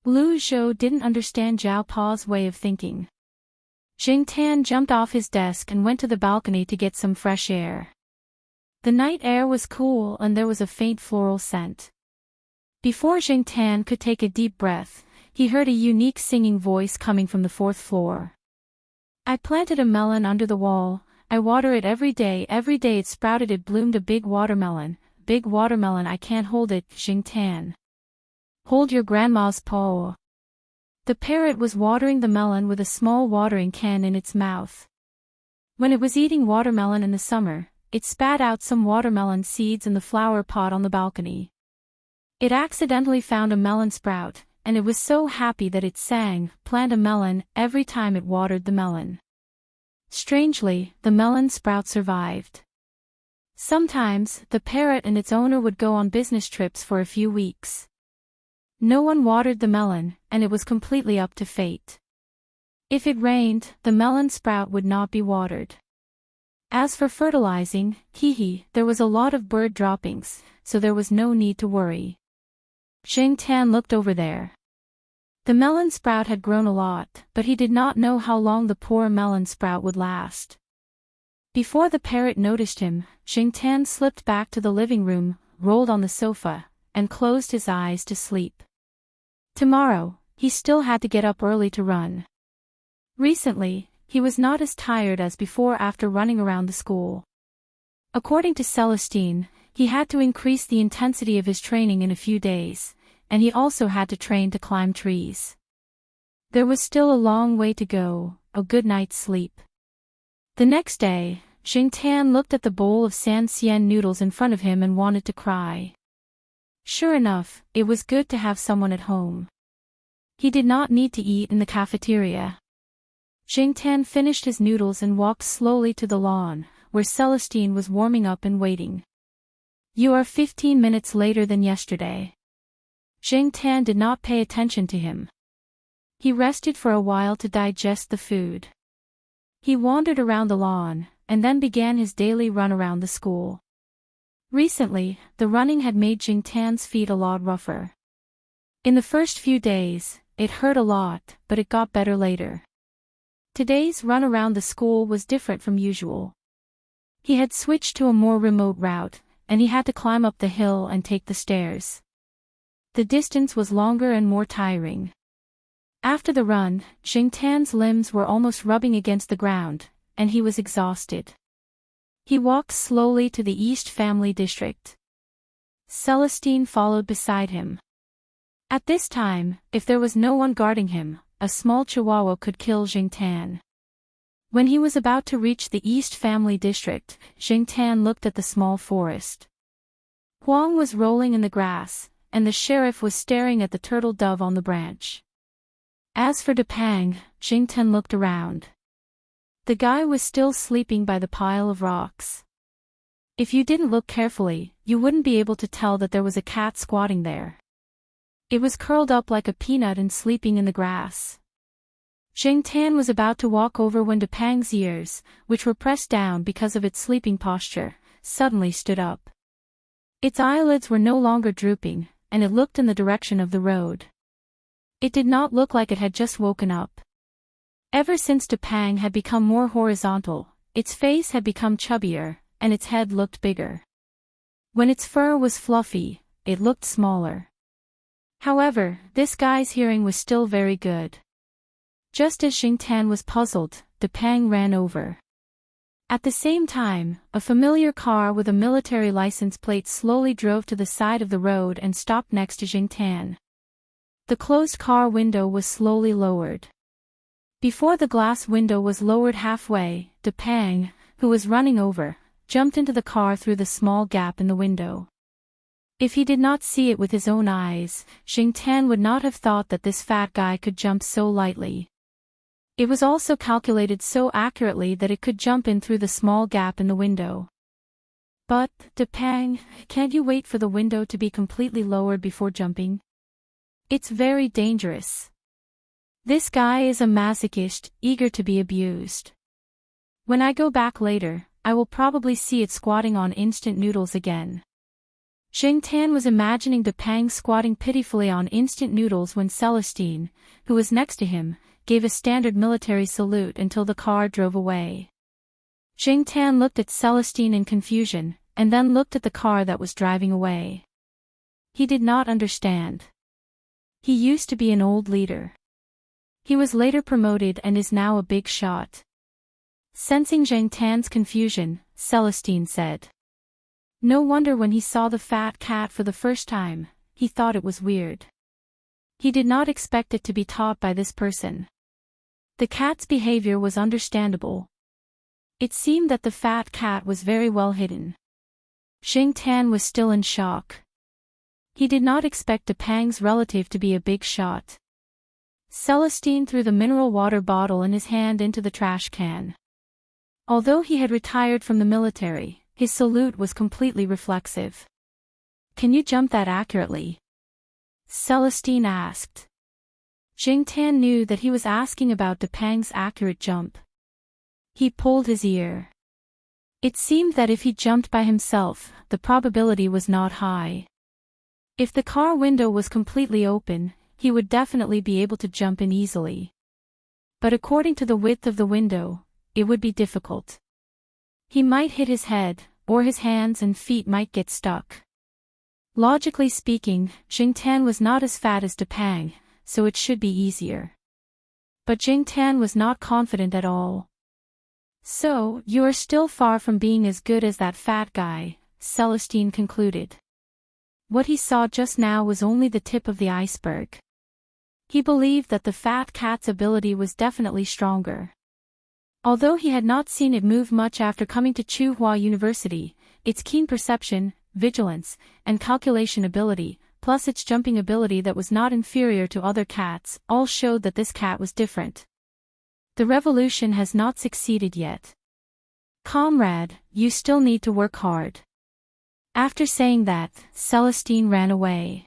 A: Lu Zhou didn't understand Jiao Pa's way of thinking. Zheng Tan jumped off his desk and went to the balcony to get some fresh air. The night air was cool and there was a faint floral scent. Before Zheng Tan could take a deep breath, he heard a unique singing voice coming from the 4th floor. I planted a melon under the wall, I water it every day it sprouted, it bloomed, a big watermelon, I can't hold it, Zheng Tan. Hold your grandma's paw. The parrot was watering the melon with a small watering can in its mouth. When it was eating watermelon in the summer, it spat out some watermelon seeds in the flower pot on the balcony. It accidentally found a melon sprout, and it was so happy that it sang, "Plant a melon," every time it watered the melon. Strangely, the melon sprout survived. Sometimes, the parrot and its owner would go on business trips for a few weeks. No one watered the melon, and it was completely up to fate. If it rained, the melon sprout would not be watered. As for fertilizing, there was a lot of bird droppings, so there was no need to worry. Zheng Tan looked over there. The melon sprout had grown a lot, but he did not know how long the poor melon sprout would last. Before the parrot noticed him, Zheng Tan slipped back to the living room, rolled on the sofa, and closed his eyes to sleep. Tomorrow, he still had to get up early to run. Recently, he was not as tired as before after running around the school. According to Celestine, he had to increase the intensity of his training in a few days, and he also had to train to climb trees. There was still a long way to go, a good night's sleep. The next day, Zheng Tan looked at the bowl of San Xian noodles in front of him and wanted to cry. Sure enough, it was good to have someone at home. He did not need to eat in the cafeteria. Zheng Tan finished his noodles and walked slowly to the lawn, where Celestine was warming up and waiting. You are 15 minutes later than yesterday. Zheng Tan did not pay attention to him. He rested for a while to digest the food. He wandered around the lawn, and then began his daily run around the school. Recently, the running had made Zheng Tan's feet a lot rougher. In the first few days, it hurt a lot, but it got better later. Today's run around the school was different from usual. He had switched to a more remote route, and he had to climb up the hill and take the stairs. The distance was longer and more tiring. After the run, Zheng Tan's limbs were almost rubbing against the ground, and he was exhausted. He walked slowly to the East Family District. Celestine followed beside him. At this time, if there was no one guarding him, a small chihuahua could kill Zheng Tan. When he was about to reach the East Family District, Zheng Tan looked at the small forest. Huang was rolling in the grass, and the sheriff was staring at the turtle dove on the branch. As for Depang, Zheng Tan looked around. The guy was still sleeping by the pile of rocks. If you didn't look carefully, you wouldn't be able to tell that there was a cat squatting there. It was curled up like a peanut and sleeping in the grass. Zheng Tan was about to walk over when Depang's ears, which were pressed down because of its sleeping posture, suddenly stood up. Its eyelids were no longer drooping, and it looked in the direction of the road. It did not look like it had just woken up. Ever since Depang had become more horizontal, its face had become chubbier, and its head looked bigger. When its fur was fluffy, it looked smaller. However, this guy's hearing was still very good. Just as Xingtan was puzzled, Depang ran over. At the same time, a familiar car with a military license plate slowly drove to the side of the road and stopped next to Xingtan. The closed car window was slowly lowered. Before the glass window was lowered halfway, Depang, who was running over, jumped into the car through the small gap in the window. If he did not see it with his own eyes, Xingtan would not have thought that this fat guy could jump so lightly. It was also calculated so accurately that it could jump in through the small gap in the window. But, Depang, can't you wait for the window to be completely lowered before jumping? It's very dangerous. This guy is a masochist, eager to be abused. When I go back later, I will probably see it squatting on instant noodles again. Xingtan was imagining Depang squatting pitifully on instant noodles when Celestine, who was next to him, gave a standard military salute until the car drove away. Xingtan looked at Celestine in confusion, and then looked at the car that was driving away. He did not understand. He used to be an old leader. He was later promoted and is now a big shot. Sensing Xingtan's confusion, Celestine said. No wonder when he saw the fat cat for the first time, he thought it was weird. He did not expect it to be taught by this person. The cat's behavior was understandable. It seemed that the fat cat was very well hidden. Xingtan was still in shock. He did not expect Depang's relative to be a big shot. Celestine threw the mineral water bottle in his hand into the trash can. Although he had retired from the military, his salute was completely reflexive. Can you jump that accurately? Celestine asked. Xingtan knew that he was asking about Depang's accurate jump. He pulled his ear. It seemed that if he jumped by himself, the probability was not high. If the car window was completely open, he would definitely be able to jump in easily. But according to the width of the window, it would be difficult. He might hit his head, or his hands and feet might get stuck. Logically speaking, Xingtan was not as fat as Depang, so it should be easier. But Xingtan was not confident at all. So, you are still far from being as good as that fat guy, Celestine concluded. What he saw just now was only the tip of the iceberg. He believed that the fat cat's ability was definitely stronger. Although he had not seen it move much after coming to Tsinghua University, its keen perception, vigilance, and calculation ability, plus its jumping ability that was not inferior to other cats, all showed that this cat was different. The revolution has not succeeded yet. Comrade, you still need to work hard. After saying that, Celestine ran away.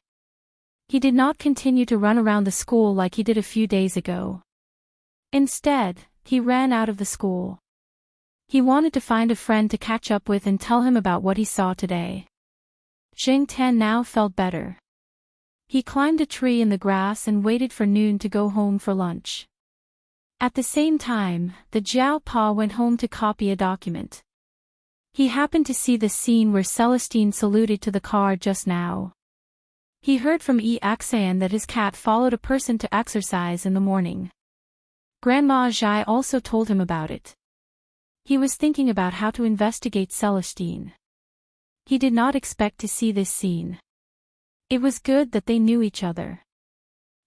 A: He did not continue to run around the school like he did a few days ago. Instead, he ran out of the school. He wanted to find a friend to catch up with and tell him about what he saw today. Xingtan now felt better. He climbed a tree in the grass and waited for noon to go home for lunch. At the same time, the Jiao Pa went home to copy a document. He happened to see the scene where Celestine saluted to the car just now. He heard from Xian that his cat followed a person to exercise in the morning. Grandma Zhai also told him about it. He was thinking about how to investigate Celestine. He did not expect to see this scene. It was good that they knew each other.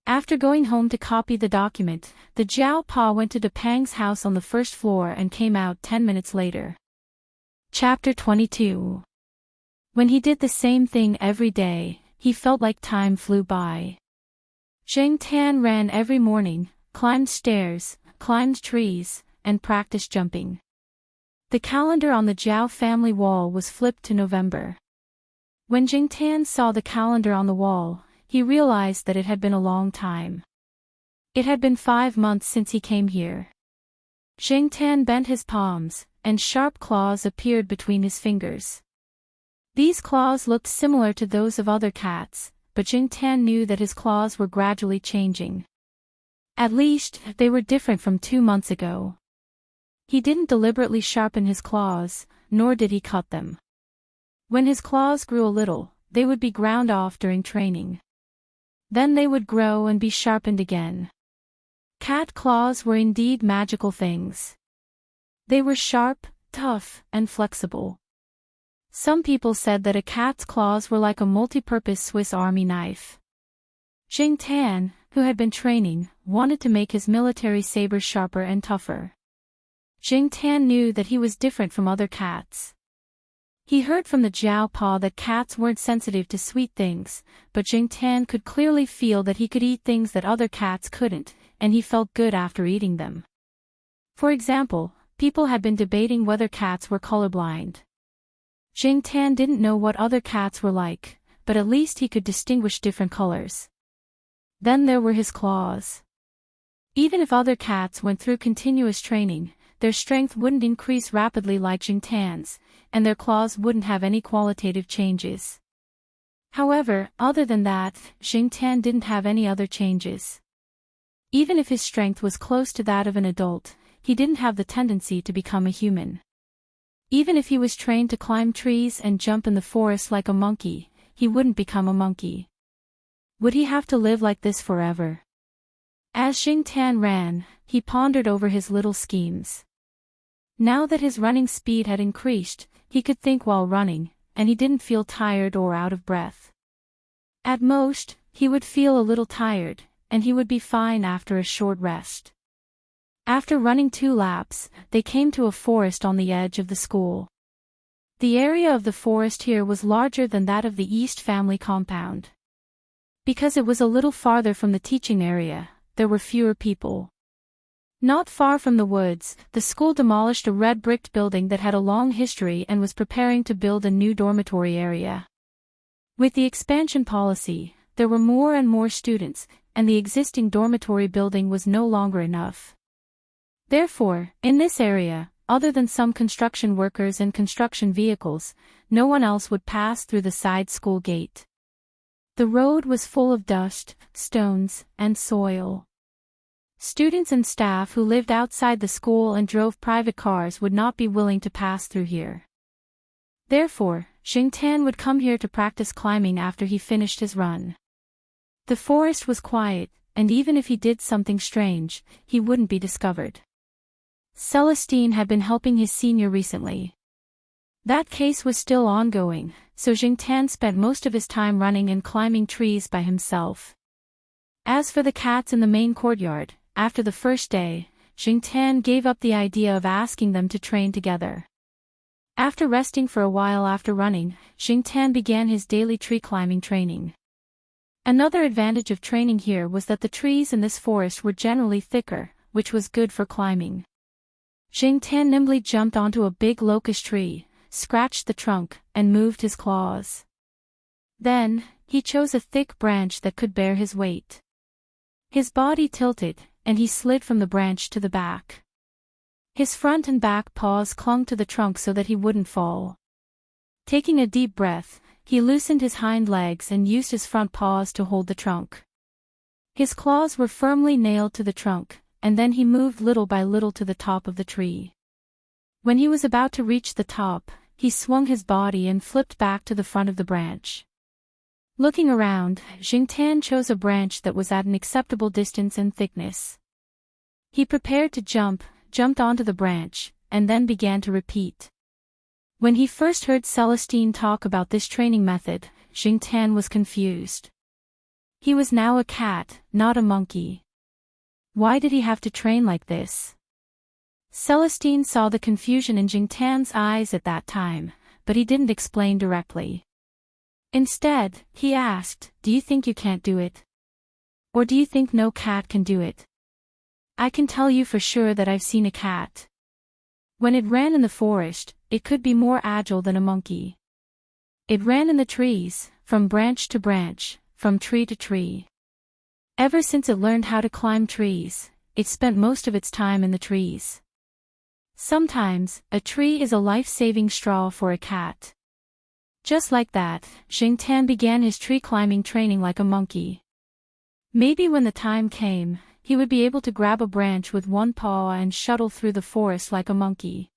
A: After going home to copy the document, the Jiao Pa went to Depang's house on the first floor and came out 10 minutes later. Chapter 22. When he did the same thing every day, he felt like time flew by. Xingtan ran every morning, climbed stairs, climbed trees, and practiced jumping. The calendar on the Jiao family wall was flipped to November. When Xingtan saw the calendar on the wall, he realized that it had been a long time. It had been 5 months since he came here. Xingtan bent his palms, and sharp claws appeared between his fingers. These claws looked similar to those of other cats, but Jing Tan knew that his claws were gradually changing. At least, they were different from 2 months ago. He didn't deliberately sharpen his claws, nor did he cut them. When his claws grew a little, they would be ground off during training. Then they would grow and be sharpened again. Cat claws were indeed magical things. They were sharp, tough, and flexible. Some people said that a cat's claws were like a multi-purpose Swiss Army knife. Jing Tan, who had been training, wanted to make his military saber sharper and tougher. Jing Tan knew that he was different from other cats. He heard from the Jiao Pa that cats weren't sensitive to sweet things, but Jing Tan could clearly feel that he could eat things that other cats couldn't, and he felt good after eating them. For example, people had been debating whether cats were colorblind. Jing Tan didn't know what other cats were like, but at least he could distinguish different colors. Then there were his claws. Even if other cats went through continuous training, their strength wouldn't increase rapidly like Jing Tan's, and their claws wouldn't have any qualitative changes. However, other than that, Jing Tan didn't have any other changes. Even if his strength was close to that of an adult, he didn't have the tendency to become a human. Even if he was trained to climb trees and jump in the forest like a monkey, he wouldn't become a monkey. Would he have to live like this forever? As Jing Tan ran, he pondered over his little schemes. Now that his running speed had increased, he could think while running, and he didn't feel tired or out of breath. At most, he would feel a little tired, and he would be fine after a short rest. After running 2 laps, they came to a forest on the edge of the school. The area of the forest here was larger than that of the East family compound. Because it was a little farther from the teaching area, there were fewer people. Not far from the woods, the school demolished a red-bricked building that had a long history and was preparing to build a new dormitory area. With the expansion policy, there were more and more students, and the existing dormitory building was no longer enough. Therefore, in this area, other than some construction workers and construction vehicles, no one else would pass through the side school gate. The road was full of dust, stones, and soil. Students and staff who lived outside the school and drove private cars would not be willing to pass through here. Therefore, Jing Tan would come here to practice climbing after he finished his run. The forest was quiet, and even if he did something strange, he wouldn't be discovered. Celestine had been helping his senior recently. That case was still ongoing, so Jing Tan spent most of his time running and climbing trees by himself. As for the cats in the main courtyard, after the first day, Jing Tan gave up the idea of asking them to train together. After resting for a while after running, Jing Tan began his daily tree climbing training. Another advantage of training here was that the trees in this forest were generally thicker, which was good for climbing. Jing Tan nimbly jumped onto a big locust tree, scratched the trunk, and moved his claws. Then, he chose a thick branch that could bear his weight. His body tilted, and he slid from the branch to the back. His front and back paws clung to the trunk so that he wouldn't fall. Taking a deep breath, he loosened his hind legs and used his front paws to hold the trunk. His claws were firmly nailed to the trunk, and then he moved little by little to the top of the tree. When he was about to reach the top, he swung his body and flipped back to the front of the branch. Looking around, Jing Tan chose a branch that was at an acceptable distance and thickness. He prepared to jumped onto the branch, and then began to repeat. When he first heard Celestine talk about this training method, Jing Tan was confused. He was now a cat, not a monkey. Why did he have to train like this? Celestine saw the confusion in Jing Tan's eyes at that time, but he didn't explain directly. Instead, he asked, "Do you think you can't do it? Or do you think no cat can do it? I can tell you for sure that I've seen a cat. When it ran in the forest, it could be more agile than a monkey. It ran in the trees, from branch to branch, from tree to tree. Ever since it learned how to climb trees, it spent most of its time in the trees. Sometimes, a tree is a life-saving straw for a cat. Just like that, Jingtian began his tree climbing training like a monkey. Maybe when the time came, he would be able to grab a branch with one paw and shuttle through the forest like a monkey.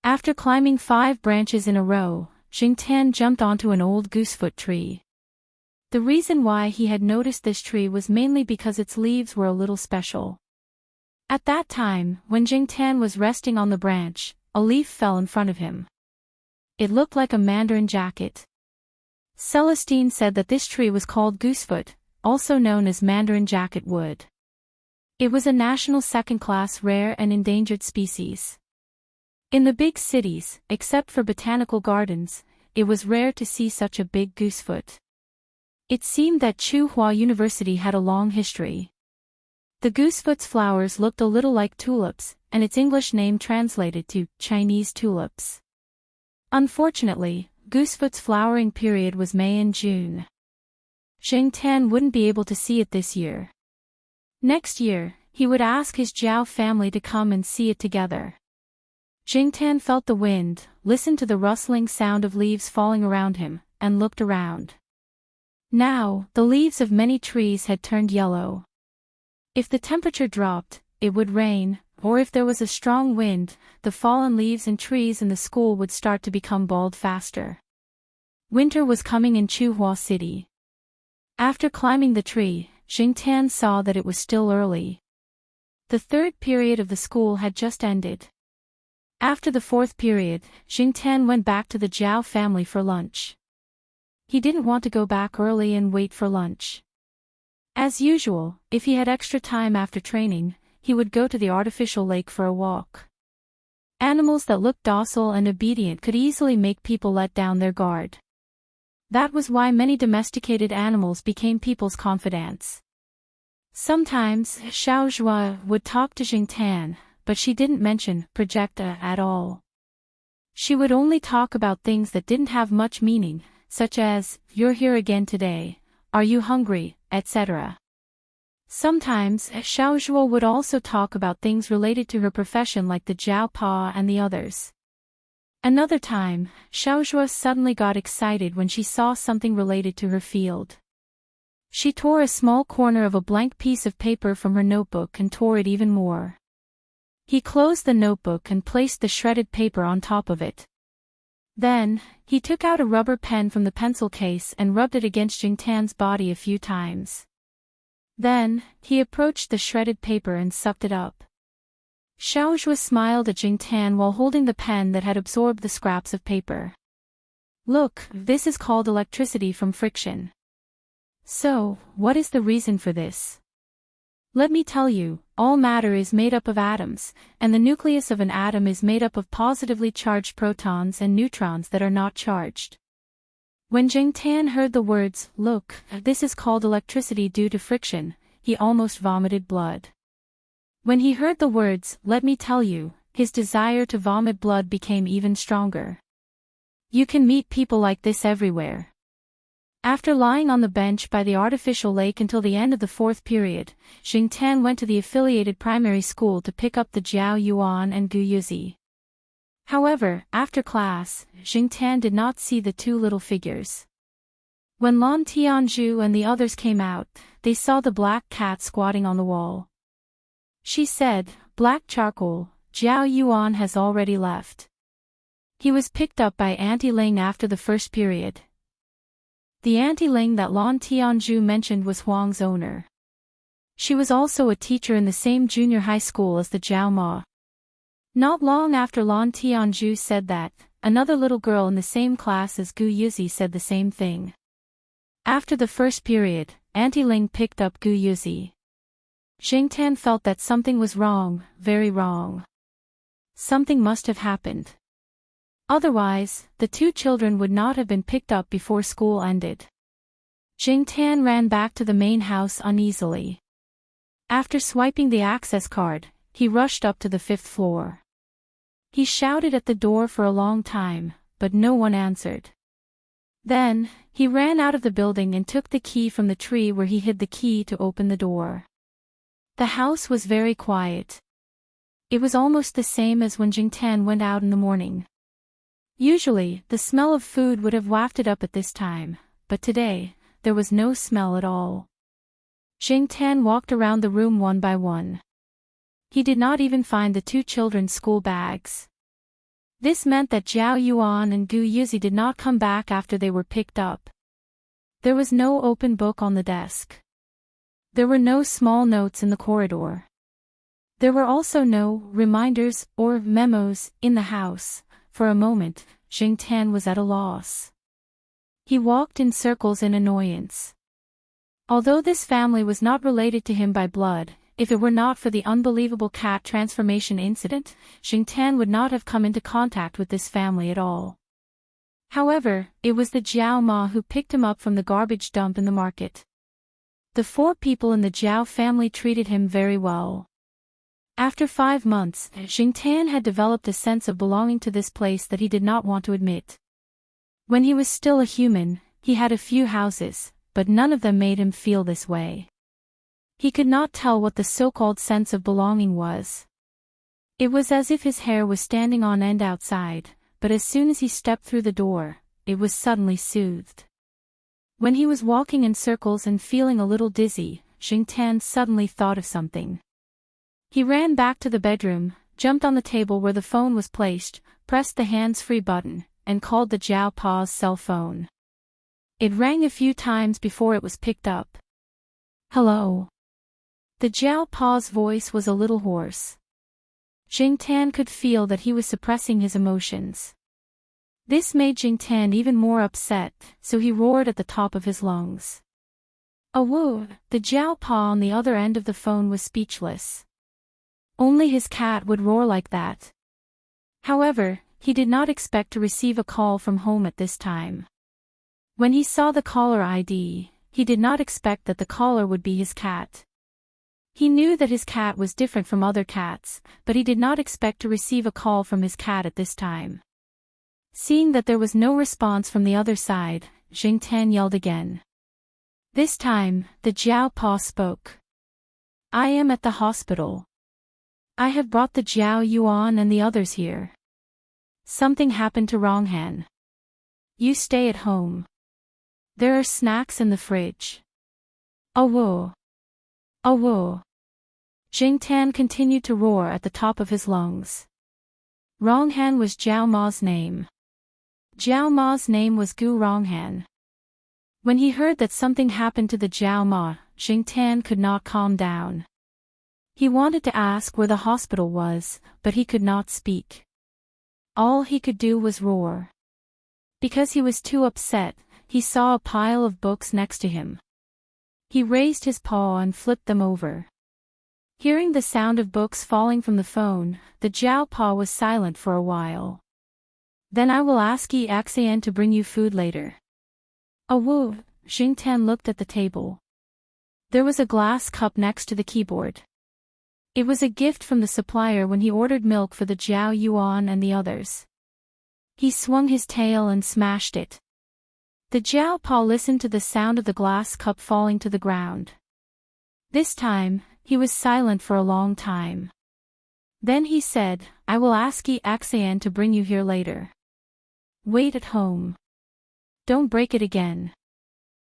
A: After climbing 5 branches in a row, Jingtian jumped onto an old goosefoot tree. The reason why he had noticed this tree was mainly because its leaves were a little special. At that time, when Jingtian was resting on the branch, a leaf fell in front of him. It looked like a mandarin jacket. Celestine said that this tree was called goosefoot, also known as mandarin jacket wood. It was a national second-class rare and endangered species. In the big cities, except for botanical gardens, it was rare to see such a big goosefoot. It seemed that Tsinghua University had a long history. The goosefoot's flowers looked a little like tulips, and its English name translated to Chinese tulips. Unfortunately, goosefoot's flowering period was May and June. Jingtian wouldn't be able to see it this year. Next year, he would ask his Zhao family to come and see it together. Jingtian felt the wind, listened to the rustling sound of leaves falling around him, and looked around. Now, the leaves of many trees had turned yellow. If the temperature dropped, it would rain, or if there was a strong wind, the fallen leaves and trees in the school would start to become bald faster. Winter was coming in Tsinghua City. After climbing the tree, Jingtian saw that it was still early. The 3rd period of the school had just ended. After the 4th period, Jingtian went back to the Zhao family for lunch. He didn't want to go back early and wait for lunch. As usual, if he had extra time after training, he would go to the artificial lake for a walk. Animals that looked docile and obedient could easily make people let down their guard. That was why many domesticated animals became people's confidants. Sometimes, Xiaozhua would talk to Jingtian, but she didn't mention projecta at all. She would only talk about things that didn't have much meaning, such as, "You're here again today," "Are you hungry," etc. Sometimes, Xiaozhua would also talk about things related to her profession like the Jiao Pa and the others. Another time, Xiaozhua suddenly got excited when she saw something related to her field. She tore a small corner of a blank piece of paper from her notebook and tore it even more. He closed the notebook and placed the shredded paper on top of it. Then, he took out a rubber pen from the pencil case and rubbed it against Jingtian's body a few times. Then, he approached the shredded paper and sucked it up. Xiaozhua smiled at Jingtian while holding the pen that had absorbed the scraps of paper. "Look, this is called electricity from friction." "So, what is the reason for this?" "Let me tell you, all matter is made up of atoms, and the nucleus of an atom is made up of positively charged protons and neutrons that are not charged." When Jingtian heard the words, "Look, this is called electricity due to friction," he almost vomited blood. When he heard the words, "Let me tell you," his desire to vomit blood became even stronger. You can meet people like this everywhere. After lying on the bench by the artificial lake until the end of the 4th period, Jingtian went to the affiliated primary school to pick up the Jiao Yuan and Gu Yuzi. However, after class, Jingtian did not see the 2 little figures. When Lan Tianzhu and the others came out, they saw the black cat squatting on the wall. She said, "Black charcoal, Jiao Yuan has already left. He was picked up by Auntie Ling after the 1st period." The Auntie Ling that Lan Tianzhu mentioned was Huang's owner. She was also a teacher in the same junior high school as the Jiao Ma. Not long after Lan Tianzhu said that, another little girl in the same class as Gu Yuzi said the same thing. After the 1st period, Auntie Ling picked up Gu Yuzi. Jingtian felt that something was wrong, very wrong. Something must have happened. Otherwise, the 2 children would not have been picked up before school ended. Jingtian ran back to the main house uneasily. After swiping the access card, he rushed up to the 5th floor. He shouted at the door for a long time, but no one answered. Then, he ran out of the building and took the key from the tree where he hid the key to open the door. The house was very quiet. It was almost the same as when Jingtian went out in the morning. Usually, the smell of food would have wafted up at this time, but today, there was no smell at all. Jing Tan walked around the room one by one. He did not even find the two children's school bags. This meant that Zhao Yuan and Gu Yuzi did not come back after they were picked up. There was no open book on the desk. There were no small notes in the corridor. There were also no reminders or memos in the house. For a moment, Jing Tan was at a loss. He walked in circles in annoyance. Although this family was not related to him by blood, if it were not for the unbelievable cat transformation incident, Jing Tan would not have come into contact with this family at all. However, it was the Jiao Ma who picked him up from the garbage dump in the market. The 4 people in the Jiao family treated him very well. After 5 months, Jing Tan had developed a sense of belonging to this place that he did not want to admit. When he was still a human, he had a few houses, but none of them made him feel this way. He could not tell what the so-called sense of belonging was. It was as if his hair was standing on end outside, but as soon as he stepped through the door, it was suddenly soothed. When he was walking in circles and feeling a little dizzy, Jing Tan suddenly thought of something. He ran back to the bedroom, jumped on the table where the phone was placed, pressed the hands-free button, and called the Jiao Pa's cell phone. It rang a few times before it was picked up. Hello. The Jiao Pa's voice was a little hoarse. Jing Tan could feel that he was suppressing his emotions. This made Jing Tan even more upset, so he roared at the top of his lungs. Awoo! The Jiao Pa on the other end of the phone was speechless. Only his cat would roar like that. However, he did not expect to receive a call from home at this time. When he saw the caller ID, he did not expect that the caller would be his cat. He knew that his cat was different from other cats, but he did not expect to receive a call from his cat at this time. Seeing that there was no response from the other side, Jing Tan yelled again. This time, the Jiao Pa spoke. I am at the hospital. I have brought the Zhao Yuan and the others here. Something happened to Ronghan. You stay at home. There are snacks in the fridge. Awoo. Awoo. Jing Tan continued to roar at the top of his lungs. Ronghan was Jiao Ma's name. Jiao Ma's name was Gu Ronghan. When he heard that something happened to the Jiao Ma, Jing Tan could not calm down. He wanted to ask where the hospital was, but he could not speak. All he could do was roar. Because he was too upset, he saw a pile of books next to him. He raised his paw and flipped them over. Hearing the sound of books falling from the phone, the Jiao Pa was silent for a while. Then I will ask Yi Xian to bring you food later. Awoo! Jing Tan looked at the table. There was a glass cup next to the keyboard. It was a gift from the supplier when he ordered milk for the Zhao Yuan and the others. He swung his tail and smashed it. The Jiao Pa listened to the sound of the glass cup falling to the ground. This time, he was silent for a long time. Then he said, I will ask Yi Xian to bring you here later. Wait at home. Don't break it again.